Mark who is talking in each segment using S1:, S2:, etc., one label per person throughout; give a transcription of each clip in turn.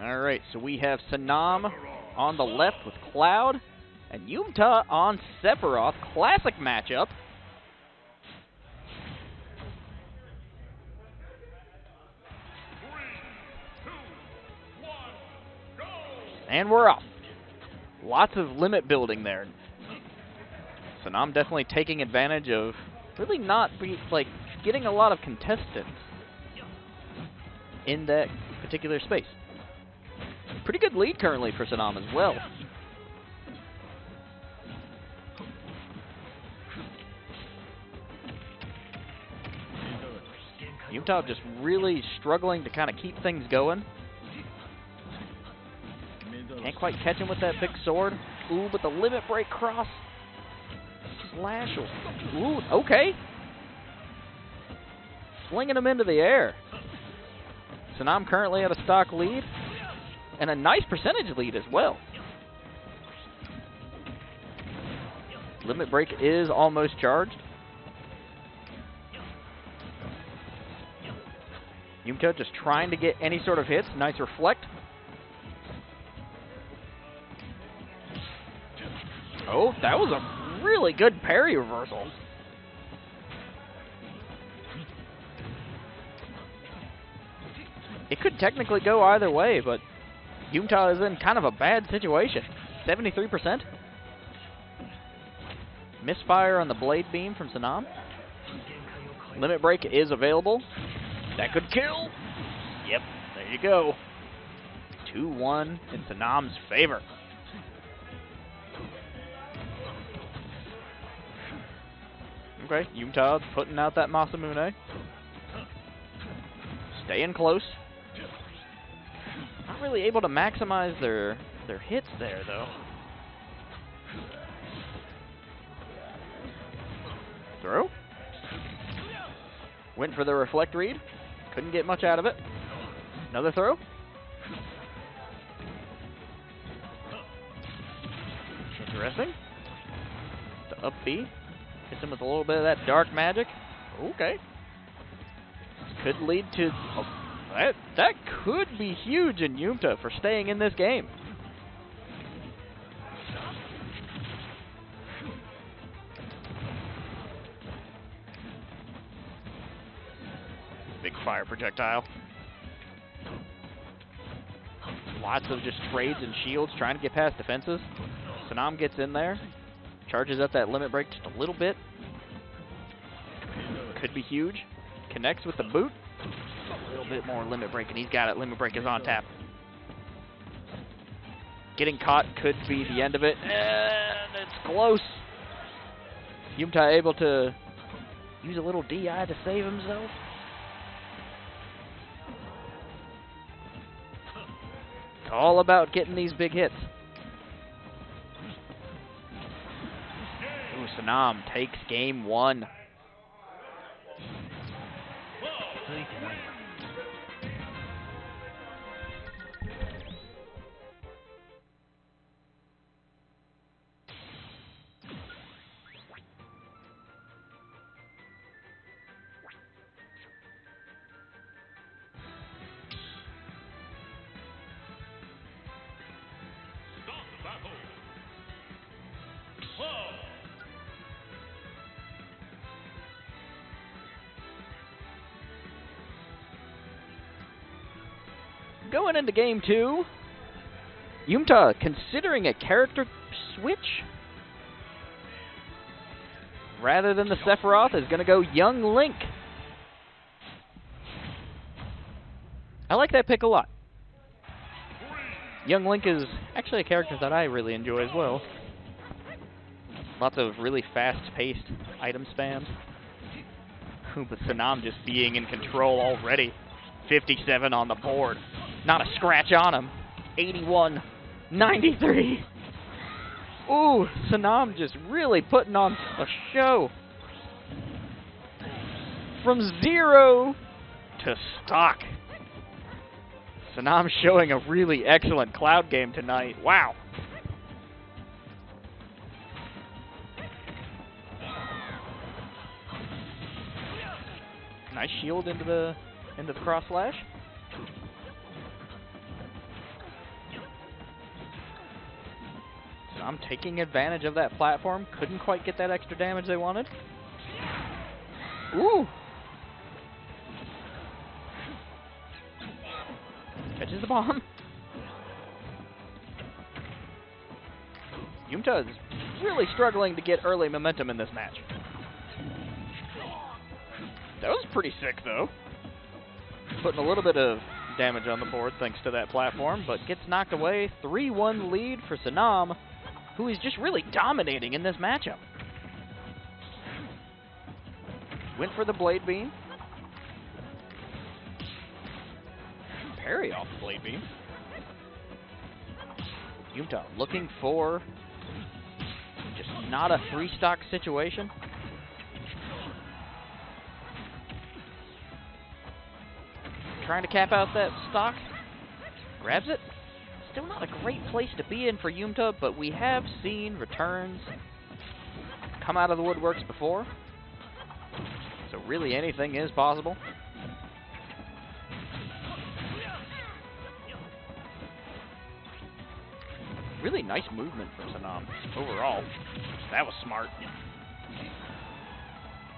S1: All right, so we have Senam on the left with Cloud, and Yoom-Tah on Sephiroth. Classic matchup. And we're off. Lots of limit building there. Senam definitely taking advantage of really not getting a lot of contestants in that particular space. Pretty good lead currently for Senam as well. Yoom-Tah just really struggling to kind of keep things going. Can't quite catch him with that big sword. Ooh, but the limit break cross. Slash. Ooh, okay. Slinging him into the air. Senam currently at a stock lead. And a nice percentage lead as well. Limit break is almost charged. Yoom-Tah just trying to get any sort of hits. Nice reflect. Oh, that was a really good parry reversal. It could technically go either way, but Yoom-Tah is in kind of a bad situation. 73%. Misfire on the blade beam from Senam. Limit break is available. That could kill. Yep, there you go. 2-1 in Senam's favor. Okay, Yoom-Tah putting out that Masamune. Staying close. Not really able to maximize their hits there, though. Throw. Went for the reflect read. Couldn't get much out of it. Another throw. Interesting. The up B. Hits him with a little bit of that dark magic. Okay. Could lead to... Oh, that could be huge in Yoom-Tah for staying in this game. Big fire projectile. Lots of just trades and shields trying to get past defenses. Senam gets in there. Charges up that limit break just a little bit. Could be huge. Connects with the boot. A little bit more limit break, and he's got it. Limit break is on tap. Getting caught could be the end of it. And it's close. Yoom-Tah able to use a little DI to save himself. It's all about getting these big hits. Ooh, Senam takes game one. Going into game two, Yoom-Tah considering a character switch. Rather than the Sephiroth, is going to go Young Link. I like that pick a lot. Young Link is actually a character that I really enjoy as well. Lots of really fast-paced item spams. But Senam just being in control already. 57 on the board. Not a scratch on him. 81, 93. Ooh, Senam just really putting on a show. From 0 to stock. Senam showing a really excellent Cloud game tonight. Wow. Nice shield into the cross slash. I'm taking advantage of that platform. Couldn't quite get that extra damage they wanted. Ooh! Catches the bomb. Yoom-Tah is really struggling to get early momentum in this match. That was pretty sick, though. Putting a little bit of damage on the board thanks to that platform, but gets knocked away. 3-1 lead for Senam, who is just really dominating in this matchup. Went for the Blade Beam. Parry off the Blade Beam. Yoom-Tah looking for just not a 3-stock situation. Trying to cap out that stock. Grabs it. Still not a great place to be in for Yoom-Tah, but we have seen returns come out of the woodworks before. So really anything is possible. Really nice movement from Senam overall. That was smart.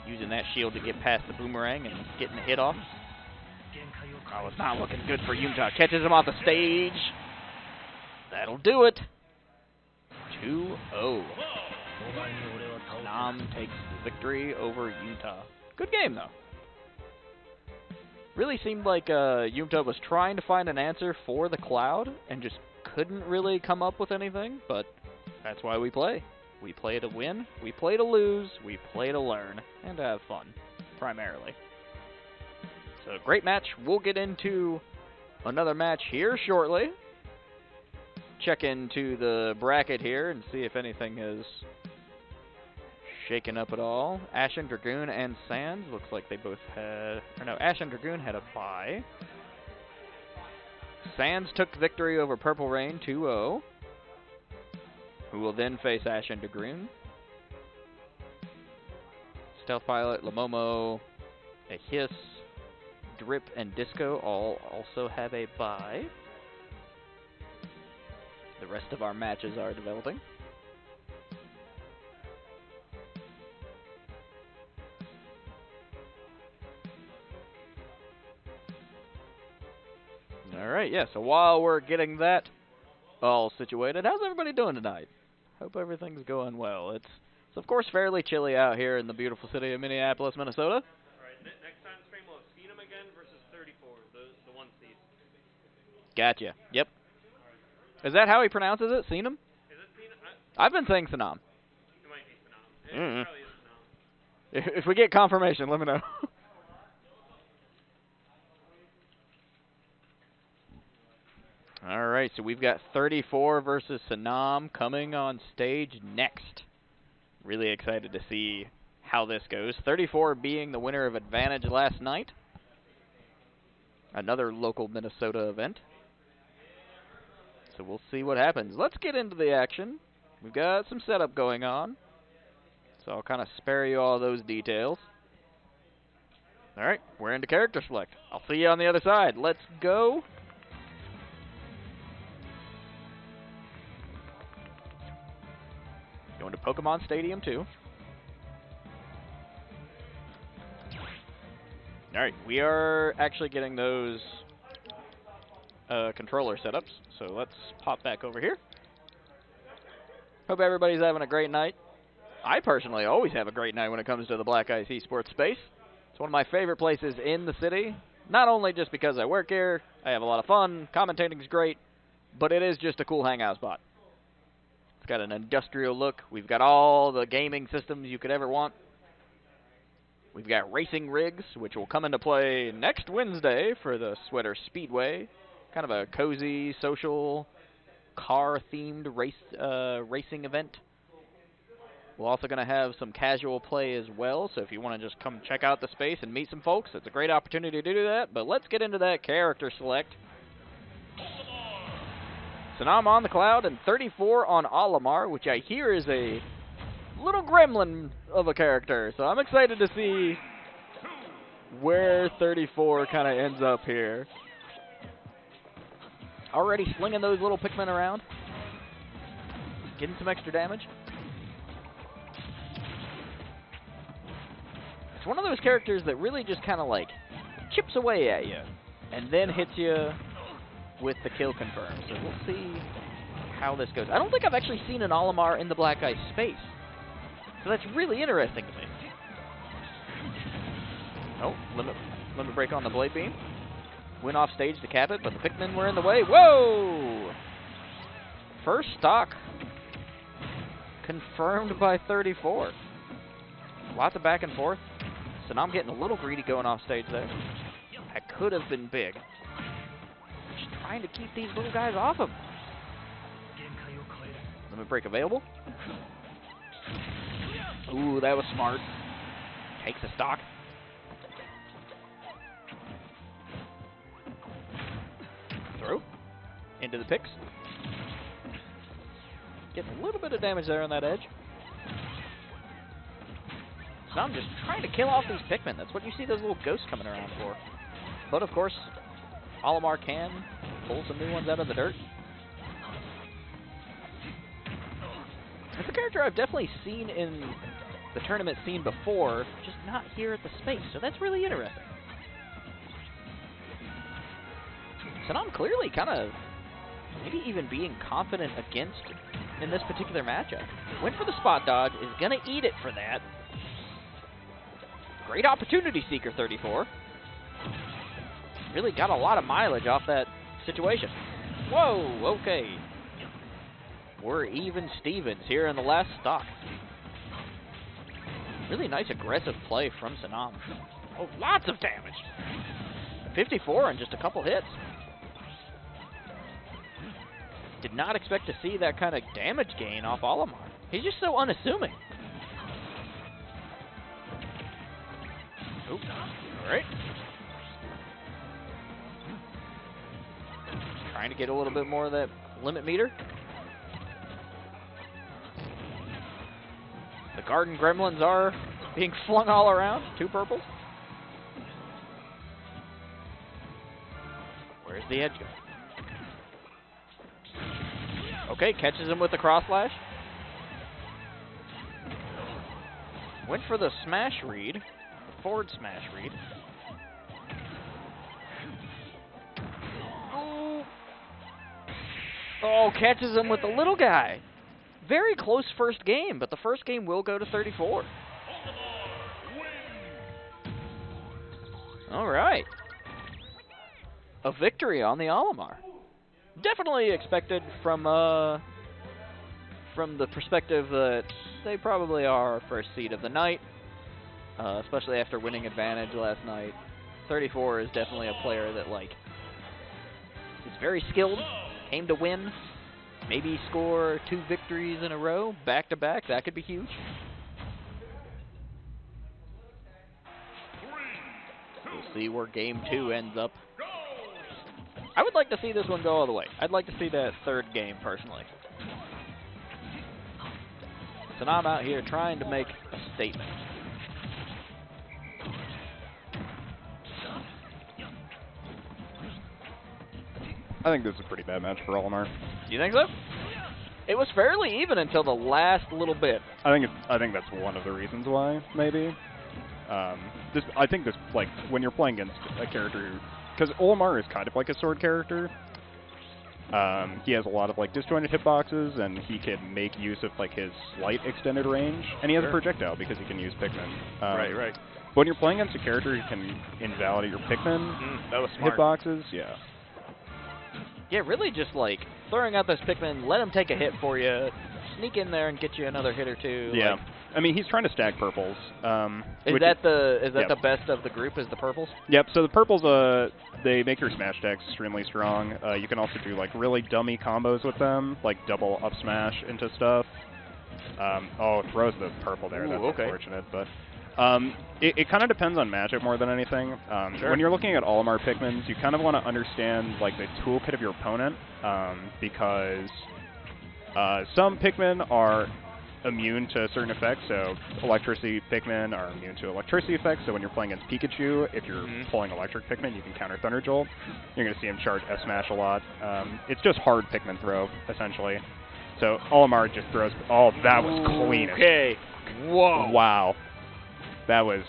S1: Using that shield to get past the boomerang and getting the hit off. Oh, it's not looking good for Yoom-Tah. Catches him off the stage. That'll do it. 2-0. Senam takes the victory over Yoom-Tah. Good game, though. Really seemed like Yoom-Tah was trying to find an answer for the Cloud and just couldn't really come up with anything, but that's why we play. We play to win, we play to lose, we play to learn, and to have fun, primarily. So, great match. We'll get into another match here shortly. Check into the bracket here and see if anything is shaken up at all. Ashen, Dragoon, and Sands. Looks like they both had... Or no, Ashen, Dragoon had a bye. Sands took victory over Purple Rain 2-0. Who will then face Ashen, Dragoon. Stealth Pilot, Llomomo, a Hiss, Drip, and Disco all also have a bye. The rest of our matches are developing. Alright, yeah, so while we're getting that all situated, how's everybody doing tonight? Hope everything's going well. It's of course fairly chilly out here in the beautiful city of Minneapolis, Minnesota.
S2: Alright, next time stream we'll have Senam again versus 34, the 1 seed.
S1: Gotcha, yep. Right. Is that how he pronounces it, Senam?
S2: Is it Senam?
S1: I've been saying Senam.
S2: It might be Senam. It probably is Senam.
S1: If we get confirmation, let me know. Alright, so we've got 34 versus Senam coming on stage next. Really excited to see how this goes. 34 being the winner of Advantage last night. Another local Minnesota event. So we'll see what happens. Let's get into the action. We've got some setup going on. So I'll kind of spare you all those details. Alright, we're into character select. I'll see you on the other side. Let's go. Going to Pokemon Stadium 2. Alright, we are actually getting those controller setups, so let's pop back over here. Hope everybody's having a great night. I personally always have a great night when it comes to the Black Ice eSports space. It's one of my favorite places in the city, not only just because I work here, I have a lot of fun, commentating's great, but it is just a cool hangout spot. It's got an industrial look. We've got all the gaming systems you could ever want. We've got racing rigs, which will come into play next Wednesday for the Sweater Speedway. Kind of a cozy, social, car-themed racing event. We're also going to have some casual play as well, so if you want to just come check out the space and meet some folks, it's a great opportunity to do that. But let's get into that character select. Senam on the Cloud and 34 on Olimar, which I hear is a little gremlin of a character. So I'm excited to see where 34 kind of ends up here. Already slinging those little Pikmin around. Getting some extra damage. It's one of those characters that really just kind of like chips away at you and then hits you with the kill confirm. So we'll see how this goes. I don't think I've actually seen an Olimar in the Black Ice space. So that's really interesting to me. Oh, limit break on the Blade Beam. Went off stage to cap it, but the Pikmin were in the way. Whoa! First stock confirmed by 34. Lots of back and forth. Senam getting a little greedy going off stage there. That could have been big. Just trying to keep these little guys off him. Limit break available. Ooh, that was smart. Takes a stock. Throw. Into the picks. Getting a little bit of damage there on that edge. So I'm just trying to kill off these Pikmin. That's what you see those little ghosts coming around for. But of course, Olimar can pull some new ones out of the dirt. It's a character I've definitely seen in the tournament scene before, just not here at the space, so that's really interesting. Senam clearly kind of maybe even being confident against in this particular matchup. Went for the spot dodge, is going to eat it for that. Great opportunity seeker, 34. Really got a lot of mileage off that situation. Whoa, okay. We're even Stevens here in the last stock. Really nice aggressive play from Senam. Oh, lots of damage. 54 in just a couple hits. Did not expect to see that kind of damage gain off Olimar. He's just so unassuming. Oops. All right. Trying to get a little bit more of that limit meter. The garden gremlins are being flung all around. 2 purples. Where's the edge going? Okay, catches him with the cross slash. Went for the smash read. The forward smash read. Oh, catches him with the little guy. Very close first game, but the first game will go to 34. All right. A victory on the Olimar. Definitely expected from the perspective that they probably are our first seed of the night, especially after winning advantage last night. 34 is definitely a player that is very skilled, came to win, maybe score 2 victories in a row, back to back. That could be huge. We'll see where game 2 ends up. I would like to see this one go all the way. I'd like to see that third game, personally. Senam out here trying to make a statement.
S3: I think this is a pretty bad match for Olimar.
S1: You think so? It was fairly even until the last little bit.
S3: I think that's one of the reasons why, maybe. I think this, when you're playing against a character, because Olimar is kind of like a sword character. He has a lot of disjointed hitboxes, and he can make use of his slight extended range, and he has a projectile because he can use Pikmin.
S1: Right.
S3: But when you're playing against a character who can invalidate your Pikmin
S1: that was smart.
S3: hitboxes, yeah.
S1: Yeah, really just throwing out those Pikmin, let him take a hit for you, sneak in there and get you another hit or two.
S3: Yeah. I mean, he's trying to stack purples.
S1: Is that the best of the group, is the purples?
S3: Yep, so the purples, they make your smash decks extremely strong. You can also do really dummy combos with them, double up smash into stuff. Oh, it throws the purple there. That's unfortunate, but it kind of depends on matchup more than anything.
S1: Sure.
S3: When you're looking at Olimar Pikmins, you kind of want to understand the toolkit of your opponent, because some Pikmin are immune to certain effects, so electricity Pikmin are immune to electricity effects, so when you're playing against Pikachu, if you're pulling electric Pikmin, you can counter Thunder Jolt. You're going to see him charge S-Smash a lot. It's just hard Pikmin throw, essentially. So Olimar just throws. Oh, that was clean.
S1: Okay. Whoa.
S3: Wow. That was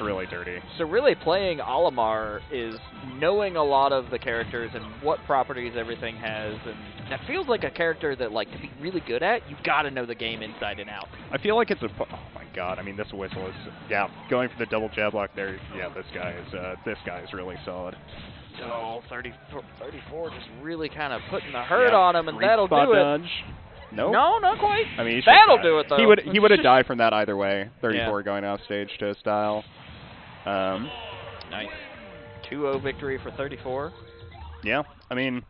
S3: really dirty.
S1: So really playing Olimar is knowing a lot of the characters and what properties everything has, and that feels like a character that, like, to be really good at, you got to know the game inside and out.
S3: I feel like it's a. Oh my god! I mean, this whistle is. Yeah, going for the double jab lock there. Yeah, this guy is really solid.
S1: So 34 just really kind of putting the hurt on him, and that'll do
S3: dodge.
S1: it.
S3: Nope.
S1: No, not quite.
S3: I mean,
S1: that'll do it though.
S3: He would have died from that either way. 34 going off stage to style.
S1: Nice. 2-0 victory for 34.
S3: Yeah, I mean,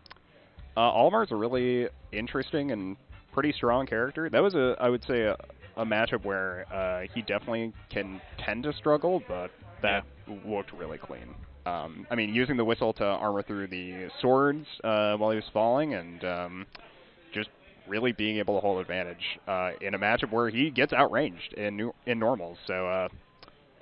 S3: Olimar's a really interesting and pretty strong character. That was I would say a matchup where he definitely can tend to struggle, but that looked really clean. I mean, using the whistle to armor through the swords while he was falling, and just really being able to hold advantage in a matchup where he gets outranged in normals. So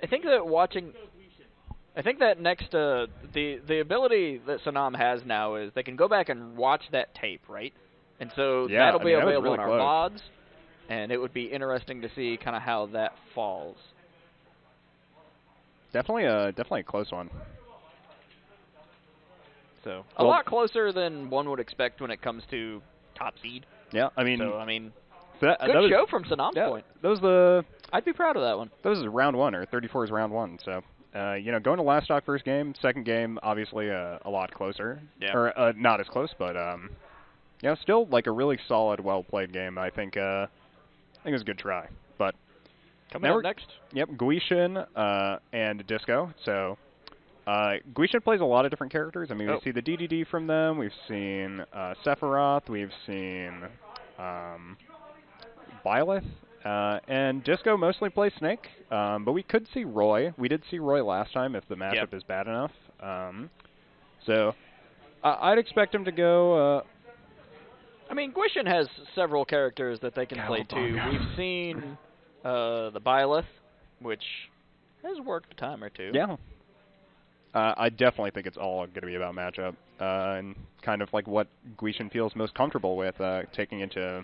S1: I think that next the ability that Senam has now is they can go back and watch that tape, right? And so that'll be available
S3: really
S1: in our VODs, and it would be interesting to see kind of how that falls.
S3: Definitely a close one.
S1: So a lot closer than one would expect when it comes to top seed.
S3: Yeah, I mean,
S1: good show from Senam's point. I'd be proud of that one.
S3: That was round one, or 34 is round one. So, you know, going to last stock first game, second game, obviously a lot closer.
S1: Yeah.
S3: Or not as close, but you know, still like a really solid, well played game. I think it was a good try. But
S1: coming up next.
S3: Yep, Gwishin and Disco. So. Gwishin plays a lot of different characters. I mean, we see the DDD from them. We've seen Sephiroth. We've seen Byleth. And Disco mostly plays Snake. But we could see Roy. We did see Roy last time if the matchup is bad enough. So I'd expect him to go...
S1: I mean, Gwishin has several characters that they can play too. We've seen the Byleth, which has worked a time or two.
S3: Yeah. I definitely think it's all going to be about matchup and kind of like what Gwishin feels most comfortable with taking into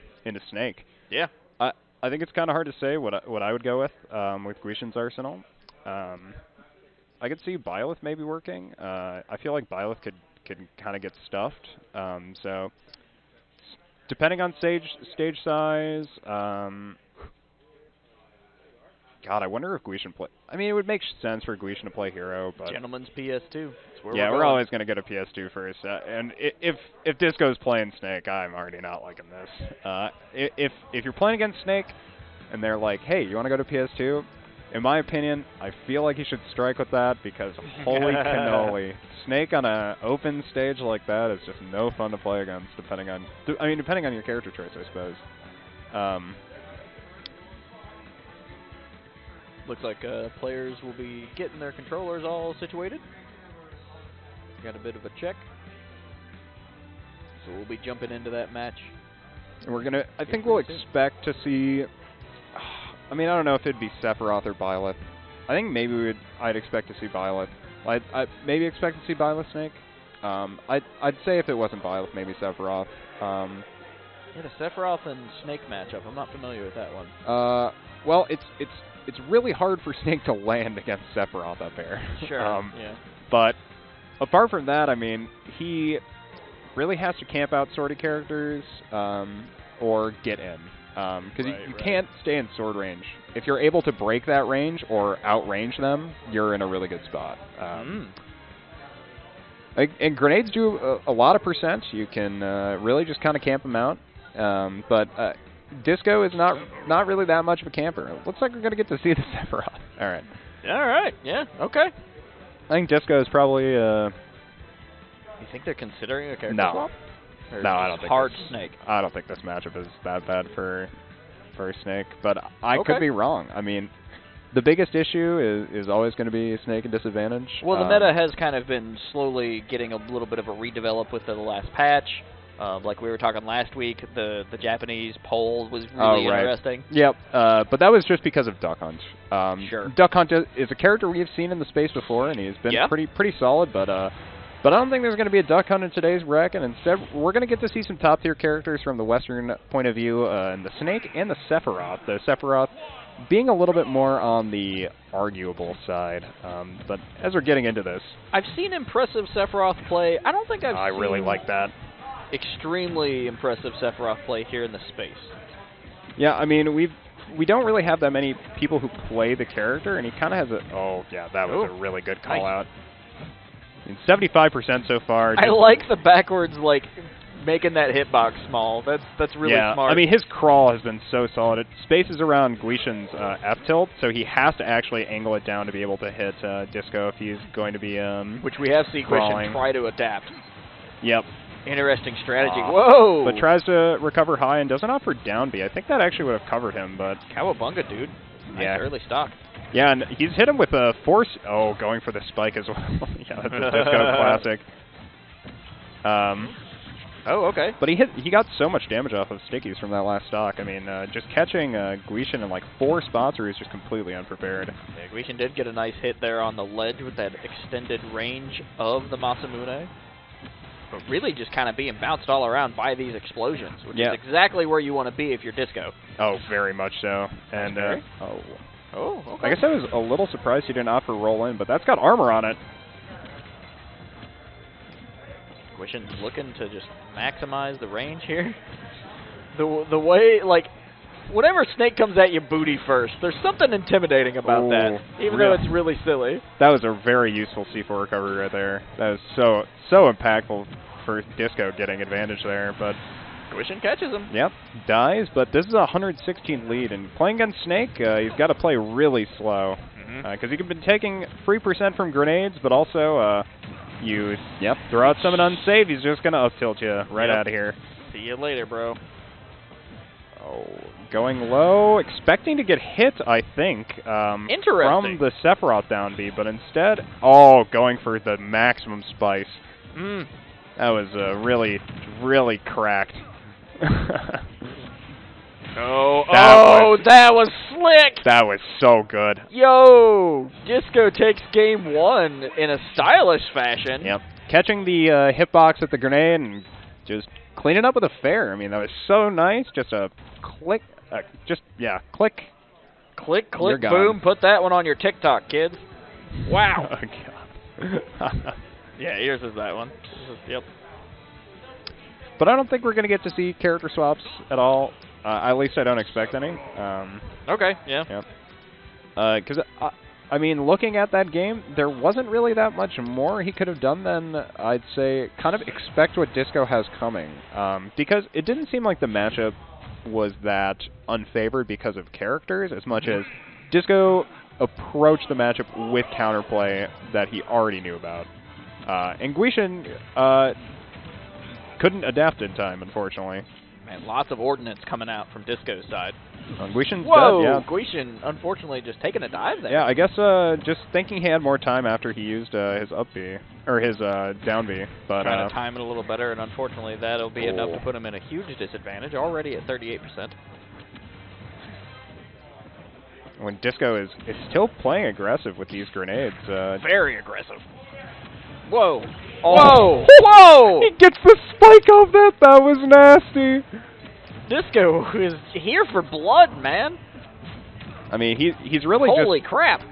S3: Snake.
S1: Yeah.
S3: I think it's kind of hard to say what I would go with Gwishin's arsenal. I could see Byleth maybe working. I feel like Byleth could kind of get stuffed. So depending on stage size. God, I wonder if Gwishin play. I mean, it would make sense for Gwishin to play hero, but
S1: Gentleman's PS2.
S3: We're always going to go to PS2 first. And if Disco's playing Snake, I'm already not liking this. If you're playing against Snake, and they're like, hey, you want to go to PS2? In my opinion, I feel like you should strike with that because holy cannoli, Snake on an open stage like that is just no fun to play against. Depending on your character choice, I suppose.
S1: Looks like players will be getting their controllers all situated. Got a bit of a check. So we'll be jumping into that match.
S3: And I think we'll expect to see, I mean, I don't know if it'd be Sephiroth or Byleth. I think maybe I'd expect to see Byleth. I'd maybe expect to see Byleth Snake. I'd say if it wasn't Byleth, maybe Sephiroth.
S1: Yeah, the Sephiroth and Snake matchup. I'm not familiar with that one.
S3: Well, it's really hard for Snake to land against Sephiroth up there.
S1: Sure. Yeah.
S3: But apart from that, I mean, he really has to camp out sorted characters or get in. Because you can't stay in sword range. If you're able to break that range or outrange them, you're in a really good spot. And grenades do a lot of percent. You can really just kind of camp them out. But Disco is not really that much of a camper. It looks like we're going to get to see the Sephiroth. All right.
S1: All right. Yeah. Okay.
S3: I think Disco is probably...
S1: You think they're considering a character swap?
S3: No, I don't think
S1: hard Snake.
S3: I don't think this matchup is that bad for Snake, but I could be wrong. I mean, the biggest issue is always going to be Snake and disadvantage.
S1: Well, the meta has kind of been slowly getting a little bit of a redevelop with the last patch. Like we were talking last week, the Japanese poll was really interesting.
S3: Yep, but that was just because of Duck Hunt.
S1: Sure.
S3: Duck Hunt is a character we have seen in the space before, and he's been pretty solid, but But I don't think there's going to be a duck hunt in today's wreck, and instead we're going to get to see some top-tier characters from the Western point of view, and the Snake and the Sephiroth. The Sephiroth being a little bit more on the arguable side, but as we're getting into this...
S1: I've seen impressive Sephiroth play. I don't think I've seen...
S3: really like that.
S1: Extremely impressive Sephiroth play here in the space.
S3: Yeah, I mean, we don't really have that many people who play the character, and he kind of has a... Oh, yeah, that was a really good call-out. I mean, 75% so far.
S1: I like the backwards, like, making that hitbox small. That's really smart.
S3: I mean, his crawl has been so solid. It spaces around Gwishin's F-tilt, so he has to actually angle it down to be able to hit Disco if he's going to be
S1: which we have seen Gwishin try to adapt.
S3: Yep.
S1: Interesting strategy. Whoa!
S3: But tries to recover high and doesn't opt for down B. I think that actually would have covered him, but...
S1: Cowabunga, dude. Nice early stock.
S3: Yeah, and he's hit him with a force... Oh, going for the spike as well. Yeah, that's a Disco classic.
S1: Oh, okay.
S3: But he got so much damage off of stickies from that last stock. I mean, just catching Gwishin in like 4 spots where he's just completely unprepared.
S1: Yeah, Gwishin did get a nice hit there on the ledge with that extended range of the Masamune. But really just kind of being bounced all around by these explosions, which is exactly where you want to be if you're Disco.
S3: Oh, very much so. And,
S1: okay.
S3: I guess I was a little surprised he didn't opt for roll in, but that's got armor on it.
S1: Gwishin's looking to just maximize the range here. The way, like, whenever Snake comes at you booty first, there's something intimidating about that, even though it's really silly.
S3: That was a very useful C4 recovery right there. That was so impactful for Disco getting advantage there, but...
S1: Gwishin catches him.
S3: Yep, dies, but this is a 116 lead, and playing against Snake, he's got to play really slow. Because he could be taking free percent from grenades, but also throw out summon unsaved, he's just going to up-tilt you right out of here.
S1: See you later, bro.
S3: Oh, going low, expecting to get hit, I think, from the Sephiroth down B, but instead, going for the maximum spice. That was really, really cracked.
S1: That was slick!
S3: That was so good.
S1: Yo! Disco takes game 1 in a stylish fashion.
S3: Yep. Catching the hitbox at the grenade and just cleaning up with a fair. I mean, that was so nice. Just a click. Click.
S1: Click, click, boom. Put that one on your TikTok, kids. Wow.
S3: Oh, God.
S1: Yeah, yours is that one. Yep.
S3: But I don't think we're going to get to see character swaps at all. At least I don't expect any.
S1: Okay, yeah.
S3: Because, I mean, looking at that game, there wasn't really that much more he could have done than, I'd say, kind of expect what Disco has coming. Because it didn't seem like the matchup was that unfavored because of characters as much as Disco approached the matchup with counterplay that he already knew about. And Gwishin couldn't adapt in time, unfortunately.
S1: Man, lots of ordnance coming out from Disco's side.
S3: Gwishin's
S1: Whoa!
S3: dead, yeah.
S1: Gwishin, unfortunately, just taking a dive there.
S3: Yeah, I guess just thinking he had more time after he used his up B, or his down B. But,
S1: trying to time it a little better, and unfortunately that'll be enough to put him in a huge disadvantage, already at 38%.
S3: When Disco is still playing aggressive with these grenades.
S1: Very aggressive. Whoa.
S3: Oh.
S1: Whoa! Whoa!
S3: He gets the spike off that! That was nasty!
S1: Disco is here for blood, man.
S3: I mean, he's really
S1: Holy crap.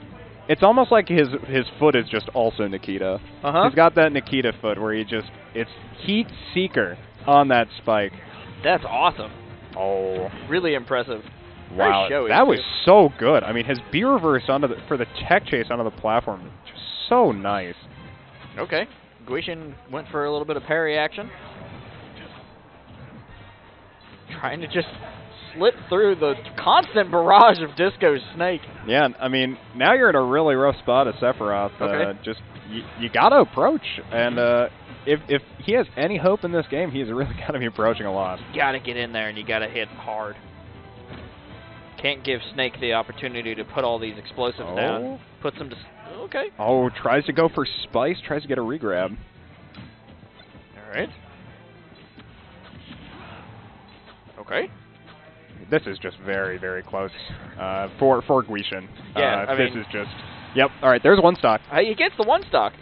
S3: It's almost like his foot is just also Nikita. He's got that Nikita foot where it's Heat Seeker on that spike.
S1: That's awesome.
S3: Oh.
S1: Really impressive.
S3: Wow, that was so good. I mean, his B reverse for the tech chase onto the platform, just so nice.
S1: Okay, Gwishin went for a little bit of parry action. Trying to just slip through the constant barrage of Disco's Snake.
S3: Yeah, I mean, now you're in a really rough spot as Sephiroth. Just, you gotta approach, and if he has any hope in this game, he's really gotta be approaching a lot.
S1: You gotta get in there, and you gotta hit hard. Can't give Snake the opportunity to put all these explosives down. Puts them to... Okay.
S3: Oh, tries to go for spice, tries to get a regrab.
S1: All right. Okay.
S3: This is just very, very close for Gwishin.
S1: Yeah, I mean,
S3: this is just... Yep, all right, there's one stock.
S1: He gets the one stock.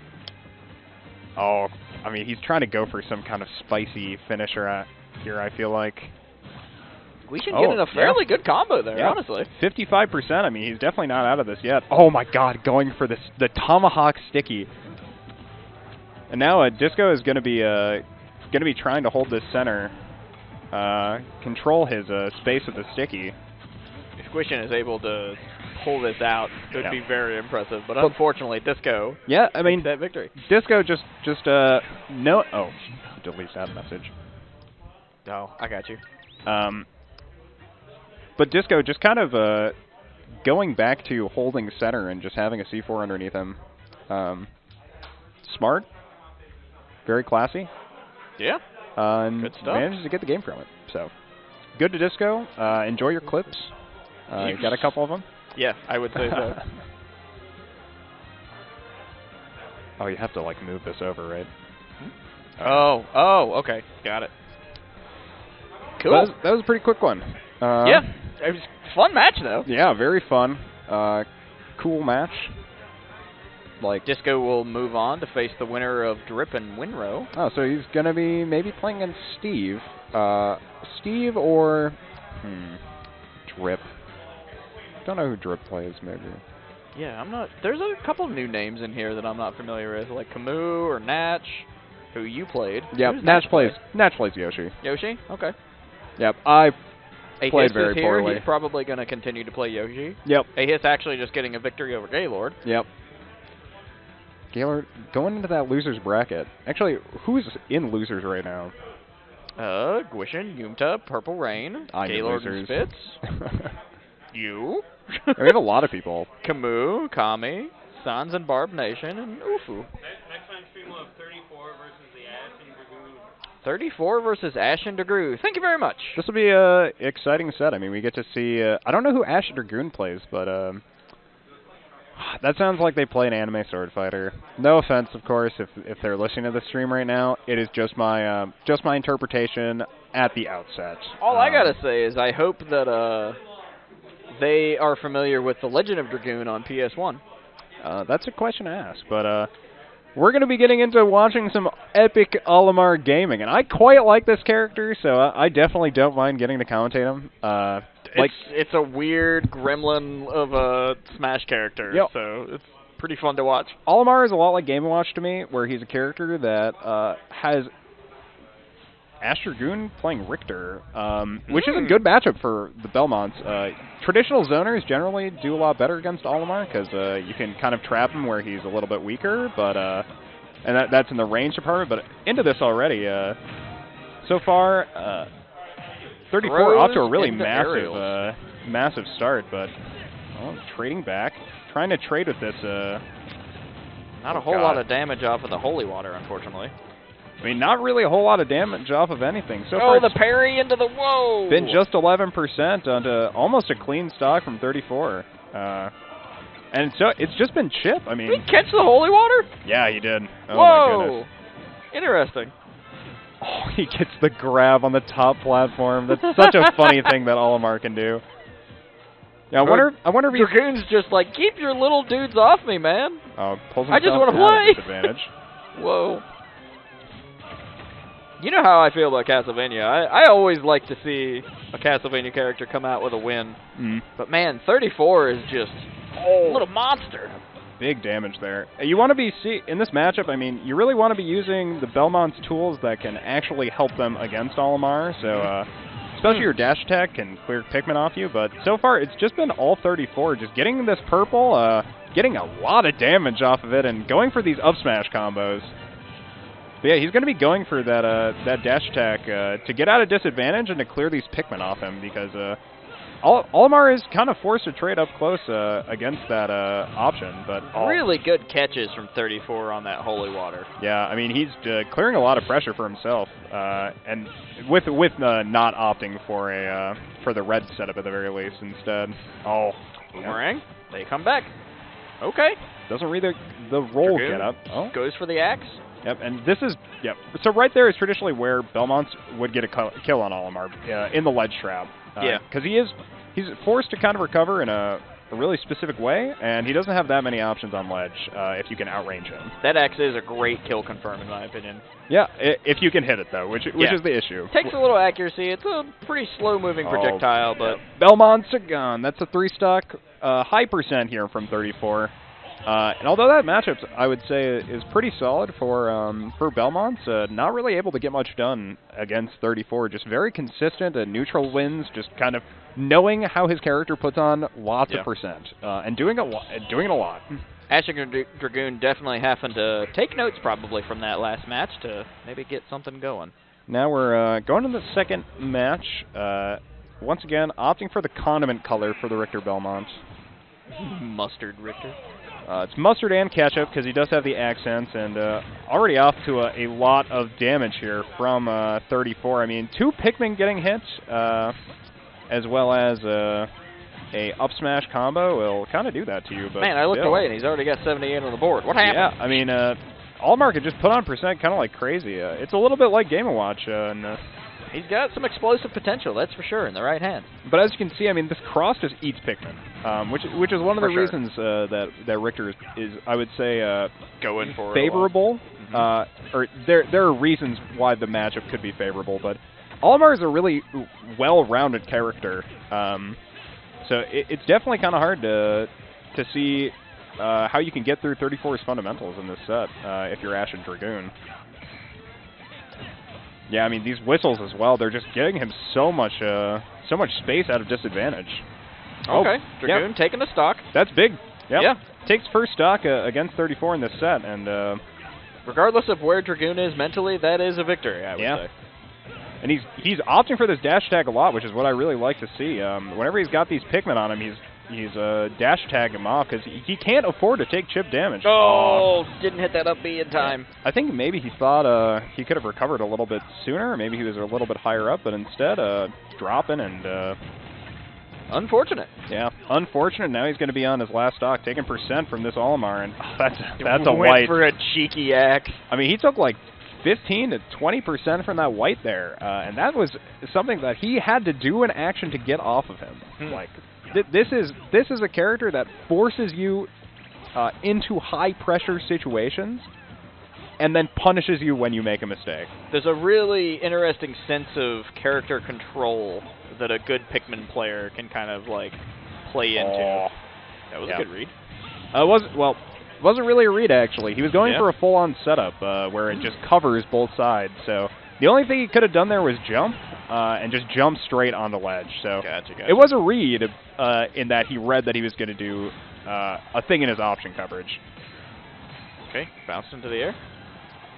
S3: Oh, I mean, he's trying to go for some kind of spicy finisher here, I feel like.
S1: Gwishin getting a fairly good combo there, honestly.
S3: 55%. I mean, he's definitely not out of this yet. Oh my God, going for the tomahawk sticky. And now Disco is going to be trying to hold this center, control his space with the sticky.
S1: If Gwishin is able to pull this out, it would be very impressive. But unfortunately, Disco.
S3: Yeah, I mean
S1: that victory.
S3: Disco just no. Oh, delete that message.
S1: Oh, I got you.
S3: But Disco just kind of going back to holding center and just having a C4 underneath him. Smart. Very classy.
S1: Yeah.
S3: And
S1: good stuff.
S3: Manages to get the game from it. So, good to Disco. Enjoy your clips. You got a couple of them?
S1: Yeah, I would say so.
S3: Oh, you have to like move this over, right?
S1: Oh, okay. Got it. Cool.
S3: That was a pretty quick one.
S1: Yeah, it was a fun match, though.
S3: Yeah, very fun. Cool match. Like
S1: Disco will move on to face the winner of Drip and Winrow.
S3: Oh, so he's going to be maybe playing against Steve. Steve or Drip. Don't know who Drip plays, maybe.
S1: Yeah, I'm not. There's a couple new names in here that I'm not familiar with, like Camus or Natch, who you played.
S3: Yep, Natch plays Yoshi.
S1: Yoshi? Okay.
S3: Yep, I
S1: Ahis
S3: played very
S1: here.
S3: poorly.
S1: He's probably going to continue to play Yoshi.
S3: Yep.
S1: Ahis actually just getting a victory over Gaylord.
S3: Yep. Gaylord going into that loser's bracket. Actually, who's in losers right now?
S1: Gwishin, Yoom-Tah, Purple Rain, Gaylord and Spitz. You.
S3: We have a lot of people.
S1: Camus, Kami, Sans and Barb Nation, and Ufu.
S2: Next time stream will have 34 versus the Ashen Dragoon.
S1: 34 versus Ashen Dragoon. Thank you very much.
S3: This will be an exciting set. I mean, we get to see... I don't know who Ashen Dragoon plays, but... that sounds like they play an anime sword fighter. No offense, of course, if they're listening to the stream right now. It is just my interpretation at the outset.
S1: All I gotta say is I hope that they are familiar with the Legend of Dragoon on PS1.
S3: That's a question to ask, but we're going to be getting into watching some epic Olimar gaming, and I quite like this character, so I definitely don't mind getting to commentate him.
S1: It's a weird gremlin of a Smash character, so it's pretty fun to watch.
S3: Olimar is a lot like Game & Watch to me, where he's a character that has Ash Dragoon playing Richter, which is a good matchup for the Belmonts. Traditional zoners generally do a lot better against Olimar, because you can kind of trap him where he's a little bit weaker, but and that's in the range department, but into this already. So far... 34 off to a really massive start, but trading back, trying to trade with this.
S1: Not a whole lot of damage off of the holy water, unfortunately.
S3: I mean, not really a whole lot of damage off of anything. So far,
S1: the parry into the whoa!
S3: Been just 11% onto almost a clean stock from 34. And so it's just been chip. I mean,
S1: did he catch the holy water?
S3: Yeah, he did. Oh
S1: whoa!
S3: My goodness.
S1: Interesting.
S3: Oh, he gets the grab on the top platform. That's such a funny thing that Olimar can do. Yeah, I wonder if
S1: Dragoon's just like, keep your little dudes off me, man.
S3: Oh, pulls
S1: I just
S3: want to
S1: play.
S3: Disadvantage.
S1: Whoa. You know how I feel about Castlevania. I always like to see a Castlevania character come out with a win. But man, 34 is just a little monster.
S3: Big damage there. You want to be in this matchup. I mean, you really want to be using the Belmont's tools that can actually help them against Olimar. So, especially your dash attack can clear Pikmin off you. But so far, it's just been all 34. Just getting this purple, getting a lot of damage off of it, and going for these up smash combos. But yeah, he's going to be going for that dash attack to get out of disadvantage and to clear these Pikmin off him, because Olimar is kind of forced to trade up close against that option. But
S1: really good catches from 34 on that holy water.
S3: Yeah, I mean, he's clearing a lot of pressure for himself, and with not opting for the red setup at the very least instead. Oh,
S1: boomerang! They come back. Okay.
S3: Doesn't read the roll
S1: Dragoon
S3: get up. Oh.
S1: Goes for the axe.
S3: Yep, and this is, so right there is traditionally where Belmont would get a kill on Olimar, in the ledge trap.
S1: Yeah.
S3: Because he's forced to kind of recover in a a really specific way, and he doesn't have that many options on ledge if you can outrange him.
S1: That X is a great kill confirm, in my opinion.
S3: Yeah, if you can hit it, though, which is the issue.
S1: Takes a little accuracy. It's a pretty slow-moving projectile, but...
S3: Belmont's a gun. That's a 3-stock high percent here from 34. And although that matchup, I would say, is pretty solid for Belmont, not really able to get much done against 34. Just very consistent and neutral wins, just kind of knowing how his character puts on lots of percent, and doing it a lot.
S1: Ashen and Dragoon definitely having to take notes probably from that last match to maybe get something going.
S3: Now we're going to the second match. Once again, opting for the condiment color for the Richter Belmont.
S1: Mustard Richter.
S3: It's mustard and ketchup because he does have the accents, and already off to a lot of damage here from 34. I mean, 2 Pikmin getting hits, as well as a up smash combo will kind of do that to you. But
S1: man, I looked away and he's already got 78 on the board. What happened?
S3: Yeah, I mean, Olimar could just put on percent kind of like crazy. It's a little bit like Game & Watch, and
S1: he's got some explosive potential, that's for sure, in the right hand.
S3: But as you can see, I mean, this cross just eats Pikmin, which is one of the reasons that Richter is, I would say,
S1: going for
S3: favorable. Or there are reasons why the matchup could be favorable, but Olimar is a really well-rounded character. So it's definitely kind of hard to see how you can get through 34's fundamentals in this set if you're Ashen Dragoon. Yeah, I mean, these whistles as well, they're just getting him so much space out of disadvantage.
S1: Okay, Dragoon taking a stock.
S3: That's big. Yep.
S1: Yeah.
S3: Takes first stock against 34 in this set, and
S1: regardless of where Dragoon is mentally, that is a victory, I would say.
S3: And he's opting for this dash tag a lot, which is what I really like to see. Whenever he's got these Pikmin on him, he's dash tagging him off because he can't afford to take chip damage.
S1: Oh, didn't hit that up B in time.
S3: I think maybe he thought he could have recovered a little bit sooner. Maybe he was a little bit higher up, but instead dropping and...
S1: unfortunate.
S3: Yeah, unfortunate. Now he's going to be on his last stock, taking percent from this Olimar, and that's a white.
S1: For a cheeky axe.
S3: I mean, he took like 15 to 20% from that white there, and that was something that he had to do an action to get off of him. Like, this is a character that forces you into high-pressure situations and then punishes you when you make a mistake.
S1: There's a really interesting sense of character control that a good Pikmin player can kind of, like, play into. That was a good read.
S3: Wasn't really a read, actually. He was going for a full-on setup where it just covers both sides. So the only thing he could have done there was jump and just jump straight on the ledge. So it was a read in that he read that he was going to do a thing in his option coverage.
S1: Okay, bounced into the air.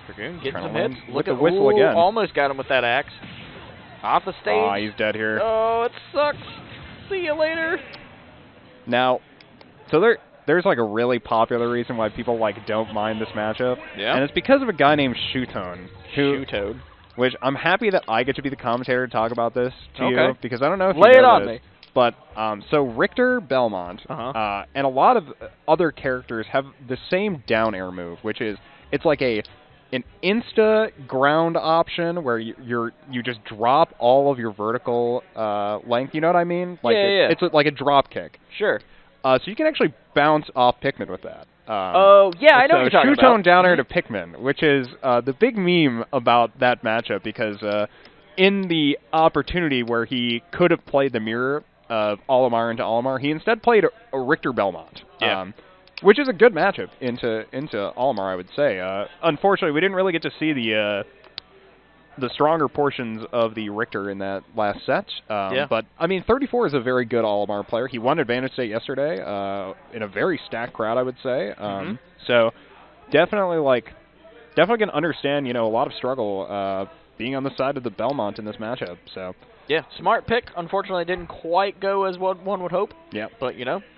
S1: Dragoon getting some hits.
S3: Look at the whistle again.
S1: Almost got him with that axe. Off the stage.
S3: Aw, he's dead here.
S1: Oh, it sucks. See you later.
S3: Now, so there's like a really popular reason why people like don't mind this matchup.
S1: Yeah.
S3: And it's because of a guy named Shootone.
S1: Shootone.
S3: Which I'm happy that I get to be the commentator to talk about this to you, because I don't know if
S1: Lay
S3: you
S1: it
S3: know
S1: on
S3: this.
S1: me.
S3: But so Richter Belmont and a lot of other characters have the same down air move, which is it's like an insta ground option where you just drop all of your vertical length. You know what I mean? Like it's like a drop kick.
S1: Sure.
S3: So you can actually bounce off Pikmin with that.
S1: I know what you're talking about.
S3: Shootone down air to Pikmin, which is the big meme about that matchup, because in the opportunity where he could have played the mirror of Olimar into Olimar, he instead played a Richter Belmont.
S1: Yeah.
S3: Which is a good matchup into Olimar, I would say. Unfortunately, we didn't really get to see the stronger portions of the Richter in that last set. But, I mean, 34 is a very good Olimar player. He won Advantage State yesterday in a very stacked crowd, I would say. So, definitely can understand, a lot of struggle being on the side of the Belmont in this matchup. So,
S1: yeah, smart pick. Unfortunately, didn't quite go as what one would hope.
S3: Yeah,
S1: but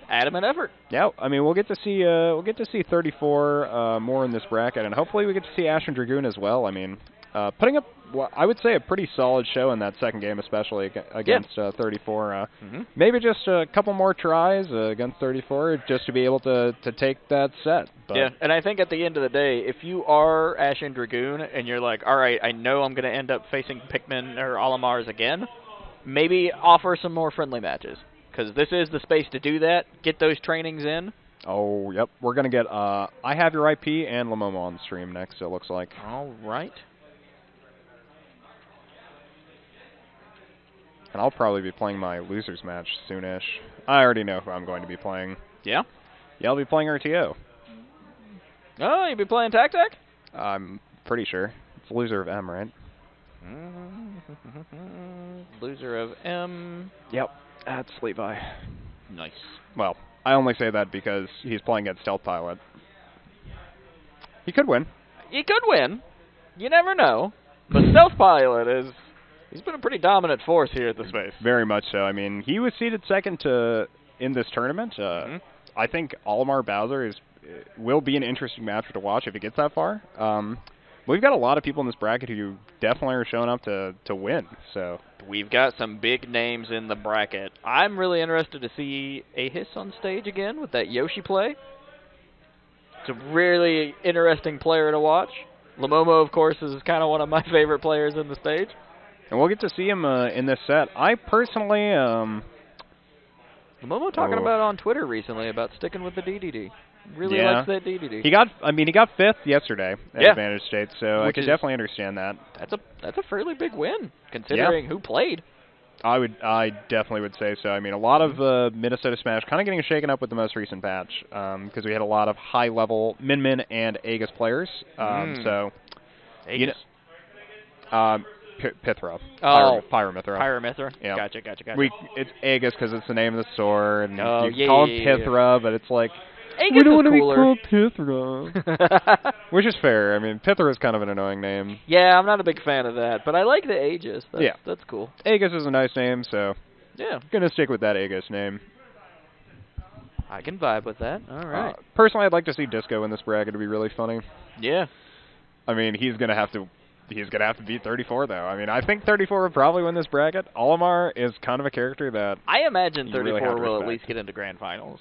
S1: adamant effort.
S3: Yeah, I mean, we'll get to see 34 more in this bracket, and hopefully we get to see Ashen Dragoon as well. I mean, putting up, I would say, a pretty solid show in that second game, especially against 34. Maybe just a couple more tries against 34 just to be able to take that set. But
S1: yeah, and I think at the end of the day, if you are Ashen Dragoon and you're like, all right, I know I'm going to end up facing Pikmin or Olimars again, maybe offer some more friendly matches. because this is the space to do that. Get those trainings in.
S3: Oh, yep. We're going to get IHaveYourIP and Llomomo on the stream next, it looks like.
S1: All right.
S3: And I'll probably be playing my losers match soonish. I already know who I'm going to be playing.
S1: Yeah?
S3: Yeah, I'll be playing RTO.
S1: Oh, you'll be playing TacTac?
S3: I'm pretty sure. It's loser of M, right?
S1: Loser of M.
S3: Yep, that's Levi.
S1: Nice.
S3: Well, I only say that because he's playing against Stealth Pilot. He could win.
S1: He could win. You never know. But Stealth Pilot is... He's been a pretty dominant force here at the space.
S3: Very much so. I mean, he was seeded second in this tournament. I think Olimar Bowser will be an interesting match to watch if it gets that far. We've got a lot of people in this bracket who definitely are showing up to win. So
S1: we've got some big names in the bracket. I'm really interested to see Ahiss on stage again with that Yoshi play. It's a really interesting player to watch. Llomomo, of course, is kind of one of my favorite players in the stage.
S3: And we'll get to see him in this set. I personally...
S1: Llomomo talking about on Twitter recently about sticking with the DDD. Really likes that DDD.
S3: He got 5th yesterday at Advantage State, so I could definitely understand that.
S1: That's a fairly big win, considering who played.
S3: I definitely would say so. I mean, a lot of Minnesota Smash kind of getting shaken up with the most recent patch, because we had a lot of high-level Min and Aegis players. So,
S1: Aegis?
S3: Pythra.
S1: Oh.
S3: Pyramithra.
S1: Pyramithra?
S3: Yeah.
S1: Gotcha.
S3: It's Aegis because it's the name of the sword, and you
S1: yeah,
S3: call him Pythra, but it's like,
S1: Aegis
S3: we don't want to be
S1: cooler.
S3: called Pythra. Which is fair. I mean, Pythra is kind of an annoying name.
S1: Yeah, I'm not a big fan of that, but I like the Aegis. That's cool.
S3: Aegis is a nice name, so
S1: yeah,
S3: gonna stick with that Aegis name.
S1: I can vibe with that. All right.
S3: Personally, I'd like to see Disco in this bracket. It'd be really funny.
S1: Yeah.
S3: I mean, he's gonna have to beat 34, though. I mean, I think 34 would probably win this bracket. Olimar is kind of a character that
S1: I imagine 34
S3: really
S1: will at least get into grand finals.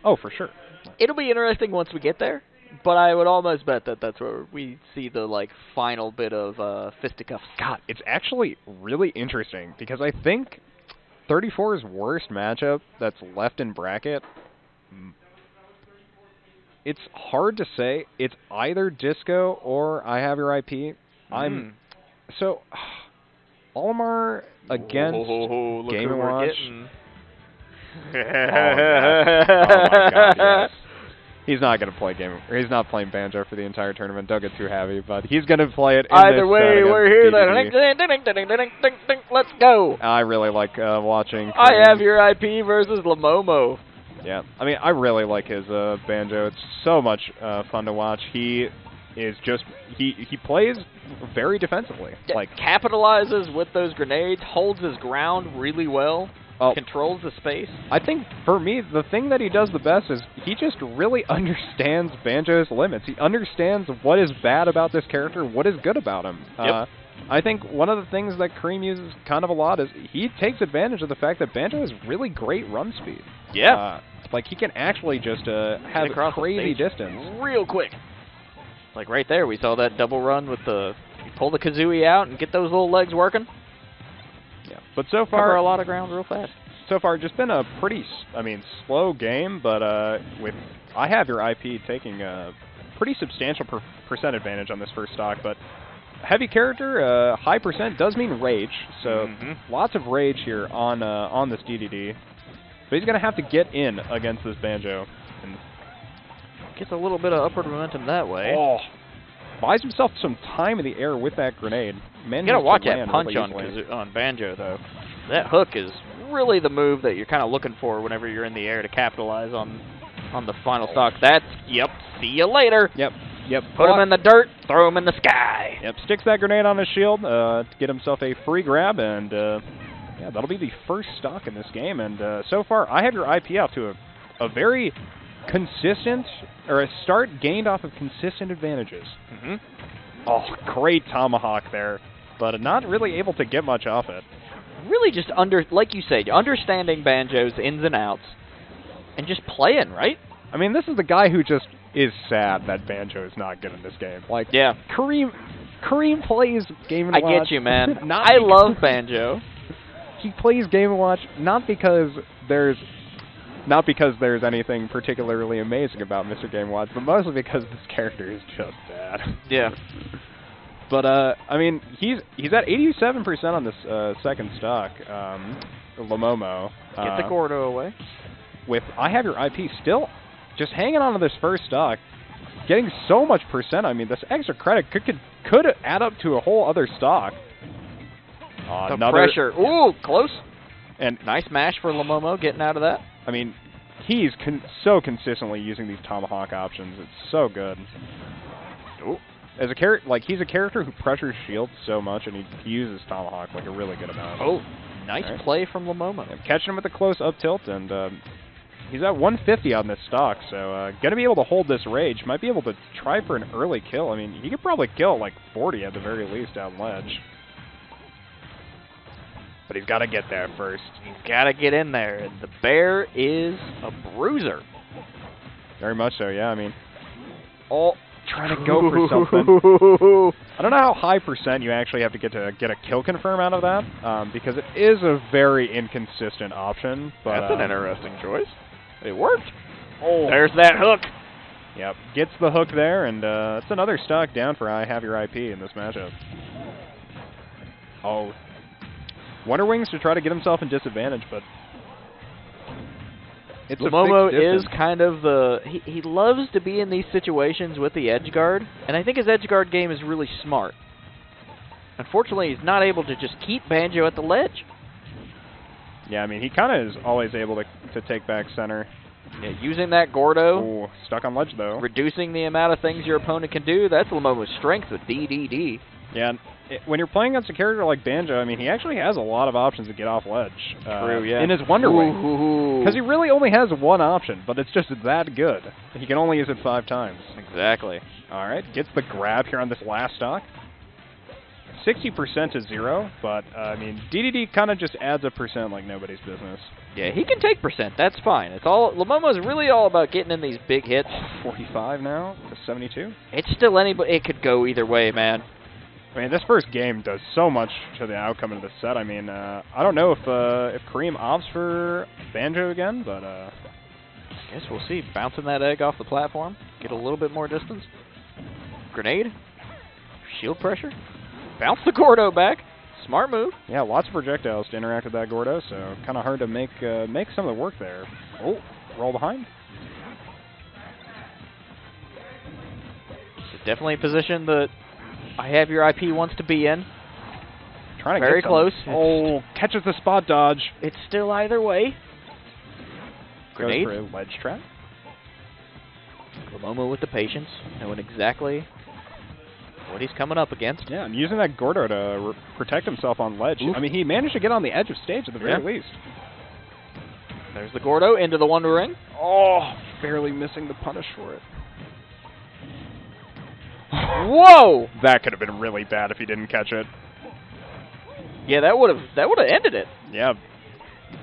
S3: Oh, for sure.
S1: It'll be interesting once we get there, but I would almost bet that that's where we see the final bit of fisticuffs.
S3: God, it's actually really interesting because I think 34's worst matchup that's left in bracket. It's hard to say. It's either Disco or IHaveYourIP. So Olimar against Game & Watch. Oh my God, yes. He's not going to play He's not playing Banjo for the entire tournament. Don't get too heavy, but he's going to play it in
S1: either
S3: this
S1: way, we're here. Let's go.
S3: I really like watching
S1: IHaveYourIP versus Llomomo.
S3: Yeah, I mean, I really like his Banjo. It's so much fun to watch. He is just he plays very defensively.
S1: Capitalizes with those grenades, holds his ground really well. Controls the space. I think,
S3: for me, the thing that he does the best is he just really understands Banjo's limits. He understands what is bad about this character, what is good about him. I think one of the things that Kareem uses kind of a lot is he takes advantage of the fact that Banjo has really great run speed.
S1: Yeah.
S3: He can actually just have a crazy distance.
S1: Real quick. Like right there, we saw that double run with you pull the Kazooie out and get those little legs working.
S3: Yeah, but so far
S1: cover a lot of ground real fast.
S3: So far, just been a pretty, slow game. But with IHaveYourIP taking a pretty substantial percent advantage on this first stock. But heavy character, high percent does mean rage. So lots of rage here on this DDD. But he's gonna have to get in against this Banjo. And
S1: gets a little bit of upward momentum that way.
S3: Oh. Buys himself some time in the air with that grenade.
S1: You gotta watch that punch on Banjo, though. That hook is really the move that you're kind of looking for whenever you're in the air to capitalize on the final stock. See you later.
S3: Yep.
S1: Put him in the dirt, throw him in the sky.
S3: Yep, sticks that grenade on his shield to get himself a free grab, and that'll be the first stock in this game. And so far, IHaveYourIP off to a very consistent, or a start gained off of consistent advantages. Oh, great tomahawk there, but not really able to get much off it.
S1: Really just, like you said, understanding Banjo's ins and outs, and just playing, right?
S3: I mean, this is the guy who just is sad that Banjo is not good in this game. Kareem plays Game & Watch.
S1: I get you, man. I love Banjo.
S3: He plays Game & Watch not because there's not because there's anything particularly amazing about Mr. Game Watch, but mostly because this character is just bad.
S1: Yeah.
S3: But I mean, he's at 87% on this second stock, Llomomo.
S1: Get the Gordo away.
S3: With IHaveYourIP still just hanging on to this first stock, getting so much percent. I mean, this extra credit could add up to a whole other stock.
S1: The pressure. Ooh, close.
S3: And
S1: nice mash for Llomomo getting out of that.
S3: I mean, he's so consistently using these tomahawk options. It's so good. Ooh. As a character, like he's a character who pressures shields so much, and he uses tomahawk like a really good amount.
S1: Oh, nice play from Llomomo.
S3: Yeah, catching him with a close up tilt, and he's at 150 on this stock, so gonna be able to hold this rage. Might be able to try for an early kill. I mean, he could probably kill like 40 at the very least down ledge. But he's got to get there first.
S1: He's got to get in there, and the bear is a bruiser.
S3: Very much so, yeah. I mean, trying to
S1: go
S3: for something. I don't know how high percent you actually have to get a kill confirm out of that, because it is a very inconsistent option. But
S1: that's an interesting choice. It worked. Oh, there's that hook.
S3: Yep, gets the hook there, and it's another stock down for IHaveYourIP in this matchup. Oh. Wonder Wings to try to get himself in disadvantage, but it's
S1: Llomomo is kind of the... He loves to be in these situations with the edge guard, and I think his edge guard game is really smart. Unfortunately, he's not able to just keep Banjo at the ledge.
S3: Yeah, I mean, he kind of is always able to take back center.
S1: Yeah, using that Gordo.
S3: Ooh, stuck on ledge, though.
S1: Reducing the amount of things your opponent can do. That's Llomomo's strength with DDD.
S3: Yeah, when you're playing against a character like Banjo, I mean, he actually has a lot of options to get off ledge.
S1: True, yeah.
S3: In his Wonder Wing. Because he really only has one option, but it's just that good. He can only use it 5 times.
S1: Exactly.
S3: All right, gets the grab here on this last stock. 60% to 0, but, I mean, DDD kind of just adds a percent like nobody's business.
S1: Yeah, he can take percent. That's fine. It's all... Llomomo's really all about getting in these big hits.
S3: 45 now to 72.
S1: It's still anybody... It could go either way, man.
S3: I mean, this first game does so much to the outcome of the set. I mean, I don't know if Kareem opts for Banjo again, but I
S1: guess we'll see. Bouncing that egg off the platform, get a little bit more distance. Grenade, shield pressure, bounce the Gordo back. Smart move.
S3: Yeah, lots of projectiles to interact with that Gordo, so kind of hard to make some of the work there. Oh, roll behind.
S1: It's definitely a position that IHaveYourIP wants to be in.
S3: Trying to
S1: very close.
S3: Oh, catches the spot dodge.
S1: It's still either way. Grenade.
S3: Goes for a ledge trap.
S1: Llomomo with the patience, knowing exactly what he's coming up against.
S3: Yeah, and using that Gordo to protect himself on ledge. Oof. I mean, he managed to get on the edge of stage at the very least.
S1: There's the Gordo into the Wonder Ring.
S3: Oh, barely missing the punish for it.
S1: Whoa!
S3: That could have been really bad if he didn't catch it.
S1: Yeah, that would have ended it.
S3: Yeah,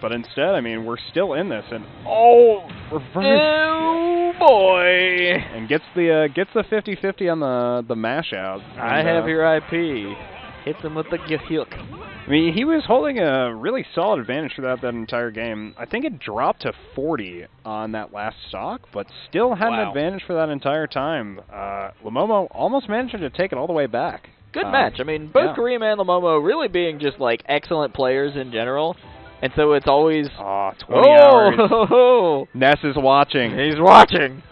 S3: but instead, I mean, we're still in this, and reverse.
S1: Oh boy!
S3: And gets the 50-50 on the mash out.
S1: IHaveYourIP hits him with the hook.
S3: I mean, he was holding a really solid advantage for that entire game. I think it dropped to 40 on that last stock, but still had an advantage for that entire time. Llomomo almost managed to take it all the way back.
S1: Good match. I mean, both Kareem and Llomomo really being just, like, excellent players in general. And so it's always...
S3: 20 hours. Ness is watching.
S1: He's watching.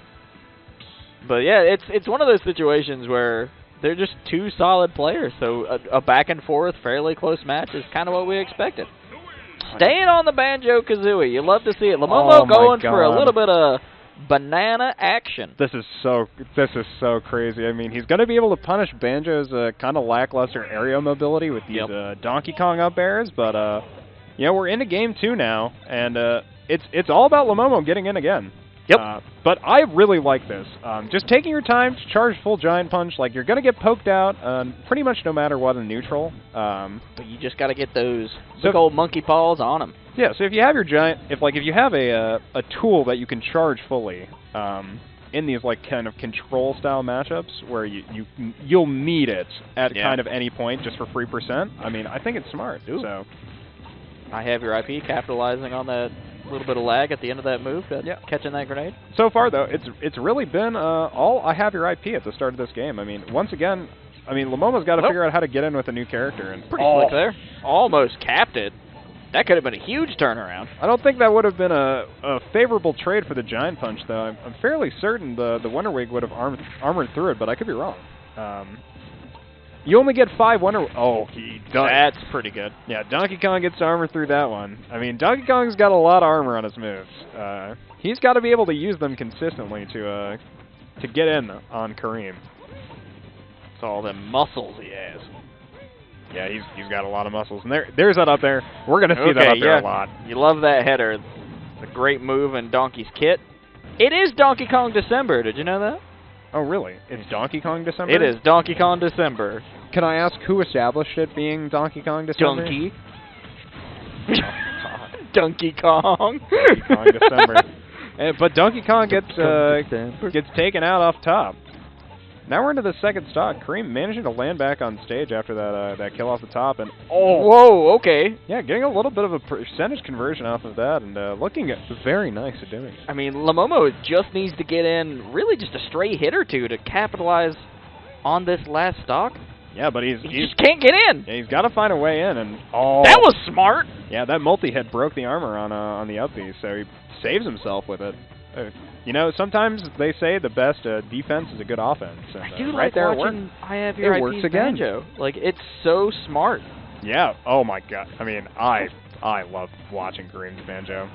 S1: But, yeah, it's one of those situations where... They're just two solid players, so a back-and-forth, fairly close match is kind of what we expected. Staying on the Banjo-Kazooie. You love to see it. Llomomo going for a little bit of banana action.
S3: This is so crazy. I mean, he's going to be able to punish Banjo's kind of lackluster aerial mobility with these Donkey Kong up airs, but you know, we're into game 2 now, and it's all about Llomomo getting in again.
S1: Yep.
S3: But I really like this. Just taking your time to charge full Giant Punch, like you're going to get poked out pretty much no matter what in neutral.
S1: But you just got to get those big old monkey paws on them.
S3: Yeah, so if you have your Giant, if you have a tool that you can charge fully in these like kind of control style matchups where you'll need it at kind of any point just for free percent, I mean, I think it's smart. So
S1: IHaveYourIP capitalizing on that A little bit of lag at the end of that move,
S3: Yeah.
S1: catching that grenade.
S3: So far, though, it's really been all I have your IP at the start of this game. I mean, once again, I mean, Llomomo's got to figure out how to get in with a new character. And
S1: Pretty slick there. Almost capped it. That could have been a huge turnaround.
S3: I don't think that would have been a favorable trade for the Giant Punch, though. I'm fairly certain the Wonder Wig would have armored through it, but I could be wrong. You only get 5 Wonder... Oh, he does.
S1: That's pretty good.
S3: Yeah, Donkey Kong gets armor through that one. I mean, Donkey Kong's got a lot of armor on his moves. He's got to be able to use them consistently to get in on Kareem.
S1: It's all them muscles he has.
S3: Yeah, he's got a lot of muscles. And there's that up there. We're going to see that up there a lot.
S1: You love that header. It's a great move in Donkey's kit. It is Donkey Kong December. Did you know that?
S3: Oh, really? It's Donkey Kong December?
S1: It is Donkey Kong December.
S3: Can I ask who established it being Donkey Kong December?
S1: Donkey. Donkey Kong.
S3: Donkey Kong December. But Donkey Kong gets taken out off top. Now we're into the second stock. Kareem managing to land back on stage after that kill off the top, and
S1: whoa, okay.
S3: Yeah, getting a little bit of a percentage conversion off of that, and looking very nice at doing it.
S1: I mean, Llomomo just needs to get in really just a stray hit or two to capitalize on this last stock.
S3: Yeah, but he
S1: just can't get in.
S3: Yeah, he's got to find a way in, and
S1: that was smart.
S3: Yeah, that multi-hit broke the armor on the up B, so he saves himself with it. You know, sometimes they say the best defense is a good offense. And,
S1: I do
S3: right
S1: like
S3: there
S1: watching IHaveYourIP's banjo. Like, it's so smart.
S3: Yeah. Oh my God. I mean, I love watching Kareem's banjo.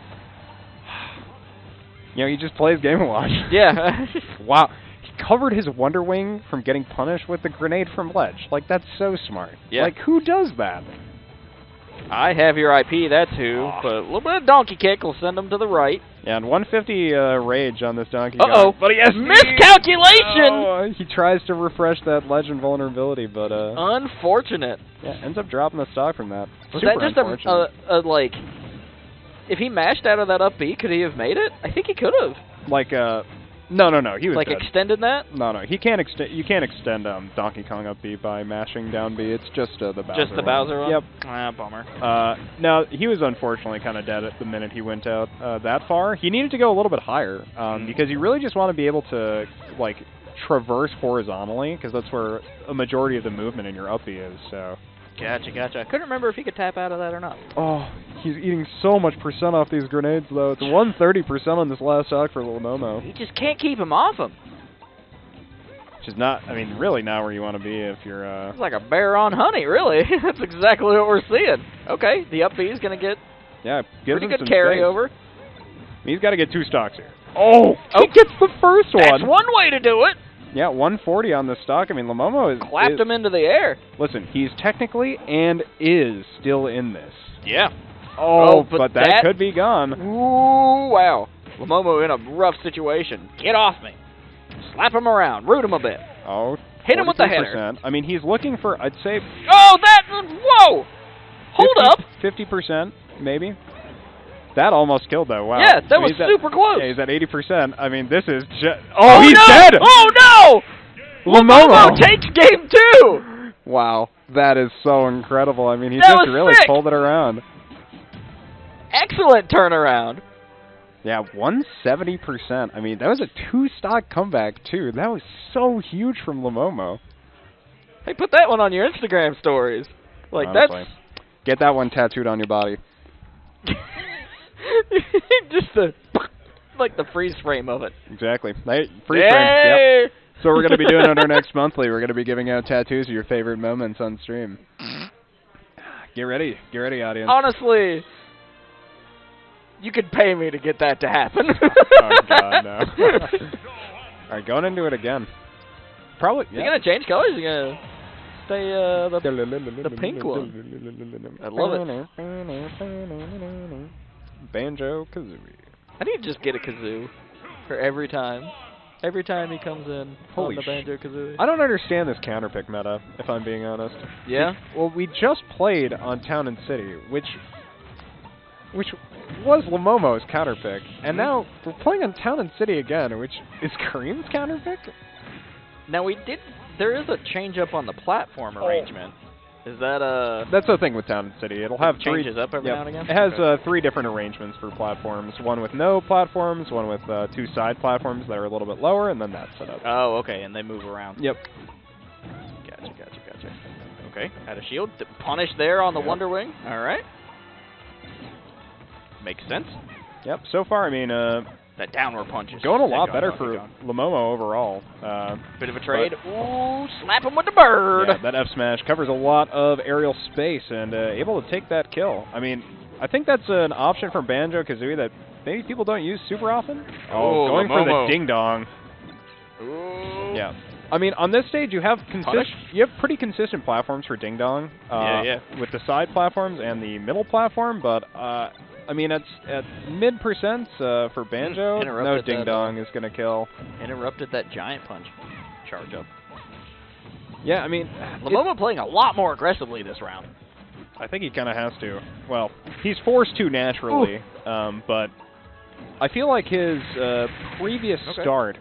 S3: You know, he just plays Game & Watch.
S1: Yeah.
S3: Wow. He covered his Wonder Wing from getting punished with the grenade from ledge. Like, that's so smart.
S1: Yeah.
S3: Like, who does that?
S1: IHaveYourIP, that's who. But a little bit of donkey kick will send him to the right.
S3: Yeah, and 150 rage on this Donkey
S1: Kong.
S3: But he has
S1: miscalculation!
S3: Oh, he tries to refresh that legend vulnerability, but
S1: unfortunate.
S3: Yeah, ends up dropping the stock from that.
S1: Was
S3: Super
S1: that just a like? If he mashed out of that up B, could he have made it? I think he could have.
S3: Like no, he was
S1: like
S3: dead.
S1: Extended that?
S3: No, he can't extend. You can't extend Donkey Kong up B by mashing down B. It's just the Bowser.
S1: Just the Bowser one.
S3: Yep.
S1: Ah, bummer.
S3: No, he was unfortunately kind of dead at the minute he went out that far. He needed to go a little bit higher because you really just want to be able to like traverse horizontally because that's where a majority of the movement in your up B is. So.
S1: Gotcha. I couldn't remember if he could tap out of that or not.
S3: Oh, he's eating so much percent off these grenades, though. It's 130% on this last stock for Llomomo.
S1: He just can't keep him off him.
S3: Which is not, I mean, really not where you want to be if you're...
S1: It's like a bear on honey, really. That's exactly what we're seeing. Okay, the up B is going to get pretty good carryover.
S3: He's got to get 2 stocks here. Oh, he gets the first one.
S1: That's one way to do it.
S3: Yeah, 140 on the stock. I mean, Llomomo is...
S1: Clapped him into the air.
S3: Listen, he's technically and is still in this.
S1: Yeah.
S3: Oh, but that could be gone.
S1: Ooh, wow. Llomomo in a rough situation. Get off me. Slap him around. Root him a bit.
S3: Oh,
S1: hit him with the header.
S3: I mean, he's looking for, I'd say...
S1: Oh, whoa! Hold up.
S3: 50%, maybe. That almost killed, though. Wow.
S1: Yeah, that was super close.
S3: Yeah, he's at 80%. I mean, this is just... Oh, he's
S1: no!
S3: dead!
S1: Oh, no!
S3: Llomomo
S1: takes game 2!
S3: Wow, that is so incredible. I mean, he
S1: that
S3: just really pulled it around.
S1: Excellent turnaround.
S3: Yeah, 170%. I mean, that was a 2-stock comeback, too. That was so huge from Llomomo.
S1: Hey, put that one on your Instagram stories. Like,
S3: honestly, get that one tattooed on your body.
S1: Just like the freeze frame of it.
S3: Exactly. Hey, freeze frame. Yep. So we're going to be doing it our next monthly. We're going to be giving out tattoos of your favorite moments on stream. Get ready, audience.
S1: Honestly, you could pay me to get that to happen.
S3: Oh God, no. All right, going into it again. Probably.
S1: You gonna change colors? You gonna stay the pink one? I love it.
S3: Banjo Kazooie.
S1: I need to just get a kazoo for every time. Every time he comes in on the Banjo Kazooie.
S3: I don't understand this counterpick meta, if I'm being honest.
S1: Yeah?
S3: Well, we just played on Town and City, which was Llomomo's counterpick, and now we're playing on Town and City again, which is Kareem's counterpick?
S1: Now there is a change up on the platform arrangement. Is that
S3: That's the thing with Town and City. It'll have three.
S1: changes up every
S3: Yep.
S1: now and again?
S3: It has
S1: Okay.
S3: 3 different arrangements for platforms. One with no platforms, one with 2 side platforms that are a little bit lower, and then that setup.
S1: Oh, okay, and they move around.
S3: Yep.
S1: Gotcha. Okay, had a shield. Punish there on the Wonder Wing. All right. Makes sense.
S3: Yep. So far, I mean,
S1: That downward punch is
S3: going a
S1: sick
S3: lot
S1: on
S3: better
S1: Donkey
S3: for
S1: Kong.
S3: Llomomo overall.
S1: Bit of a trade. Ooh, slap him with the bird.
S3: Yeah, that F smash covers a lot of aerial space and able to take that kill. I mean, I think that's an option for Banjo-Kazooie that maybe people don't use super often.
S1: Oh,
S3: going for the
S1: Llomomo.
S3: ding dong.
S1: Ooh.
S3: Yeah. I mean, on this stage, you have
S1: Punish?
S3: pretty consistent platforms for Ding Dong.
S1: Yeah.
S3: With the side platforms and the middle platform, but I mean, it's at mid% for Banjo. No
S1: Interrupted
S3: Ding
S1: that,
S3: Dong is gonna kill.
S1: Interrupted that giant punch. Charge up.
S3: Yeah, I mean,
S1: Llomomo playing a lot more aggressively this round.
S3: I think he kind of has to. Well, he's forced to naturally, but I feel like his previous start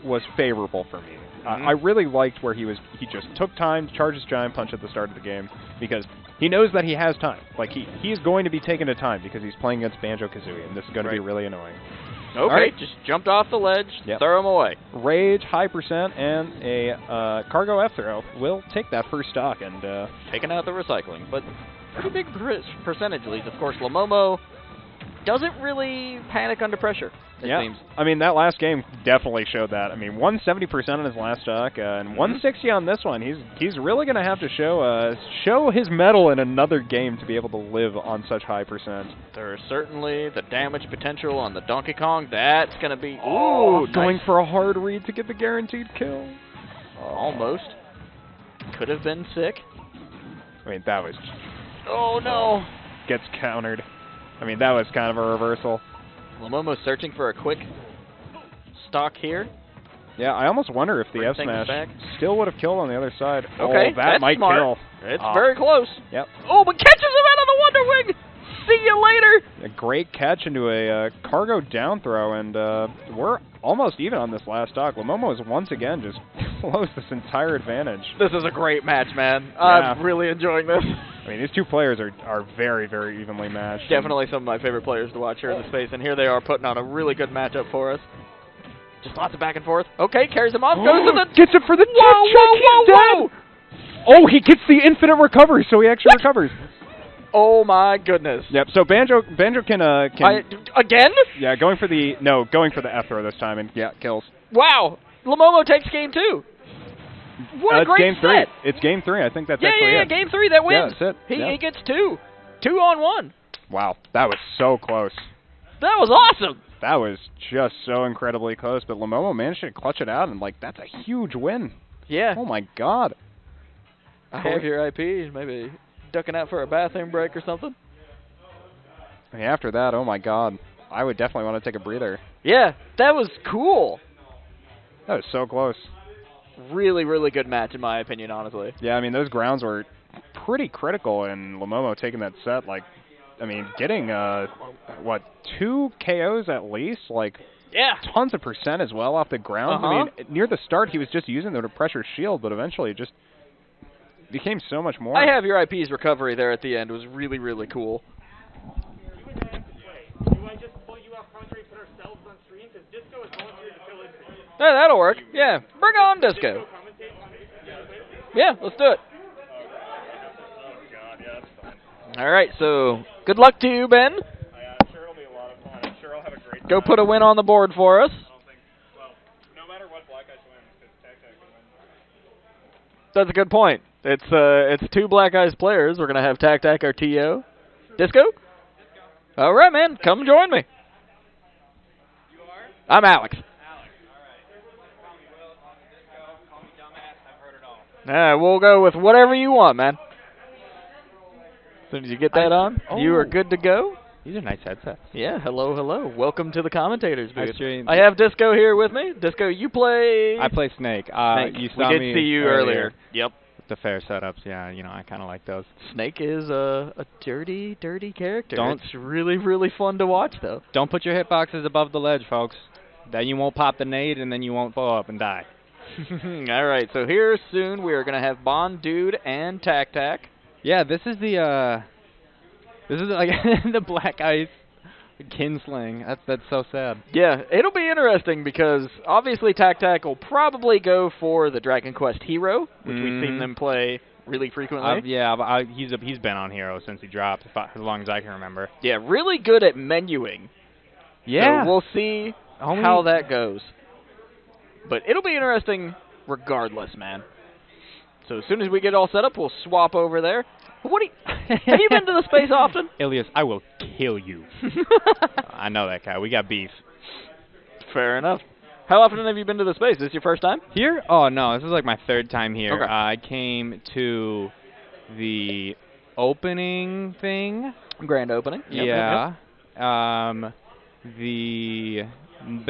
S3: was favorable for me. I really liked where he just took time to charge his giant punch at the start of the game because he knows that he has time. Like he is going to be taking the time because he's playing against Banjo-Kazooie, and this is going to be really annoying.
S1: Okay,
S3: right.
S1: just jumped off the ledge,
S3: Yep.
S1: throw him away.
S3: Rage, high percent, and a cargo F throw will take that first stock and
S1: Taking out the recycling, but pretty big percentage leads. Of course, Llomomo doesn't really panic under pressure, it seems.
S3: I mean, that last game definitely showed that. I mean, 170% on his last stock, and 160 on this one. He's really going to have to show his mettle in another game to be able to live on such high percent.
S1: There's certainly the damage potential on the Donkey Kong. That's going to be...
S3: Ooh,
S1: nice.
S3: going for a hard read to get the guaranteed kill.
S1: Almost. Could have been sick.
S3: I mean, that was...
S1: Oh, no.
S3: Gets countered. I mean, that was kind of a reversal.
S1: Llomomo searching for a quick stock here.
S3: Yeah, I almost wonder if the
S1: Bring
S3: F
S1: things
S3: smash
S1: back.
S3: still would have killed on the other side.
S1: Okay,
S3: oh, that
S1: that's
S3: might
S1: smart.
S3: kill.
S1: It's very close.
S3: Yep.
S1: Oh, but catches him out of the Wonder Wing. See you later.
S3: A great catch into a cargo down throw, and we're almost even on this last stock. Llomomo is once again just close this entire advantage.
S1: This is a great match, man.
S3: Yeah.
S1: I'm really enjoying this.
S3: I mean, these two players are very, very evenly matched.
S1: Definitely some of my favorite players to watch here in the space, and here they are putting on a really good matchup for us. Just lots of back and forth. Okay, carries him off, goes to the...
S3: Gets it for the
S1: Whoa!
S3: Oh, he gets the infinite recovery, so he actually recovers.
S1: Oh my goodness.
S3: Yep. So Banjo can
S1: Again?
S3: yeah, going for the F throw this time, and yeah, kills.
S1: Wow. Llomomo takes game 2. What a
S3: It's
S1: great
S3: game
S1: set.
S3: 3. It's game 3. I think that's actually it.
S1: game 3, that wins.
S3: Yeah, that's it.
S1: He gets 2. 2 on 1.
S3: Wow, that was so close.
S1: That was awesome.
S3: That was just so incredibly close, but Llomomo managed to clutch it out, and like that's a huge win.
S1: Yeah.
S3: Oh my God.
S1: I have your IP. Maybe ducking out for a bathroom break or something.
S3: I mean, after that, oh my God, I would definitely want to take a breather.
S1: Yeah, that was cool.
S3: That was so close.
S1: Really, really good match in my opinion, honestly.
S3: Yeah, I mean those grounds were pretty critical in Llomomo taking that set. Like, I mean, getting 2 KOs at least, like.
S1: Yeah.
S3: Tons of percent as well off the ground. I mean, near the start he was just using the pressure shield, but eventually it just became so much more.
S1: I have your IP's recovery there at the end. It was really, really cool.
S2: Do I just pull you out front and put ourselves on screen? Because Disco is volunteered to fill in for you.
S1: Yeah, that'll work. Yeah, bring on Disco. Yeah, let's do it. All right, so good luck to you, Ben.
S3: I'm sure it'll be a lot of fun. I'm sure I'll have a great time.
S1: Go put a win on the board for us.
S3: No matter what Black Ice wins, because TacTac can win.
S1: That's a good point. It's 2 Black Eyes players. We're gonna have TacTac, our TO. Disco? All right, man. Come join me.
S2: You are?
S1: I'm Alex.
S2: Alex. All right. Call me Will, call me Disco, call me dumbass. I've heard it all.
S1: We'll go with whatever you want, man. So did you get that on? You are good to go?
S4: These are nice headsets.
S1: Yeah, hello, hello. Welcome to the commentators booth.
S4: stream.
S1: I have Disco here with me. Disco, you play...
S4: I play Snake.
S1: Snake.
S4: You saw
S1: we did
S4: me
S1: see you earlier. Yep.
S4: With the fair setups, yeah, you know, I kind of like those.
S1: Snake is a dirty, dirty character.
S4: Don't-
S1: It's really, really fun to watch, though.
S4: Don't put your hitboxes above the ledge, folks. Then you won't pop the nade, and then you won't blow up and die.
S1: All right, so here soon we are going to have Bondude and TacTac.
S4: Yeah, this is the like the Black Ice kinsling. That's so sad.
S1: Yeah, it'll be interesting because obviously TacTac will probably go for the Dragon Quest hero, which we've seen them play really frequently.
S4: He's been on hero since he dropped, as long as I can remember.
S1: Yeah, really good at menuing.
S4: Yeah.
S1: So we'll see how that goes. But it'll be interesting regardless, man. So as soon as we get all set up, we'll swap over there. Have you been to the space often?
S4: Ilias, I will kill you. I know that guy. We got beef.
S1: Fair enough. How often have you been to the space? Is this your first time?
S4: Here? Oh, no. This is like my third time here.
S1: Okay.
S4: I came to the opening thing.
S1: Grand opening. Yep,
S4: yeah.
S1: Yep.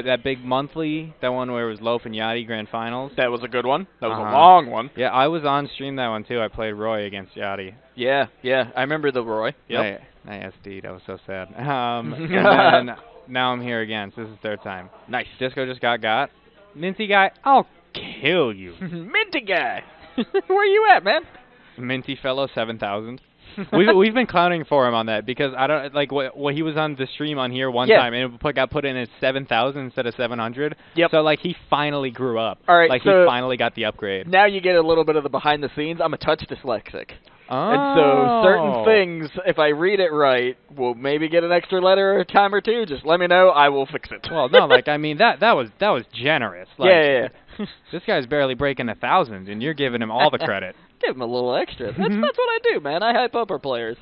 S4: That big monthly, that one where it was Loaf and Yachty Grand Finals.
S1: That was a good one. That was a long one.
S4: Yeah, I was on stream that one too. I played Roy against Yachty.
S1: Yeah, I remember the Roy. Yep.
S4: I SD'd. That was so sad. And then now I'm here again. So this is third time.
S1: Nice.
S4: Disco just got. Minty guy, I'll kill you.
S1: Minty guy. Where you at, man?
S4: Minty fellow 7,000. we've been clowning for him on that because I don't like what he was on the stream on here one time and it got put in as 7,000 instead of 700.
S1: Yep.
S4: So like he finally grew up.
S1: All right.
S4: Like
S1: so
S4: he finally got the upgrade.
S1: Now you get a little bit of the behind the scenes. I'm a touch dyslexic.
S4: Oh.
S1: And so certain things, if I read it right, will maybe get an extra letter a time or two. Just let me know. I will fix it.
S4: Well, no, like I mean that was generous. Like,
S1: yeah.
S4: This guy's barely breaking 1,000, and you're giving him all the credit.
S1: Give him a little extra. That's what I do, man. I hype up our players.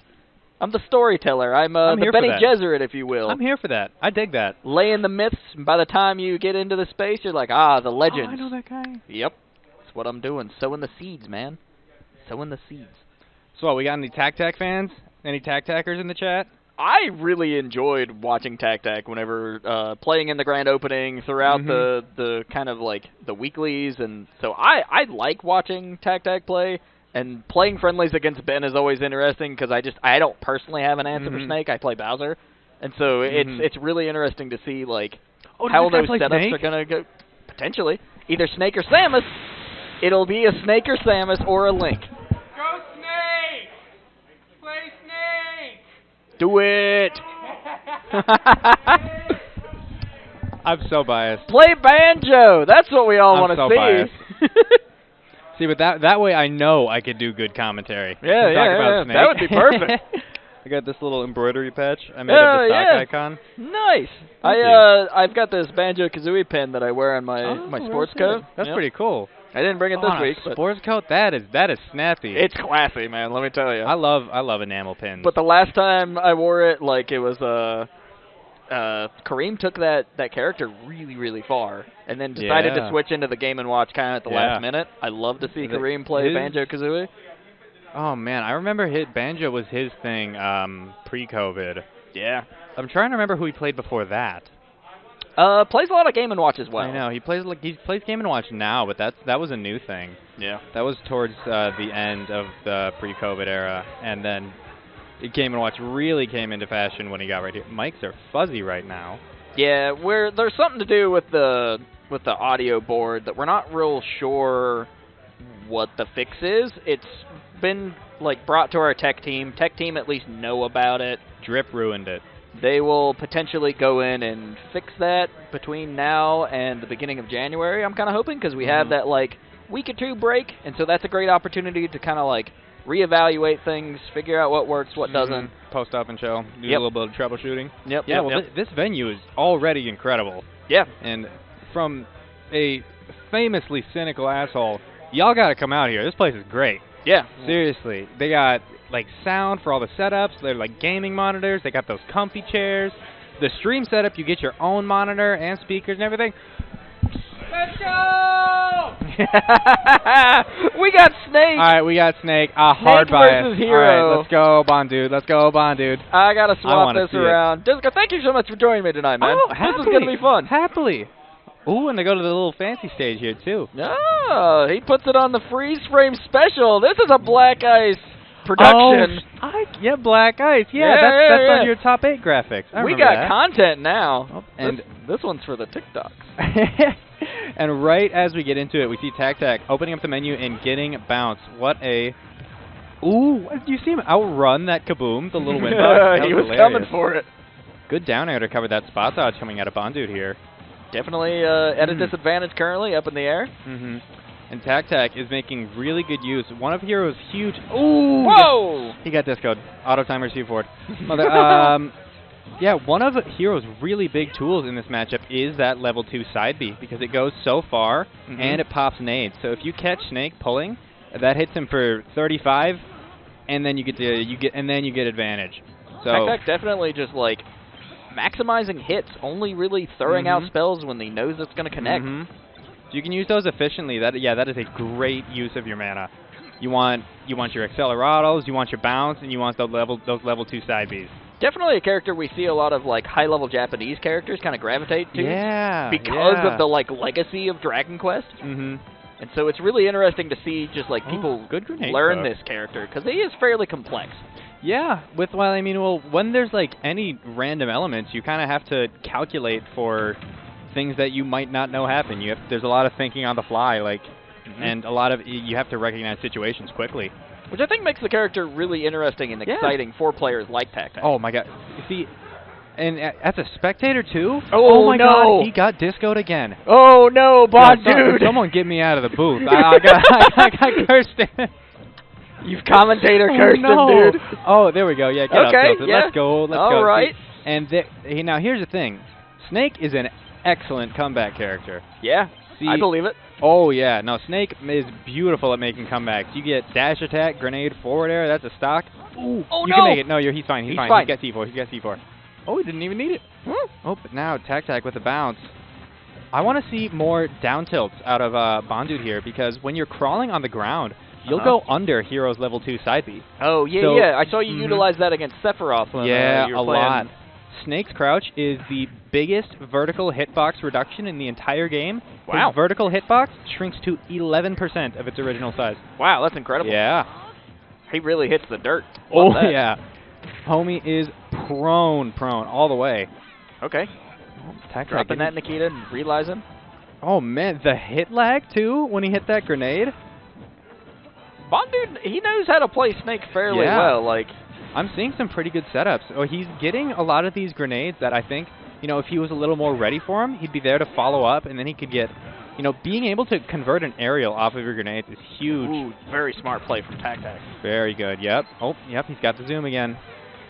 S1: I'm the storyteller. I'm the Benny Gesserit, if you will.
S4: I'm here for that. I dig that.
S1: Laying the myths, and by the time you get into the space, you're like, the legends.
S4: Oh, I know that guy.
S1: Yep. That's what I'm doing. Sowing the seeds, man. Sowing the seeds.
S4: So what, we got any TacTac fans? Any TacTackers in the chat?
S1: I really enjoyed watching TacTac whenever playing in the grand opening throughout the kind of like the weeklies, and so I like watching TacTac play, and playing friendlies against Ben is always interesting because I don't personally have an answer for Snake. I play Bowser, and so it's really interesting to see like how those setups are gonna go. Potentially either Snake or Samus. It'll be a Snake or Samus or a Link.
S2: Go Snake! Play Snake!
S1: Do it!
S4: I'm so biased.
S1: Play Banjo! That's what we all want to see.
S4: Biased. See, but that way I know I could do good commentary.
S1: Yeah. That would be perfect.
S4: I got this little embroidery patch I made of the stock icon.
S1: Nice. I've got this Banjo-Kazooie pin that I wear on my sports coat.
S4: That's pretty cool.
S1: I didn't bring it this week. But
S4: sports coat, that is snappy.
S1: It's classy, man. Let me tell you.
S4: I love enamel pins.
S1: But the last time I wore it, like it was Kareem took that character really, really far, and then decided to switch into the Game & Watch kind of at the last minute. I love to see Kareem play Banjo-Kazooie.
S4: Oh man, I remember Banjo was his thing pre-COVID.
S1: Yeah.
S4: I'm trying to remember who he played before that.
S1: Plays a lot of Game & Watch as well.
S4: I know he plays Game & Watch now, but that was a new thing.
S1: Yeah.
S4: That was towards the end of the pre-COVID era, and then Game & Watch really came into fashion when he got right here. Mics are fuzzy right now.
S1: Yeah, there's something to do with the audio board that we're not real sure what the fix is. It's been like brought to our tech team. Tech team at least know about it.
S4: Drip ruined it.
S1: They will potentially go in and fix that between now and the beginning of January, I'm kind of hoping, because we have that like week or two break, and so that's a great opportunity to kind of like reevaluate things, figure out what works, what doesn't.
S4: Post up and chill, do a little bit of troubleshooting.
S1: Yep.
S4: Yeah, this venue is already incredible.
S1: Yeah.
S4: And from a famously cynical asshole, y'all got to come out here. This place is great.
S1: Yeah.
S4: Seriously. They got like sound for all the setups. They're like gaming monitors. They got those comfy chairs. The stream setup, you get your own monitor and speakers and everything.
S2: Let's go!
S1: We got Snake.
S4: All right, we got Snake. Hard bias.
S1: Versus Hero.
S4: All right, let's go, Bondude. Let's go, Bondude.
S1: I got to swap this around. Disco, thank you so much for joining me tonight, man.
S4: Oh, happily.
S1: This is going to be fun.
S4: Happily. Ooh, and they go to the little fancy stage here, too.
S1: Oh, he puts it on the freeze frame special. This is a Black Ice production.
S4: Oh, Black Ice. Yeah, that's on your top 8 graphics.
S1: We got content now.
S4: Oh, and
S1: this one's for the TikToks.
S4: And right as we get into it, we see TacTac opening up the menu and getting bounce. What a... Ooh, do you see him outrun that Kaboom, the little windbug?
S1: He was
S4: hilarious.
S1: coming for it.
S4: Good down air to cover that spot dodge coming out of Bondude here.
S1: Definitely at a disadvantage currently, up in the air.
S4: And TacTac is making really good use. One of Hero's huge... Ooh!
S1: Whoa!
S4: He got discoed. Auto timer C4. Yeah, one of Hero's really big tools in this matchup is that level 2 side B because it goes so far and it pops nades. So if you catch Snake pulling, that hits him for 35, and then you get advantage. So
S1: TacTac definitely just like maximizing hits, only really throwing out spells when he knows it's going to connect.
S4: So you can use those efficiently. That is a great use of your mana. You want your Accelerados, you want your bounce, and you want those level 2 side Bs.
S1: Definitely a character we see a lot of like high-level Japanese characters kind of gravitate to.
S4: Yeah.
S1: Because of the like legacy of Dragon Quest. And so it's really interesting to see just like people learn this character because he is fairly complex.
S4: Yeah, when there's like any random elements, you kind of have to calculate for things that you might not know happen. There's a lot of thinking on the fly, like, and a lot of you have to recognize situations quickly.
S1: Which I think makes the character really interesting and exciting for players like TacTac.
S4: Oh my god! See, and as a spectator too.
S1: Oh
S4: my
S1: no.
S4: god! He got discoed again.
S1: Oh no, Bondude!
S4: Someone get me out of the booth. I got cursed.
S1: You've commentator cursed him, dude.
S4: Oh, there we go. Yeah, get up, Tilted. Let's go. Let's go.
S1: All right.
S4: And now here's the thing. Snake is an excellent comeback character.
S1: Yeah, I believe it.
S4: Oh, yeah. No, Snake is beautiful at making comebacks. You get dash attack, grenade, forward air. That's a stock. Ooh, you can make it. No, he's fine. He's fine. He's got C4. Oh, he didn't even need it. Oh, but now TacTac with a bounce. I want to see more down tilts out of Bondude here because when you're crawling on the ground, you'll go under Hero's level 2 side B.
S1: Oh, yeah. I saw you utilize that against Sephiroth. When, you were
S4: a lot. Snake's crouch is the biggest vertical hitbox reduction in the entire game.
S1: Wow.
S4: His vertical hitbox shrinks to 11% of its original size.
S1: Wow, that's incredible.
S4: Yeah.
S1: He really hits the dirt.
S4: Oh, yeah. Homie is prone all the way.
S1: Okay. Dropping that Nikita and realizing.
S4: Oh, man, the hit lag, too, when he hit that grenade.
S1: Bondude, he knows how to play Snake fairly well. Like,
S4: I'm seeing some pretty good setups. Oh, he's getting a lot of these grenades that I think, if he was a little more ready for him, he'd be there to follow up, and then he could get, being able to convert an aerial off of your grenades is huge.
S1: Ooh, very smart play from TacTac.
S4: Very good, yep. Oh, yep, he's got the zoom again.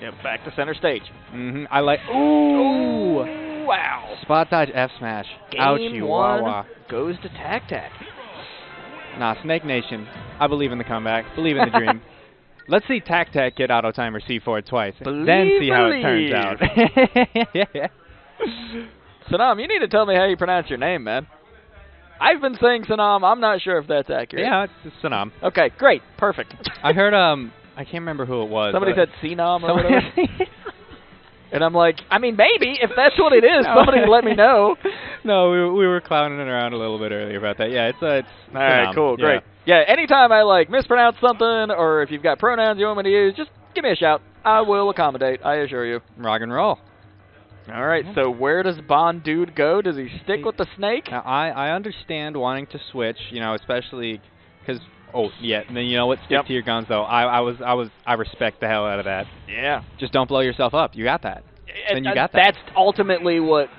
S1: Yep, back to center stage.
S4: I like, ooh!
S1: Wow.
S4: Spot dodge F smash. Ouchie,
S1: Game 1
S4: wah-wah.
S1: goes to TacTac.
S4: Nah, Snake Nation, I believe in the comeback. Believe in the dream. Let's see TacTac get auto timer C4 twice, then see how it turns out.
S1: Senam, you need to tell me how you pronounce your name, man. I've been saying Senam. I'm not sure if that's accurate.
S4: Yeah, it's Senam.
S1: Okay, great. Perfect.
S4: I heard, I can't remember who it was.
S1: Somebody said Senam or whatever. And I'm like, maybe. If that's what it is, somebody let me know.
S4: No, we were clowning around a little bit earlier about that. Yeah, it's
S1: all right, cool, great. Yeah, anytime I mispronounce something or if you've got pronouns you want me to use, just give me a shout. I will accommodate, I assure you.
S4: Rock and roll.
S1: All right, so where does Bondude go? Does he stick with the Snake?
S4: Now, I understand wanting to switch, especially because and then you know what? Stick to your guns though. I respect the hell out of that.
S1: Yeah.
S4: Just don't blow yourself up. You got that. Then you got that.
S1: That's ultimately what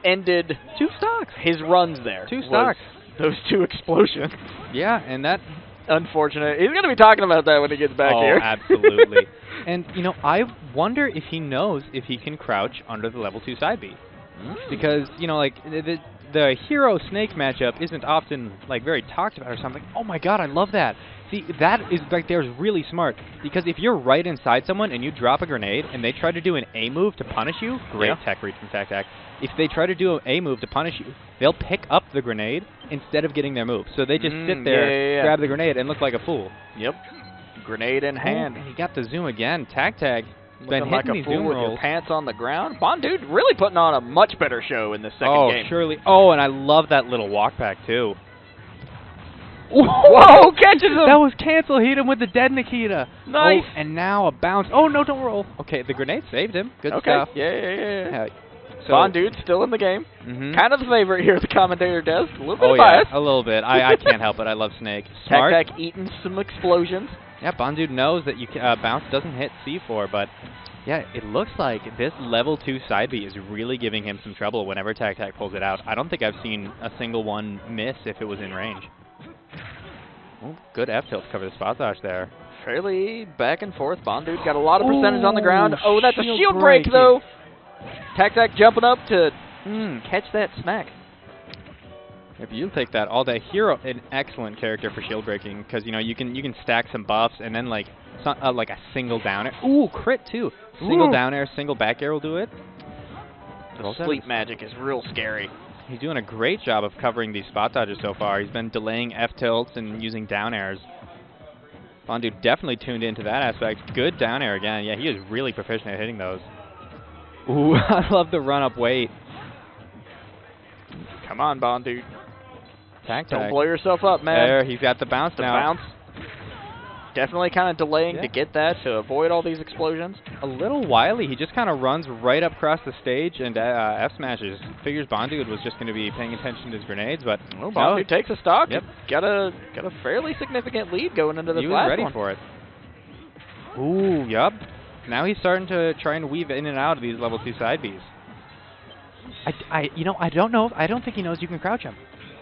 S1: ended
S4: 2 stocks.
S1: His runs there.
S4: 2 stocks.
S1: Those 2 explosions.
S4: Yeah, and that...
S1: Unfortunate. He's going to be talking about that when he gets back here.
S4: Oh, absolutely. And, I wonder if he knows if he can crouch under the level 2 side B. Because, the Hero Snake matchup isn't often, very talked about or something. Oh my god, I love that. See, that is right there is really smart. Because if you're right inside someone and you drop a grenade and they try to do an A move to punish you, great tech read from TacTac. If they try to do an A move to punish you, they'll pick up the grenade instead of getting their move. So they just sit there, grab the grenade, and look like a fool.
S1: Yep. Grenade in hand.
S4: And he got the zoom again. TacTac.
S1: Looking like a fool with your pants on the ground. Bondude really putting on a much better show in this second game.
S4: Oh, surely. Oh, and I love that little walk back, too.
S1: Whoa, catches him!
S4: That was cancel. Hit him with the dead Nikita.
S1: Nice.
S4: Oh, and now a bounce. Oh, no, don't roll. Okay, the grenade saved him. Good stuff.
S1: Yeah.
S4: So
S2: Bondude still in the game. Kind of the favorite here at the commentator desk. A little bit of bias.
S4: Yeah, a little bit. I can't help it. I love Snake. Smart.
S2: TacTac eating some explosions.
S4: Yeah, Bondude knows that you bounce doesn't hit C4, but yeah, it looks like this level 2 side B is really giving him some trouble whenever TacTac pulls it out. I don't think I've seen a single one miss if it was in range. Oh, good F-tilt to cover the spot dodge there.
S2: Fairly back and forth. Bondude got a lot of percentage on the ground. Oh, that's a
S4: shield
S2: shield break,
S4: break.
S2: though. TacTac jumping up to catch that smack.
S4: If you'll take that all day, Hero, an excellent character for shield breaking because you know you can stack some buffs and then like a single down air. Ooh, crit too. Single down air, single back air will do it.
S2: The sleep magic is real scary.
S4: He's doing a great job of covering these spot dodges so far. He's been delaying F tilts and using down airs. Bondude definitely tuned into that aspect. Good down air again. Yeah, he is really proficient at hitting those. Ooh, I love the run up weight.
S2: Come on, Bondude.
S4: TacTac.
S2: Don't blow yourself up, man.
S4: There, he's got the bounce now.
S2: Bounce. Definitely kind of delaying to get that to avoid all these explosions.
S4: A little wily. He just kind of runs right up across the stage and F smashes. Figures Bondude was just going to be paying attention to his grenades, but
S2: well, Bondude takes a stock.
S4: Yep.
S2: Got a fairly significant lead going into this
S4: he
S2: last
S4: was ready
S2: one.
S4: for it. Ooh, yup. Now he's starting to try and weave in and out of these level 2 side Bs. I don't know. I don't think he knows you can crouch him.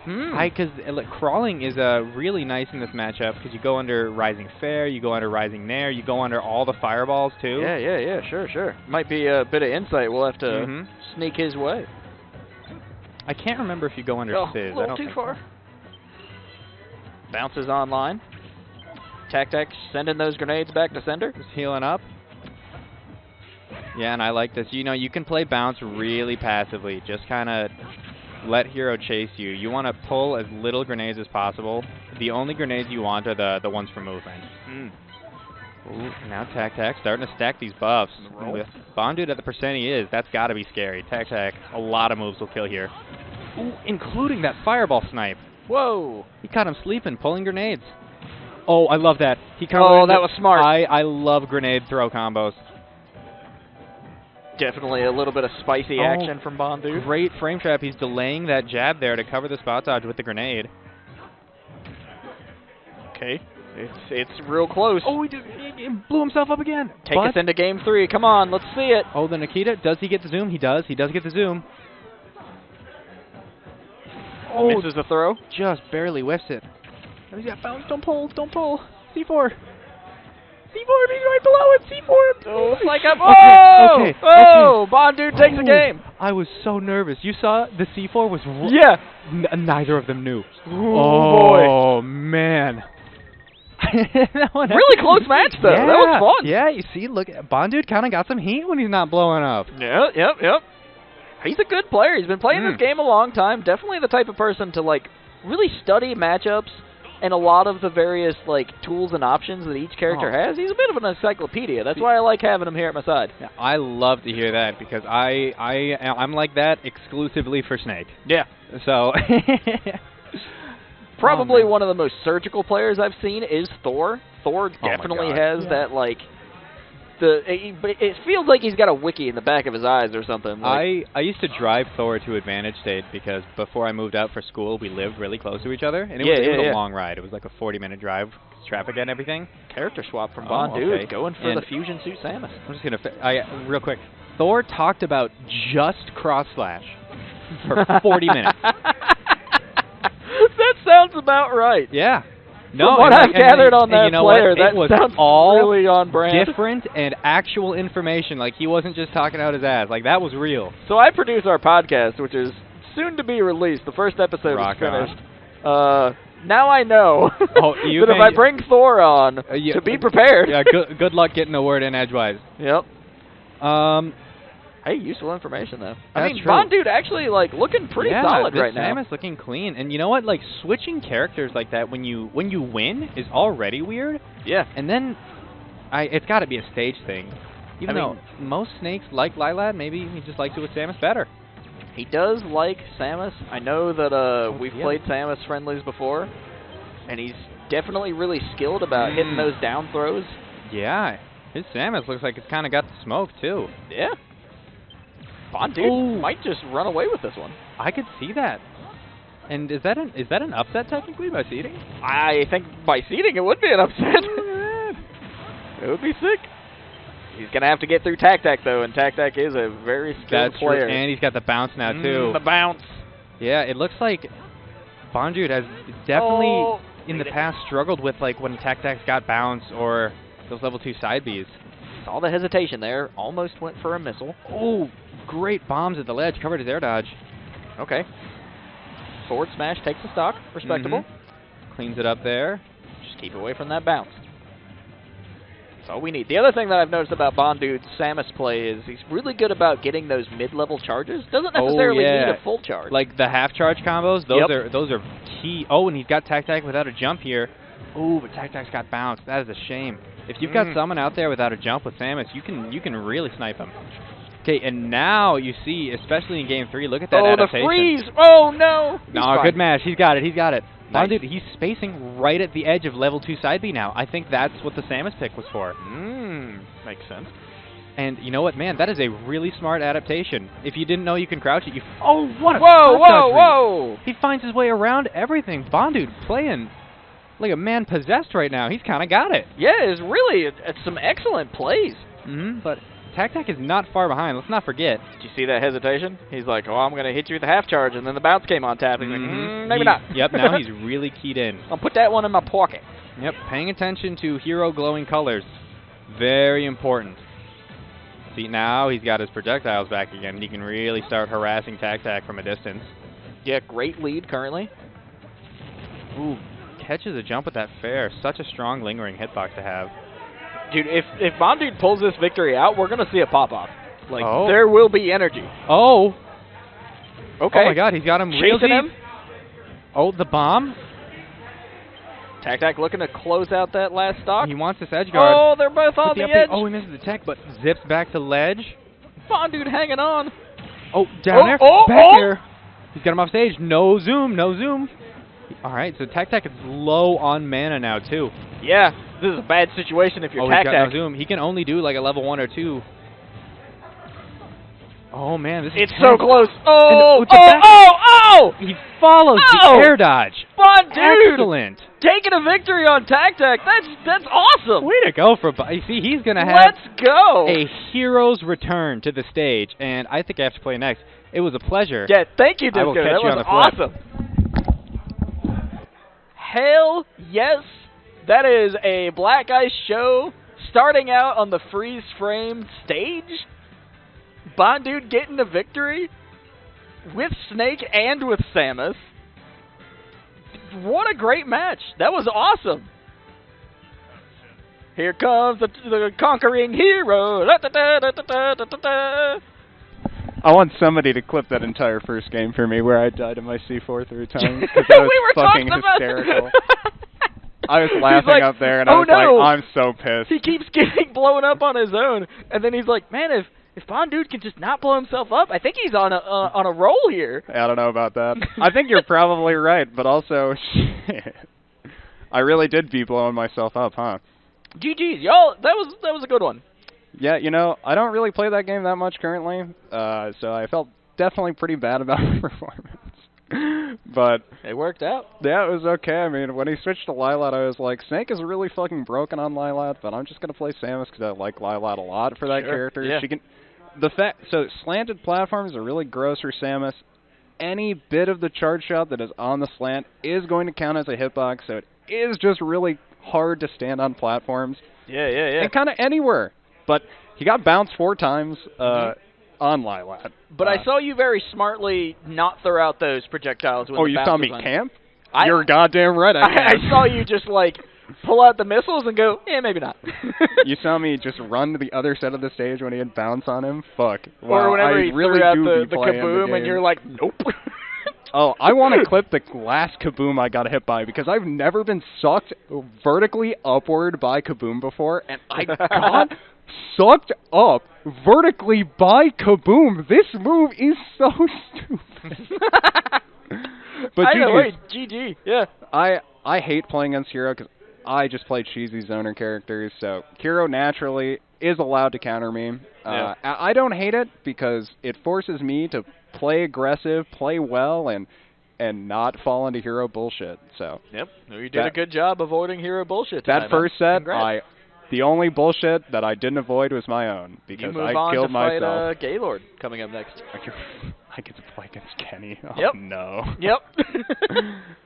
S4: Because crawling is really nice in this matchup because you go under Rising Fair, you go under Rising Nair, you go under all the fireballs too.
S2: Yeah, sure. Might be a bit of insight we'll have to sneak his way.
S4: I can't remember if you go under Sizz.
S2: A little too far. Bounces online. TacTac sending those grenades back to sender.
S4: Just healing up. Yeah, and I like this. You know, you can play bounce really passively. Just kind of let Hero chase you. You want to pull as little grenades as possible. The only grenades you want are the ones for movement. Ooh, now TacTac starting to stack these buffs. With Bondude at the percent he is, that's got to be scary. TacTac, a lot of moves will kill here. Ooh, including that fireball snipe.
S2: Whoa.
S4: He caught him sleeping, pulling grenades. Oh, I love that.
S2: That was smart.
S4: I love grenade throw combos.
S2: Definitely a little bit of spicy action from Bondude.
S4: Great frame trap. He's delaying that jab there to cover the spot dodge with the grenade.
S2: Okay. It's real close.
S4: Oh, he blew himself up again.
S2: Take us into game 3. Come on, let's see it.
S4: Oh, the Nikita. Does he get the zoom? He does. He does get the zoom. Oh,
S2: misses the throw.
S4: Just barely whiffs it. He's got bounce. Don't pull. Don't pull. C4. C4, he's right below it. C4.
S2: Oh, it's like a... Oh!
S4: Okay.
S2: Oh! Bondude takes the game.
S4: I was so nervous. You saw the C4 was...
S2: Yeah.
S4: Neither of them knew.
S2: Oh,
S4: boy. Man.
S2: Really close match, though.
S4: Yeah.
S2: That was fun.
S4: Yeah, you see, look, Bondude kind of got some heat when he's not blowing up.
S2: Yep. He's a good player. He's been playing this game a long time. Definitely the type of person to, like, really study matchups and a lot of the various, like, tools and options that each character has. He's a bit of an encyclopedia. That's why I like having him here at my side.
S4: Yeah, I love to hear that because I'm like that exclusively for Snake.
S2: Yeah.
S4: So...
S2: Probably one of the most surgical players I've seen is Thor. Thor definitely has that, like... It feels like he's got a wiki in the back of his eyes or something. Like,
S4: I used to drive Thor to Advantage State because before I moved out for school, we lived really close to each other, and it was a long ride. It was like a 40-minute drive, traffic and everything.
S2: Character swap from Bondude, going for the Fusion Suit Samus.
S4: I'm just gonna real quick. Thor talked about just cross slash for 40 minutes.
S2: That sounds about right.
S4: Yeah.
S2: No, from what I've gathered on that player, that sounds really on brand.
S4: Different and actual information. Like, he wasn't just talking out his ass. Like, that was real.
S2: So I produce our podcast, which is soon to be released. The first episode is finished. Now I know that if I bring Thor on, to be prepared.
S4: Yeah, good luck getting a word in edgewise.
S2: Yep. Hey, useful information, though. I mean,
S4: true.
S2: Bondude actually, like, looking pretty solid right now.
S4: Samus looking clean. And you know what? Like, switching characters like that when you win is already weird.
S2: Yeah.
S4: And then, it's got to be a stage thing. Even though most Snakes like Lilad, maybe he just likes it with Samus better.
S2: He does like Samus. I know that we've played Samus friendlies before, and he's definitely really skilled about hitting those down throws.
S4: Yeah. His Samus looks like it's kind of got the smoke, too.
S2: Yeah. Bondude might just run away with this one.
S4: I could see that. And is that an upset technically by seeding?
S2: I think by seeding it would be an upset. It would be sick. He's going to have to get through TacTac, though, and TacTac is a very skilled player.
S4: True. And he's got the bounce now, too.
S2: The bounce.
S4: Yeah, it looks like Bondude has definitely, in the past, struggled with, like, when TacTac's got bounce or those level 2 side Bs.
S2: Saw the hesitation there. Almost went for a missile.
S4: Oh, great bombs at the ledge. Covered his air dodge.
S2: Okay. Forward smash takes the stock. Respectable.
S4: Cleans it up there.
S2: Just keep away from that bounce. That's all we need. The other thing that I've noticed about Bondude's Samus play is he's really good about getting those mid-level charges. Doesn't necessarily need a full charge.
S4: Like the half-charge combos, those are key. Oh, and he's got TacTac without a jump here. Oh, but TacTac's got bounce. That is a shame. If you've got someone out there without a jump with Samus, you can really snipe him. Okay, and now you see, especially in Game 3, look at that adaptation.
S2: Oh, the freeze! Oh, no!
S4: No, good match. He's got it. He's got it.
S2: Nice.
S4: Bondude, he's spacing right at the edge of level 2 side B now. I think that's what the Samus pick was for.
S2: Makes sense.
S4: And you know what, man? That is a really smart adaptation. If you didn't know you can crouch it, oh, what a
S2: Whoa!
S4: He finds his way around everything. Bondude playing like a man possessed right now. He's kind of got it.
S2: Yeah, it's really it's some excellent plays.
S4: But TacTac is not far behind. Let's not forget.
S2: Did you see that hesitation? He's like, oh, I'm going to hit you with a half charge, and then the bounce came on tap. He's like, maybe not.
S4: Yep, now he's really keyed in.
S2: I'll put that one in my pocket.
S4: Yep, paying attention to hero glowing colors. Very important. See, now he's got his projectiles back again. He can really start harassing TacTac from a distance.
S2: Yeah, great lead currently.
S4: Ooh, catches a jump with that fair. Such a strong lingering hitbox to have.
S2: Dude, if Bondude pulls this victory out, we're going to see a pop-off. Like, there will be energy.
S4: Oh.
S2: Okay.
S4: Oh, my God, he's got him real deep.
S2: Him.
S4: Oh, the bomb.
S2: TacTac looking to close out that last stock.
S4: He wants this edge guard.
S2: Oh, they're both on the edge.
S4: Oh, he misses the tech, but zips back to ledge.
S2: Bondude hanging on.
S4: Oh, down there. Back there. He's got him off stage. No zoom, no zoom. All right, so TacTac is low on mana now, too.
S2: Yeah, this is a bad situation if you're TacTac.
S4: He's got no zoom. He can only do like a level 1 or 2. Oh, man, this is
S2: so close. Oh!
S4: He follows the air dodge.
S2: Bondude!
S4: Excellent.
S2: Taking a victory on TacTac. That's awesome.
S4: Way to go for you see, he's going to have
S2: Let's go.
S4: A hero's return to the stage, and I think I have to play next. It was a pleasure.
S2: Yeah, thank you, Disco.
S4: I will catch
S2: that
S4: you
S2: was
S4: on the flip.
S2: Awesome. Hell yes. That is a Black Ice show starting out on the freeze frame stage. Bondude getting the victory with Snake and with Samus. What a great match. That was awesome. Here comes the conquering hero. Da, da, da, da, da, da, da.
S3: I want somebody to clip that entire first game for me where I died in my C4 3 times because that was fucking hysterical. I was laughing up there and I was like, I'm so pissed.
S2: He keeps getting blown up on his own, and then he's like, man, if Bondude can just not blow himself up, I think he's on a roll here.
S3: I don't know about that. I think you're probably right, but also, shit. I really did be blowing myself up, huh?
S2: GG's, y'all. That was a good one.
S3: Yeah, you know, I don't really play that game that much currently, so I felt definitely pretty bad about my performance. But
S2: it worked out.
S3: Yeah, it was okay. I mean, when he switched to Lylat, I was like, Snake is really fucking broken on Lylat, but I'm just gonna play Samus because I like Lylat a lot for that character.
S2: Yeah.
S3: She can. So slanted platforms are really gross for Samus. Any bit of the charge shot that is on the slant is going to count as a hitbox, so it is just really hard to stand on platforms.
S2: Yeah.
S3: And kind of anywhere. But he got bounced 4 times on Lylat.
S2: But I saw you very smartly not throw out those projectiles when
S3: you saw me
S2: on.
S3: camp? You're goddamn right
S2: I saw you just like pull out the missiles and go, maybe not.
S3: You saw me just run to the other side of the stage when he had bounce on him? Fuck.
S2: Or whenever he
S3: really
S2: threw out
S3: do
S2: the kaboom and you're like, nope.
S3: Oh, I want to clip the last kaboom I got hit by because I've never been sucked vertically upward by kaboom before, and I got sucked up vertically by kaboom. This move is so stupid. But
S2: GG. Yeah.
S3: I hate playing against Hero because I just play cheesy zoner characters, so Hero naturally is allowed to counter me.
S2: Yeah.
S3: I don't hate it because it forces me to play aggressive, play well, and not fall into hero bullshit. So
S2: Yep, you did a good job avoiding hero bullshit tonight,
S3: that first set,
S2: Congrats.
S3: the only bullshit that I didn't avoid was my own because I killed myself.
S2: You move on to fight Gaylord coming up next.
S3: I get to play against Kenny. Oh,
S2: Yep.
S3: no.
S2: Yep.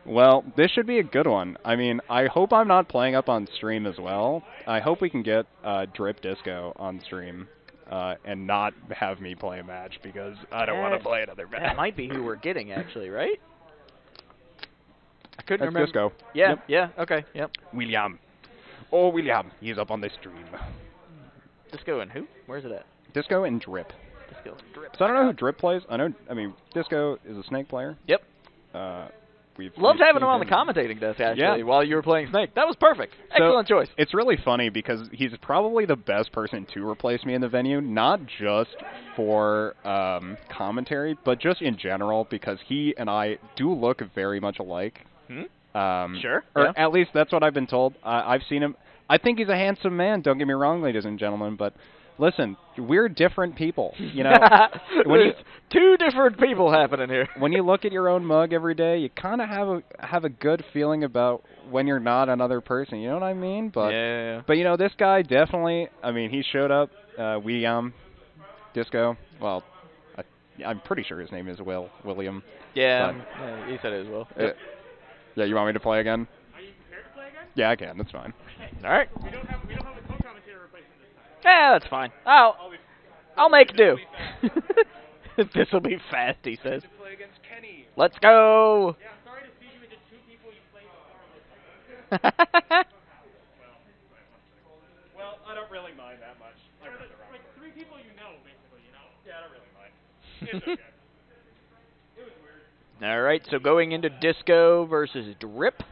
S3: Well, this should be a good one. I mean, I hope I'm not playing up on stream as well. I hope we can get Drip Disco on stream and not have me play a match because I don't want to play another match.
S2: That might be who we're getting, actually, right? I couldn't
S3: That's
S2: remember.
S3: Disco.
S2: Yeah,
S3: Yep.
S2: yeah, okay, yep.
S3: William. Oh, William. He's up on the stream.
S2: Disco and who? Where's it at?
S3: Disco and Drip.
S2: Disco and Drip.
S3: So I don't know who Drip plays. I mean, Disco is a Snake player.
S2: Yep.
S3: We've
S2: Loved having him
S3: seen
S2: on the commentating desk, actually,
S3: Yeah.
S2: while you were playing Snake. That was perfect. Excellent choice.
S3: It's really funny because he's probably the best person to replace me in the venue, not just for commentary, but just in general because he and I do look very much alike.
S2: Sure.
S3: Or
S2: yeah.
S3: at least that's what I've been told. I've seen him. I think he's a handsome man, don't get me wrong, ladies and gentlemen, but listen, we're different people, you know.
S2: There's two different people happening here.
S3: When you look at your own mug every day, you kind of have a good feeling about when you're not another person. You know what I mean? But
S2: yeah.
S3: But you know, this guy definitely. I mean, he showed up. William, Disco. Well, I'm pretty sure his name is William.
S2: Yeah, he said it as well. Yep.
S3: Yeah, you want me to play again?
S5: Are you prepared to play again?
S3: Yeah, I can. That's fine.
S2: All right.
S5: We don't have a co-commentator replacement this time.
S2: Yeah, that's fine. I'll make do. This will be fast, he says.
S5: To play against Kenny.
S2: Let's go.
S5: Yeah, I'm sorry to feed you into two people you played before. Well, I don't really mind that much. Like three people you know, basically, you know. Yeah, I don't really mind. It's okay. It was weird.
S2: All right, so going into Disco versus Drip.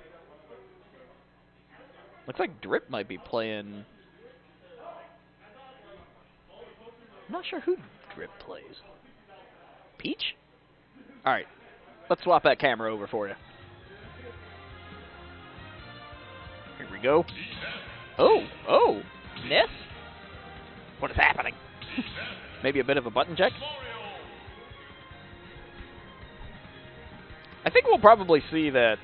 S2: Looks like Drip might be playing. I'm not sure who Drip plays. Peach? All right, let's swap that camera over for you. Here we go. Oh, Ness? What is happening? Maybe a bit of a button check? I think we'll probably see that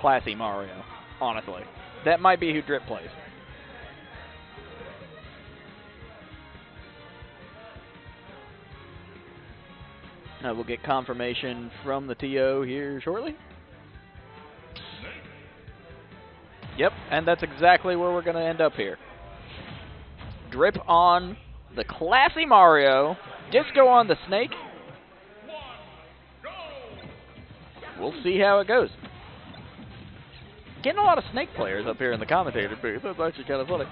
S2: classy Mario, honestly. That might be who Drip plays. We'll get confirmation from the TO here shortly. Yep, and that's exactly where we're going to end up here. Drip on the classy Mario, Disco on the Snake. We'll see how it goes. Getting a lot of Snake players up here in the commentator booth. That's actually kind of funny.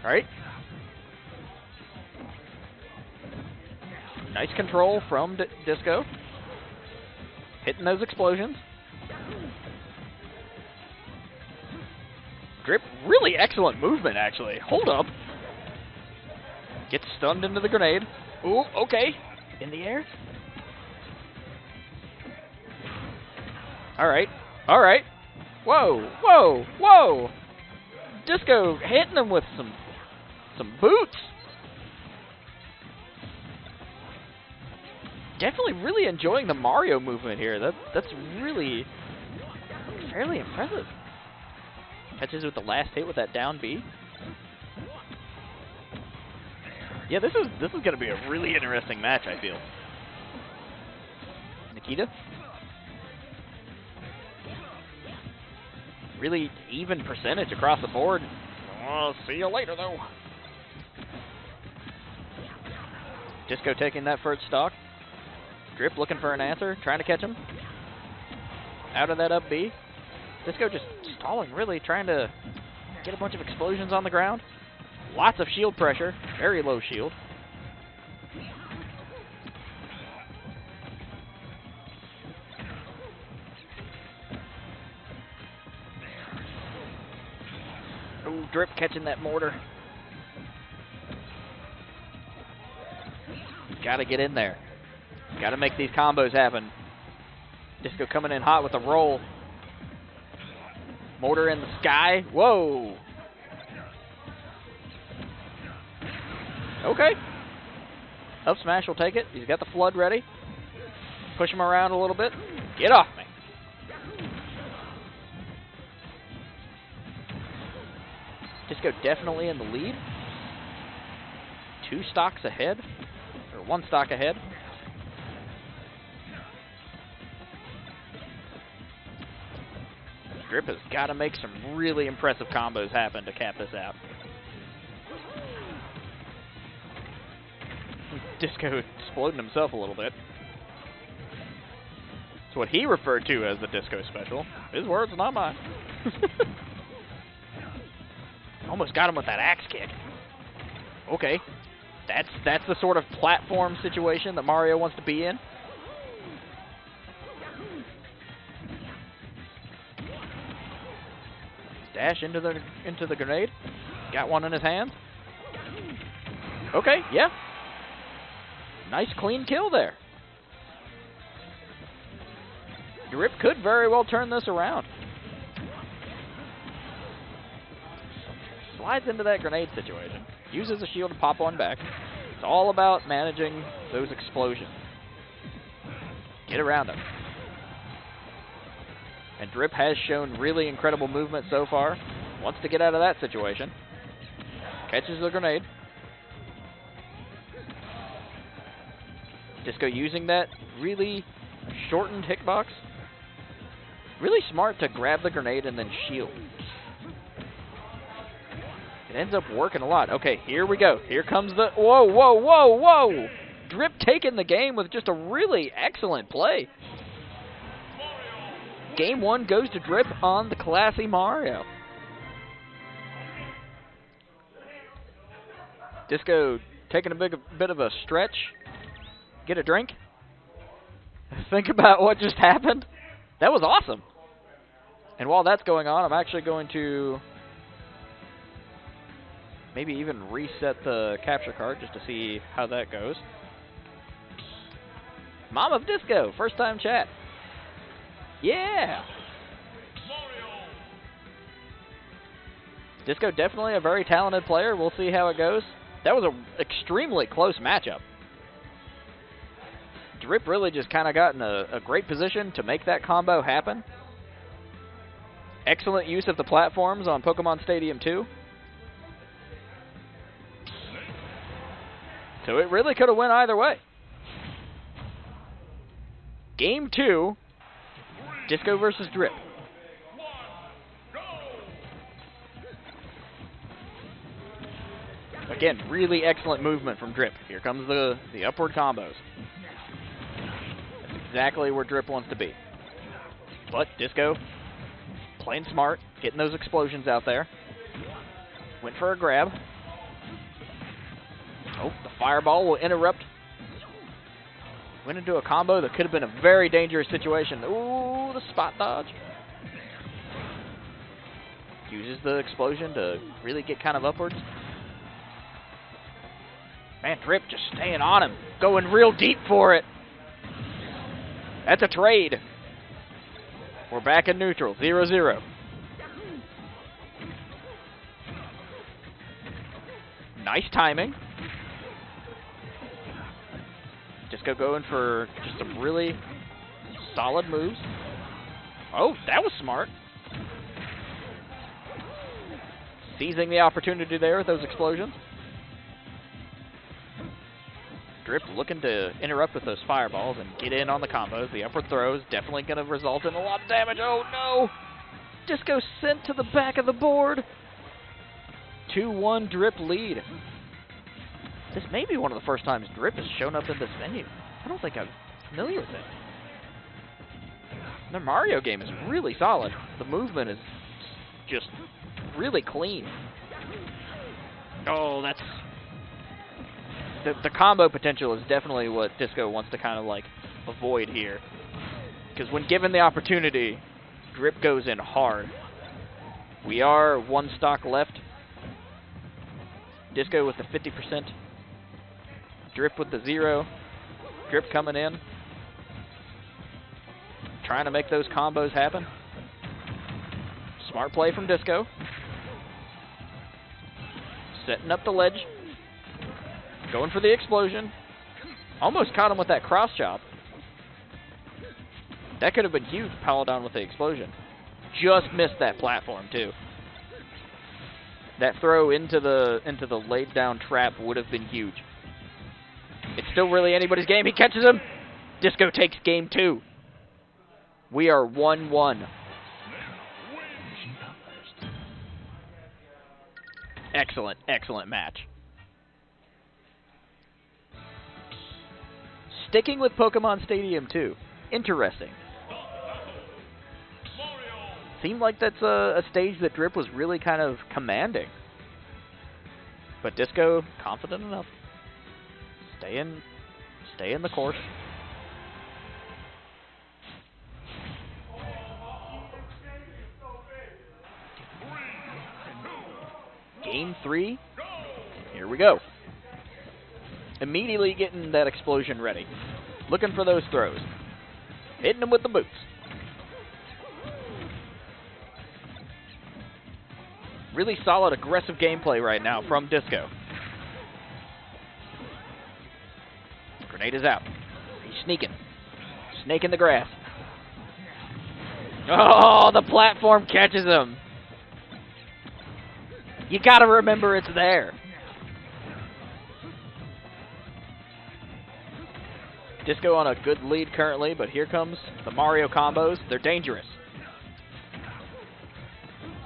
S2: All right. Nice control from Disco. Hitting those explosions. Drip, really excellent movement, actually. Hold up. Gets stunned into the grenade. Ooh, okay. In the air. All right. All right. Whoa, whoa, whoa. Disco hitting him with some boots. Definitely really enjoying the Mario movement here. That's really fairly impressive. Catches with the last hit with that down B. Yeah, this is going to be a really interesting match, I feel. Nikita. Really even percentage across the board. I'll see you later, though. Disco taking that first stock. Drip looking for an answer, trying to catch him. Out of that up B. Disco just stalling, really, trying to get a bunch of explosions on the ground. Lots of shield pressure, very low shield. Ooh, Drip catching that mortar. Gotta get in there. Gotta make these combos happen. Disco coming in hot with a roll. Mortar in the sky. Whoa. Okay. Up smash will take it. He's got the flood ready. Push him around a little bit. Get off me. Disco definitely in the lead. 2 stocks ahead. Or 1 stock ahead. Drip has got to make some really impressive combos happen to cap this out. Disco exploding himself a little bit. It's what he referred to as the Disco special. His words, not mine. Almost got him with that axe kick. Okay. That's the sort of platform situation that Mario wants to be in. Dash into the grenade. Got one in his hand. Okay, yeah. Nice clean kill there. Drip could very well turn this around. Slides into that grenade situation. Uses a shield to pop one back. It's all about managing those explosions. Get around them. And Drip has shown really incredible movement so far. Wants to get out of that situation. Catches the grenade. Disco using that really shortened hitbox. Really smart to grab the grenade and then shield. It ends up working a lot. Okay, here we go. Here comes the... Whoa, whoa, whoa, whoa! Drip taking the game with just a really excellent play. Game 1 goes to Drip on the classy Mario. Disco taking a bit of a stretch. Get a drink. Think about what just happened. That was awesome. And while that's going on, I'm actually going to maybe even reset the capture card just to see how that goes. Mom of Disco, first time chat. Yeah. Disco definitely a very talented player. We'll see how it goes. That was an extremely close matchup. Drip really just kind of got in a great position to make that combo happen. Excellent use of the platforms on Pokemon Stadium 2. So it really could have went either way. Game 2, Disco versus Drip. Again, really excellent movement from Drip. Here comes the upward combos. That's exactly where Drip wants to be. But Disco, playing smart, getting those explosions out there. Went for a grab. Oh, the fireball will interrupt. Went into a combo that could have been a very dangerous situation. Ooh, the spot dodge. Uses the explosion to really get kind of upwards. Man, Drip just staying on him. Going real deep for it. That's a trade. We're back in neutral, 0-0. Nice timing. Disco going for just some really solid moves. Oh, that was smart. Seizing the opportunity there with those explosions. Drip looking to interrupt with those fireballs and get in on the combos. The upward throw is definitely going to result in a lot of damage. Oh, no! Disco sent to the back of the board. 2-1 Drip lead. This may be one of the first times Drip has shown up in this venue. I don't think I'm familiar with it. The Mario game is really solid. The movement is just really clean. Oh, that's... The combo potential is definitely what Disco wants to kind of like avoid here. Because when given the opportunity, Drip goes in hard. We are 1 stock left. Disco with the 50%. Drip with the 0. Drip coming in. Trying to make those combos happen. Smart play from Disco. Setting up the ledge. Going for the explosion. Almost caught him with that cross chop. That could have been huge, Paladon with the explosion. Just missed that platform, too. That throw into the laid down trap would have been huge. It's still really anybody's game. He catches him. Disco takes game 2. We are 1-1. Excellent, excellent match. Sticking with Pokemon Stadium 2. Interesting. Seemed like that's a stage that Drip was really kind of commanding. But Disco, confident enough. Stay in the course. Game 3. Here we go. Immediately getting that explosion ready. Looking for those throws. Hitting them with the boots. Really solid, aggressive gameplay right now from Disco. Grenade is out. He's sneaking. Snake in the grass. Oh, the platform catches him. You gotta remember it's there. Disco on a good lead currently, but here comes the Mario combos. They're dangerous.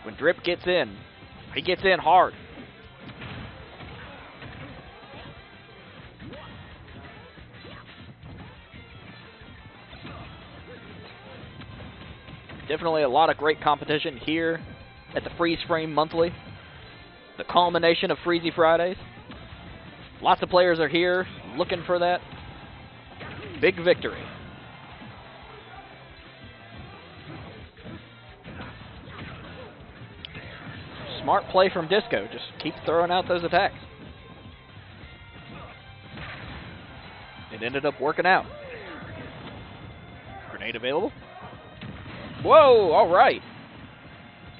S2: When Drip gets in, he gets in hard. Definitely a lot of great competition here at the Freeze Frame Monthly. The culmination of Freezy Fridays. Lots of players are here looking for that big victory. Smart play from Disco. Just keep throwing out those attacks. It ended up working out. Grenade available. Whoa, all right.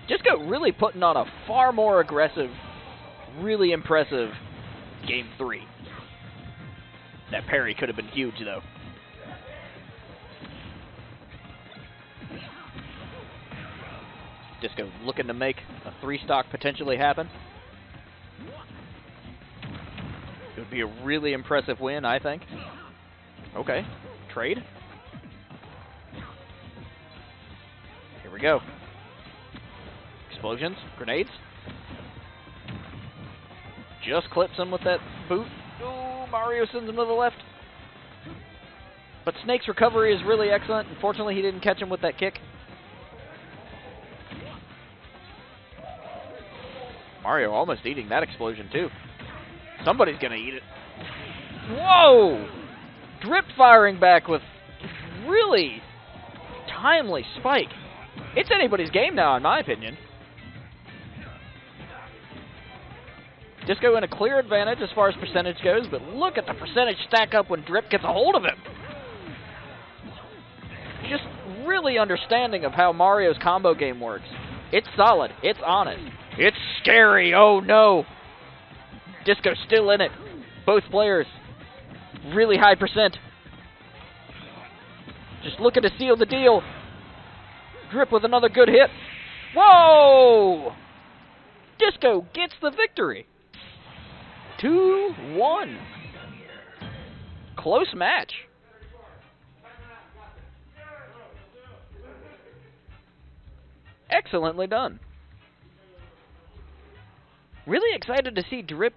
S2: Disco really putting on a far more aggressive, really impressive Game 3. That parry could have been huge, though. Disco looking to make a 3-stock potentially happen. It would be a really impressive win, I think. Okay, trade. Here we go. Explosions, grenades. Just clips him with that boot. Oh, Mario sends him to the left. But Snake's recovery is really excellent. Unfortunately, he didn't catch him with that kick. Mario almost eating that explosion, too. Somebody's going to eat it. Whoa! Drip firing back with really timely spike. It's anybody's game now, in my opinion. Disco in a clear advantage as far as percentage goes, but look at the percentage stack up when Drip gets a hold of him. Just really understanding of how Mario's combo game works. It's solid. It's honest. It's scary. Oh, no. Disco's still in it. Both players. Really high percent. Just looking to seal the deal. Drip with another good hit. Whoa! Disco gets the victory. 2-1. Close match. Excellently done. Really excited to see Drip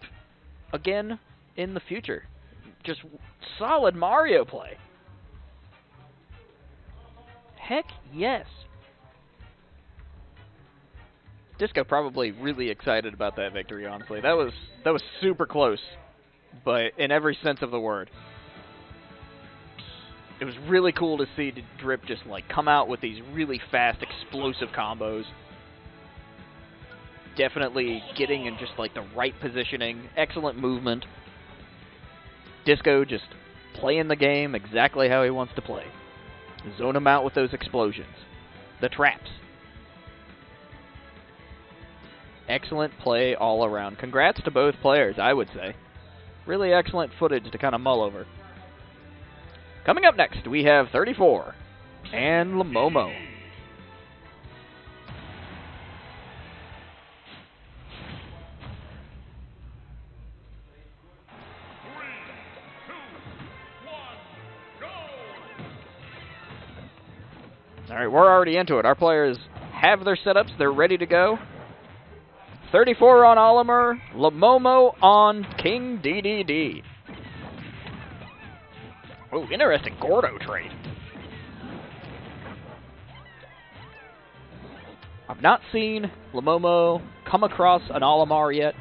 S2: again in the future. Just solid Mario play. Heck yes. Disco probably really excited about that victory, honestly. That was super close, but in every sense of the word. It was really cool to see Drip just like come out with these really fast, explosive combos. Definitely getting in just like the right positioning, excellent movement. Disco just playing the game exactly how he wants to play. Zone him out with those explosions. The traps. excellent play all around. Congrats to both players, I would say. Really excellent footage to kind of mull over. Coming up next, we have 34 and Llomomo. All right, we're already into it. Our players have their setups. They're ready to go. 34 on Olimar, Llomomo on King DDD. Oh, interesting Gordo trade. I've not seen Llomomo come across an Olimar yet.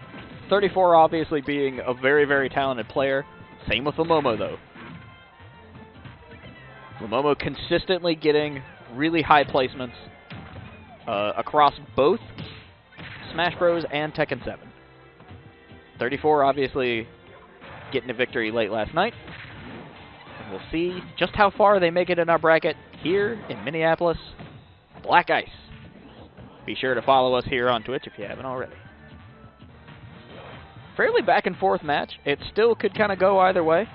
S2: 34 obviously being a very, very talented player. Same with Llomomo, though. Llomomo consistently getting really high placements across both Smash Bros. And Tekken 7. 34 obviously getting a victory late last night. And we'll see just how far they make it in our bracket here in Minneapolis. Black Ice. Be sure to follow us here on Twitch if you haven't already. Fairly back and forth match. It still could kind of go either way.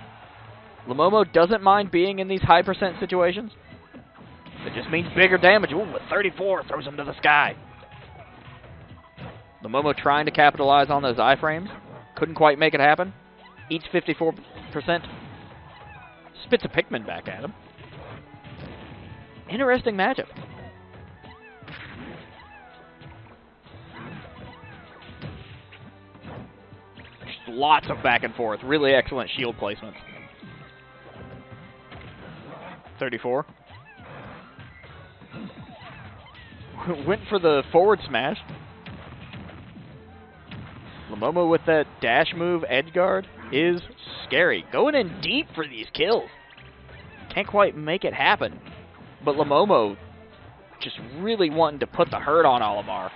S2: Llomomo doesn't mind being in these high percent situations. It just means bigger damage. Ooh, with 34 throws him to the sky. Llomomo trying to capitalize on those iframes. Couldn't quite make it happen. Eats 54%. Spits a Pikmin back at him. Interesting matchup. Just lots of back and forth. Really excellent shield placements. 34. Went for the forward smash. Llomomo with that dash move edge guard is scary. Going in deep for these kills. Can't quite make it happen. But Llomomo just really wanting to put the hurt on Olimar.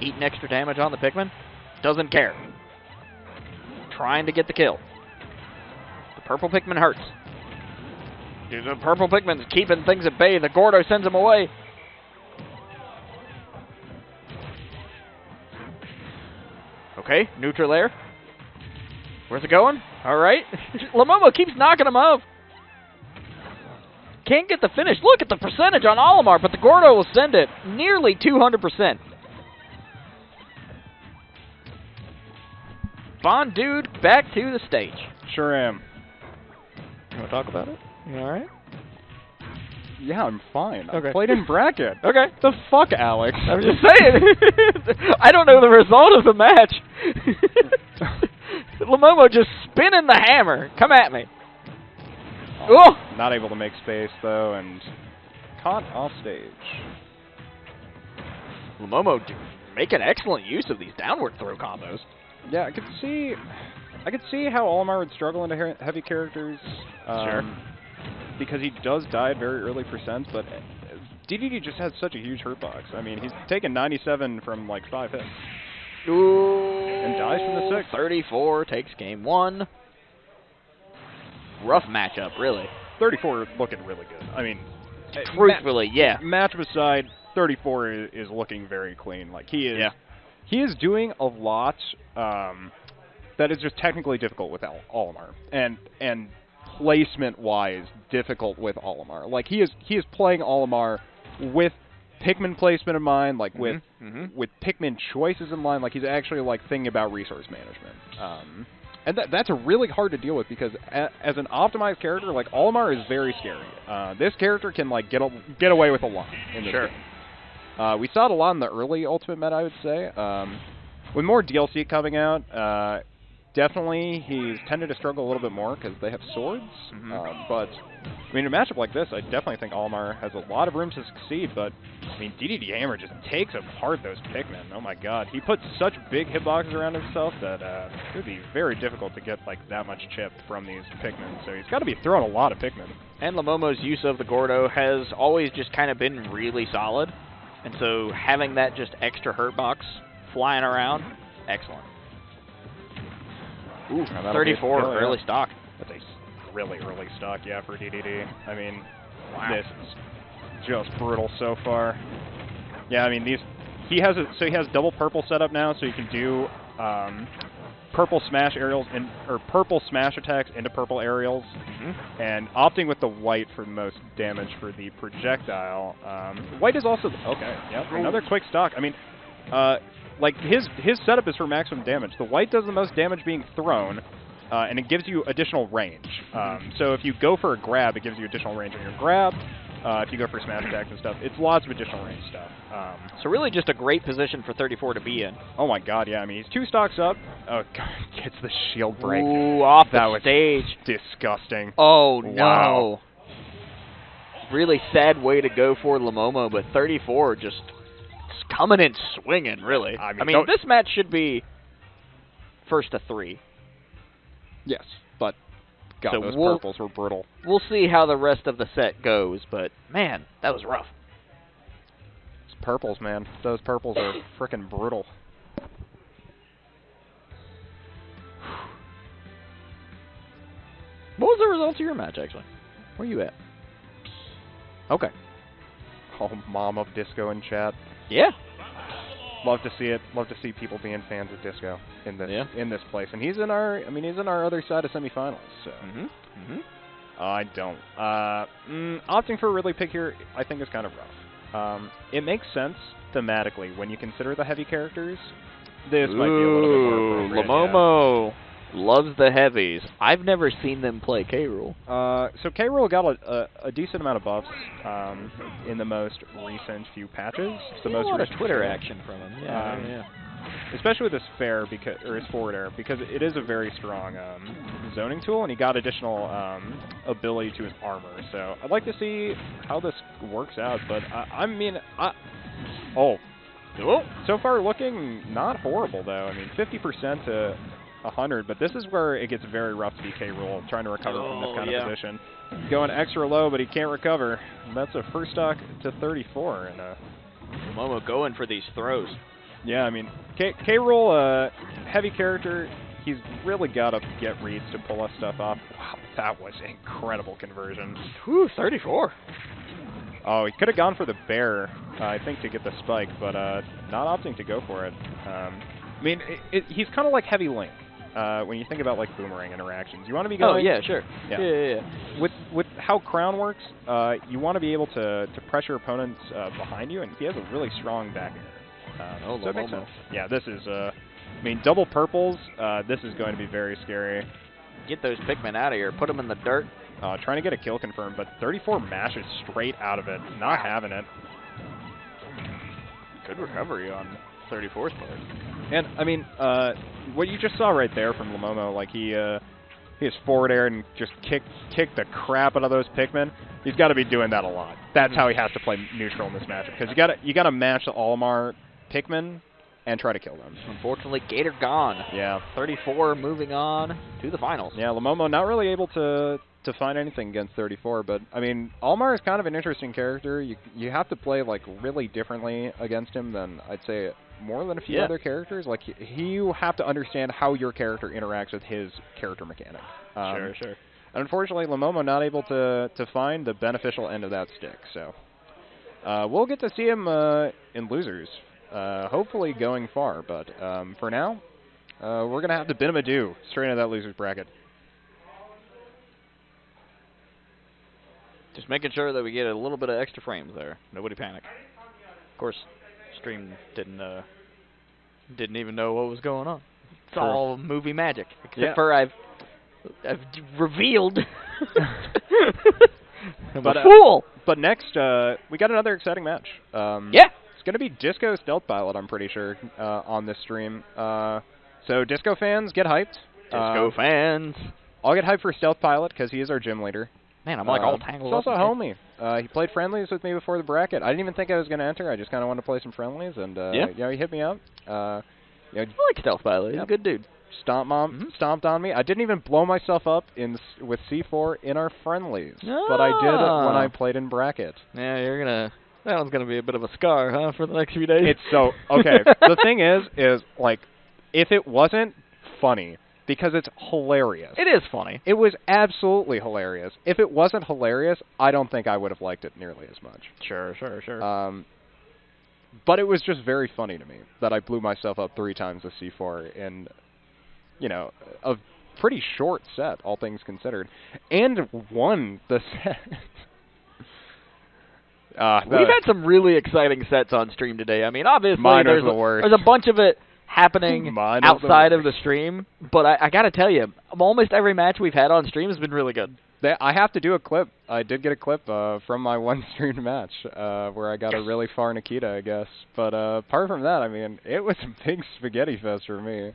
S2: Eating extra damage on the Pikmin. Doesn't care. Trying to get the kill. The purple Pikmin hurts. The purple Pikmin's keeping things at bay. The Gordo sends him away. Okay, neutral air. Where's it going? All right. Llomomo keeps knocking him off. Can't get the finish. Look at the percentage on Olimar, but the Gordo will send it nearly 200%. Bondude back to the stage.
S3: Sure am.
S2: You want to talk about it? You all right?
S3: Yeah, I'm fine.
S2: Okay.
S3: I played in bracket.
S2: Okay.
S3: The fuck, Alex?
S2: I'm just saying. I don't know the result of the match. Llomomo just spinning the hammer. Come at me. Oh!
S3: Not able to make space, though, and caught off stage.
S2: Llomomo making excellent use of these downward throw combos.
S3: Yeah, I could see how Olimar would struggle into heavy characters.
S2: Sure.
S3: Because he does die at very early percents, but DDD just has such a huge hurt box. I mean, he's taken 97 from like 5 hits.
S2: Ooh.
S3: And dies from the 6.
S2: 34 takes game 1. Rough matchup, really.
S3: 34 looking really good. I mean,
S2: truthfully, yeah.
S3: Matchup aside, 34 is looking very clean. Like he is.
S2: Yeah.
S3: He is doing a lot that is just technically difficult with Olimar, and placement-wise difficult with Olimar. Like he is playing Olimar with Pikmin placement in mind, like with Pikmin choices in mind. Like he's actually like thinking about resource management, and that's a really hard to deal with because as an optimized character, like Olimar is very scary. This character can like get away with a lot in this game. We saw it a lot in the early Ultimate meta, I would say. With more DLC coming out, definitely he's tended to struggle a little bit more because they have swords. But, I mean, in a matchup like this, I definitely think Olimar has a lot of room to succeed. But, I mean, DDD Hammer just takes apart those Pikmin. Oh my god. He puts such big hitboxes around himself that it would be very difficult to get, like, that much chip from these Pikmin. So he's got to be throwing a lot of Pikmin.
S2: And Llomomo's use of the Gordo has always just kind of been really solid. And so having that just extra hurt box flying around, excellent. Ooh, 34 early stock.
S3: That's a really early stock, yeah, for DDD. I mean,
S2: wow.
S3: This is just brutal so far. Yeah, I mean he has double purple setup now, so you can do purple smash aerials or purple smash attacks into purple aerials, and opting with the white for the most damage for the projectile. White is also okay. Yeah, another quick stock. I mean, like his setup is for maximum damage. The white does the most damage being thrown, and it gives you additional range. So if you go for a grab, it gives you additional range on your grab. If you go for smash attacks and stuff, it's lots of additional range stuff.
S2: So really just a great position for 34 to be in.
S3: Oh my god, yeah. I mean, he's 2 stocks up. Oh god, gets the shield break.
S2: Ooh, off
S3: that
S2: the
S3: was
S2: stage.
S3: Disgusting.
S2: Oh, no.
S3: Wow.
S2: Really sad way to go for Llomomo, but 34 just coming in swinging, really.
S3: I
S2: I
S3: mean
S2: mean this match should be first to 3.
S3: Yes, but god,
S2: So
S3: those
S2: we'll-
S3: purples were brutal.
S2: We'll see how the rest of the set goes, but man, that was rough.
S3: It's purples, man. Those purples are frickin' brutal.
S2: What was the result of your match, actually? Where you at? Okay.
S3: Oh, mom of disco in chat.
S2: Yeah.
S3: Love to see it. Love to see people being fans of disco in this
S2: Yeah.
S3: in this place. And he's in our other side of semifinals. So I don't. Opting for a really pick here, I think is kind of rough. It makes sense thematically when you consider the heavy characters. This might be a little bit more appropriate.
S2: Llomomo loves the heavies. I've never seen them play K-Rool.
S3: So K-Rool got a decent amount of buffs in the most recent few patches. The most
S2: a lot of
S3: recent
S2: Twitter
S3: fair.
S2: action from him. Yeah, yeah.
S3: Especially with his fair his forward air, because it is a very strong zoning tool, and he got additional ability to his armor. So I'd like to see how this works out. But so far looking not horrible though. I mean, 50% to 100, but this is where it gets very rough to be K-Rool, trying to recover from this kind of position. Going extra low, but he can't recover. And that's a first stock to 34. And
S2: Llomomo going for these throws.
S3: yeah, I mean, K-Rool, heavy character, he's really got to get reads to pull us stuff off. Wow, that was incredible conversion.
S2: Whew, 34.
S3: Oh, he could have gone for the bear, I think, to get the spike, but not opting to go for it. I mean, he's kind of like Heavy Link. When you think about like boomerang interactions, you want to be going.
S2: Oh yeah, sure. Yeah.
S3: With how Crown works, you want to be able to pressure opponents behind you, and he has a really strong back air. So it makes sense. Yeah, this is. I mean, double purples. This is going to be very scary.
S2: Get those Pikmin out of here. Put them in the dirt.
S3: Trying to get a kill confirmed, but 34 mashes straight out of it. Not having it.
S2: Good recovery on 34's part.
S3: And I mean, what you just saw right there from Llomomo, like he has forward air and just kicked the crap out of those Pikmin. He's got to be doing that a lot. That's how he has to play neutral in this matchup, because you got to match the Olimar Pikmin and try to kill them.
S2: Unfortunately, Gator gone.
S3: Yeah.
S2: 34 moving on to the finals.
S3: Yeah, Llomomo not really able to find anything against 34, but I mean, Olimar is kind of an interesting character. You have to play like really differently against him than I'd say more than a few other characters. Like you have to understand how your character interacts with his character mechanic.
S2: Sure.
S3: And unfortunately, Llomomo not able to find the beneficial end of that stick. So we'll get to see him in losers, hopefully going far. But for now, we're gonna have to bid him adieu straight into that losers bracket.
S2: Just making sure that we get a little bit of extra frames there. Nobody panic. Of course, stream didn't even know what was going on. It's all movie magic, except for I've revealed. I'm a fool.
S3: But next, we got another exciting match. It's going to be Disco Stealth Pilot, I'm pretty sure, on this stream. So Disco fans, get hyped.
S2: Disco fans.
S3: I'll get hyped for Stealth Pilot because he is our gym leader.
S2: Man, I'm like all tangled up.
S3: He's also a homie. He played friendlies with me before the bracket. I didn't even think I was going to enter. I just kind of wanted to play some friendlies, and he hit me up. I
S2: like Stealth Pilot. He's a good dude.
S3: Stomped on me. I didn't even blow myself up with C4 in our friendlies, but I did it when I played in bracket.
S2: Yeah, that one's gonna be a bit of a scar, huh, for the next few days.
S3: It's so okay. The thing is like, if it wasn't funny, because it's hilarious.
S2: It is funny.
S3: It was absolutely hilarious. If it wasn't hilarious, I don't think I would have liked it nearly as much.
S2: Sure, sure, sure.
S3: But it was just very funny to me that I blew myself up 3 times with C4 in, you know, a pretty short set, all things considered, and won the set.
S2: We've had some really exciting sets on stream today. I mean, obviously, there's a bunch of it happening outside of the stream, but I got to tell you, almost every match we've had on stream has been really good.
S3: I have to do a clip. I did get a clip from my one streamed match where I got a really far Nikita, I guess. But apart from that, I mean, it was a big spaghetti fest for me.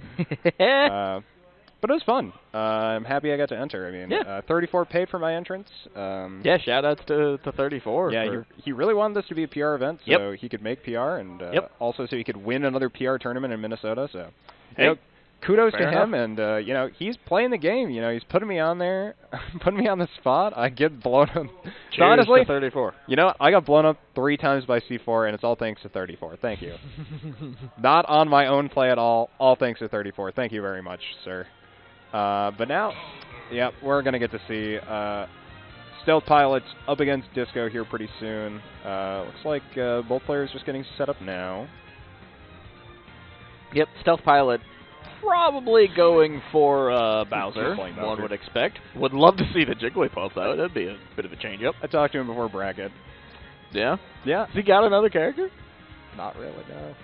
S3: But it was fun. I'm happy I got to enter. I mean, 34 paid for my entrance.
S2: Yeah, shout-outs to 34.
S3: Yeah, he really wanted this to be a PR event, so he could make PR, and also so he could win another PR tournament in Minnesota. So, you know, kudos to him, and you know, he's playing the game. You know, he's putting me on there, putting me on the spot. I get blown up.
S2: Cheers
S3: honestly,
S2: to 34.
S3: You know, I got blown up 3 times by C4, and it's all thanks to 34. Thank you. Not on my own play at all. All thanks to 34. Thank you very much, sir. But now, we're going to get to see Stealth Pilot's up against Disco here pretty soon. Looks like both players just getting set up now.
S2: Yep, Stealth Pilot probably going for Bowser, one would expect. Would love to see the Jigglypuff, though. That'd be a bit of a change-up.
S3: I talked to him before bracket.
S2: Yeah?
S3: Yeah.
S2: Has he got another character?
S3: Not really,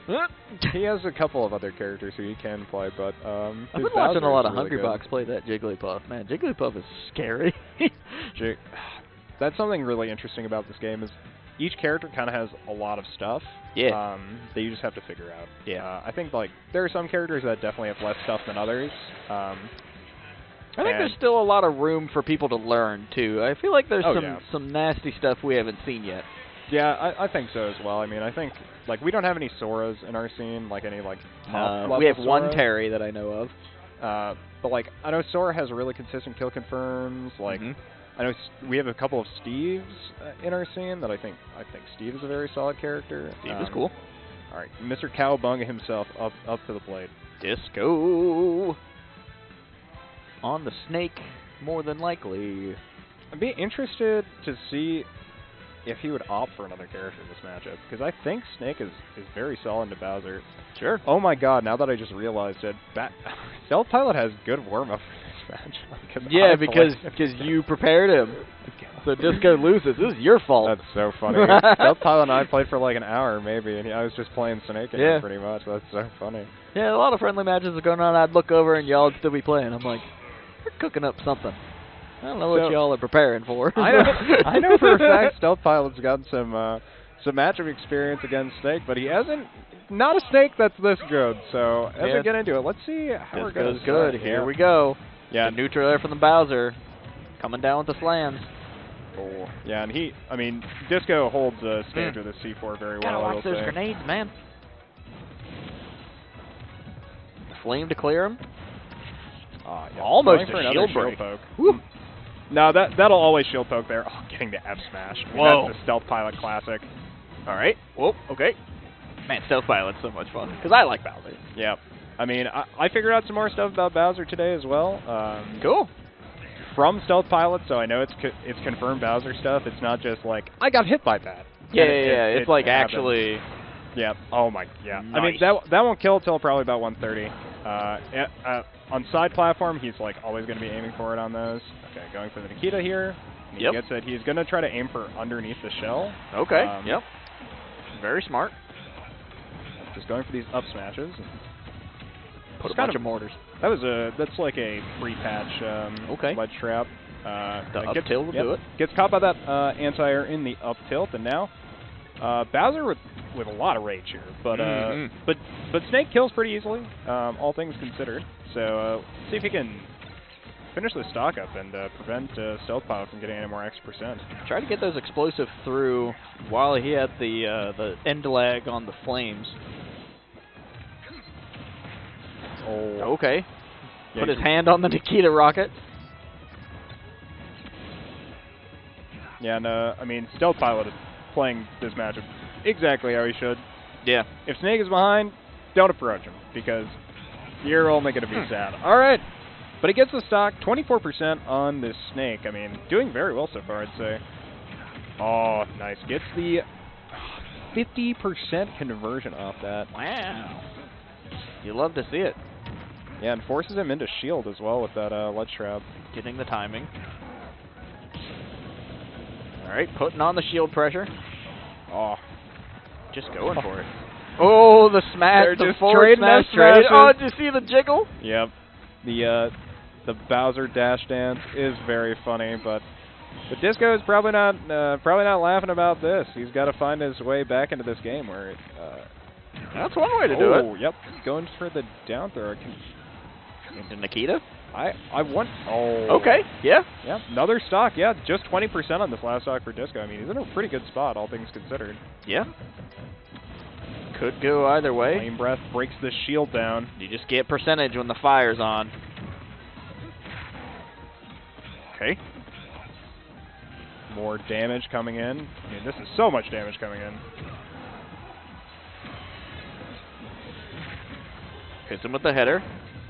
S3: no. He has a couple of other characters who he can play, but
S2: I've been watching a lot of Hungrybox play that Jigglypuff. Man, Jigglypuff is scary.
S3: That's something really interesting about this game is each character kind of has a lot of stuff.
S2: Yeah.
S3: That you just have to figure out.
S2: Yeah.
S3: I think like there are some characters that definitely have less stuff than others.
S2: I think there's still a lot of room for people to learn too. I feel like there's some nasty stuff we haven't seen yet.
S3: Yeah, I think so as well. I mean, I think like we don't have any Soras in our scene, like any like top level
S2: we have
S3: Sora.
S2: one Terry that I know of.
S3: But like I know Sora has really consistent kill confirms. Like I know we have a couple of Steves in our scene that I think Steve is a very solid character.
S2: Steve is cool.
S3: All right, Mr. Cowabunga himself up to the plate.
S2: Disco on the snake, more than likely.
S3: I'd be interested to see if he would opt for another character in this matchup, because I think Snake is very solid to Bowser.
S2: Sure.
S3: Oh my god, now that I just realized it, Stealth Pilot has good warm-up for this match.
S2: Yeah, because you prepared him. So Disco loses. This is your fault.
S3: That's so funny. Stealth Pilot and I played for like an hour maybe, and I was just playing Snake again pretty much. That's so funny.
S2: Yeah, a lot of friendly matches are going on. I'd look over and y'all would still be playing. I'm like, you're cooking up something. I don't know what y'all are preparing for.
S3: I know for a fact Stealth Pilot's got some matchup experience against Snake, but he hasn't. Not a Snake that's this good. So as we get into it, let's see how we're going.
S2: This goes good. Here we go.
S3: Yeah,
S2: the neutral there from the Bowser, coming down with the slams.
S3: Oh. Yeah, and Disco holds stage with his C4 very well.
S2: Gotta watch those grenades, man. Flame to clear him. Almost a shield poke. Woo.
S3: No, that'll always shield poke there. Oh, getting the F smash.
S2: Whoa.
S3: That's the Stealth Pilot classic.
S2: All right. Whoa. Okay. Man, Stealth Pilot's so much fun because I like Bowser.
S3: Yeah. I mean, I figured out some more stuff about Bowser today as well.
S2: Cool.
S3: From Stealth Pilot, so I know it's confirmed Bowser stuff. It's not just like I got hit by that.
S2: Yeah, it's like actually.
S3: Yeah. Oh my. Yeah.
S2: Nice.
S3: I mean that won't kill till probably about 130. On side platform, he's like always going to be aiming for it on those. Okay, going for the Nikita here. He gets it. He's going to try to aim for underneath the shell.
S2: Okay. Yep. Very smart.
S3: Just going for these up smashes.
S2: Put a bunch of mortars.
S3: That's like a pre-patch ledge trap.
S2: The up tilt will do it.
S3: Gets caught by that anti-air in the up tilt, and now Bowser with a lot of rage here, but Snake kills pretty easily, all things considered. So see if he can finish the stock up and prevent Stealth Pilot from getting any more extra percent.
S2: Try to get those explosive through while he had the end lag on the flames.
S3: Oh.
S2: Okay. Yeah, put his hand on the Nikita rocket.
S3: Yeah, and I mean, Stealth Pilot is playing this matchup exactly how he should.
S2: Yeah.
S3: If Snake is behind, don't approach him, because you're only going to be sad. All right. But he gets the stock, 24% on this snake. I mean, doing very well so far, I'd say. Oh, nice. Gets the 50% conversion off that.
S2: Wow. You love to see it.
S3: Yeah, and forces him into shield as well with that ledge trap.
S2: Getting the timing. All right, putting on the shield pressure.
S3: Oh.
S2: Just going for it. Oh, the smash,
S3: They're
S2: the
S3: just
S2: forward
S3: trading
S2: smash
S3: those
S2: trade.
S3: smashes.
S2: Oh, did you see the jiggle?
S3: Yep. The Bowser dash dance is very funny, but Disco is probably not laughing about this. He's got to find his way back into this game where
S2: That's one way to do it.
S3: Oh, yep. Going for the down throw.
S2: Into Nikita?
S3: I want. Oh.
S2: Okay, yeah.
S3: Yeah, another stock. Yeah, just 20% on this last stock for Disco. I mean, he's in a pretty good spot, all things considered.
S2: Yeah. Could go either way.
S3: Flame Breath breaks the shield down.
S2: You just get percentage when the fire's on.
S3: Okay. More damage coming in. I mean, this is so much damage coming in.
S2: Hits him with the header.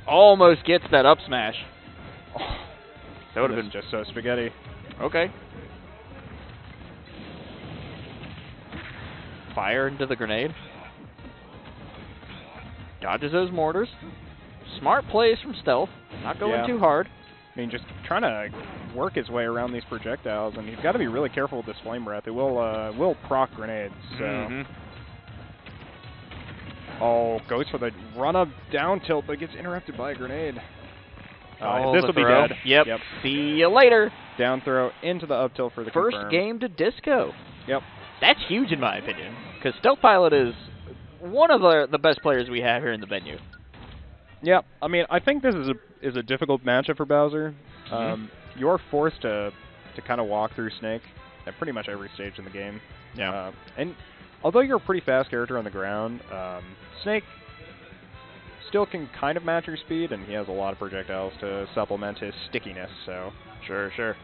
S2: Almost gets that up smash.
S3: Oh,
S2: That would have been
S3: just so spaghetti.
S2: okay. Fire into the grenade. Dodges those mortars. Smart plays from stealth. Not going too hard.
S3: I mean, just trying to work his way around these projectiles, and he's got to be really careful with this Flame Breath. It will proc grenades. So. Oh, goes for the run-up down tilt, but gets interrupted by a grenade. This will be dead.
S2: Yep. See you later.
S3: Down throw into the up tilt for the
S2: First
S3: confirm.
S2: game to Disco.
S3: Yep.
S2: That's huge in my opinion, because Stealth Pilot is one of the best players we have here in the venue.
S3: Yep. I mean, I think this is a difficult matchup for Bowser. You're forced to kind of walk through Snake at pretty much every stage in the game.
S2: Yeah.
S3: And although you're a pretty fast character on the ground, Snake still can kind of match your speed, and he has a lot of projectiles to supplement his stickiness, so.
S2: Sure.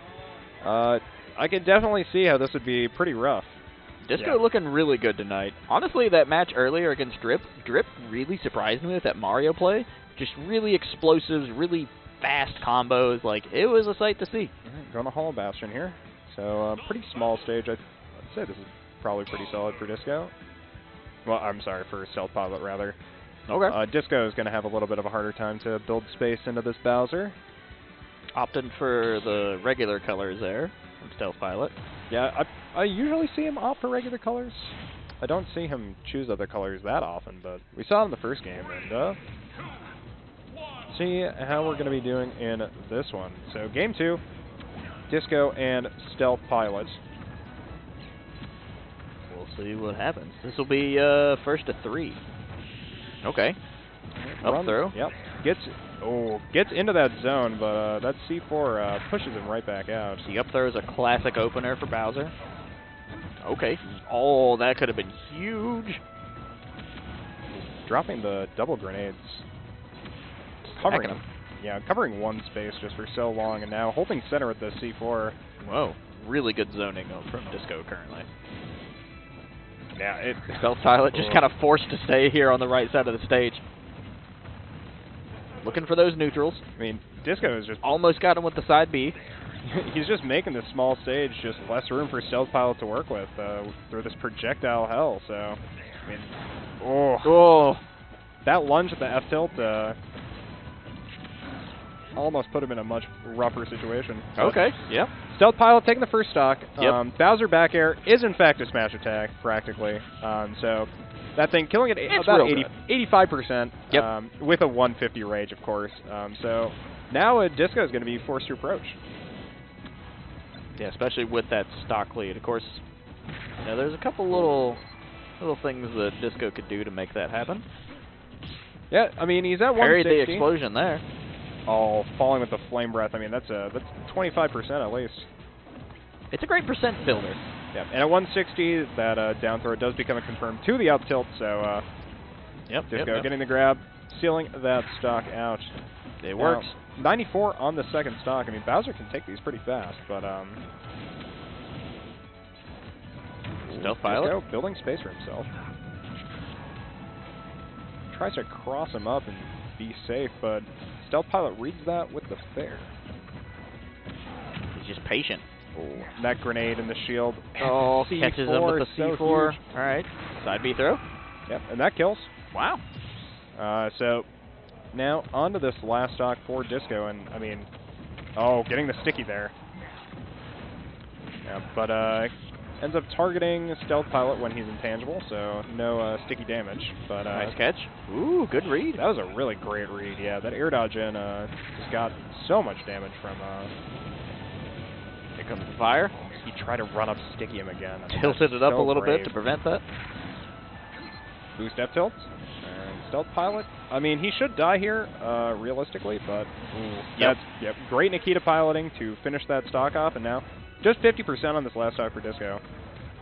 S3: I can definitely see how this would be pretty rough.
S2: Disco looking really good tonight. Honestly, that match earlier against Drip really surprised me with that Mario play. Just really explosives, really fast combos. Like, it was a sight to see.
S3: Going to Hollow Bastion here. So, pretty small stage. I'd say this is probably pretty solid for Disco. Well, I'm sorry, for Stealth Pilot, rather.
S2: Okay.
S3: Disco is going to have a little bit of a harder time to build space into this Bowser.
S2: Opting for the regular colors there from Stealth Pilot.
S3: Yeah, I usually see him opt for regular colors. I don't see him choose other colors that often, but we saw it in the first game, and see how we're going to be doing in this one. So, game 2, Disco and Stealth Pilot.
S2: We'll see what happens. This will be first to 3. Okay. Up throw.
S3: Yep. Gets into that zone, but that C4 pushes him right back out.
S2: The up throw is a classic opener for Bowser. Okay. Oh, that could have been huge.
S3: Dropping the double grenades. Covering one space just for so long, and now holding center with the C4.
S2: Whoa. Really good zoning from Disco currently.
S3: Yeah,
S2: Stealth Pilot just kind of forced to stay here on the right side of the stage. Looking for those neutrals.
S3: I mean, Disco is just...
S2: Almost got him with the side B.
S3: He's just making this small stage just less room for Stealth Pilot to work with through this projectile hell, so... I mean... Oh. That lunge at the F-tilt almost put him in a much rougher situation.
S2: Okay, yep.
S3: Stealth Pilot taking the first stock.
S2: Yep.
S3: Bowser back air is in fact a smash attack, practically. So that thing killing it about 85%.
S2: Yep.
S3: With a 150 rage, of course. So now Disco is going to be forced to approach.
S2: Yeah, especially with that stock lead. Of course, you know, there's a couple little things that Disco could do to make that happen.
S3: Yeah, I mean, he's at 160.
S2: Parried the explosion there.
S3: Oh, falling with the Flame Breath. I mean, that's 25% at least.
S2: It's a great percent builder.
S3: Yeah, and at 160, that down throw does become a confirm to the up tilt, so Disco getting the grab, sealing that stock out.
S2: It works.
S3: 94 on the second stock. I mean, Bowser can take these pretty fast, but
S2: Stealth Pilot
S3: Disco building space for himself. Tries to cross him up and be safe, but Stealth Pilot reads that with the fair.
S2: He's just patient.
S3: Oh, that grenade in the shield.
S2: Oh, catches him with the
S3: so
S2: C4.
S3: huge.
S2: All right, side B throw.
S3: Yep, and that kills.
S2: Wow.
S3: So now onto this last stock for Disco, and I mean, getting the sticky there. Yeah, but ends up targeting Stealth Pilot when he's intangible, so no sticky damage. But
S2: Nice catch. Ooh, good read.
S3: that was a really great read. Yeah, that air dodge in just got so much damage from.
S2: Here comes the fire.
S3: He tried to run up sticky him again. I mean,
S2: Tilted
S3: that's
S2: it up
S3: so
S2: a little
S3: brave.
S2: bit to prevent that.
S3: Boost F tilts. And Stealth Pilot. I mean, he should die here, realistically, but that's great Nikita piloting to finish that stock off, and now just 50% on this last stock for Disco.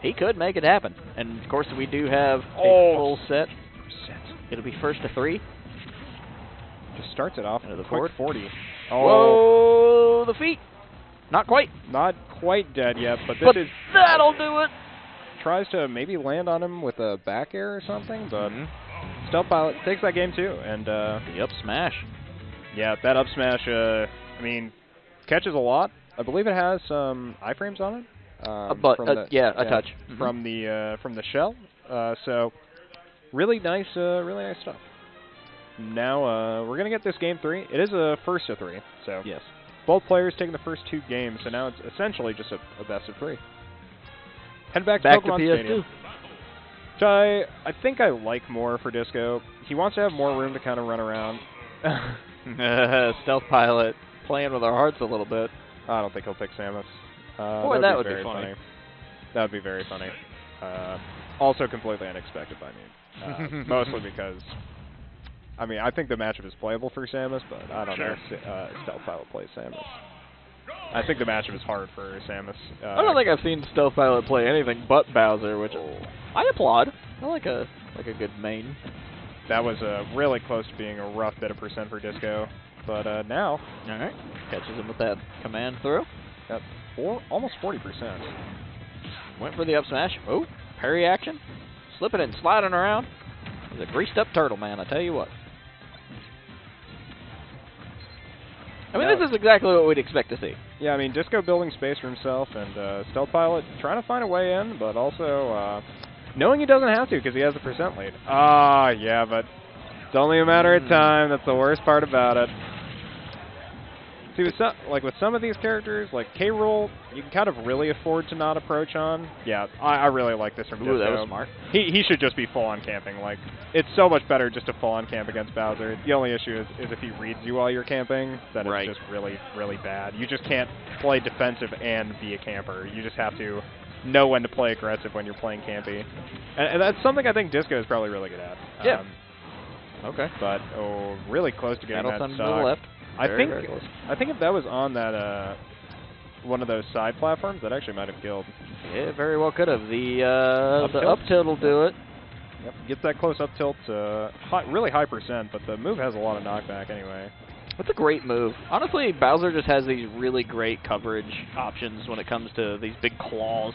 S2: He could make it happen. And, of course, we do have a full set. It'll be first to 3.
S3: Just starts it off
S2: Into the
S3: quick
S2: forward.
S3: 40.
S2: Whoa, the feet. Not quite.
S3: Not quite dead yet, but this
S2: that'll do it.
S3: tries to maybe land on him with a back air or something, but Stealth Pilot takes that game too, and
S2: The up smash.
S3: yeah, that up smash, I mean, catches a lot. I believe it has some iframes on it.
S2: A touch.
S3: From the shell. So really nice stuff. Now we're gonna get this game 3. It is a first of 3, so
S2: Yes.
S3: both players taking the first 2 games, so now it's essentially just a best of 3. Head back to
S2: Back to
S3: Pokemon
S2: PS2.
S3: Stadium, which I think I like more for Disco. He wants to have more room to kind of run around.
S2: Stealth Pilot playing with our hearts a little bit.
S3: I don't think he'll pick Samus.
S2: Boy, that would be
S3: very
S2: funny.
S3: That would be very funny. Also completely unexpected by me. Mostly because, I mean, I think the matchup is playable for Samus, but I don't know if Stealth Pilot plays Samus. I think the matchup is hard for Samus.
S2: I don't think I've seen Stealth Pilot play anything but Bowser, which I applaud. I like a good main.
S3: That was really close to being a rough bit of percent for Disco, but now
S2: All right, catches him with that command throw.
S3: at almost 40%.
S2: Went for the up smash. Oh, parry action. Slipping and sliding around. He's a greased up turtle, man, I tell you what. I mean, this is exactly what we'd expect to see.
S3: Yeah, I mean, Disco building space for himself, and Stealth Pilot trying to find a way in, but also knowing he doesn't have to because he has a percent lead. Yeah, but it's only a matter of time. That's the worst part about it. See, with some of these characters, like K-Rool, you can kind of really afford to not approach on. Yeah, I really like this from Disco.
S2: Ooh, that was smart.
S3: He should just be full-on camping. Like, it's so much better just to full-on camp against Bowser. The only issue is if he reads you while you're camping, then it's just really, really bad. You just can't play defensive and be a camper. You just have to know when to play aggressive when you're playing campy. And that's something I think Disco is probably really good at.
S2: Yeah. Okay.
S3: But, really close to getting
S2: Battle
S3: that
S2: Sun to
S3: stock.
S2: the left.
S3: I
S2: Very
S3: think
S2: close.
S3: if that was on that one of those side platforms, that actually might have killed.
S2: Yeah, very well could have. The
S3: tilt?
S2: up tilt will do it.
S3: Yep, gets that close up tilt, really high percent, but the move has a lot of knockback anyway.
S2: It's a great move. Honestly, Bowser just has these really great coverage options when it comes to these big claws.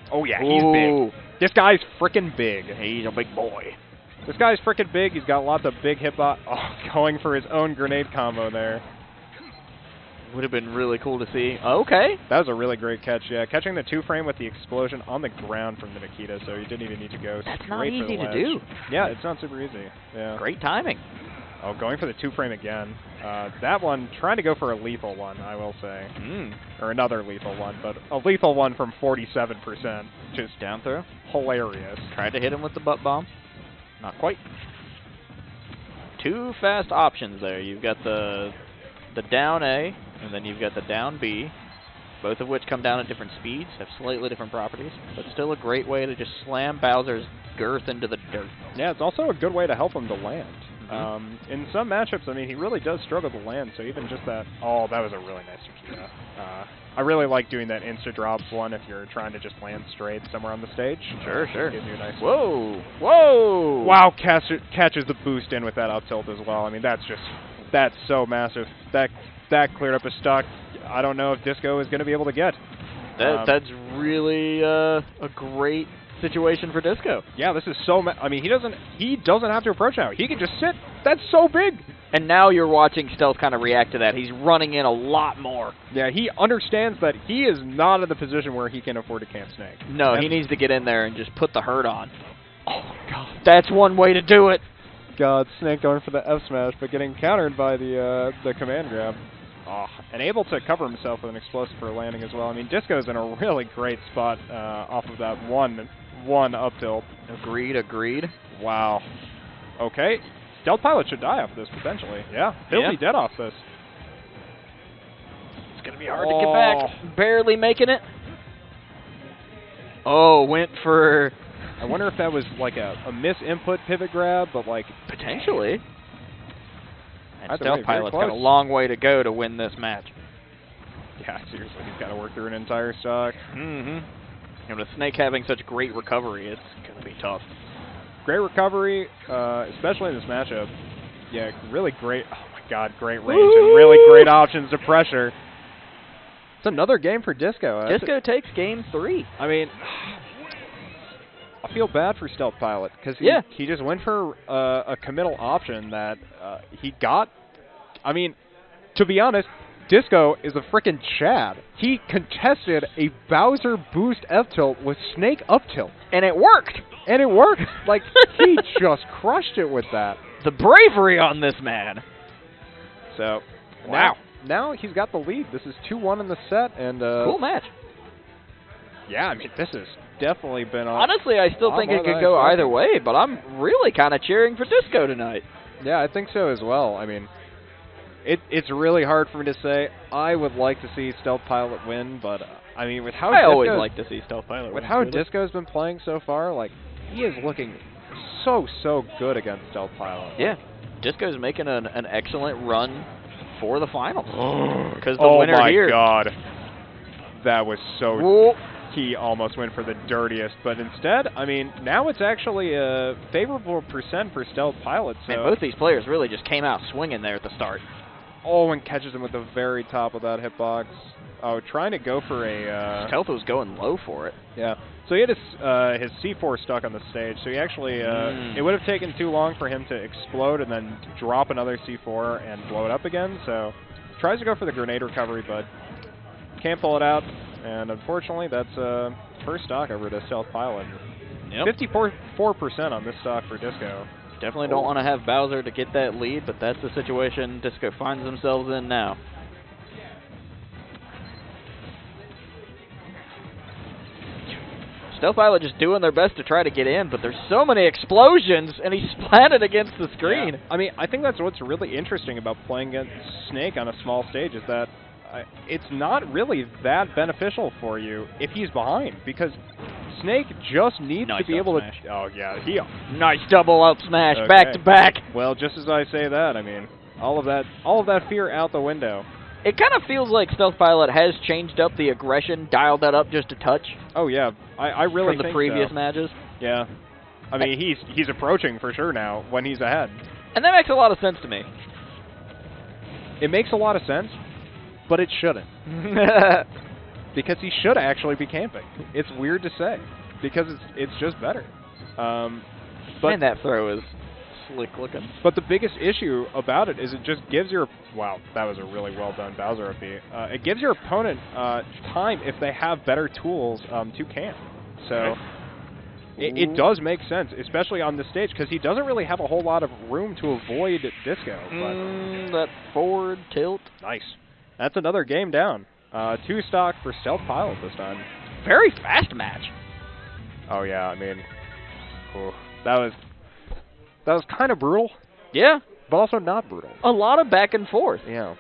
S3: Oh yeah, he's big. This guy's freaking big.
S2: He's a big boy.
S3: This guy's freaking big. He's got lots of big hitbox. Going for his own grenade combo there.
S2: Would have been really cool to see. Okay.
S3: That was a really great catch. Yeah, catching the 2-frame with the explosion on the ground from the Nikita, so he didn't even need to go
S2: That's
S3: straight
S2: not
S3: for
S2: easy
S3: the
S2: to
S3: ledge.
S2: do.
S3: Yeah, it's not super easy. Yeah.
S2: Great timing.
S3: Oh, going for the 2-frame again. That one, trying to go for a lethal one, I will say. Or another lethal one, but a lethal one from 47%. Just
S2: Down throw.
S3: hilarious.
S2: Tried to hit him with the butt bomb. Not quite. 2 fast options there. You've got the down A, and then you've got the down B, both of which come down at different speeds, have slightly different properties, but still a great way to just slam Bowser's girth into the dirt.
S3: Yeah, it's also a good way to help him to land. In some matchups, I mean, he really does struggle to land, so even just that... Oh, that was a really nice Nikita. I really like doing that insta-drop one if you're trying to just land straight somewhere on the stage.
S2: Sure.
S3: Gives you a nice...
S2: Whoa! Whoa!
S3: Wow, catches the boost in with that up tilt as well. I mean, that's so massive. That cleared up a stock I don't know if Disco is going to be able to get.
S2: That's really a great situation for Disco.
S3: Yeah, this is so... I mean, he doesn't have to approach now. He can just sit. That's so big.
S2: And now you're watching Stealth kind of react to that. He's running in a lot more.
S3: Yeah, he understands that he is not in the position where he can afford to camp Snake.
S2: No, he needs to get in there and just put the hurt on. Oh, God. That's one way to do it.
S3: God, Snake going for the F smash, but getting countered by the command grab. Oh, and able to cover himself with an explosive for landing as well. I mean, Disco's in a really great spot off of that one up tilt.
S2: Agreed.
S3: Wow. Okay. Stealth Pilot should die off this, potentially. Yeah, he'll be dead off this.
S2: It's going to be hard to get back. Barely making it. Oh, went for...
S3: I wonder if that was like a misinput pivot grab, but like...
S2: Potentially. And
S3: Stealth
S2: Pilot's got a long way to go to win this match.
S3: Yeah, seriously, he's got to work through an entire stock.
S2: And with Snake having such great recovery, it's going to be tough.
S3: Great recovery, especially in this matchup. Yeah, really great. Oh my God, great range and really great options to pressure. It's another game for Disco.
S2: Disco takes game 3.
S3: I mean, I feel bad for Stealth Pilot because he just went for a committal option that he got. I mean, to be honest, Disco is a frickin' Chad. He contested a Bowser boost F tilt with Snake up tilt.
S2: And it worked.
S3: Like, he just crushed it with that.
S2: The bravery on this man.
S3: So,
S2: wow.
S3: Now he's got the lead. This is 2-1 in the set. And
S2: cool match.
S3: Yeah, I mean, this has definitely been on.
S2: Honestly, I still think it could go either way, but I'm really kind of cheering for Disco tonight.
S3: Yeah, I think so as well. I mean, it's really hard for me to say. I would like to see Stealth Pilot win, but I mean, with how
S2: I always like to see Stealth Pilot win.
S3: With how Disco's been playing so far, like, he is looking so good against Stealth Pilot.
S2: Yeah, Disco's making an excellent run for the finals. Because the winner here.
S3: Oh my God, that was so. Whoa. He almost went for the dirtiest, but instead, I mean, now it's actually a favorable percent for Stealth Pilot. So.
S2: And both these players really just came out swinging there at the start.
S3: Oh, and catches him at the very top of that hitbox. Oh, trying to go for a...
S2: Stealth was going low for it.
S3: Yeah. So he had his C4 stuck on the stage, so he actually... It would have taken too long for him to explode and then drop another C4 and blow it up again, so... Tries to go for the grenade recovery, but can't pull it out. And unfortunately, that's first stock over to Stealth Pilot. Yep. 54% on this stock for Disco.
S2: Definitely don't want to have Bowser to get that lead, but that's the situation Disco finds themselves in now. Stealth Pilot just doing their best to try to get in, but there's so many explosions, and he's splatted against the screen.
S3: Yeah. I mean, I think that's what's really interesting about playing against Snake on a small stage is that it's not really that beneficial for you if he's behind, because Snake just needs to be able to... Oh, yeah.
S2: Nice double up smash, back to back.
S3: Well, just as I say that, I mean, all of that fear out the window.
S2: It kind of feels like Stealth Pilot has changed up the aggression, dialed that up just a touch.
S3: Oh, yeah. I really think
S2: from the previous matches.
S3: Yeah. I mean, he's approaching for sure now when he's ahead.
S2: And that makes a lot of sense to me.
S3: It makes a lot of sense, but it shouldn't. Because he should actually be camping. It's weird to say, because it's just better. But
S2: and that throw is slick looking.
S3: But the biggest issue about it is it just gives your... Wow, that was a really well done Bowser up B. It gives your opponent time if they have better tools to camp. So it does make sense, especially on this stage, because he doesn't really have a whole lot of room to avoid Disco. But
S2: that forward tilt.
S3: Nice. That's another game down. 2 stock for Stealth Pilot this time.
S2: Very fast match.
S3: Oh yeah, I mean, that was kind of brutal.
S2: Yeah,
S3: but also not brutal.
S2: A lot of back and forth.
S3: Yeah.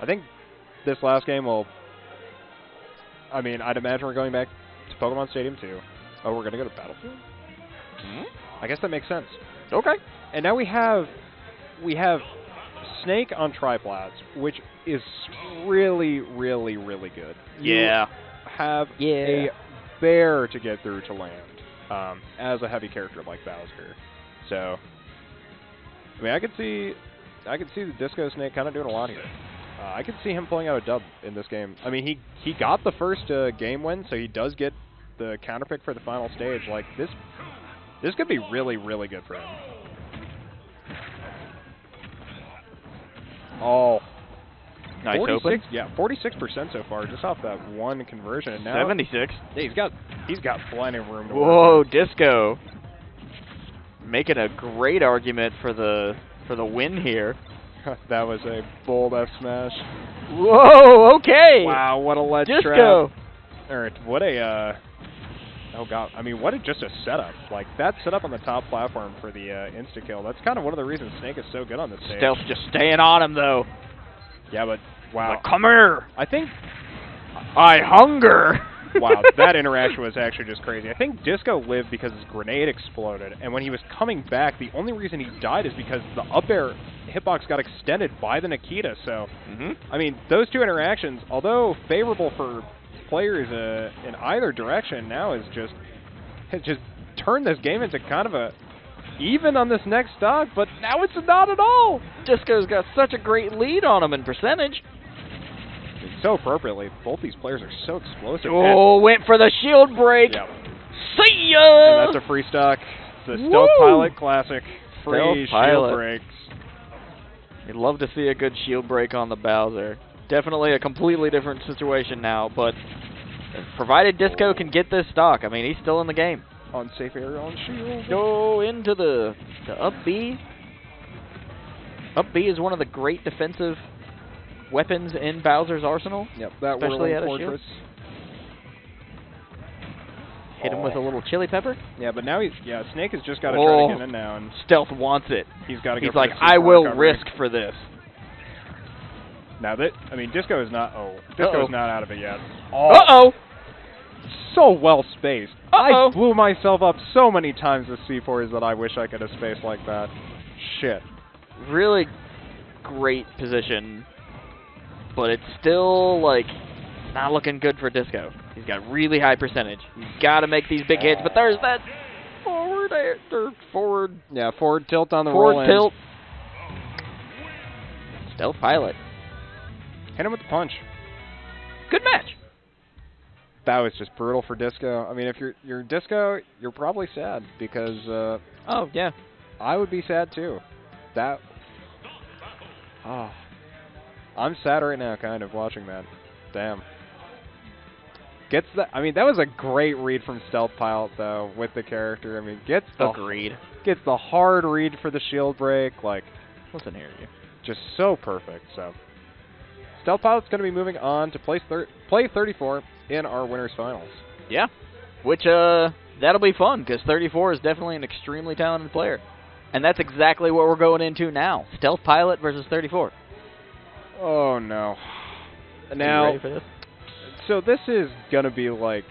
S3: I think this last game will. I mean, I'd imagine we're going back to Pokemon Stadium 2. Oh, we're gonna go to Battlefield. I guess that makes sense.
S2: Okay.
S3: And now we have Snake on Triplats, which is really, really, really good.
S2: Yeah.
S3: You have a bear to get through to land as a heavy character like Bowser. So, I mean, I could see the Disco Snake kind of doing a lot here. I could see him pulling out a dub in this game. I mean, he got the first game win, so he does get the counterpick for the final stage. Like this could be really, really good for him. Oh.
S2: Nice
S3: 46,
S2: open.
S3: yeah, 46% so far, just off that one conversion. And now
S2: 76.
S3: yeah, he's got plenty of room to
S2: Whoa,
S3: work
S2: Disco. Making a great argument for the win here.
S3: with. That was a bold F smash.
S2: Whoa, okay.
S3: Wow, what a ledge
S2: Disco.
S3: trap. Or what a oh god, I mean, what just a setup. Like, that setup on the top platform for the insta-kill, that's kind of one of the reasons Snake is so good on this stage.
S2: Stealth just staying on him, though.
S3: Yeah, but, wow.
S2: Like, come here.
S3: I think,
S2: I hunger.
S3: wow, that interaction was actually just crazy. I think Disco lived because his grenade exploded, and when he was coming back, the only reason he died is because the up air hitbox got extended by the Nikita, so, I mean, those two interactions, although favorable for players in either direction, now has just turned this game into kind of a even on this next stock, but now it's not at all.
S2: Disco's got such a great lead on him in percentage.
S3: So appropriately, both these players are so explosive.
S2: Oh, went for the shield break.
S3: Yeah.
S2: See ya!
S3: And that's a free stock. It's a Stealth Pilot classic. Free
S2: Stealth Pilot.
S3: shield breaks.
S2: You'd love to see a good shield break on the Bowser. Definitely a completely different situation now, but provided Disco can get this stock, I mean, he's still in the game.
S3: Unsafe area on shield.
S2: Go into the up B. Up B is one of the great defensive weapons in Bowser's arsenal.
S3: Yep, that
S2: especially
S3: whirling
S2: out of
S3: fortress.
S2: Hit him with a little chili pepper.
S3: Yeah, but now Snake has just got to try to get in now, and
S2: Stealth wants it.
S3: he's got to go.
S2: He's
S3: for
S2: like,
S3: the
S2: I
S3: super
S2: will
S3: recovery.
S2: risk for this.
S3: Now that Disco is not. Disco is not out of it yet.
S2: Uh-oh.
S3: So well spaced.
S2: Uh-oh.
S3: I blew myself up so many times with C4s that I wish I could have spaced like that. Shit.
S2: Really great position, but it's still, like, not looking good for Disco. He's got really high percentage. He's got to make these big hits, but there's that forward
S3: tilt on the
S2: forward
S3: roll
S2: tilt. Stealth Pilot.
S3: Hit him with the punch.
S2: Good match.
S3: That was just brutal for Disco. I mean, if you're Disco, you're probably sad because
S2: Oh, yeah.
S3: I would be sad too. I'm sad right now, kind of watching that. Damn. I mean, that was a great read from Stealth Pilot though with the character. I mean, gets the hard read for the shield break. Like,
S2: Listen here, you.
S3: just so perfect. So, Stealth Pilot's going to be moving on to play 34 in our winners finals.
S2: Yeah. Which, that'll be fun, because 34 is definitely an extremely talented player. And that's exactly what we're going into now. Stealth Pilot versus 34.
S3: Oh, no.
S2: Are you
S3: Now,
S2: ready for this?
S3: so this is going to be, like,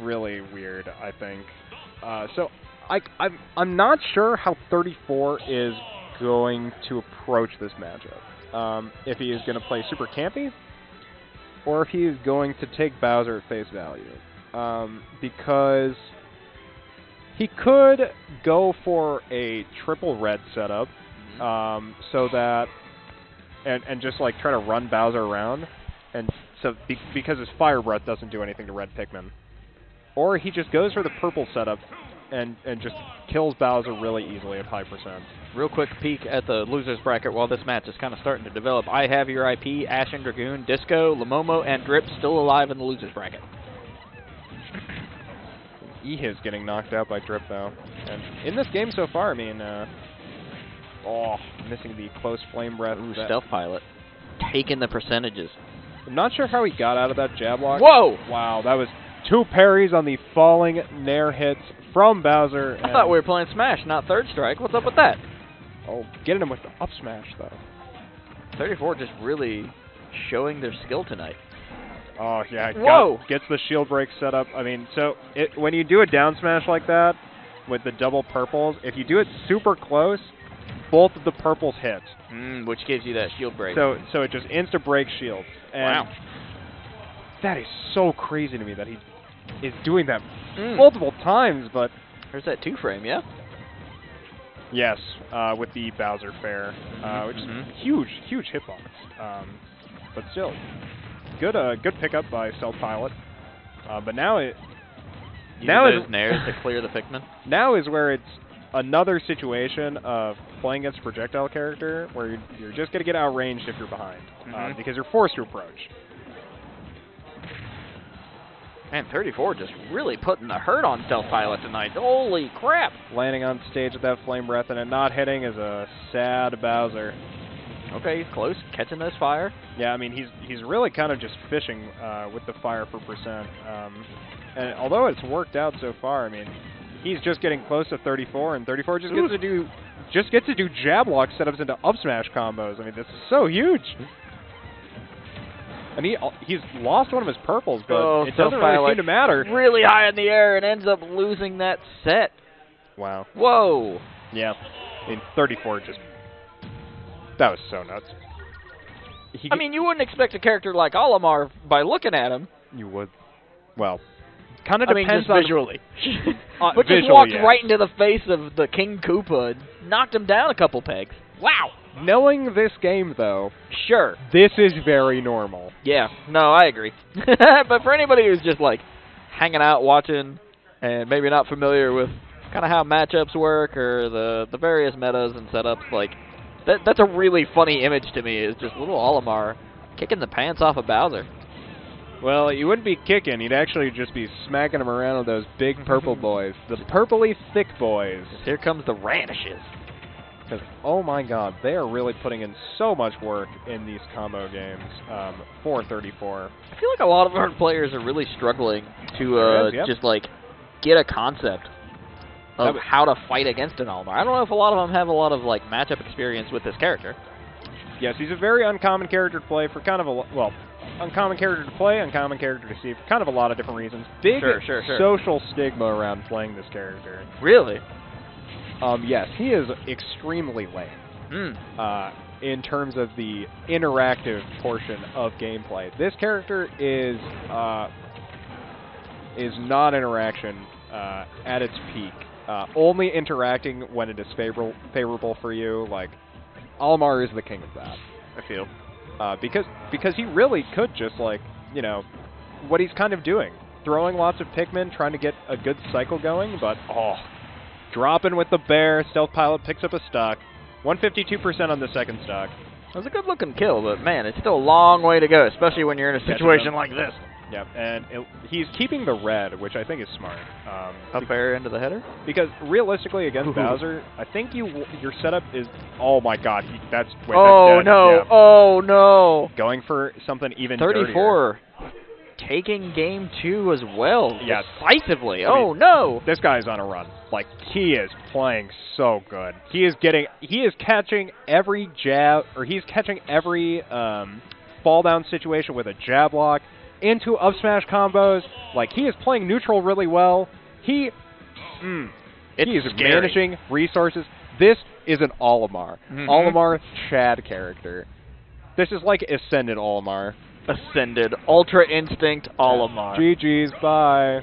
S3: really weird, I think. So, I'm not sure how 34 is going to approach this matchup. If he is going to play super campy, or if he is going to take Bowser at face value. Because he could go for a triple red setup, so that, and just like try to run Bowser around, and so because his Fire Breath doesn't do anything to red Pikmin. Or he just goes for the purple setup and just kills Bowser really easily at high percent.
S2: Real quick peek at the losers bracket while this match is kind of starting to develop. IHaveYourIP, Ashen, Dragoon, Disco, Llomomo, and Drip still alive in the losers bracket.
S3: Is getting knocked out by Drip though. And in this game so far, I mean, missing the close flame breath.
S2: Ooh, Stealth Pilot. Taking the percentages.
S3: I'm not sure how he got out of that jab lock.
S2: Whoa!
S3: Wow, that was 2 parries on the falling Nair hits from Bowser.
S2: I thought we were playing Smash, not Third Strike. What's up with that?
S3: Oh, getting him with the up smash though.
S2: 34 just really showing their skill tonight.
S3: Oh yeah,
S2: Whoa!
S3: Gets the shield break set up. I mean, so when you do a down smash like that with the double purples, if you do it super close, both of the purples hit.
S2: Which gives you that shield break.
S3: So it just insta breaks shields. And
S2: wow.
S3: That is so crazy to me that he is doing that multiple times, but
S2: there's that 2-frame, yeah?
S3: yes, with the Bowser Fair, which is huge hitbox. But still, good pickup by Stealth Pilot. But now
S2: Use those nairs to clear the Pikmin.
S3: Now is where another situation of playing against a projectile character where you're just going to get outranged if you're behind, because you're forced to approach.
S2: Man, 34 just really putting the hurt on Stealth Pilot tonight. Holy crap!
S3: Landing on stage with that flame breath and it not hitting is a sad Bowser.
S2: Okay, he's close, catching this fire.
S3: Yeah, I mean, he's really kind of just fishing with the fire for percent. And although it's worked out so far, I mean, he's just getting close to 34, and 34 just gets to do jab lock setups into up smash combos. I mean, this is so huge. And he's lost one of his purples, but it doesn't really seem to matter.
S2: Really high in the air and ends up losing that set.
S3: Wow.
S2: Whoa.
S3: Yeah. I mean, 34 just... That was so nuts.
S2: I mean, you wouldn't expect a character like Olimar by looking at him.
S3: You would. Well, kind of depends
S2: just
S3: on...
S2: visually. But just walked right into the face of the King Koopa and knocked him down a couple pegs. Wow.
S3: Knowing this game, though,
S2: sure,
S3: this is very normal.
S2: Yeah, no, I agree. But for anybody who's just, like, hanging out, watching, and maybe not familiar with kind of how matchups work or the various metas and setups, like, that's a really funny image to me, is just little Olimar kicking the pants off of Bowser.
S3: Well, he wouldn't be kicking. He'd actually just be smacking him around with those big purple boys. The purpley thick boys.
S2: Here comes the radishes.
S3: Because, oh my god, they are really putting in so much work in these combo games for 34.
S2: I feel like a lot of our players are really struggling to just, like, get a concept of how to fight against an Olimar. I don't know if a lot of them have a lot of, like, matchup experience with this character.
S3: Yes, he's a very uncommon character to play for kind of a, well, uncommon character to play, uncommon character to see for kind of a lot of different reasons. Big social stigma around playing this character.
S2: Really?
S3: Yes, he is extremely lame in terms of the interactive portion of gameplay. This character is not interaction at its peak. Only interacting when it is favorable for you. Like, Olimar is the king of that, I feel. Because he really could just, like, you know, what he's kind of doing. Throwing lots of Pikmin, trying to get a good cycle going, but, dropping with the bear. Stealth Pilot picks up a stock. 152% on the second stock.
S2: It was a good-looking kill, but, man, it's still a long way to go, especially when you're in a situation like this.
S3: Yep, and he's keeping the red, which I think is smart.
S2: Up air into the header?
S3: Because realistically, against Bowser, I think your setup is... Oh, my God. That's... Wait,
S2: oh,
S3: that's dead.
S2: no.
S3: Yeah.
S2: Oh, no.
S3: Going for something even
S2: 34.
S3: Dirtier.
S2: Taking game 2 as well.
S3: Yes.
S2: Decisively.
S3: I mean,
S2: oh, no.
S3: This guy's on a run. Like, he is playing so good. He is catching every jab, or he's catching every fall down situation with a jab lock into up smash combos. Like, he is playing neutral really well. He is managing resources. This is an Olimar. Olimar Chad character. This is like Ascended Olimar.
S2: Ascended. Ultra Instinct Olimar.
S3: GG's, bye.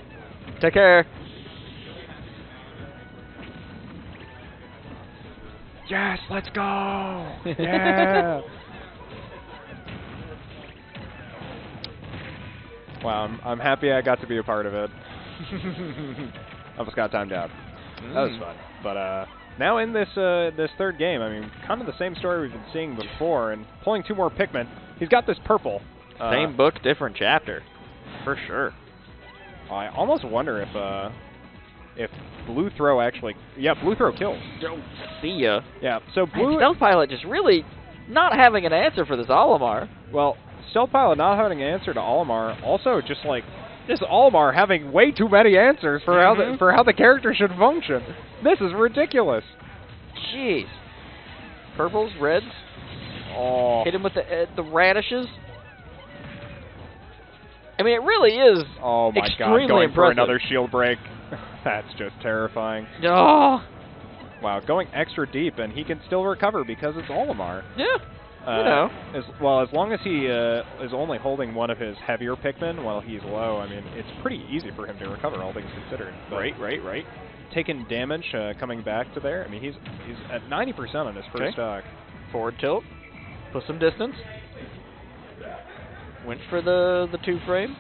S2: Take care.
S3: Yes, let's go. Yeah. Wow, I'm happy I got to be a part of it. Almost got timed out. That was fun. But now in this this third game, I mean, kind of the same story we've been seeing before, and pulling 2 more Pikmin. He's got this purple.
S2: Same book, different chapter. For sure.
S3: I almost wonder if Blue Throw actually... Yeah, Blue Throw kills.
S2: See ya.
S3: Yeah, so Blue...
S2: Stealth Pilot just really not having an answer for this Olimar.
S3: Well, Stealth Pilot not having an answer to Olimar, also just like this Olimar having way too many answers for how the character should function. This is ridiculous.
S2: Jeez. Purples, reds.
S3: Oh.
S2: Hit him with the radishes. I mean, it really is
S3: oh my
S2: extremely
S3: God, going
S2: impressive.
S3: for another shield break. That's just terrifying.
S2: Oh.
S3: Wow, going extra deep, and he can still recover because it's Olimar.
S2: Yeah. You know.
S3: As long as he is only holding one of his heavier Pikmin while he's low, I mean, it's pretty easy for him to recover, all things considered. But right. Taking damage, coming back to there. I mean, he's at 90% on his first stock.
S2: Forward tilt. Put some distance. Went for the 2 frame.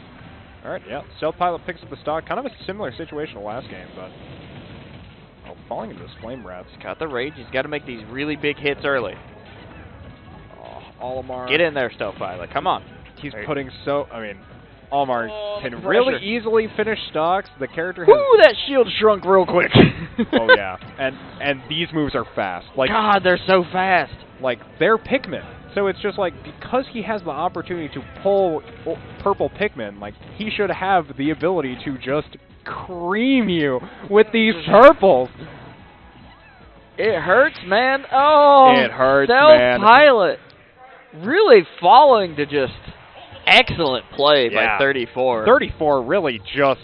S3: All right, yeah. Stealth Pilot picks up the stock. Kind of a similar situation to last game, but... falling into this flame breath.
S2: He's got the rage. He's got to make these really big hits early.
S3: Olimar.
S2: Get in there, Stealth Pilot. Come on.
S3: He's putting so. I mean, Olimar
S2: the
S3: can
S2: pressure.
S3: really easily finish stocks. The character has.
S2: Woo, that shield shrunk real quick.
S3: Oh yeah, and these moves are fast. Like
S2: God, they're so fast.
S3: Like they're Pikmin. So it's just like because he has the opportunity to pull purple Pikmin, like he should have the ability to just cream you with these purples.
S2: It hurts, man. Oh,
S3: it hurts,
S2: Stealth
S3: man.
S2: Pilot really falling to just excellent play by 34.
S3: 34 really just,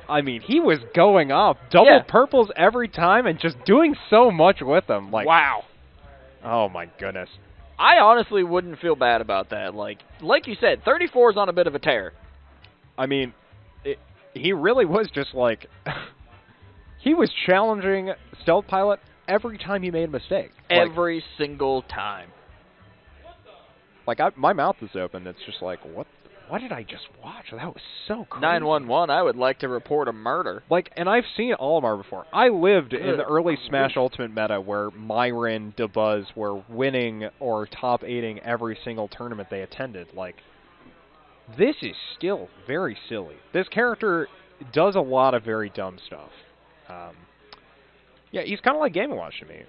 S3: I mean, he was going off double purples every time and just doing so much with them. Like
S2: wow.
S3: Oh my goodness.
S2: I honestly wouldn't feel bad about that. Like you said, 34 is on a bit of a tear.
S3: I mean, he really was just like, he was challenging Stealth Pilot every time he made a mistake.
S2: Every single time.
S3: Like, my mouth is open. It's just like, what did I just watch? That was so crazy.
S2: 911, I would like to report a murder.
S3: Like, and I've seen Olimar before. I lived in the early Smash Ultimate meta where Myron, DeBuzz were winning or top 8ing every single tournament they attended. Like, this is still very silly. This character does a lot of very dumb stuff. Yeah, he's kind of like Game & Watch to me,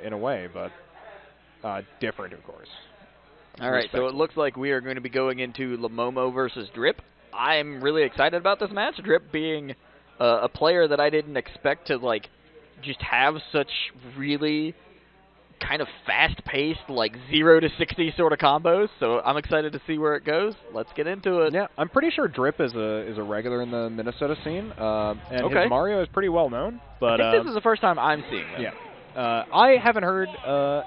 S3: in a way, but different, of course.
S2: All right, so it looks like we are going to be going into Llomomo versus Drip. I'm really excited about this match. Drip being a player that I didn't expect to, like, just have such really kind of fast-paced, like 0 to 60 sort of combos. So I'm excited to see where it goes. Let's get into it.
S3: Yeah, I'm pretty sure Drip is a regular in the Minnesota scene, and his Mario is pretty well known. But
S2: I think this is the first time I'm seeing this.
S3: Yeah. I haven't heard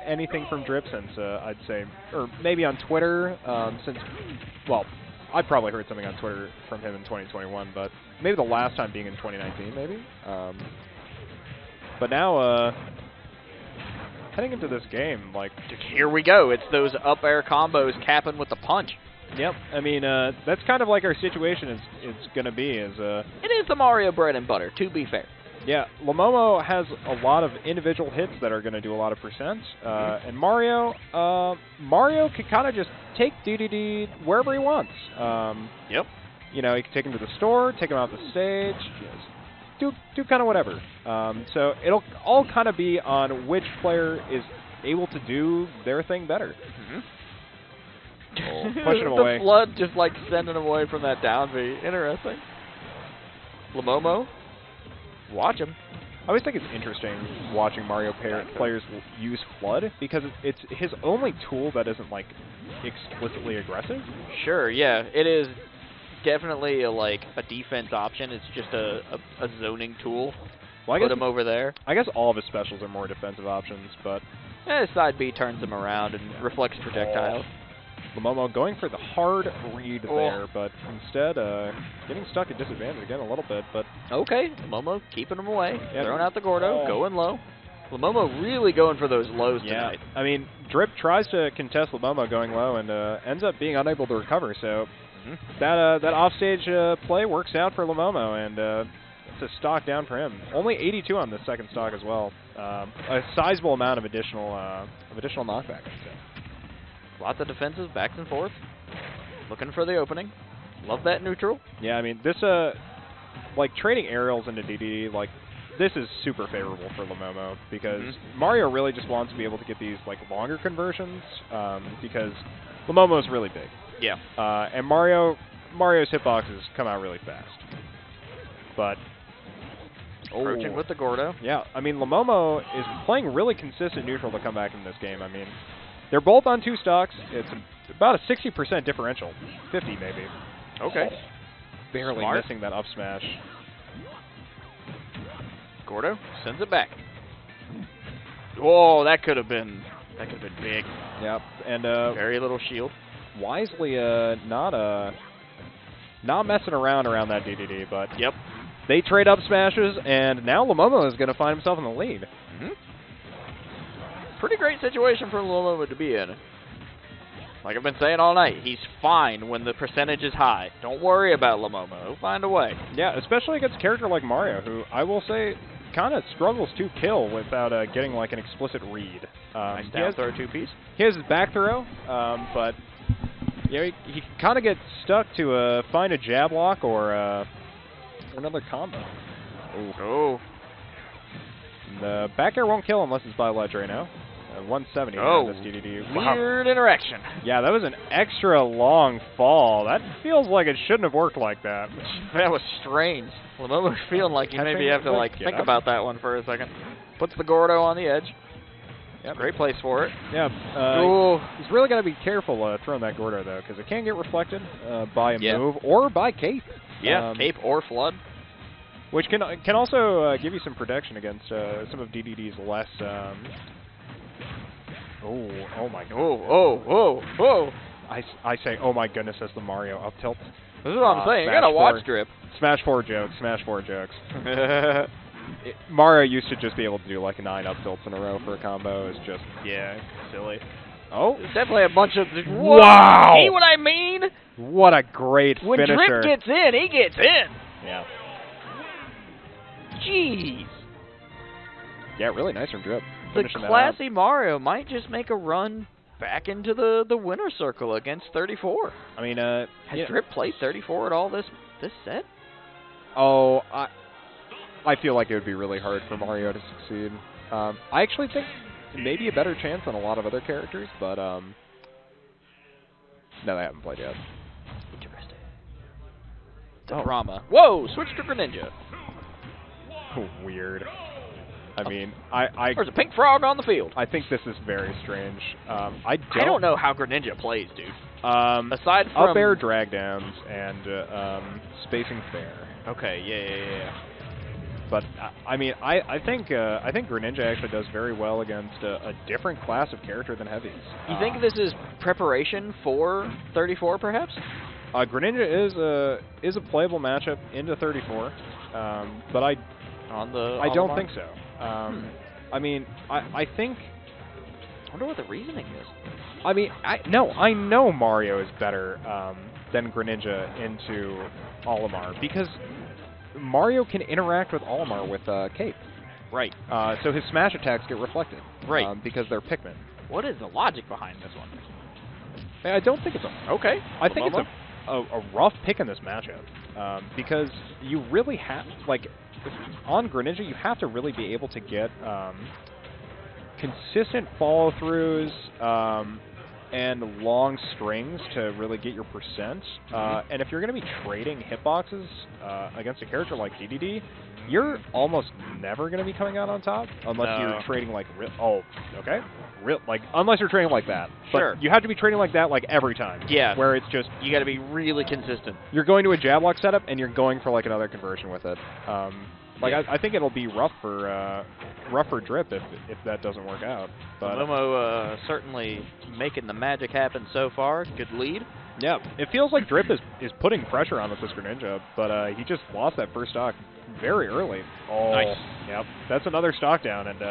S3: anything from Drip since, I'd say, or maybe on Twitter, since, well, I probably heard something on Twitter from him in 2021, but maybe the last time being in 2019, maybe. But now, heading into this game, like...
S2: Here we go. It's those up air combos capping with the punch.
S3: Yep. I mean, that's kind of like our situation is going to be. It
S2: is the Mario bread and butter, to be fair.
S3: Yeah, Llomomo has a lot of individual hits that are going to do a lot of percents, and Mario can kind of just take DDD wherever he wants.
S2: Yep.
S3: You know, he can take him to the store, take him off the stage, just do kind of whatever. So it'll all kind of be on which player is able to do their thing better. Pushing him away.
S2: The flood just like sending him away from that down B. Interesting. Llomomo. Watch him.
S3: I always think it's interesting watching Mario players use Flood because it's his only tool that isn't like explicitly aggressive.
S2: Sure, yeah, it is definitely a defense option. It's just a zoning tool.
S3: Well,
S2: Put him over there.
S3: I guess all of his specials are more defensive options, but
S2: side B turns him around and reflects projectiles.
S3: Llomomo going for the hard read there, but instead getting stuck at disadvantage again a little bit. But
S2: okay, Llomomo keeping him away, throwing out the Gordo, going low. Llomomo really going for those lows tonight.
S3: I mean, Drip tries to contest Llomomo going low and ends up being unable to recover. So that offstage play works out for Llomomo, and it's a stock down for him. Only 82 on the second stock as well. A sizable amount of additional knockback, I'd say.
S2: Lots of defenses, backs and forth. Looking for the opening. Love that neutral.
S3: Yeah, I mean, this, like, trading aerials into DD, like, this is super favorable for Llomomo because Mario really just wants to be able to get these, like, longer conversions because Llomomo is really big.
S2: Yeah.
S3: And Mario's hitboxes come out really fast. But...
S2: Approaching with the Gordo.
S3: Yeah, I mean, Llomomo is playing really consistent neutral to come back in this game. I mean... They're both on 2 stocks. It's about a 60% differential. 50 maybe.
S2: Okay.
S3: Barely missing that up smash.
S2: Gordo sends it back. Whoa, that could have been big.
S3: Yep. And
S2: very little shield.
S3: Wisely not messing around that DDD, but
S2: yep.
S3: They trade up smashes, and now Llomomo is going to find himself in the lead.
S2: Pretty great situation for Llomomo to be in. Like I've been saying all night, he's fine when the percentage is high. Don't worry about Llomomo. He'll find a way.
S3: Yeah, especially against a character like Mario, who I will say kind of struggles to kill without getting like an explicit read.
S2: Nice
S3: He
S2: down
S3: has,
S2: throw two-piece.
S3: he has his back throw, but yeah, he kind of gets stuck to find a jab lock or another combo.
S2: Oh.
S3: The back air won't kill unless it's by ledge right now. 170
S2: Oh,
S3: this DDD. Wow.
S2: weird interaction.
S3: Yeah, that was an extra long fall. That feels like it shouldn't have worked like that.
S2: That was strange. Llomomo's feeling like you maybe have to like think about that one for a second. Puts the Gordo on the edge.
S3: Yep.
S2: Great place for it.
S3: Yeah, he's really got to be careful throwing that Gordo, though, because it can get reflected by a move or by cape.
S2: Yeah, cape or flood.
S3: Which can also give you some protection against some of DDD's less... oh my god.
S2: Oh.
S3: I say, oh my goodness, as the Mario up tilt.
S2: This is what I'm saying. You gotta watch Drip.
S3: Smash 4 jokes, Smash 4 jokes. Mario used to just be able to do like 9 up tilts in a row for a combo. It's just, yeah, silly. Oh.
S2: There's definitely a bunch of...
S3: Wow!
S2: See what I mean?
S3: What a great
S2: when
S3: finisher.
S2: Drip gets in, he gets in.
S3: Yeah.
S2: Jeez.
S3: Yeah, really nice from Drip.
S2: The classy Mario might just make a run back into the winner circle against 34.
S3: I mean,
S2: has Drip played 34 at all this set?
S3: Oh, I feel like it would be really hard for Mario to succeed. I actually think maybe a better chance than a lot of other characters, but no, they haven't played yet.
S2: Interesting. The drama. Whoa! Switch to Greninja.
S3: Weird. I mean, I
S2: there's a pink frog on the field.
S3: I think this is very strange. I
S2: don't know how Greninja plays, dude. Aside from
S3: up air drag downs and spacing fair.
S2: Okay, yeah.
S3: But I mean, I think Greninja actually does very well against a different class of character than heavies.
S2: You think this is preparation for 34, perhaps?
S3: Greninja is a playable matchup into 34, but I don't think so. I mean, I think...
S2: I wonder what the reasoning is.
S3: I mean, I know Mario is better than Greninja into Olimar, because Mario can interact with Olimar with Cape.
S2: Right.
S3: So his smash attacks get reflected.
S2: Right.
S3: Because they're Pikmin.
S2: What is the logic behind this one?
S3: I don't think it's a...
S2: Okay.
S3: I think it's a rough pick in this matchup, because you really have... Like, on Greninja, you have to really be able to get consistent follow-throughs and long strings to really get your percent. And if you're going to be trading hitboxes against a character like DDD, you're almost never going to be coming out on top unless you're trading like unless you're trading like that.
S2: Sure.
S3: But you have to be trading like that like every time.
S2: Yeah.
S3: Where it's just
S2: you got to be really consistent.
S3: You're going to a jab lock setup and you're going for like another conversion with it. I think it'll be rough for Drip if that doesn't work out. But
S2: Llomomo certainly making the magic happen so far. Good lead.
S3: Yeah, it feels like Drip is putting pressure on with this Greninja, but he just lost that first stock very early. Oh,
S2: nice.
S3: Yep, that's another stock down, and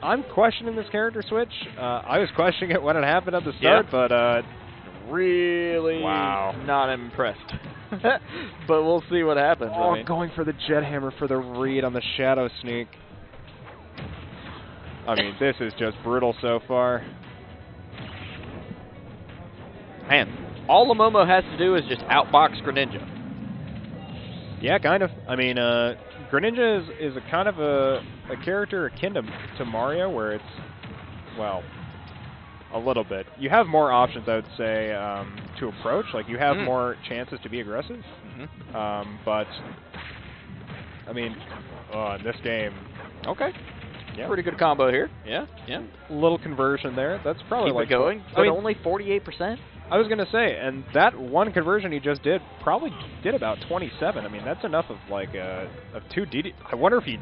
S3: I'm questioning this character switch. I was questioning it when it happened at the start, but
S2: really not impressed. But we'll see what happens.
S3: Oh, going for the Jet Hammer for the read on the Shadow Sneak. I mean, this is just brutal so far.
S2: Man, all Llomomo has to do is just outbox Greninja.
S3: Yeah, kind of. I mean, Greninja is a kind of a character akin to Mario, where it's, well, a little bit. You have more options, I would say, to approach. Like, you have more chances to be aggressive. But, I mean, in this game...
S2: Okay.
S3: Yeah.
S2: Pretty good combo here. Yeah.
S3: Little conversion there. That's probably
S2: Keep
S3: like...
S2: it going. But only 48%?
S3: I was going to say, and that one conversion he just did probably did about 27. I mean, that's enough of like of 2 DD. I wonder if he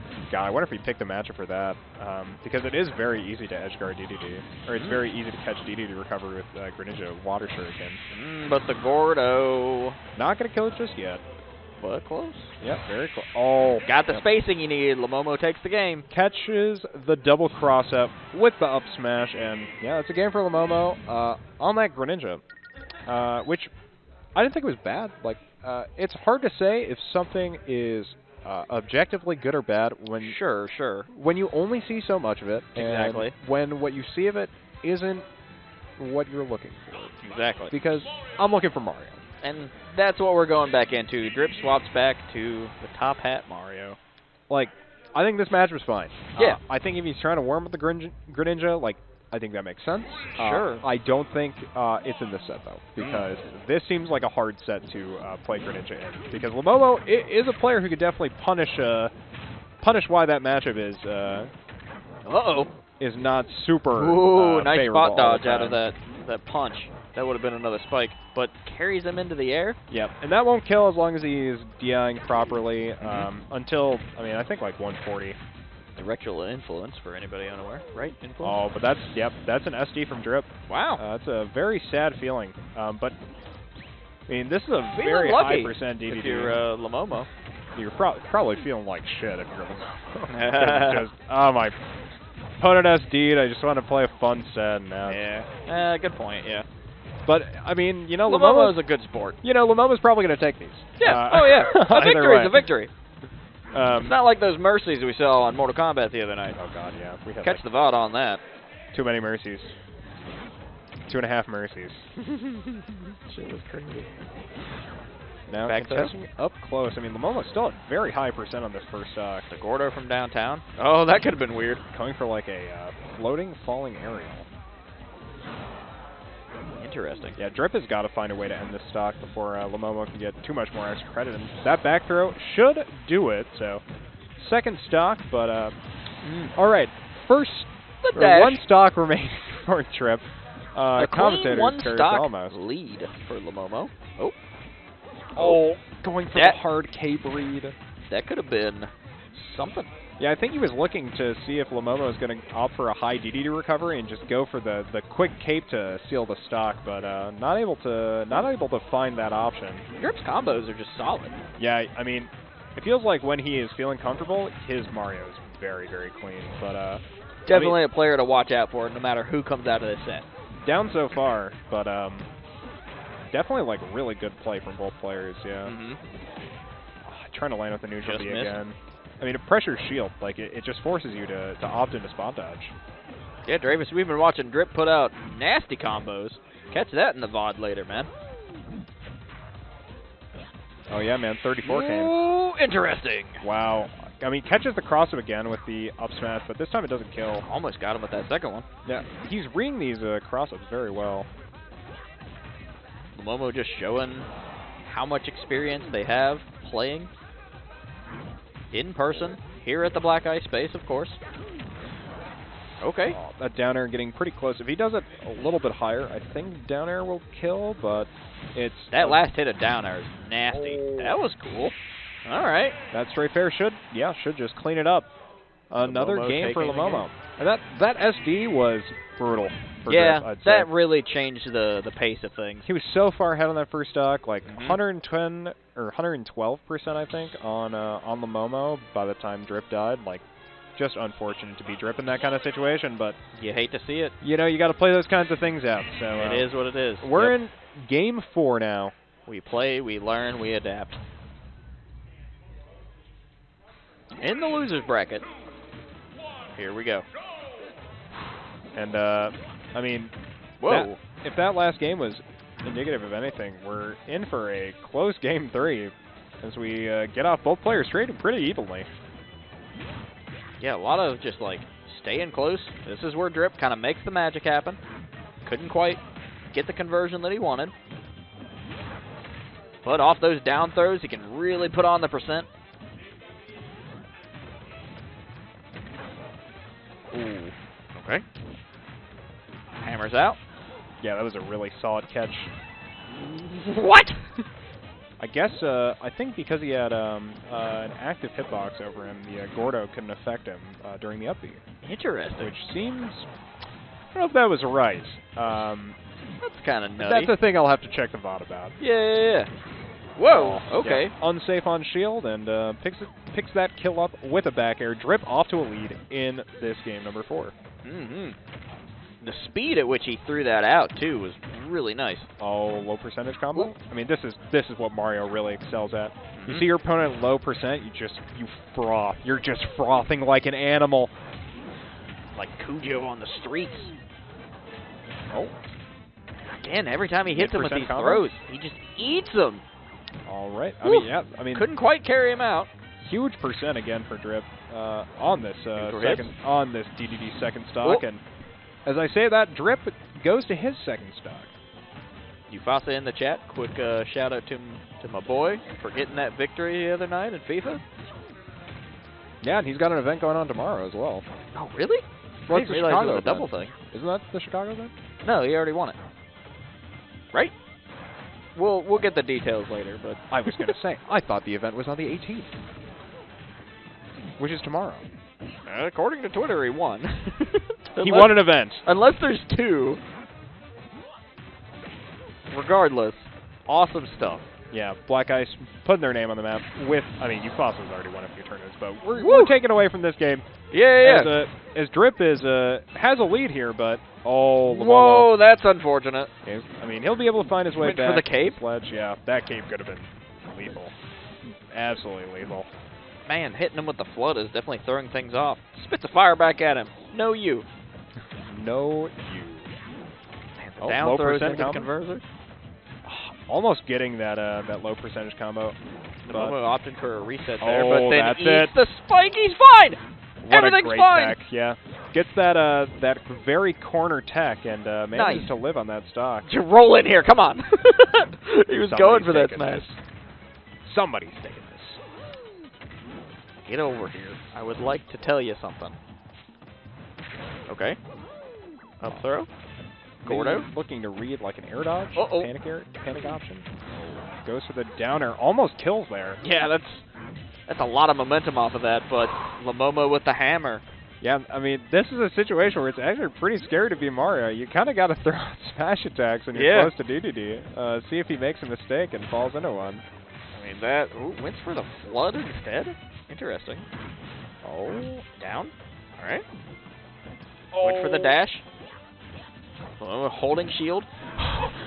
S3: picked the matchup for that, because it is very easy to edge guard DDD, or it's very easy to catch DDD to recover with Greninja Water Shuriken.
S2: But the Gordo
S3: not going to kill it just yet.
S2: But close.
S3: Yep, very close. Oh,
S2: got the spacing you needed. Llomomo takes the game.
S3: Catches the double cross up with the up smash, and yeah, it's a game for Llomomo on that Greninja, which I didn't think it was bad. Like, it's hard to say if something is objectively good or bad when
S2: Sure.
S3: when you only see so much of it,
S2: Exactly.
S3: and when what you see of it isn't what you're looking for.
S2: Exactly.
S3: Because I'm looking for Mario.
S2: And that's what we're going back into. Drip swaps back to the top hat Mario.
S3: Like, I think this match was fine.
S2: Yeah.
S3: I think if he's trying to warm up the Greninja, like, I think that makes sense.
S2: Sure.
S3: I don't think it's in this set, though, because this seems like a hard set to play Greninja in. Because Llomomo is a player who could definitely punish why that matchup is is not super
S2: Ooh, nice
S3: favorable
S2: spot
S3: all the
S2: dodge out of
S3: time.
S2: that punch. That would have been another spike, but carries him into the air.
S3: Yep, and that won't kill as long as he is DIing properly until, I mean, I think like 140.
S2: Directional influence for anybody unaware, right? Influence?
S3: Oh, but that's an SD from Drip.
S2: Wow.
S3: That's a very sad feeling. But, I mean, this is a
S2: Feeling
S3: very
S2: lucky
S3: high percent DDD.
S2: if you're Llomomo.
S3: You're probably feeling like shit if you're Llomomo. Just, oh my, opponent SD'd, I just want to play a fun set now.
S2: Yeah. Good point, yeah.
S3: But, I mean, you know,
S2: Llomomo's a good sport.
S3: You know, Llomomo's probably going to take these.
S2: Yeah. Oh, yeah. A
S3: Either
S2: victory is
S3: way.
S2: a victory. It's not like those mercies we saw on Mortal Kombat the other night.
S3: Oh, God, yeah. We had
S2: Catch the VOD on that.
S3: too many mercies. 2.5 mercies.
S2: Shit was crazy.
S3: Now,
S2: Back throw?
S3: contesting up close. I mean, Llomomo's still at very high percent on this first stock.
S2: The Gordo from downtown. Oh, that could have been weird.
S3: Coming for like a floating, falling aerial.
S2: Interesting.
S3: Yeah, Drip has got to find a way to end this stock before Llomomo can get too much more extra credit. And that back throw should do it. So, second stock, but all right. First, one stock remaining for Drip.
S2: A
S3: Commentator
S2: clean one
S3: carries
S2: stock
S3: almost.
S2: lead for Llomomo.
S3: Going for
S2: that-
S3: the hard cape read.
S2: That could have been something.
S3: Yeah, I think he was looking to see if Llomomo is going to opt for a high DD recovery and just go for the quick cape to seal the stock, but not able to find that option.
S2: Drip's combos are just solid.
S3: Yeah, I mean, it feels like when he is feeling comfortable, his Mario is very, very clean. But
S2: Definitely a player to watch out for, no matter who comes out of this set.
S3: down so far, but definitely like really good play from both players. Yeah, trying to land with the neutral B again. I mean, a pressure shield, like, it just forces you to opt into spot dodge.
S2: Yeah, Dravis, we've been watching Drip put out nasty combos. Catch that in the VOD later, man.
S3: Oh, yeah, man, 34 came.
S2: Ooh, interesting.
S3: Wow. I mean, catches the cross-up again with the up smash, but this time it doesn't kill.
S2: Almost got him with that second one.
S3: Yeah, he's reading these cross-ups very well.
S2: Llomomo just showing how much experience they have playing in person, here at the Black Ice Space, of course. Okay.
S3: Oh, that down air getting pretty close. If he does it a little bit higher, I think down air will kill, but it's...
S2: That last hit of down air is nasty. That was cool. All right.
S3: That straight fair should just clean it up. Another
S2: Llomomo
S3: game for
S2: taking the
S3: Llomomo. And that SD was brutal for
S2: yeah,
S3: Drip, I'd say.
S2: that really changed the pace of things.
S3: He was so far ahead on that first stock, like 110 or 112%, I think, on Llomomo by the time Drip died. Like, just unfortunate to be Drip in that kind of situation, but
S2: You hate to see it.
S3: you know, you got to play those kinds of things out. So
S2: It is what it is.
S3: We're in game 4 now.
S2: We play, we learn, we adapt. In the losers bracket, here we go.
S3: And I mean,
S2: Whoa.
S3: if that last game was indicative of anything, we're in for a close game 3 as we get off both players trading pretty evenly.
S2: Yeah, a lot of just like staying close. This is where Drip kind of makes the magic happen. Couldn't quite get the conversion that he wanted. But off those down throws, he can really put on the percent. Ooh. Okay. Hammers out.
S3: Yeah, that was a really solid catch.
S2: What?
S3: I guess, I think because he had an active hitbox over him, the Gordo couldn't affect him during the up B.
S2: Interesting.
S3: Which seems... I don't know if that was right.
S2: That's kind of nutty.
S3: That's a thing I'll have to check the VOD about.
S2: Yeah. Whoa. Okay.
S3: Yeah, unsafe on shield, and picks that kill up with a back air. Drip off to a lead in this game number 4.
S2: The speed at which he threw that out too was really nice.
S3: Oh, low percentage combo. I mean, this is what Mario really excels at. You see your opponent at low percent, you froth. You're just frothing like an animal.
S2: Like Cujo on the streets.
S3: Oh.
S2: Again, every time he hits him with these
S3: combo?
S2: throws, he just eats them.
S3: All right. I mean,
S2: Couldn't quite carry him out.
S3: huge percent again for Drip on this
S2: hits.
S3: DDD second stock,
S2: Oh.
S3: and as I say that, Drip goes to his second stock.
S2: Ufasa in the chat, quick shout out to my boy for getting that victory the other night in FIFA.
S3: Yeah, and he's got an event going on tomorrow as well.
S2: Oh, really?
S3: Well,
S2: I
S3: it's
S2: didn't
S3: the
S2: realize
S3: Chicago
S2: it was a
S3: event.
S2: double thing.
S3: Isn't that the Chicago event?
S2: No, he already won it. Right? We'll get the details later, but
S3: I was going to say, I thought the event was on the 18th, which is tomorrow.
S2: according to Twitter, he won.
S3: He won an event.
S2: Unless there's two. Regardless, awesome stuff.
S3: Yeah, Black Ice putting their name on the map with, I mean, Ufasa's already won a few tournaments, but we're taking away from this game.
S2: Yeah.
S3: As Drip has a lead here, but Llomomo.
S2: Whoa, that's unfortunate.
S3: I mean, he'll be able to find his way
S2: Went
S3: back.
S2: for the cape?
S3: Sledge, yeah, that cape could have been lethal. Absolutely lethal.
S2: Man, hitting him with the flood is definitely throwing things off. Spits a fire back at him. No you.
S3: No you.
S2: Man,
S3: Oh,
S2: down
S3: low
S2: throws
S3: percent
S2: into the
S3: combo.
S2: converter.
S3: Almost getting that low percentage combo. but
S2: Llomomo opting for a reset there,
S3: Oh,
S2: but then
S3: that's
S2: eats
S3: it.
S2: the spike. He's fine.
S3: What
S2: Everything's
S3: a great
S2: fine.
S3: tech, yeah. Gets that that very corner tech and manages
S2: Nice.
S3: to live on that stock.
S2: Just roll in here. Come on. He was going
S3: Somebody's
S2: for that
S3: taking
S2: smash.
S3: this. Somebody's taking this.
S2: Get over here. I would like to tell you something. Okay. Up throw. Gordo.
S3: Maybe looking to read like an air dodge.
S2: Uh-oh.
S3: Panic option. Goes for the downer. Almost kills there.
S2: Yeah, that's a lot of momentum off of that, but Llomomo with the hammer.
S3: Yeah, I mean, this is a situation where it's actually pretty scary to be Mario. You kind of got to throw out smash attacks when you're
S2: Yeah.
S3: close to DDD. See if he makes a mistake and falls into one.
S2: I mean, that went for the flood instead. Interesting.
S3: Oh.
S2: Down. All right. Went for the dash. Holding shield.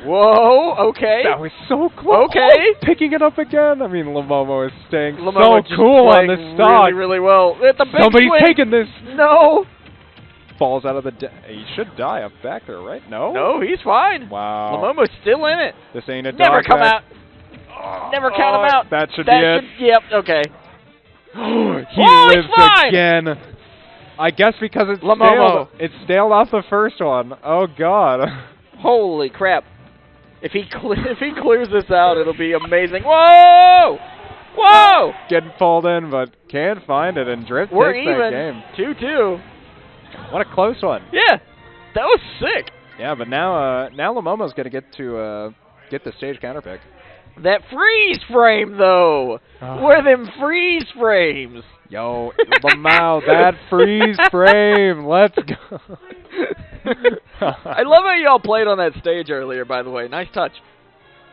S2: Whoa, okay.
S3: That was so close.
S2: Okay.
S3: Oh, picking it up again. I mean, Llomomo is staying
S2: Llomomo just
S3: so cool on
S2: playing
S3: this stock.
S2: really, really well. It's a big
S3: Somebody's
S2: swing.
S3: taking this.
S2: No.
S3: Falls out of the... He should die up back there, right? No?
S2: No, he's fine.
S3: Wow.
S2: Llomomo's still in it.
S3: This ain't a
S2: Never
S3: dog
S2: come
S3: tag.
S2: out. Never count him out.
S3: That should be it.
S2: Yep, okay.
S3: He
S2: Oh, he's
S3: lives
S2: fine.
S3: again. I guess because it's
S2: Llomomo.
S3: staled. It's staled off the first one. Oh, God.
S2: Holy crap. If he clears this out, it'll be amazing. Whoa! Whoa!
S3: Getting pulled in, but can't find it, and Drift
S2: We're
S3: takes
S2: even.
S3: that game.
S2: 2-2.
S3: What a close one.
S2: Yeah. That was sick.
S3: Yeah, but now Llomomo's going to get the stage counter pick.
S2: That freeze frame, though. Where them freeze frames?
S3: Yo, Lamau, that freeze frame. Let's go.
S2: I love how y'all played on that stage earlier, by the way. Nice touch.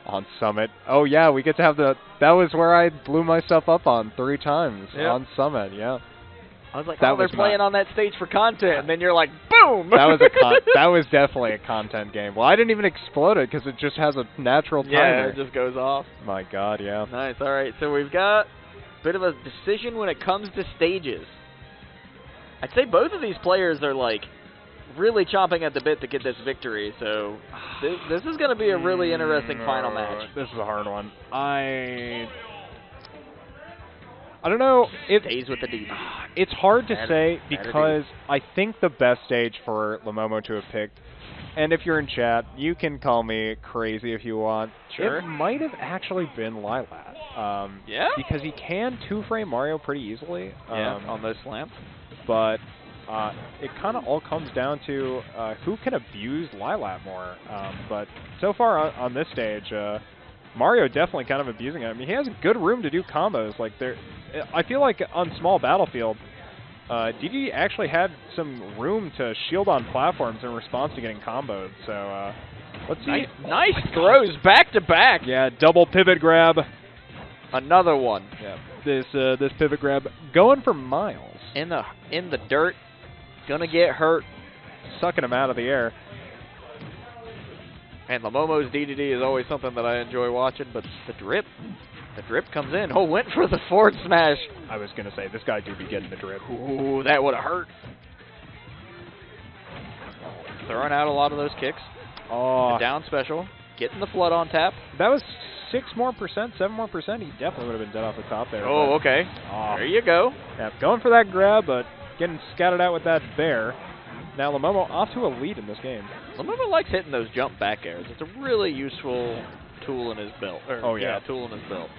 S3: On Summit. Oh, yeah, we get to have that was where I blew myself up on 3 times on Summit, yeah.
S2: I was like,
S3: That
S2: oh, they're
S3: was
S2: playing on that stage for content. And then you're like, boom!
S3: That was definitely a content game. Well, I didn't even explode it because it just has a natural timer.
S2: Yeah, it just goes off.
S3: My God, yeah.
S2: Nice. All right, so we've got a bit of a decision when it comes to stages. I'd say both of these players are, like, really chomping at the bit to get this victory, so this is going to be a really interesting final match.
S3: This is a hard one. I don't know.
S2: Stays with the DD.
S3: It's hard to
S2: That
S3: say
S2: is
S3: because I think the best stage for Llomomo to have picked, and if you're in chat, you can call me crazy if you want.
S2: Sure.
S3: It might have actually been Lilat.
S2: Yeah?
S3: Because he can two-frame Mario pretty easily.
S2: On those slams.
S3: But it kind of all comes down to who can abuse Lilat more. But so far on this stage, Mario definitely kind of abusing it. I mean, he has good room to do combos. Like I feel like on small battlefield, DD actually had some room to shield on platforms in response to getting comboed. So let's see.
S2: Nice throws back to back.
S3: Yeah, double pivot grab.
S2: Another one.
S3: Yeah, this pivot grab going for Miles.
S2: In the dirt. Gonna get hurt.
S3: Sucking him out of the air.
S2: And Llomomo's DDD is always something that I enjoy watching, but the drip. The drip comes in. Oh, went for the forward smash.
S3: I was going to say, this guy do be getting the drip.
S2: Ooh, that would have hurt. Throwing out a lot of those kicks.
S3: Oh,
S2: The down special. Getting the flood on tap.
S3: that was 6 more percent, 7 more percent. He definitely would have been dead off the top there.
S2: Oh,
S3: but-
S2: okay.
S3: Oh,
S2: There you go.
S3: yeah, going for that grab, but getting scattered out with that bear. Now Llomomo off to a lead in this game.
S2: Llomomo likes hitting those jump back airs. It's a really useful tool in his belt.
S3: Oh, yeah.
S2: Tool in his belt.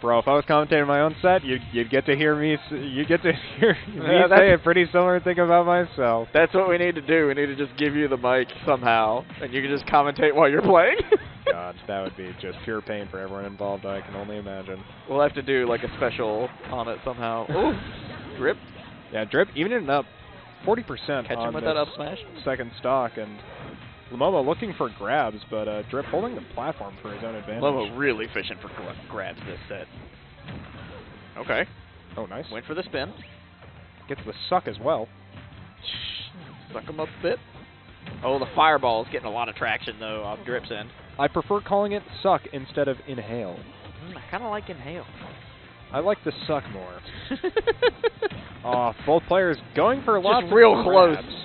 S3: Bro, if I was commentating my own set, you'd get to hear me. You get to hear me
S2: that's-
S3: say a pretty similar thing about myself.
S2: That's what we need to do. We need to just give you the mic somehow, and you can just commentate while you're playing.
S3: God, that would be just pure pain for everyone involved. I can only imagine.
S2: We'll have to do like a special on it somehow. Ooh, drip.
S3: Yeah, drip evening it up 40%
S2: Catch
S3: on
S2: him with
S3: this
S2: that up smash.
S3: second stock, and Llomomo looking for grabs, but drip holding the platform for his own advantage.
S2: Lomo really fishing for grabs this set. Okay,
S3: Oh, nice.
S2: went for the spin.
S3: Gets the suck as well.
S2: Suck him up a bit. Oh, the fireball's getting a lot of traction though off drip's end.
S3: I prefer calling it suck instead of inhale.
S2: I kind of like inhale.
S3: I like the suck more. Both players going for lots
S2: Just
S3: of
S2: real
S3: grabs.
S2: close.